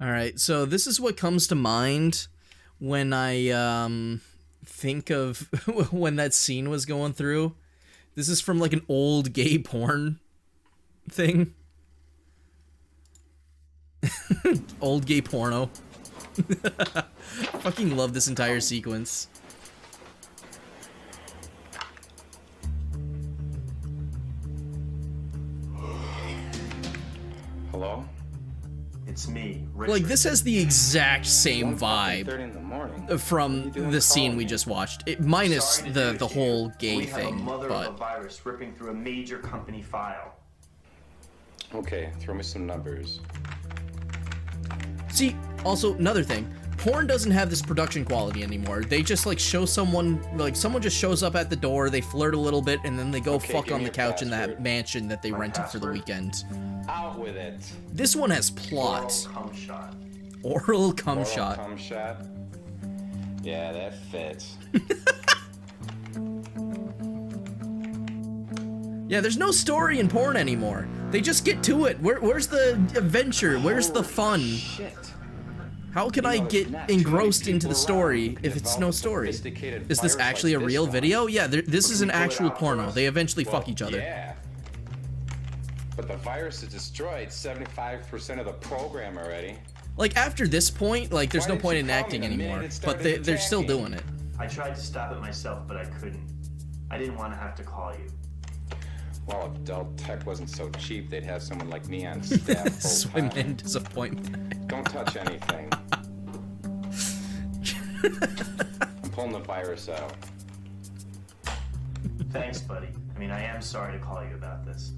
A: Alright, so this is what comes to mind when I, think of when that scene was going through. This is from, like, an old gay porn thing. Old gay porno. Fucking love this entire sequence.
D: Hello? It's me, Richard.
A: Like, this has the exact same vibe
D: 1:30 in the morning.
A: from the scene we just watched. Minus the whole gay
D: we have a
A: thing,
D: mother
A: but...
D: of a virus ripping through a major company file. Okay, throw me some numbers.
A: See, also, another thing. Porn doesn't have this production quality anymore. They just, like, show someone... Like, someone just shows up at the door, they flirt a little bit, and then they go
D: Okay,
A: fuck
D: give
A: on
D: me
A: the
D: your
A: couch in that
D: password.
A: mansion that they
D: My
A: rented for the
D: password?
A: weekend.
D: Out with it.
A: This one has plot.
D: Oral cum shot.
A: Oral cum
D: Oral
A: shot.
D: cum shot? Yeah, that fits.
A: Yeah, there's no story in porn anymore. They just get to it. Where's the adventure? Where's the fun?
D: Shit.
A: How can I get engrossed into the story if it's no story? Is this actually a real video? Yeah, this is an actual porno. They eventually fuck each other.
D: Yeah. But the virus has destroyed 75% of the program already.
A: Like, after this point, like, there's
D: Why
A: no
D: didn't
A: point
D: you
A: in
D: call me
A: acting
D: the minute
A: anymore.
D: it
A: But
D: started
A: they're still
D: attacking?
A: doing it.
D: I tried to stop it myself, but I couldn't. I didn't want to have to call you. Well, if Dell Tech wasn't so cheap, they'd have someone like me on staff full
A: Swim
D: time.
A: in disappointment.
D: Don't touch anything. I'm pulling the virus out. Thanks, buddy. I mean, I am sorry to call you about this.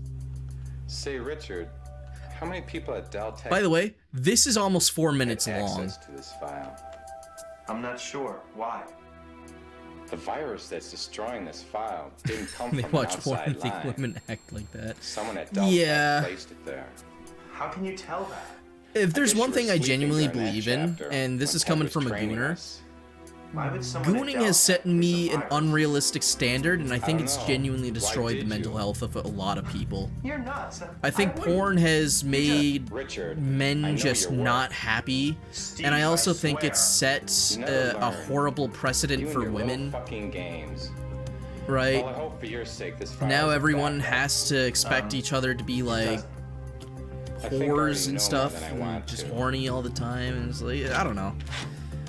D: Say, Richard, how many people at Dell Tech...
A: By the way, this is almost 4 minutes long.
D: access to this file? I'm not sure. Why? The virus that's destroying this file didn't come
A: They
D: from
A: watch
D: an
A: porn
D: outside
A: and think
D: line.
A: women act like that.
D: Someone at Dell
A: Yeah.
D: Tech placed it there. How can you tell that?
A: If there's
D: guess
A: one
D: you were
A: thing I
D: sleeping
A: genuinely
D: during that
A: believe in,
D: chapter
A: and this
D: when
A: is
D: Ted
A: coming
D: was
A: from a
D: training
A: gooner,
D: us. Why would someone at
A: gooning
D: Dell
A: has set
D: Tech use
A: me
D: the
A: an
D: virus?
A: unrealistic standard, and I think
D: don't
A: it's
D: know.
A: genuinely
D: Why
A: destroyed the
D: did
A: mental
D: you?
A: health of a lot of people.
D: You're nuts.
A: I think
D: wouldn't.
A: porn has made
D: Richard, I
A: men
D: know
A: just
D: your work.
A: not happy,
D: Steve,
A: and I also
D: I
A: think it
D: swear.
A: sets
D: You never
A: a
D: learn.
A: horrible precedent
D: You and
A: for
D: your little
A: women,
D: fucking games.
A: right?
D: Well, I hope for your sake this virus
A: Now
D: is
A: everyone
D: back up.
A: has to expect each other to be like
D: I think I already
A: whores
D: know
A: and
D: more
A: stuff,
D: than I
A: and
D: want
A: just
D: to.
A: horny all the time, and it's like, I don't know.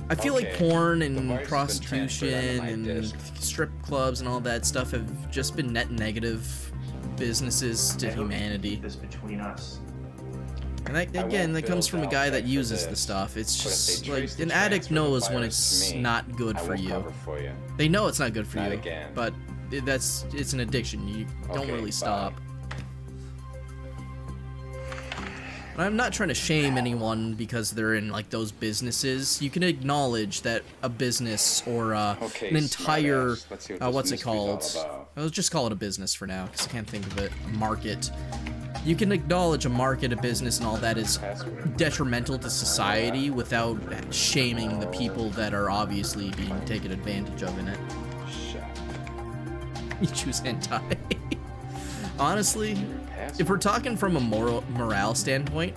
A: I feel like
D: Okay,
A: porn
D: the
A: and
D: virus has been
A: prostitution
D: transferred onto my
A: and
D: disk.
A: strip clubs and all that stuff have just been net negative businesses to humanity.
D: This between us.
A: And that,
D: I
A: again,
D: won't
A: that comes
D: bill
A: from a
D: Dell
A: guy that
D: Tech for
A: uses the
D: this,
A: stuff. It's
D: but if
A: just
D: they
A: like
D: trace the
A: an addict
D: transfer of the
A: knows when
D: virus
A: it's
D: to me,
A: not good
D: I
A: for
D: won't
A: you.
D: cover for you.
A: They know it's not good for
D: Not
A: you,
D: again.
A: but it's an addiction. You don't
D: Okay,
A: really
D: bye.
A: stop. And I'm not trying to shame anyone because they're in like those businesses. You can acknowledge that a business or
D: Okay,
A: an entire
D: smartass. Let's see what this
A: what's it
D: mystery's all
A: called?
D: about.
A: Let's just call it a business for now because I can't think of it. A market. You can acknowledge a market, a business, and all that is detrimental to society without shaming the people that are obviously being taken advantage of in it. You choose hentai. Honestly, if we're talking from a morale standpoint,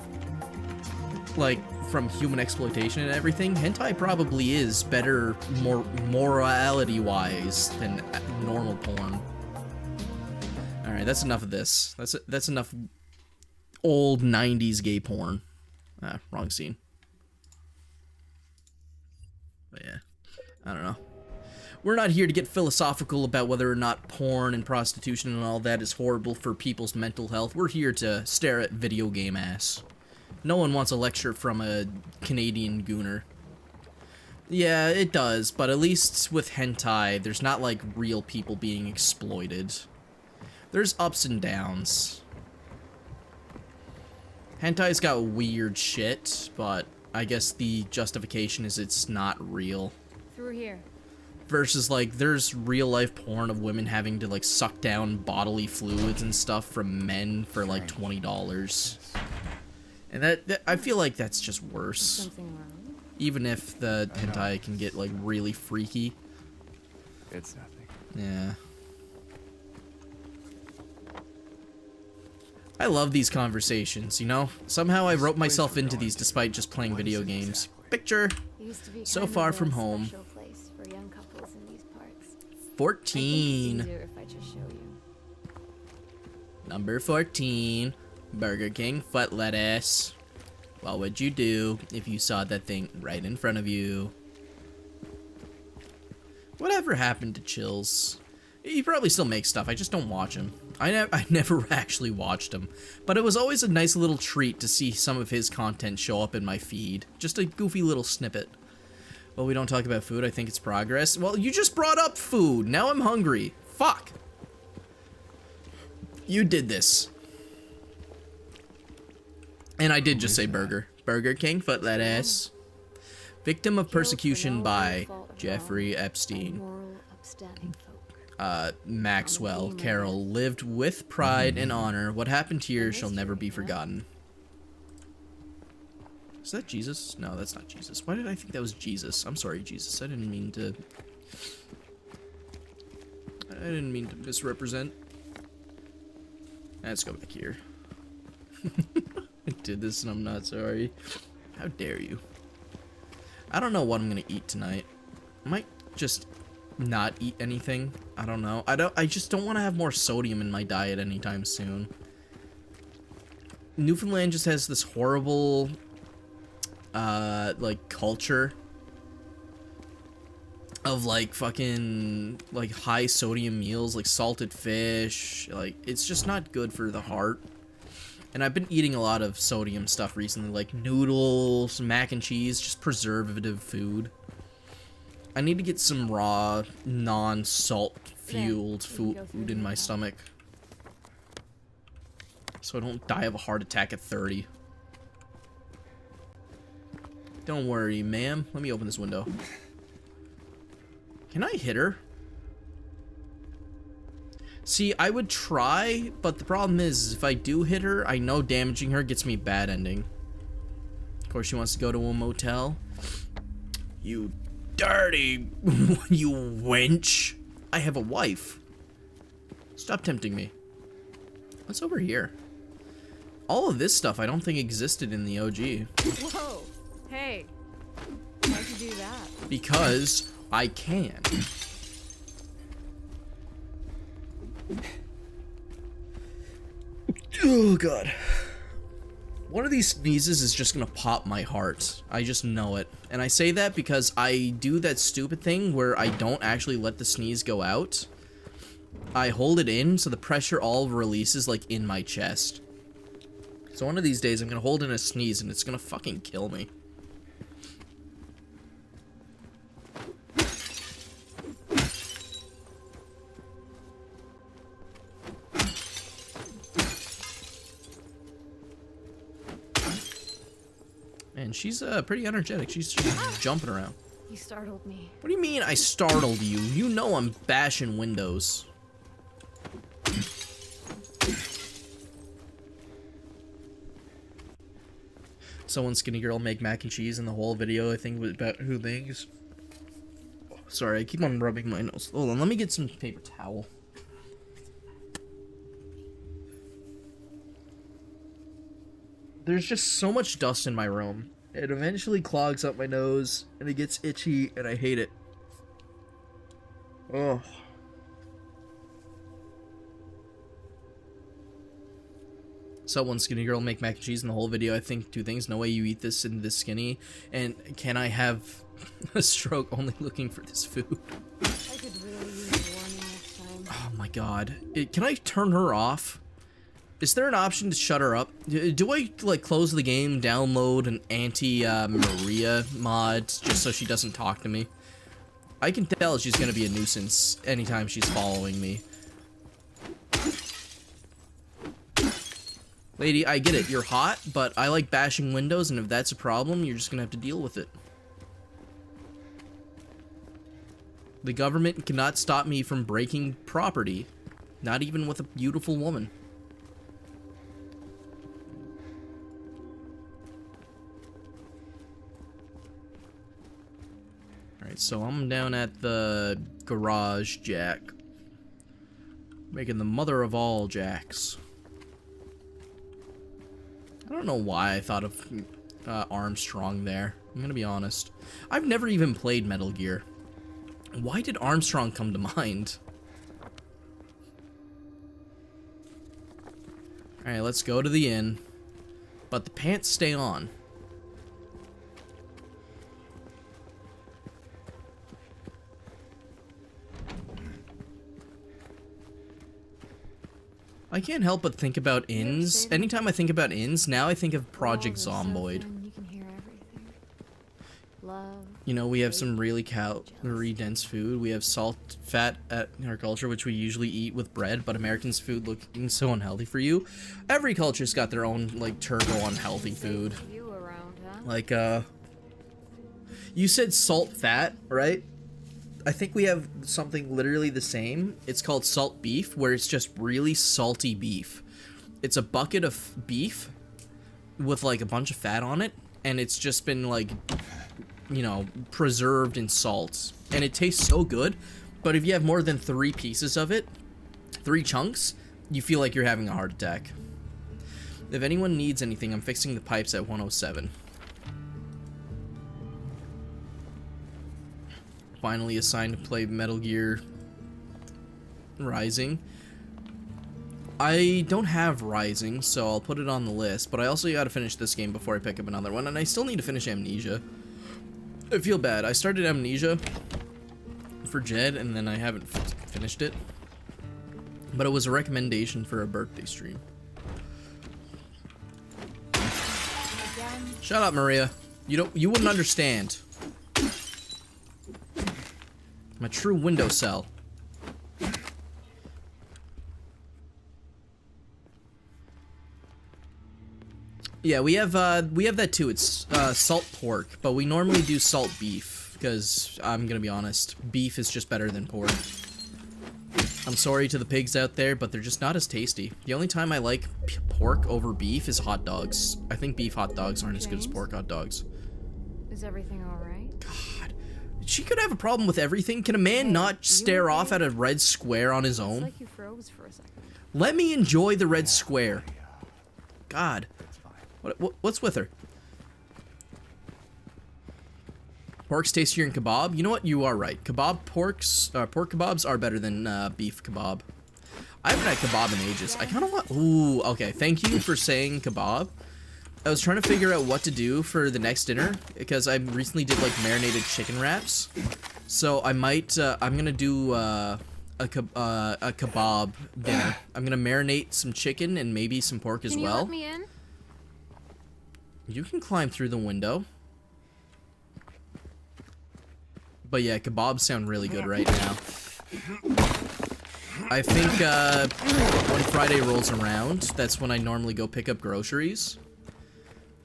A: like from human exploitation and everything, hentai probably is better, more morality-wise than normal porn. All right, that's enough of this. That's enough old 90s gay porn. Ah, wrong scene. But yeah, I don't know. We're not here to get philosophical about whether or not porn and prostitution and all that is horrible for people's mental health. We're here to stare at video game ass. No one wants a lecture from a Canadian gooner. Yeah, it does, but at least with hentai, there's not like real people being exploited. There's ups and downs. Hentai's got weird shit, but I guess the justification is it's not real.
C: Through here.
A: Versus, like, there's real life porn of women having to, like, suck down bodily fluids and stuff from men for, like, $20. And that I feel like that's just worse.
C: Something wrong?
A: Even if the hentai can get, like, really freaky.
T: It's nothing.
A: Yeah. I love these conversations, you know? Somehow I wrote myself into these despite just playing video games. Picture. So far from home. 14.
C: If I just show you.
A: Number 14. Burger King foot lettuce. What would you do if you saw that thing right in front of you? Whatever happened to Chills? He probably still makes stuff, I just don't watch him. I never actually watched him. But it was always a nice little treat to see some of his content show up in my feed. Just a goofy little snippet. Well, we don't talk about food, I think it's progress. Well, you just brought up food, now I'm hungry. Fuck. You did this. And I did just say burger. Burger King foot lettuce. Victim of persecution by Jeffrey Epstein. Maxwell Carroll lived with pride and honor. What happened here shall never be forgotten. Is that Jesus? No, that's not Jesus. Why did I think that was Jesus? I'm sorry, Jesus. I didn't mean to misrepresent. Let's go back here. I did this and I'm not sorry. How dare you? I don't know what I'm gonna eat tonight. I might just not eat anything. I don't know. I just don't want to have more sodium in my diet anytime soon. Newfoundland just has this horrible like culture of like fucking like high sodium meals, like salted fish. Like it's just not good for the heart. And I've been eating a lot of sodium stuff recently, like noodles, mac and cheese, just preservative food. I need to get some raw, non-salt fueled food in my stomach, so I don't die of a heart attack at 30. Don't worry, ma'am. Let me open this window. Can I hit her? See, I would try, but the problem is, if I do hit her, I know damaging her gets me bad ending. Of course, she wants to go to a motel. You dirty, you wench. I have a wife. Stop tempting me. What's over here? All of this stuff I don't think existed in the OG.
C: Whoa. Hey. Why'd you do that?
A: Because I can. Oh god. One of these sneezes is just gonna pop my heart. I just know it. And I say that because I do that stupid thing where I don't actually let the sneeze go out. I hold it in so the pressure all releases like in my chest. So one of these days I'm gonna hold in a sneeze and it's gonna fucking kill me. And she's pretty energetic. She's jumping around.
C: You startled me.
A: What do you mean I startled you? You know I'm bashing windows. Someone skinny girl make mac and cheese in the whole video, I think, was about who things. Sorry, I keep on rubbing my nose. Hold on, let me get some paper towel. There's just so much dust in my room. It eventually clogs up my nose, and it gets itchy, and I hate it. Ugh. Someone skinny girl make mac and cheese in the whole video. I think two things. No way you eat this and this skinny. And can I have a stroke only looking for this food?
C: I could really use a warning next time.
A: Oh my god. Can I turn her off? Is there an option to shut her up? Do I, like, close the game, download an anti-Maria mod just so she doesn't talk to me? I can tell she's gonna be a nuisance anytime she's following me. Lady, I get it. You're hot, but I like bashing windows, and if that's a problem, you're just gonna have to deal with it. The government cannot stop me from breaking property. Not even with a beautiful woman. Alright, so I'm down at the garage jack. Making the mother of all jacks. I don't know why I thought of Armstrong there. I'm gonna be honest. I've never even played Metal Gear. Why did Armstrong come to mind? Alright, let's go to the inn. But the pants stay on. I can't help but think about inns. Anytime I think about inns, now I think of Project Zomboid.
C: You can hear everything. Love.
A: You know, we have some really calorie-dense food. We have salt, fat at our culture, which we usually eat with bread, but Americans' food looking so unhealthy for you. Every culture's got their own, like, turbo unhealthy food.
C: You around, huh?
A: Like, you said salt, fat, right? I think we have something literally the same. It's called salt beef, where it's just really salty beef. It's a bucket of beef with, like, a bunch of fat on it, and it's just been, like, you know, preserved in salt. And it tastes so good, but if you have more than 3 pieces of it, 3 chunks, you feel like you're having a heart attack. If anyone needs anything, I'm fixing the pipes at 107. Finally assigned to play Metal Gear Rising. I don't have Rising, so I'll put it on the list, but I also gotta finish this game before I pick up another one, and I still need to finish Amnesia. I feel bad. I started Amnesia for Jed, and then I haven't finished it. But it was a recommendation for a birthday stream. Shut up, Maria. You wouldn't understand. I'm a true window cell. Yeah, we have that too. It's salt pork, but we normally do salt beef because I'm gonna be honest, beef is just better than pork. I'm sorry to the pigs out there, but they're just not as tasty. The only time I like pork over beef is hot dogs. I think beef hot dogs aren't as good as pork hot dogs.
C: Is everything all right?
A: God, she could have a problem with everything. Can a man not stare off at a red square on his own?
C: It's like you froze for a second.
A: Let me enjoy the red square. God. What's with her? Pork's tastier in kebab. You know what? You are right. Pork kebabs are better than beef kebab. I haven't had kebab in ages. I kind of want... Ooh, okay. Thank you for saying kebab. I was trying to figure out what to do for the next dinner because I recently did like marinated chicken wraps. So I might... I'm going to do a kebab dinner. I'm going to marinate some chicken and maybe some pork as well.
C: Can you let me in?
A: You can climb through the window. But yeah, kebabs sound really good right now. I think when Friday rolls around, that's when I normally go pick up groceries.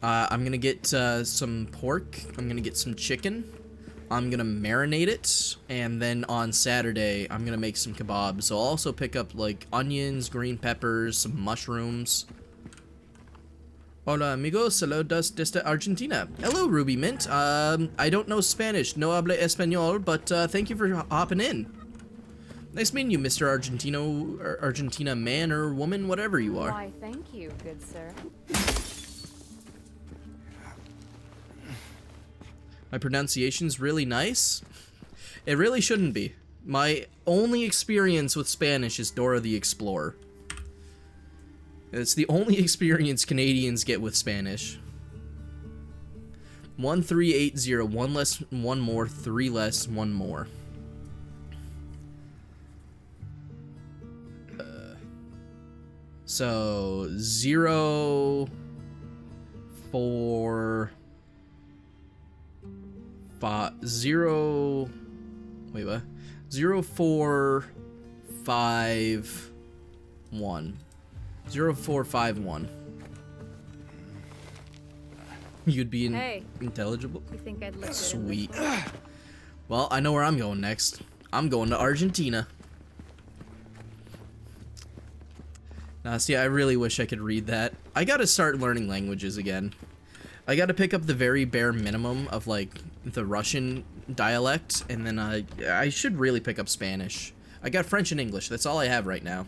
A: I'm gonna get some pork. I'm gonna get some chicken. I'm gonna marinate it. And then on Saturday, I'm gonna make some kebabs. So I'll also pick up like onions, green peppers, some mushrooms. Hola amigos, saludos desde Argentina. Hello Ruby Mint. I don't know Spanish, no hablo español, but thank you for hopping in. Nice meeting you, Mr. Argentina man or woman, whatever you are.
C: Why, thank you, good sir.
A: My pronunciation's really nice. It really shouldn't be. My only experience with Spanish is Dora the Explorer. It's the only experience Canadians get with Spanish. 1380, 1 less, 1 more, 3 less, 1 more. So 0, 4, 5, 0. Wait, what? 0, 4, 5, 1. 0, 4, 5, 1. You'd be
C: Hey.
A: intelligible.
C: You think I'd look good in this
A: Sweet.
C: one?
A: Well, I know where I'm going next. I'm going to Argentina. Now, see, I really wish I could read that. I gotta start learning languages again. I gotta pick up the very bare minimum of, like, the Russian dialect, and then I should really pick up Spanish. I got French and English. That's all I have right now.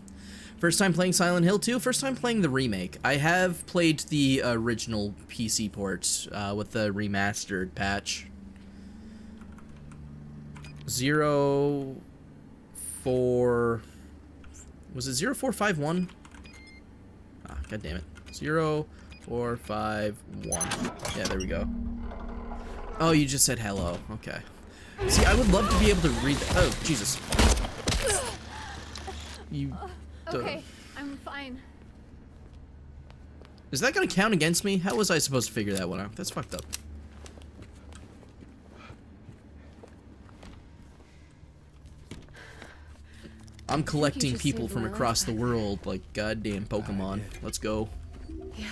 A: First time playing Silent Hill 2, first time playing the remake. I have played the original PC ports with the remastered patch. 04... Was it 0451? Ah, god damn it. 0451. Yeah, there we go. Oh, you just said hello. Okay. See, I would love to be able to read that. Oh, Jesus. You...
C: Okay, I'm fine.
A: Is that gonna count against me? How was I supposed to figure that one out? That's fucked up. I'm collecting people from across the world like goddamn Pokemon. Let's go.
C: Yeah.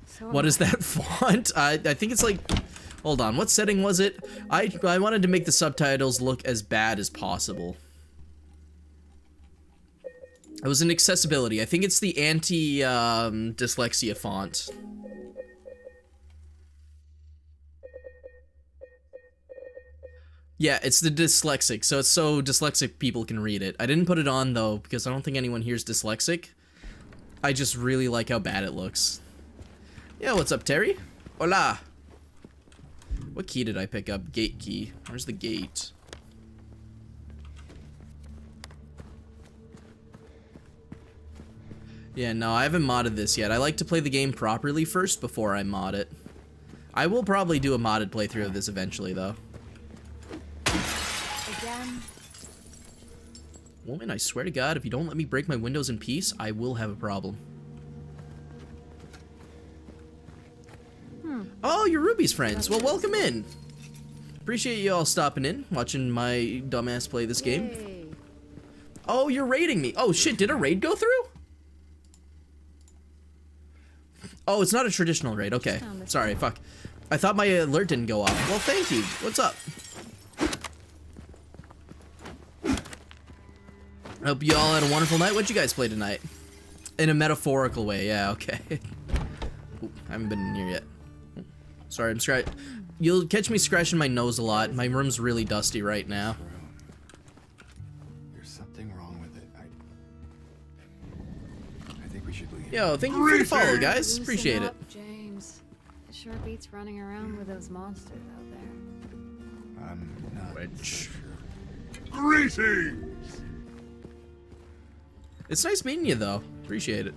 C: So
A: What is that font? I think it's like... Hold on, what setting was it? I wanted to make the subtitles look as bad as possible. It was an accessibility. I think it's the anti-dyslexia font. Yeah, it's the dyslexic, so it's so dyslexic people can read it. I didn't put it on, though, because I don't think anyone here's dyslexic. I just really like how bad it looks. Yeah, what's up, Terry? Hola! What key did I pick up? Gate key. Where's the gate? Yeah, no, I haven't modded this yet. I like to play the game properly first before I mod it. I will probably do a modded playthrough of this eventually, though.
C: Again.
A: Woman, I swear to God, if you don't let me break my windows in peace, I will have a problem. Oh, you're Ruby's friends. Well, welcome in. Appreciate you all stopping in, watching my dumbass play this game.
C: Hey.
A: Oh, you're raiding me. Oh, shit, did a raid go through? Oh, it's not a traditional raid. Okay. Sorry, fuck. I thought my alert didn't go off. Well, thank you. What's up? I hope you all had a wonderful night. What'd you guys play tonight? In a metaphorical way, yeah, okay. Ooh, I haven't been in here yet. Sorry, I'm you'll catch me scratching my nose a lot. My room's really dusty right now.
T: There's something wrong with it. I think we should leave.
A: Yo, thank you for the follow, guys. Appreciate it.
C: James. It sure beats running around with those monsters out there.
T: I'm not so sure.
R: Greetings!
A: It's nice meeting you, though. Appreciate it.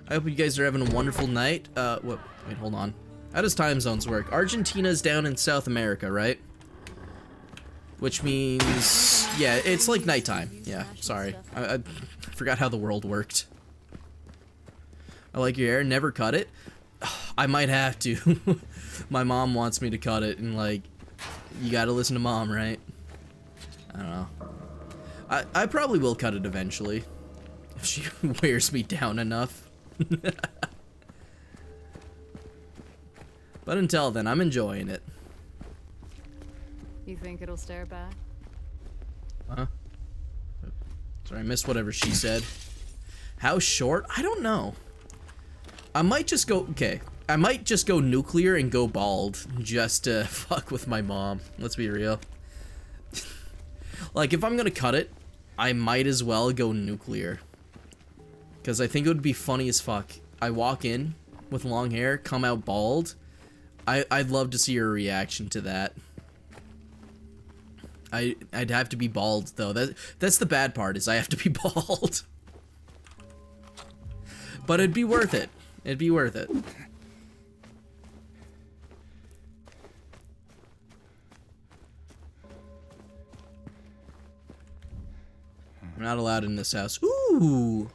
A: I hope you guys are having a wonderful night. Wait, hold on. How does time zones work? Argentina's down in South America, right? Which means... Yeah, it's like nighttime. Yeah, sorry. I forgot how the world worked. I like your hair. Never cut it. I might have to. My mom wants me to cut it, and, like, you gotta listen to mom, right? I don't know. I probably will cut it eventually. If she wears me down enough. But until then, I'm enjoying it.
C: You think it'll stare back?
A: Huh? Sorry, I missed whatever she said. How short? I don't know. I might just go... Okay. I might just go nuclear and go bald. Just to fuck with my mom. Let's be real. Like, if I'm gonna cut it, I might as well go nuclear. Because I think it would be funny as fuck. I walk in with long hair, come out bald. I'd love to see your reaction to that. I'd have to be bald, though. That's the bad part, is I have to be bald. But it'd be worth it. It'd be worth it. I'm not allowed in this house. Ooh!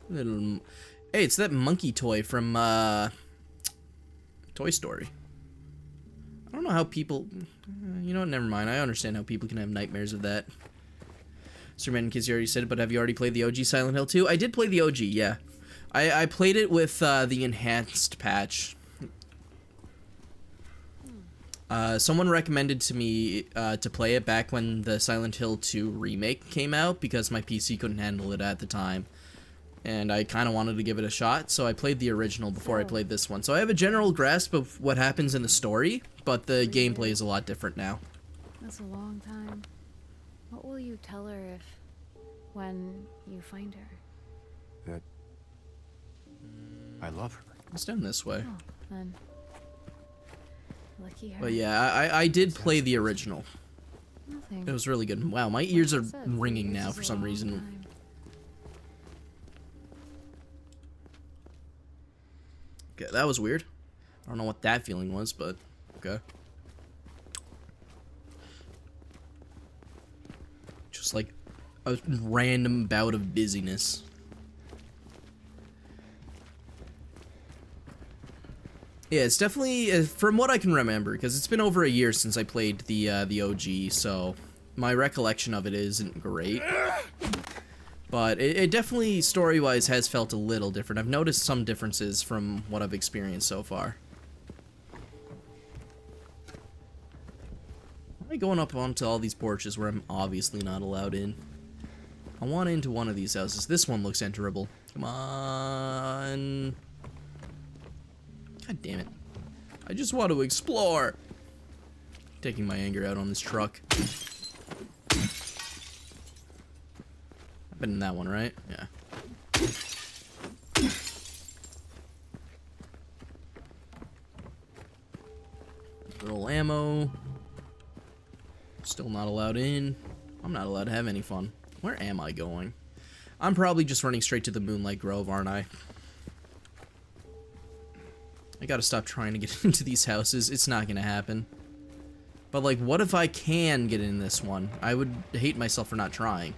A: Little... Hey, it's that monkey toy from, Toy Story. I don't know how people... You know what, never mind. I understand how people can have nightmares of that. Sir Man, in case you already said it, but have you already played the OG Silent Hill 2? I did play the OG, yeah. I played it with the enhanced patch. Someone recommended to me to play it back when the Silent Hill 2 remake came out because my PC couldn't handle it at the time. And I kind of wanted to give it a shot, so I played the original before I played this one. So I have a general grasp of what happens in the story, but the gameplay is a lot different now.
C: That's a long time. What will you tell her if, when you find her?
T: That I love her.
A: It's done this way.
C: Oh, then. Lucky her.
A: But yeah, I did play the original.
C: Nothing.
A: It was really good. Wow, my ears are ringing now for some reason. Okay, that was weird. I don't know what that feeling was, but okay. Just like a random bout of dizziness. Yeah, it's definitely, from what I can remember, because it's been over a year since I played the OG, so my recollection of it isn't great. But it definitely, story-wise, has felt a little different. I've noticed some differences from what I've experienced so far. Why am I going up onto all these porches where I'm obviously not allowed in? I want into one of these houses. This one looks enterable. Come on. God damn it. I just want to explore. Taking my anger out on this truck. I've been in that one, right? Yeah. Little ammo. Still not allowed in. I'm not allowed to have any fun. Where am I going? I'm probably just running straight to the Moonlight Grove, aren't I? I gotta stop trying to get into these houses. It's not gonna happen. But, like, what if I can get in this one? I would hate myself for not trying.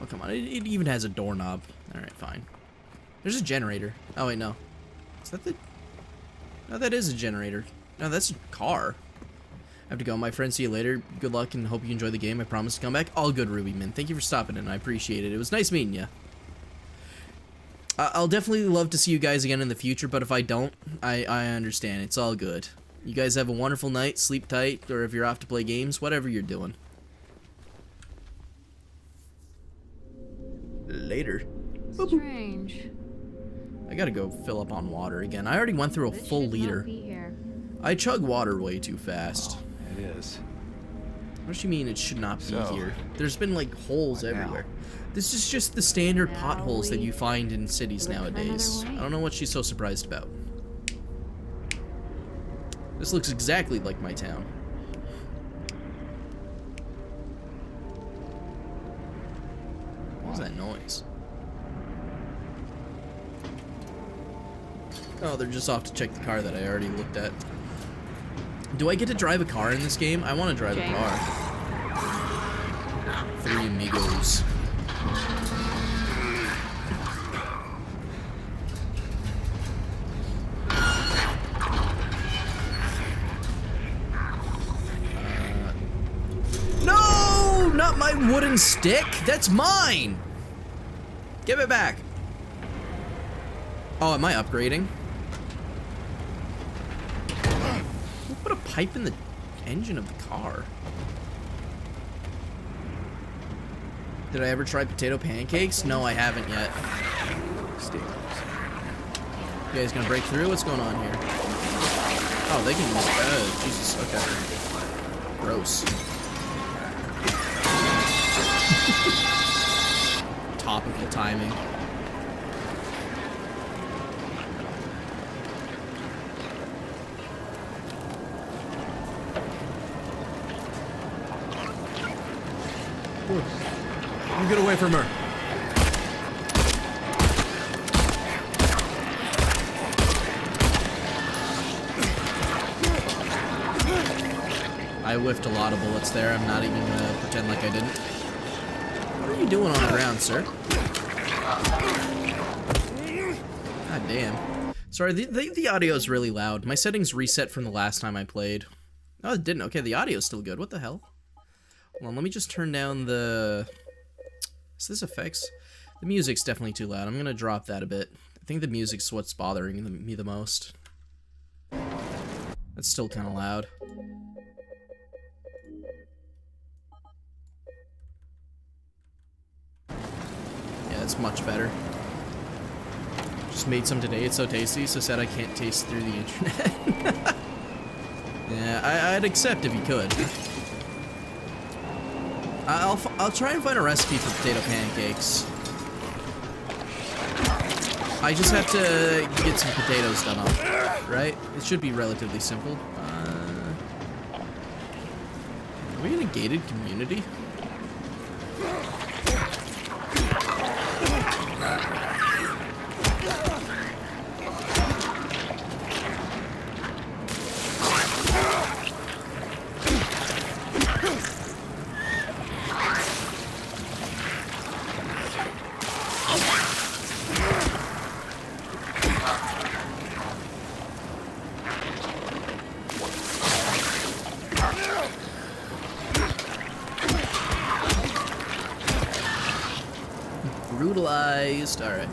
A: Oh, come on. It even has a doorknob. Alright, fine. There's a generator. Oh, wait, no. Is that the... No, that is a generator. No, that's a car. I have to go. My friend, see you later. Good luck and hope you enjoy the game. I promise to come back. All good, Ruby Man. Thank you for stopping in. I appreciate it. It was nice meeting you. I'll definitely love to see you guys again in the future, but if I don't, I understand. It's all good. You guys have a wonderful night. Sleep tight, or if you're off to play games, whatever you're doing. Later.
C: Strange.
A: I gotta go fill up on water again. I already went through a full liter. I chug water way too fast.
T: It is.
A: What does she mean it should not be here? There's been like holes everywhere. This is just the standard potholes that you find in cities nowadays. I don't know what she's so surprised about. This looks exactly like my town. What was that noise? Oh, they're just off to check the car that I already looked at. Do I get to drive a car in this game? I want to drive a car. Three amigos. No! Not my wooden stick! That's mine! Give it back. Oh, am I upgrading? Who put a pipe in the engine of the car? Did I ever try potato pancakes? No, I haven't yet. You guys gonna break through? What's going on here? Oh, they can use... Oh, Jesus, okay. Gross. Topical timing. You get away from her. I whiffed a lot of bullets there. I'm not even gonna pretend like I didn't. What are you doing on the ground, sir? God damn. Sorry, the audio is really loud. My settings reset from the last time I played. Oh, it didn't. Okay, the audio's still good. What the hell? Hold on, let me just turn down the... Is this effects? The music's definitely too loud. I'm gonna drop that a bit. I think the music's what's bothering me the most. That's still kind of loud. Yeah, it's much better. Just made some today. It's so tasty. So sad I can't taste through the internet. Yeah, I'd accept if you could. I'll try and find a recipe for potato pancakes. I just have to get some potatoes done up, right? It should be relatively simple. Are we in a gated community? Brutalized. Alright. I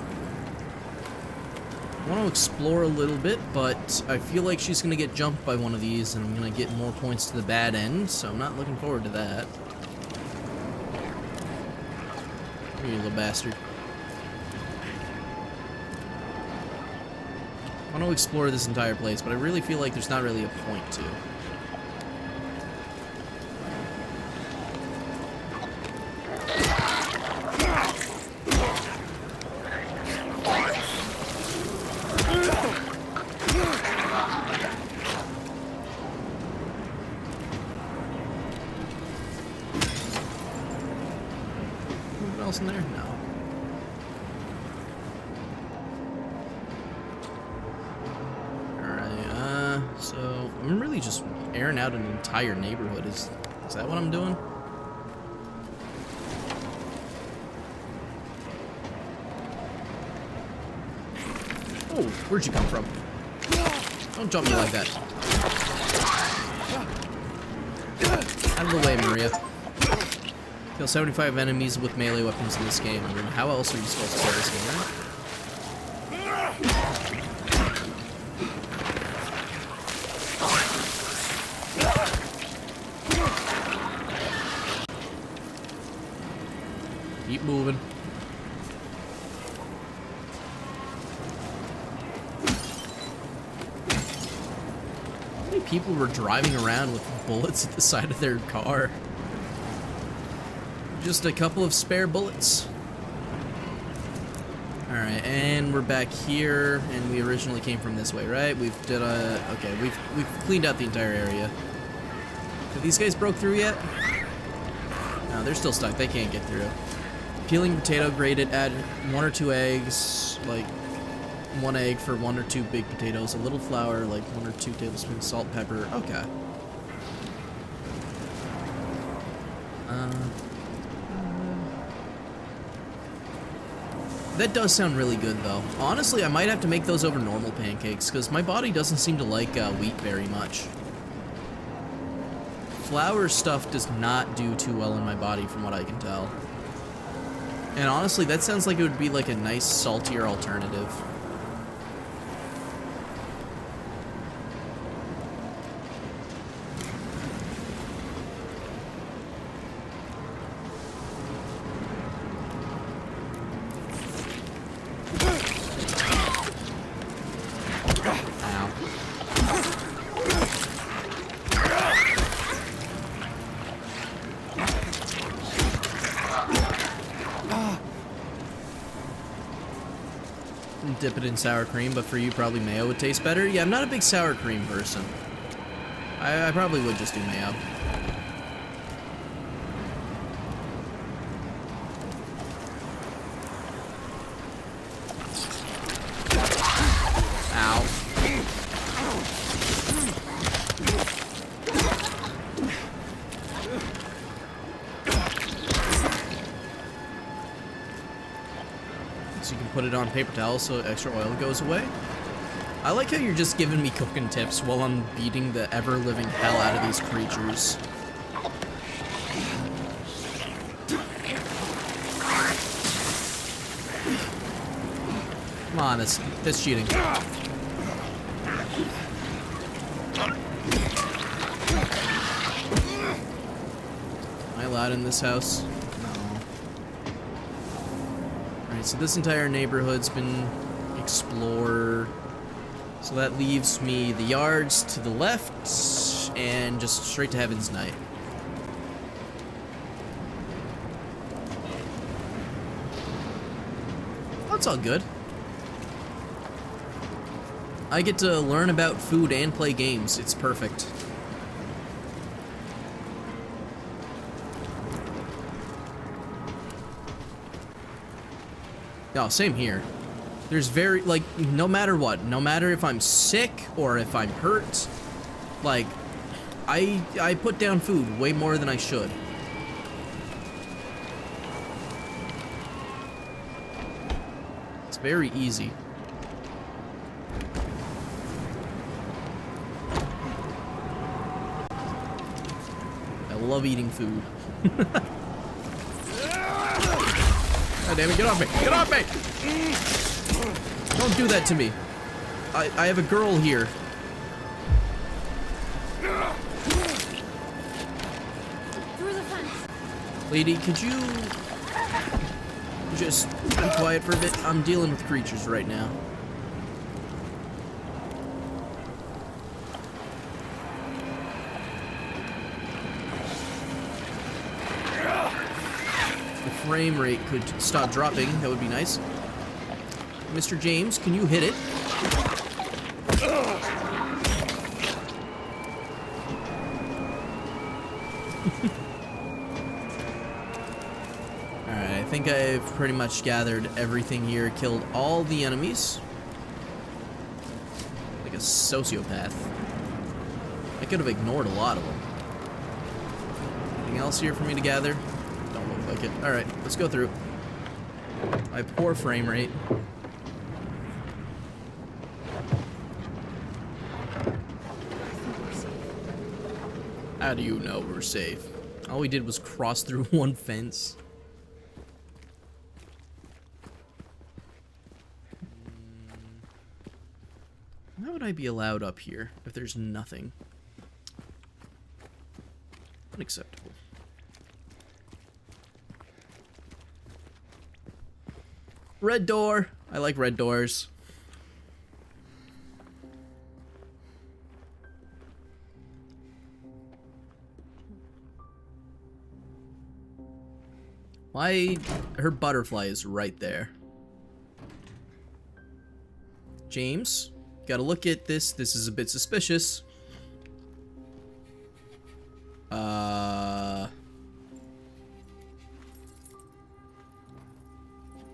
A: want to explore a little bit, but I feel like she's going to get jumped by one of these, and I'm going to get more points to the bad end, so I'm not looking forward to that. You little bastard. I want to explore this entire place, but I really feel like there's not really a point to. In there? No. Alright, so I'm really just airing out an entire neighborhood. Is that what I'm doing? Oh, where'd you come from? Don't jump me like that. Out of the way, Maria. Kill 75 enemies with melee weapons in this game. I mean, how else are you supposed to play this game, right? Keep moving. How many people were driving around with bullets at the side of their car? Just a couple of spare bullets. Alright, and we're back here, and we originally came from this way, right? We've cleaned out the entire area. Have these guys broke through yet? No, they're still stuck. They can't get through. Peeling potato, grated, add 1 or 2 eggs, like 1 egg for 1 or 2 big potatoes, a little flour, like 1 or 2 tablespoons, salt, pepper. Okay. That does sound really good, though. Honestly, I might have to make those over normal pancakes, because my body doesn't seem to like wheat very much. Flour stuff does not do too well in my body, from what I can tell. And honestly, that sounds like it would be like a nice, saltier alternative. Dip it in sour cream, but for you probably mayo would taste better. Yeah, I'm not a big sour cream person. I probably would just do mayo. Ow. So you can put it on paper towels so extra oil goes away. I like how you're just giving me cooking tips while I'm beating the ever-living hell out of these creatures. Come on, that's cheating. Am I allowed in this house? No. Alright, so this entire neighborhood's been explored. So that leaves me the yards to the left and just straight to Heaven's Night. That's all good. I get to learn about food and play games. It's perfect. Oh, same here. There's very, like, no matter what, no matter if I'm sick or if I'm hurt, like, I put down food way more than I should. It's very easy. I love eating food. God damn it, get off me! Get off me! Don't do that to me. I have a girl here.
C: Through the fence.
A: Lady, could you just be quiet for a bit? I'm dealing with creatures right now. If the frame rate could stop dropping, that would be nice. Mr. James, can you hit it? Alright, I think I've pretty much gathered everything here, killed all the enemies. Like a sociopath. I could have ignored a lot of them. Anything else here for me to gather? Don't look like it. Alright, let's go through. My poor frame rate. How do you know we're safe? All we did was cross through one fence. Why would I be allowed up here if there's nothing? Unacceptable. Red door. I like red doors. Why? Her butterfly is right there. James, gotta look at this. This is a bit suspicious.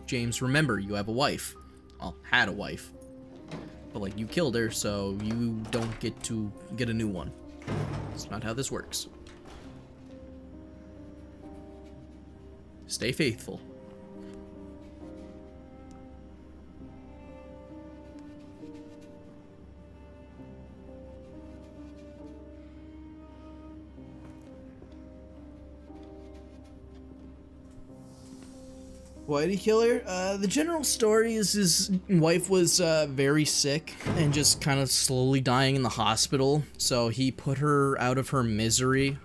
A: James, remember, you have a wife. Well, had a wife. But, like, you killed her, so you don't get to get a new one. That's not how this works. Stay faithful. Why did he kill her? The general story is his wife was very sick and just kind of slowly dying in the hospital, so he put her out of her misery.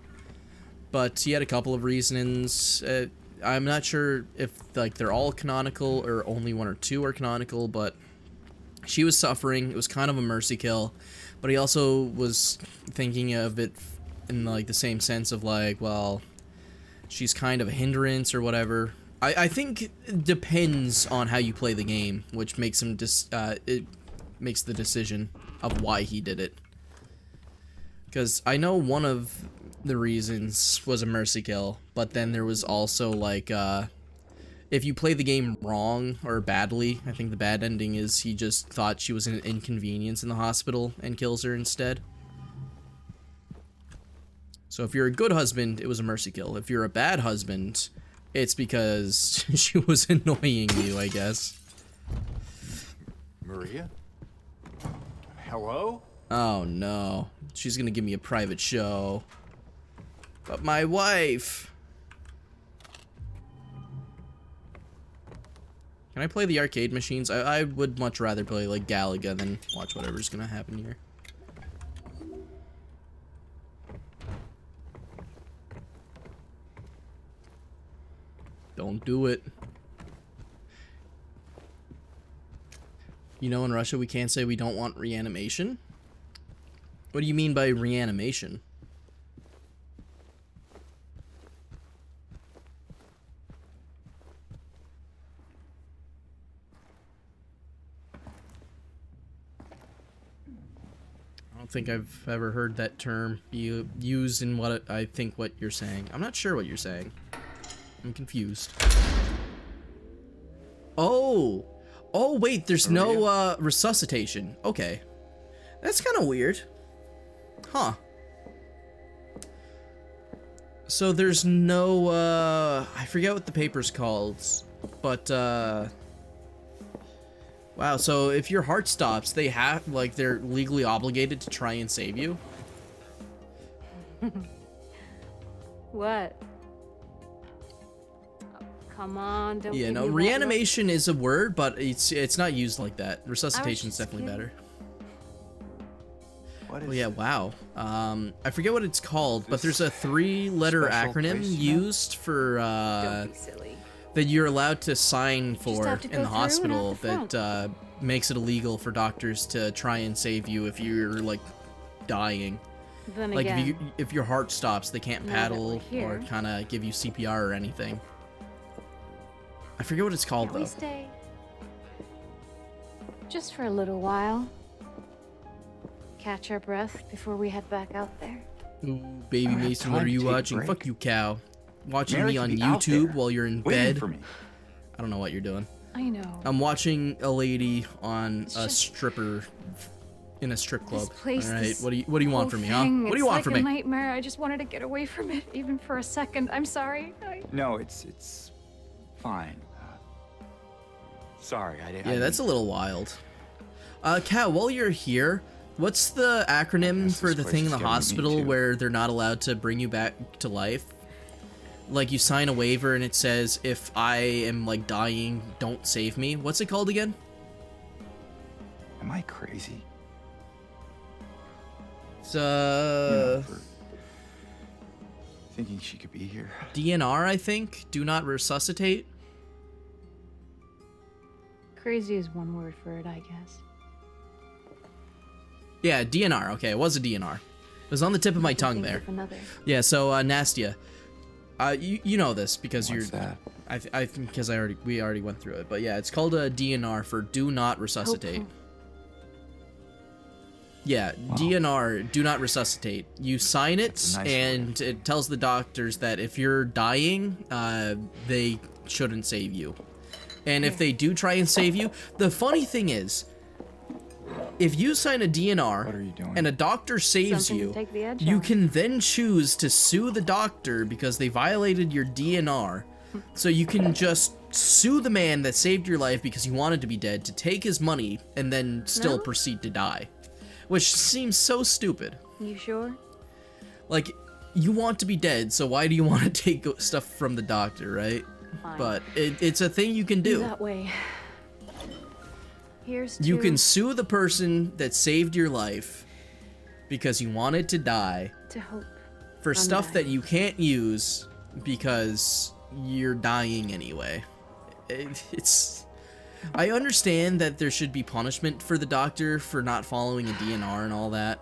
A: But he had a couple of reasons. I'm not sure if like they're all canonical or only one or two are canonical, but she was suffering. It was kind of a mercy kill, but he also was thinking of it in like the same sense of like, well, she's kind of a hindrance or whatever. I think it depends on how you play the game, which makes him it makes the decision of why he did it. Because I know one of the reasons was a mercy kill, but then there was also like if you play the game wrong or badly, I think the bad ending is he just thought she was an inconvenience in the hospital and kills her instead. So if you're a good husband, it was a mercy kill. If you're a bad husband, it's because she was annoying you, I guess.
T: Maria? Hello?
A: Oh no, she's gonna give me a private show. But my wife. Can I play the arcade machines? I would much rather play like Galaga than watch whatever's gonna happen here. Don't do it. You know, in Russia we can't say we don't want reanimation? What do you mean by reanimation? I don't think I've ever heard that term be used in what I think what you're saying. I'm not sure what you're saying. I'm confused. Oh! Oh, wait, there's no, resuscitation. Okay. That's kind of weird. Huh. So there's no, I forget what the paper's called, but, wow, so if your heart stops, they have, like, they're legally obligated to try and save you?
C: What? Come on, don't
A: Yeah,
C: give
A: no,
C: me that
A: reanimation is a word, but it's not used like that. Resuscitation's definitely better.
T: What is
A: yeah, wow. I forget what it's called, but there's a 3-letter acronym used for,
C: Don't be silly.
A: that you're allowed to sign
C: just
A: for
C: have to
A: in
C: go
A: the
C: through and
A: hospital
C: out the front.
A: that makes it illegal for doctors to try and save you if you're, like, dying.
C: Then
A: Like,
C: again,
A: if your heart stops, they can't
C: now that
A: paddle
C: we're
A: or
C: here-
A: kind of give you CPR or anything. I forget what it's called,
C: can we
A: though.
C: stay? Just for a little while. Catch our breath before we head back out there.
A: Ooh, baby
T: don't have
A: Mason, what
T: time
A: are
T: to
A: you
T: take a
A: watching?
T: break.
A: Fuck you, cow. Watching
T: Mary
A: me
T: could
A: on
T: be out
A: YouTube
T: there,
A: while you're in
T: waiting
A: bed?
T: for me.
A: I don't know what you're doing.
C: I know.
A: I'm watching a lady on
C: It's
A: a
C: just-
A: stripper in a strip club.
C: This place,
A: All right,
C: this
A: what do you want
C: whole
A: from me, huh?
C: thing,
A: What do you
C: it's
A: want
C: like
A: from
C: a
A: me?
C: nightmare. I just wanted to get away from it, even for a second. I'm sorry.
T: No, it's fine. Sorry, I didn't.
A: Yeah, that's a little wild. Cal, while you're here, what's the acronym for the
T: place
A: thing in
T: is
A: the
T: getting me
A: hospital
T: too.
A: where they're not allowed to bring you back to life? Like, you sign a waiver and it says, if I am, like, dying, don't save me. What's it called again?
T: Am I crazy?
A: It's,
T: You know, for thinking she could be here.
A: DNR, I think? Do not resuscitate?
C: Crazy is one word for it, I guess.
A: Yeah, DNR. Okay, it was a DNR. It was on the tip of my tongue
C: Think
A: there.
C: of another.
A: Yeah, so, Nastia, you know this because
T: What's
A: you're...
T: that?
A: I think because we already went through it, but yeah, it's called a DNR for do not resuscitate.
C: Hopeful.
A: Yeah, DNR, do not resuscitate. You sign it,
T: That's a nice
A: and it tells the doctors that if you're dying, they shouldn't save you. And if they do try and save you, the funny thing is, if you sign a DNR
T: What are you doing?
A: and a doctor saves
C: Something to
A: you,
C: take the edge
A: you
C: off.
A: can then choose to sue the doctor because they violated your DNR. So you can just sue the man that saved your life because you wanted to be dead to take his money and then still
C: No?
A: proceed to die. Which seems so stupid.
C: You sure?
A: Like, you want to be dead, so why do you want to take stuff from the doctor, right?
C: Fine.
A: But it's a thing you can do.
C: That way. Here's
A: You
C: to-
A: can sue the person that saved your life because you wanted to die
C: to hope.
A: for
C: I'm
A: stuff
C: dying.
A: that you can't use because you're dying anyway. It's... I understand that there should be punishment for the doctor for not following a DNR and all that,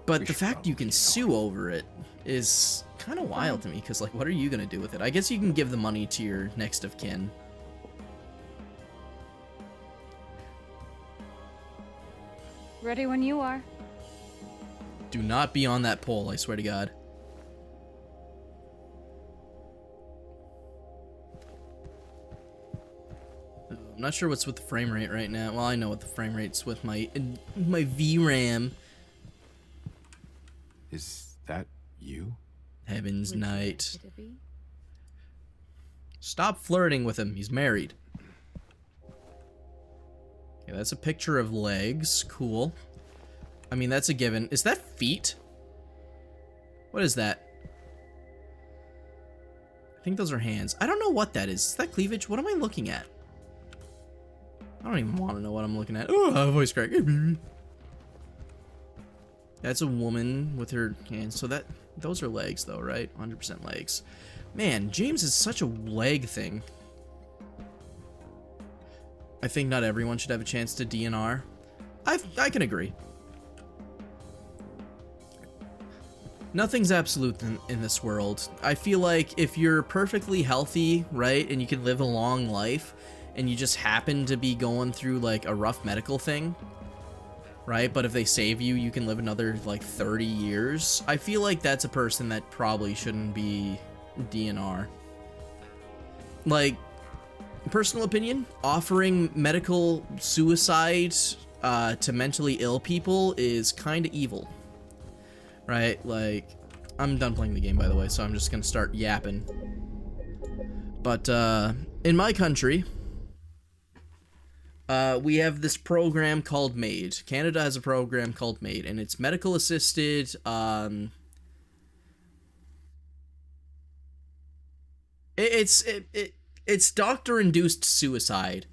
A: but the fact you can sue over it is kind of wild to me, because, like, what are you going to do with it? I guess you can give the money to your next of kin.
C: Ready when you are.
A: Do not be on that pole, I swear to God. I'm not sure what's with the frame rate right now. Well, I know what the frame rate's with my VRAM.
T: Is that you?
A: Heaven's Night.
C: Could it be?
A: Stop flirting with him. He's married. Okay, that's a picture of legs. Cool. I mean, that's a given. Is that feet? What is that? I think those are hands. I don't know what that is. Is that cleavage? What am I looking at? I don't even want to know what I'm looking at. Oh, voice crack. Hey, baby. That's a woman with her hands. So those are legs, though, right? 100% legs. Man, James is such a leg thing. I think not everyone should have a chance to DNR. I can agree. Nothing's absolute in this world. I feel like if you're perfectly healthy, right, and you can live a long life, and you just happen to be going through, like, a rough medical thing, right, but if they save you, you can live another, like, 30 years, I feel like that's a person that probably shouldn't be DNR. Like, personal opinion, offering medical suicide to mentally ill people is kind of evil. Right, like, I'm done playing the game, by the way, so I'm just gonna start yapping. But, in my country, we have this program called MAID. Canada has a program called MAID, and it's medical assisted, it's doctor-induced suicide.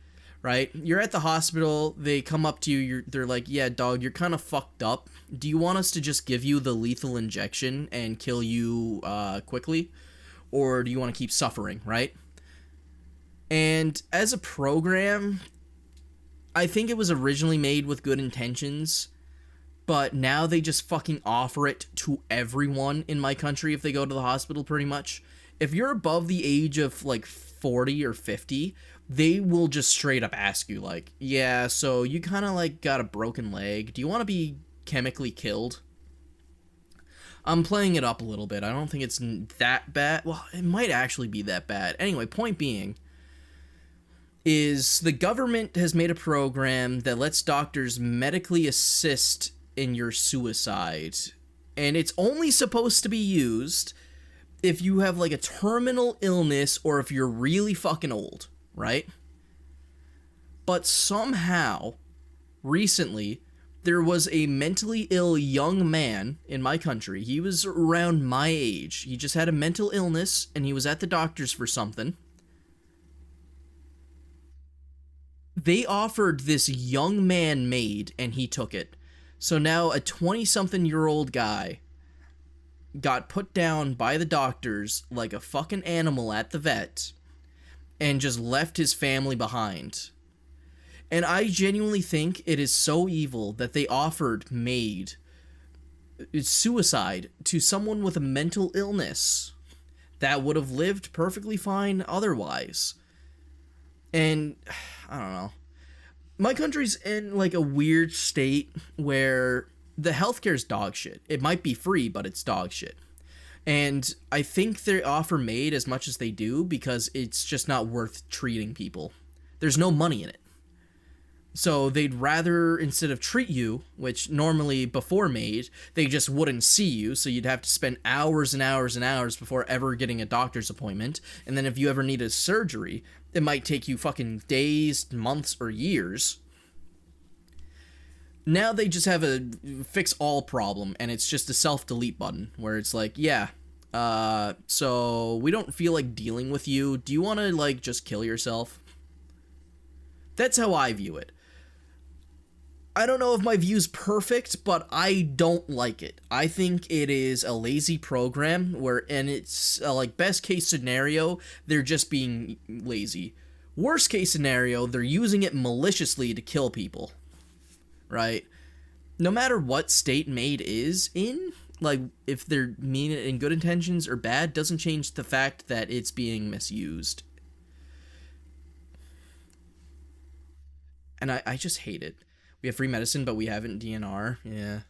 A: Right? You're at the hospital, they come up to you, they're like, yeah, dog, you're kind of fucked up. Do you want us to just give you the lethal injection and kill you quickly? Or do you want to keep suffering, right? And as a program, I think it was originally made with good intentions, but now they just fucking offer it to everyone in my country if they go to the hospital, pretty much. If you're above the age of, like, 40 or 50, they will just straight up ask you, like, yeah, so you kind of, like, got a broken leg. Do you want to be chemically killed? I'm playing it up a little bit. I don't think it's that bad. Well, it might actually be that bad. Anyway, point being is the government has made a program that lets doctors medically assist in your suicide. And it's only supposed to be used if you have, like, a terminal illness or if you're really fucking old. Right? But somehow, recently, there was a mentally ill young man in my country. He was around my age. He just had a mental illness, and he was at the doctor's for something. They offered this young man MAID, and he took it. So now a 20-something-year-old guy got put down by the doctors like a fucking animal at the vet, and just left his family behind. And I genuinely think it is so evil that they offered MAID, suicide, to someone with a mental illness that would have lived perfectly fine otherwise. And, I don't know. My country's in, like, a weird state where the healthcare's dog shit. It might be free, but it's dog shit. And I think they offer MAID as much as they do because it's just not worth treating people. There's no money in it. So they'd rather, instead of treat you, which normally before MAID, they just wouldn't see you, so you'd have to spend hours and hours and hours before ever getting a doctor's appointment. And then if you ever need a surgery, it might take you fucking days, months, or years. Now they just have a fix-all problem, and it's just a self-delete button, where it's like, yeah, so we don't feel like dealing with you. Do you want to, like, just kill yourself? That's how I view it. I don't know if my view's perfect, but I don't like it. I think it is a lazy program and it's, like, best case scenario, they're just being lazy. Worst case scenario, they're using it maliciously to kill people. Right? No matter what state MAID is in, like, if they're mean in good intentions or bad, doesn't change the fact that it's being misused. And I just hate it. We have free medicine, but we haven't DNR. Yeah.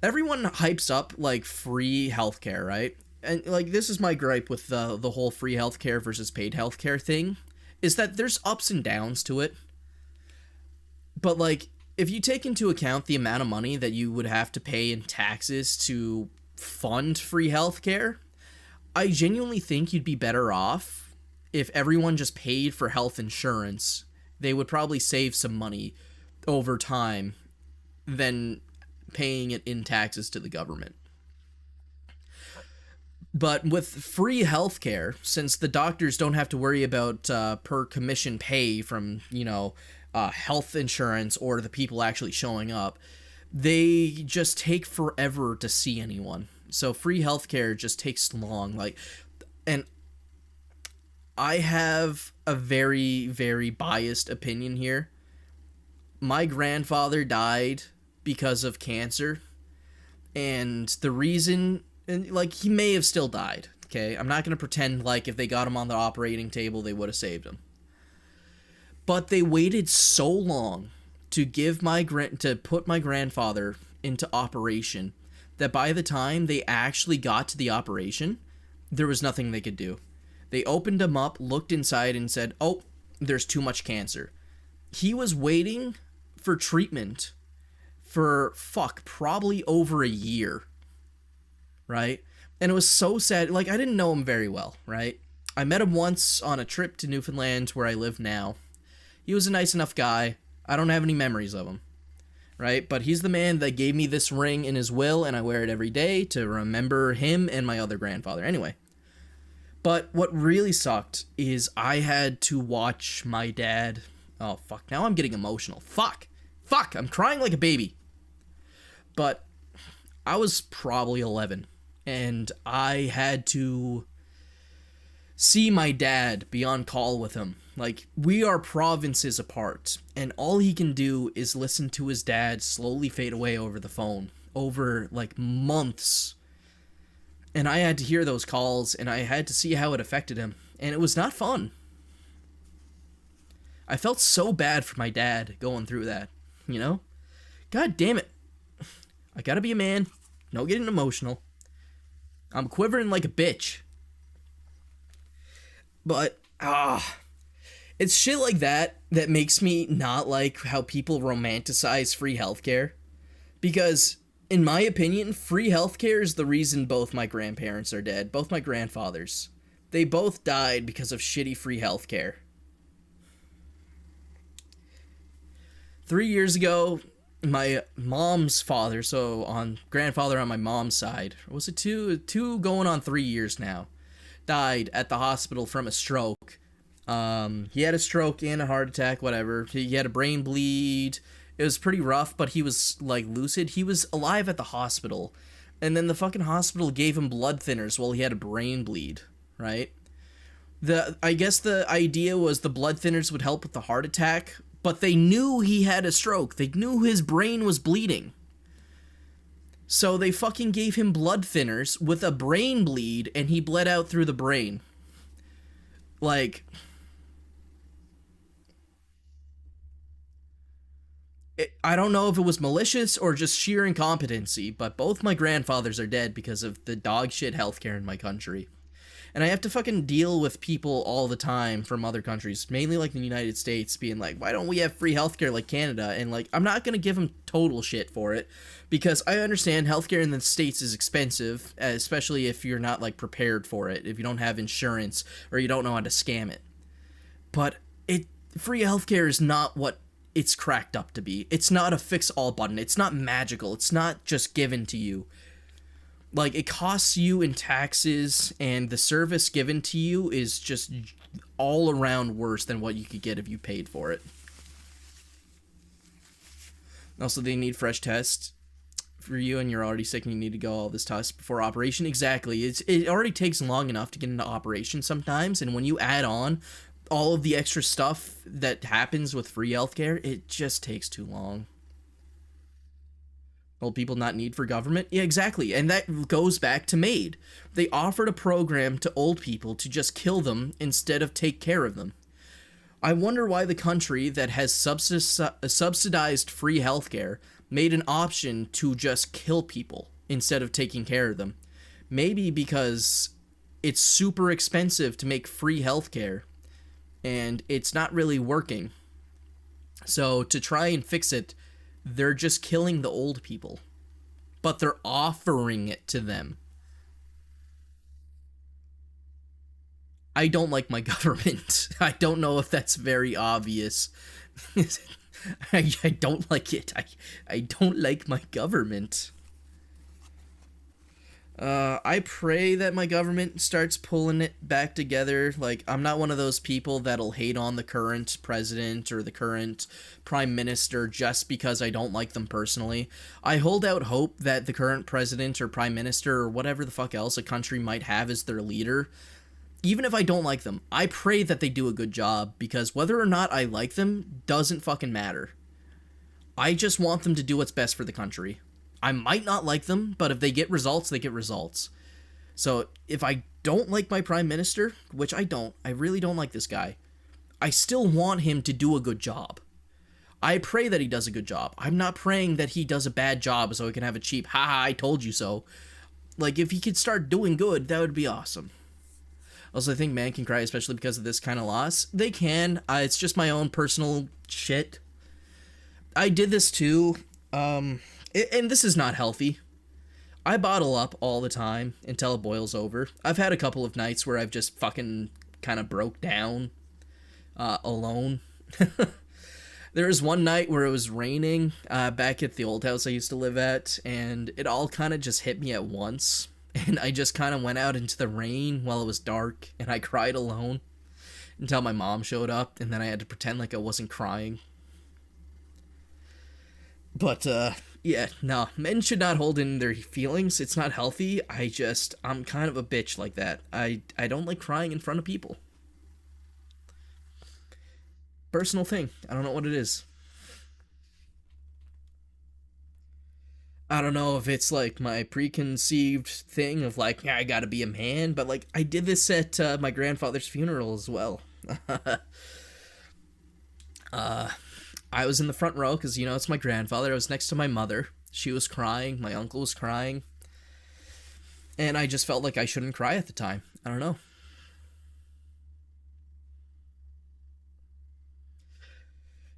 A: Everyone hypes up, like, free healthcare, right? And, like, this is my gripe with the whole free healthcare versus paid healthcare thing, is that there's ups and downs to it. But, like, if you take into account the amount of money that you would have to pay in taxes to fund free healthcare, I genuinely think you'd be better off if everyone just paid for health insurance. They would probably save some money over time than paying it in taxes to the government. But with free healthcare, since the doctors don't have to worry about per commission pay from, you know, health insurance or the people actually showing up, they just take forever to see anyone. So free healthcare just takes long. Like, and I have a very, very biased opinion here. My grandfather died because of cancer, and the reason, and like, he may have still died, okay? I'm not going to pretend like if they got him on the operating table, they would have saved him. But they waited so long to put my grandfather into operation that by the time they actually got to the operation, there was nothing they could do. They opened him up, looked inside, and said, "Oh, there's too much cancer." He was waiting for treatment for, probably over a year, right? And it was so sad. Like, I didn't know him very well, right? I met him once on a trip to Newfoundland, where I live now. He was a nice enough guy. I don't have any memories of him, right? But he's the man that gave me this ring in his will, and I wear it every day to remember him and my other grandfather. Anyway. But what really sucked is I had to watch my dad... Oh, fuck. Now I'm getting emotional. Fuck. I'm crying like a baby. But I was probably 11, and I had to see my dad be on call with him. Like, we are provinces apart, and all he can do is listen to his dad slowly fade away over the phone, over, like, months. And I had to hear those calls, and I had to see how it affected him, and it was not fun. I felt so bad for my dad going through that, you know? God damn it. I gotta be a man. No getting emotional. I'm quivering like a bitch. But, it's shit like that that makes me not like how people romanticize free healthcare. Because, in my opinion, free healthcare is the reason both my grandparents are dead. Both my grandfathers. They both died because of shitty free healthcare. 3 years ago, my mom's father, so on grandfather on my mom's side, was it two going on 3 years now, died at the hospital from a stroke. He had a stroke and a heart attack, whatever. He had a brain bleed. It was pretty rough, but he was, like, lucid. He was alive at the hospital, and then the fucking hospital gave him blood thinners while he had a brain bleed, right? I guess the idea was the blood thinners would help with the heart attack, but they knew he had a stroke. They knew his brain was bleeding. So they fucking gave him blood thinners with a brain bleed, and he bled out through the brain. Like... I don't know if it was malicious or just sheer incompetency, but both my grandfathers are dead because of the dog shit healthcare in my country. And I have to fucking deal with people all the time from other countries, mainly like the United States, being like, why don't we have free healthcare like Canada? And like, I'm not going to give them total shit for it, because I understand healthcare in the States is expensive, especially if you're not like prepared for it, if you don't have insurance or you don't know how to scam it. But free healthcare is not what it's cracked up to be. It's not a fix-all button. It's not magical. It's not just given to you. Like, it costs you in taxes, and the service given to you is just all around worse than what you could get if you paid for it. Also, they need fresh tests for you, and you're already sick and you need to go all this test before operation. Exactly. It already takes long enough to get into operation sometimes, and when you add on all of the extra stuff that happens with free healthcare, it just takes too long. Old people not need for government? Yeah, exactly. And that goes back to MAID. They offered a program to old people to just kill them instead of take care of them. I wonder why the country that has subsidized free healthcare made an option to just kill people instead of taking care of them. Maybe because it's super expensive to make free healthcare, and it's not really working. So to try and fix it, they're just killing the old people. But they're offering it to them. I don't like my government. I don't know if that's very obvious. I don't like it. I don't like my government. I pray that my government starts pulling it back together. Like, I'm not one of those people that'll hate on the current president or the current prime minister just because I don't like them personally. I hold out hope that the current president or prime minister or whatever the fuck else a country might have as their leader, even if I don't like them, I pray that they do a good job, because whether or not I like them doesn't fucking matter. I just want them to do what's best for the country. I might not like them, but if they get results, they get results. So if I don't like my prime minister, which I don't, I really don't like this guy, I still want him to do a good job. I pray that he does a good job. I'm not praying that he does a bad job so he can have a cheap, haha, I told you so. Like, if he could start doing good, that would be awesome. Also, I think man can cry, especially because of this kind of loss. They can. It's just my own personal shit. I did this too. And this is not healthy. I bottle up all the time until it boils over. I've had a couple of nights where I've just fucking kind of broke down alone. There was one night where it was raining back at the old house I used to live at, and it all kind of just hit me at once. And I just kind of went out into the rain while it was dark, and I cried alone until my mom showed up, and then I had to pretend like I wasn't crying. But, yeah, no, men should not hold in their feelings. It's not healthy. I'm kind of a bitch like that. I don't like crying in front of people. Personal thing. I don't know what it is. I don't know if it's like my preconceived thing of like, yeah, I gotta be a man, but like I did this at my grandfather's funeral as well. I was in the front row because, you know, it's my grandfather. I was next to my mother. She was crying. My uncle was crying. And I just felt like I shouldn't cry at the time. I don't know.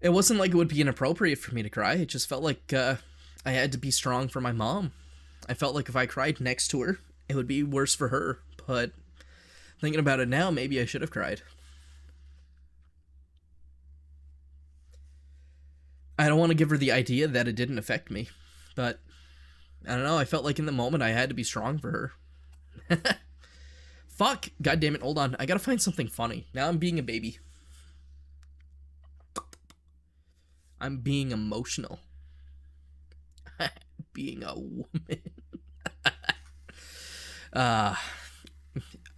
A: It wasn't like it would be inappropriate for me to cry. It just felt like I had to be strong for my mom. I felt like if I cried next to her, it would be worse for her. But thinking about it now, maybe I should have cried. I don't want to give her the idea that it didn't affect me, but I don't know, I felt like in the moment I had to be strong for her. Fuck! God damn it, hold on. I gotta find something funny. Now I'm being a baby. I'm being emotional. Being a woman.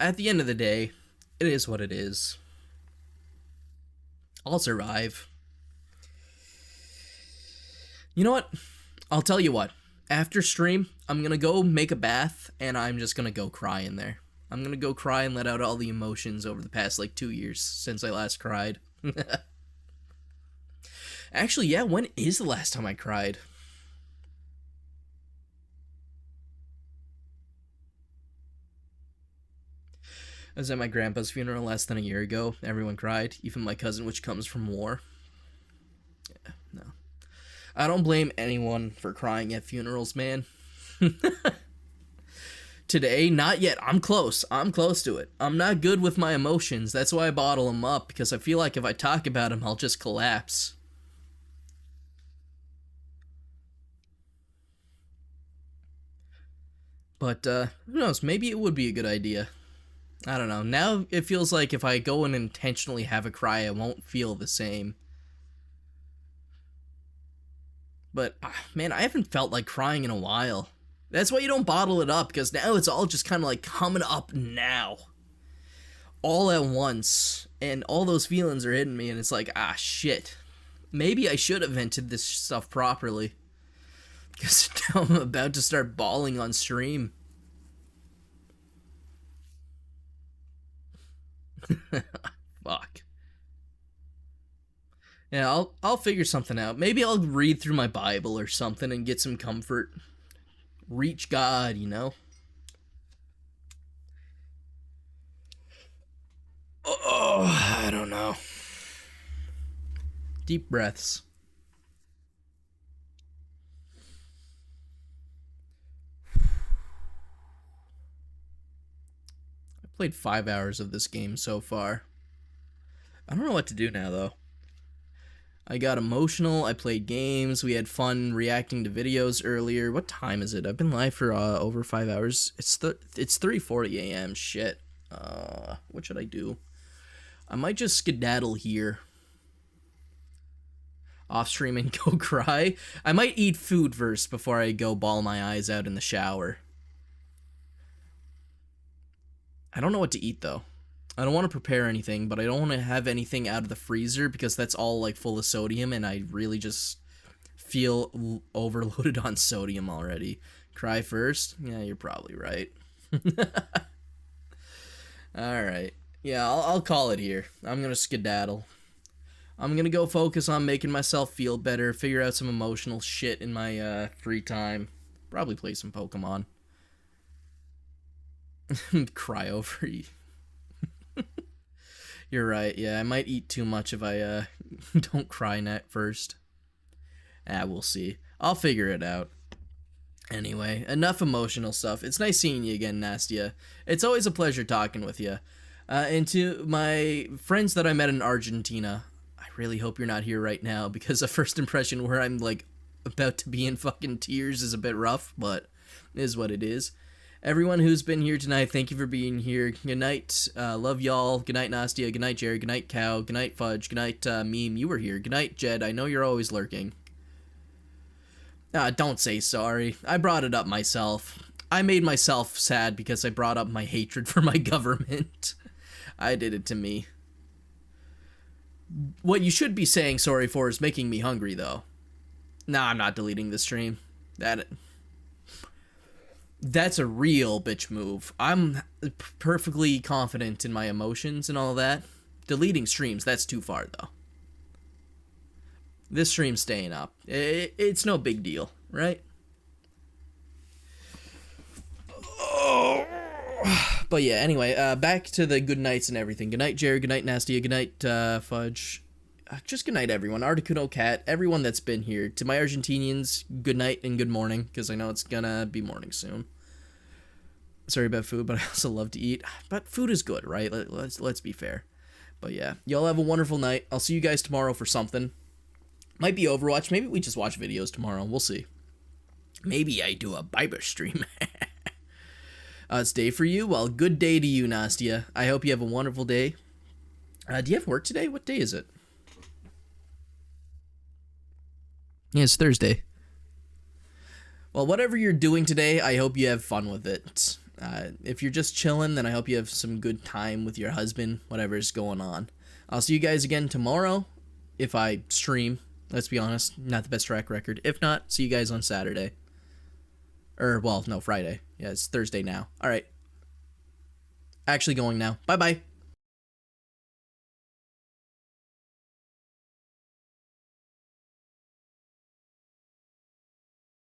A: At the end of the day, it is what it is. I'll survive. You know what? I'll tell you what. After stream, I'm gonna go make a bath, and I'm just gonna go cry in there. I'm gonna go cry and let out all the emotions over the past, like, 2 years since I last cried. Actually, yeah, when is the last time I cried? I was at my grandpa's funeral less than a year ago. Everyone cried, even my cousin, which comes from war. Yeah, no. I don't blame anyone for crying at funerals, man. Today, not yet. I'm close. I'm close to it. I'm not good with my emotions. That's why I bottle them up, because I feel like if I talk about them, I'll just collapse. But, who knows? Maybe it would be a good idea. I don't know. Now it feels like if I go and intentionally have a cry, I won't feel the same. But, man, I haven't felt like crying in a while. That's why you don't bottle it up, because now it's all just kind of like coming up now. All at once. And all those feelings are hitting me, and it's like, shit. Maybe I should have vented this stuff properly. Because now I'm about to start bawling on stream. Fuck. Yeah, I'll figure something out. Maybe I'll read through my Bible or something and get some comfort. Reach God, you know? Oh, I don't know. Deep breaths. I played 5 hours of this game so far. I don't know what to do now, though. I got emotional. I played games. We had fun reacting to videos earlier. What time is it? I've been live for over 5 hours. It's 3:40 a.m. Shit. What should I do? I might just skedaddle here. Off stream and go cry. I might eat food first before I go bawl my eyes out in the shower. I don't know what to eat though. I don't want to prepare anything, but I don't want to have anything out of the freezer because that's all like full of sodium and I really just feel overloaded on sodium already. Cry first? Yeah, you're probably right. Alright. Yeah, I'll call it here. I'm gonna skedaddle. I'm gonna go focus on making myself feel better, figure out some emotional shit in my free time. Probably play some Pokemon. Cry over you. You're right, yeah, I might eat too much if I don't cry net first. We'll see. I'll figure it out. Anyway, enough emotional stuff. It's nice seeing you again, Nastia. It's always a pleasure talking with you. And to my friends that I met in Argentina, I really hope you're not here right now because a first impression where I'm like about to be in fucking tears is a bit rough, but it is what it is. Everyone who's been here tonight, thank you for being here. Good night. Love y'all. Good night, Nastia. Good night, Jared. Good night, Cow. Good night, Fudge. Good night, Meme. You were here. Good night, Jed. I know you're always lurking. Don't say sorry. I brought it up myself. I made myself sad because I brought up my hatred for my government. I did it to me. What you should be saying sorry for is making me hungry, though. Nah, I'm not deleting the stream. That's a real bitch move. I'm perfectly confident in my emotions and all that. Deleting streams, that's too far, though. This stream's staying up. It's no big deal, right? Oh. But yeah, anyway, back to the good nights and everything. Good night, Jared. Good night, Nastia. Good night, Fudge. Just good night, everyone. Articuno Cat, everyone that's been here. To my Argentinians, good night and good morning, because I know it's gonna be morning soon. Sorry about food, but I also love to eat. But food is good, right? Let's be fair. But yeah, y'all have a wonderful night. I'll see you guys tomorrow for something. Might be Overwatch. Maybe we just watch videos tomorrow. We'll see. Maybe I do a Bible stream. It's day for you. Well, good day to you, Nastia. I hope you have a wonderful day. Do you have work today? What day is it? Yeah, it's Thursday. Well, whatever you're doing today, I hope you have fun with it. If you're just chilling, then I hope you have some good time with your husband, whatever's going on. I'll see you guys again tomorrow if I stream. Let's be honest, not the best track record. If not, see you guys on Saturday. Well, no, Friday. Yeah, it's Thursday now. All right. Actually going now. Bye-bye.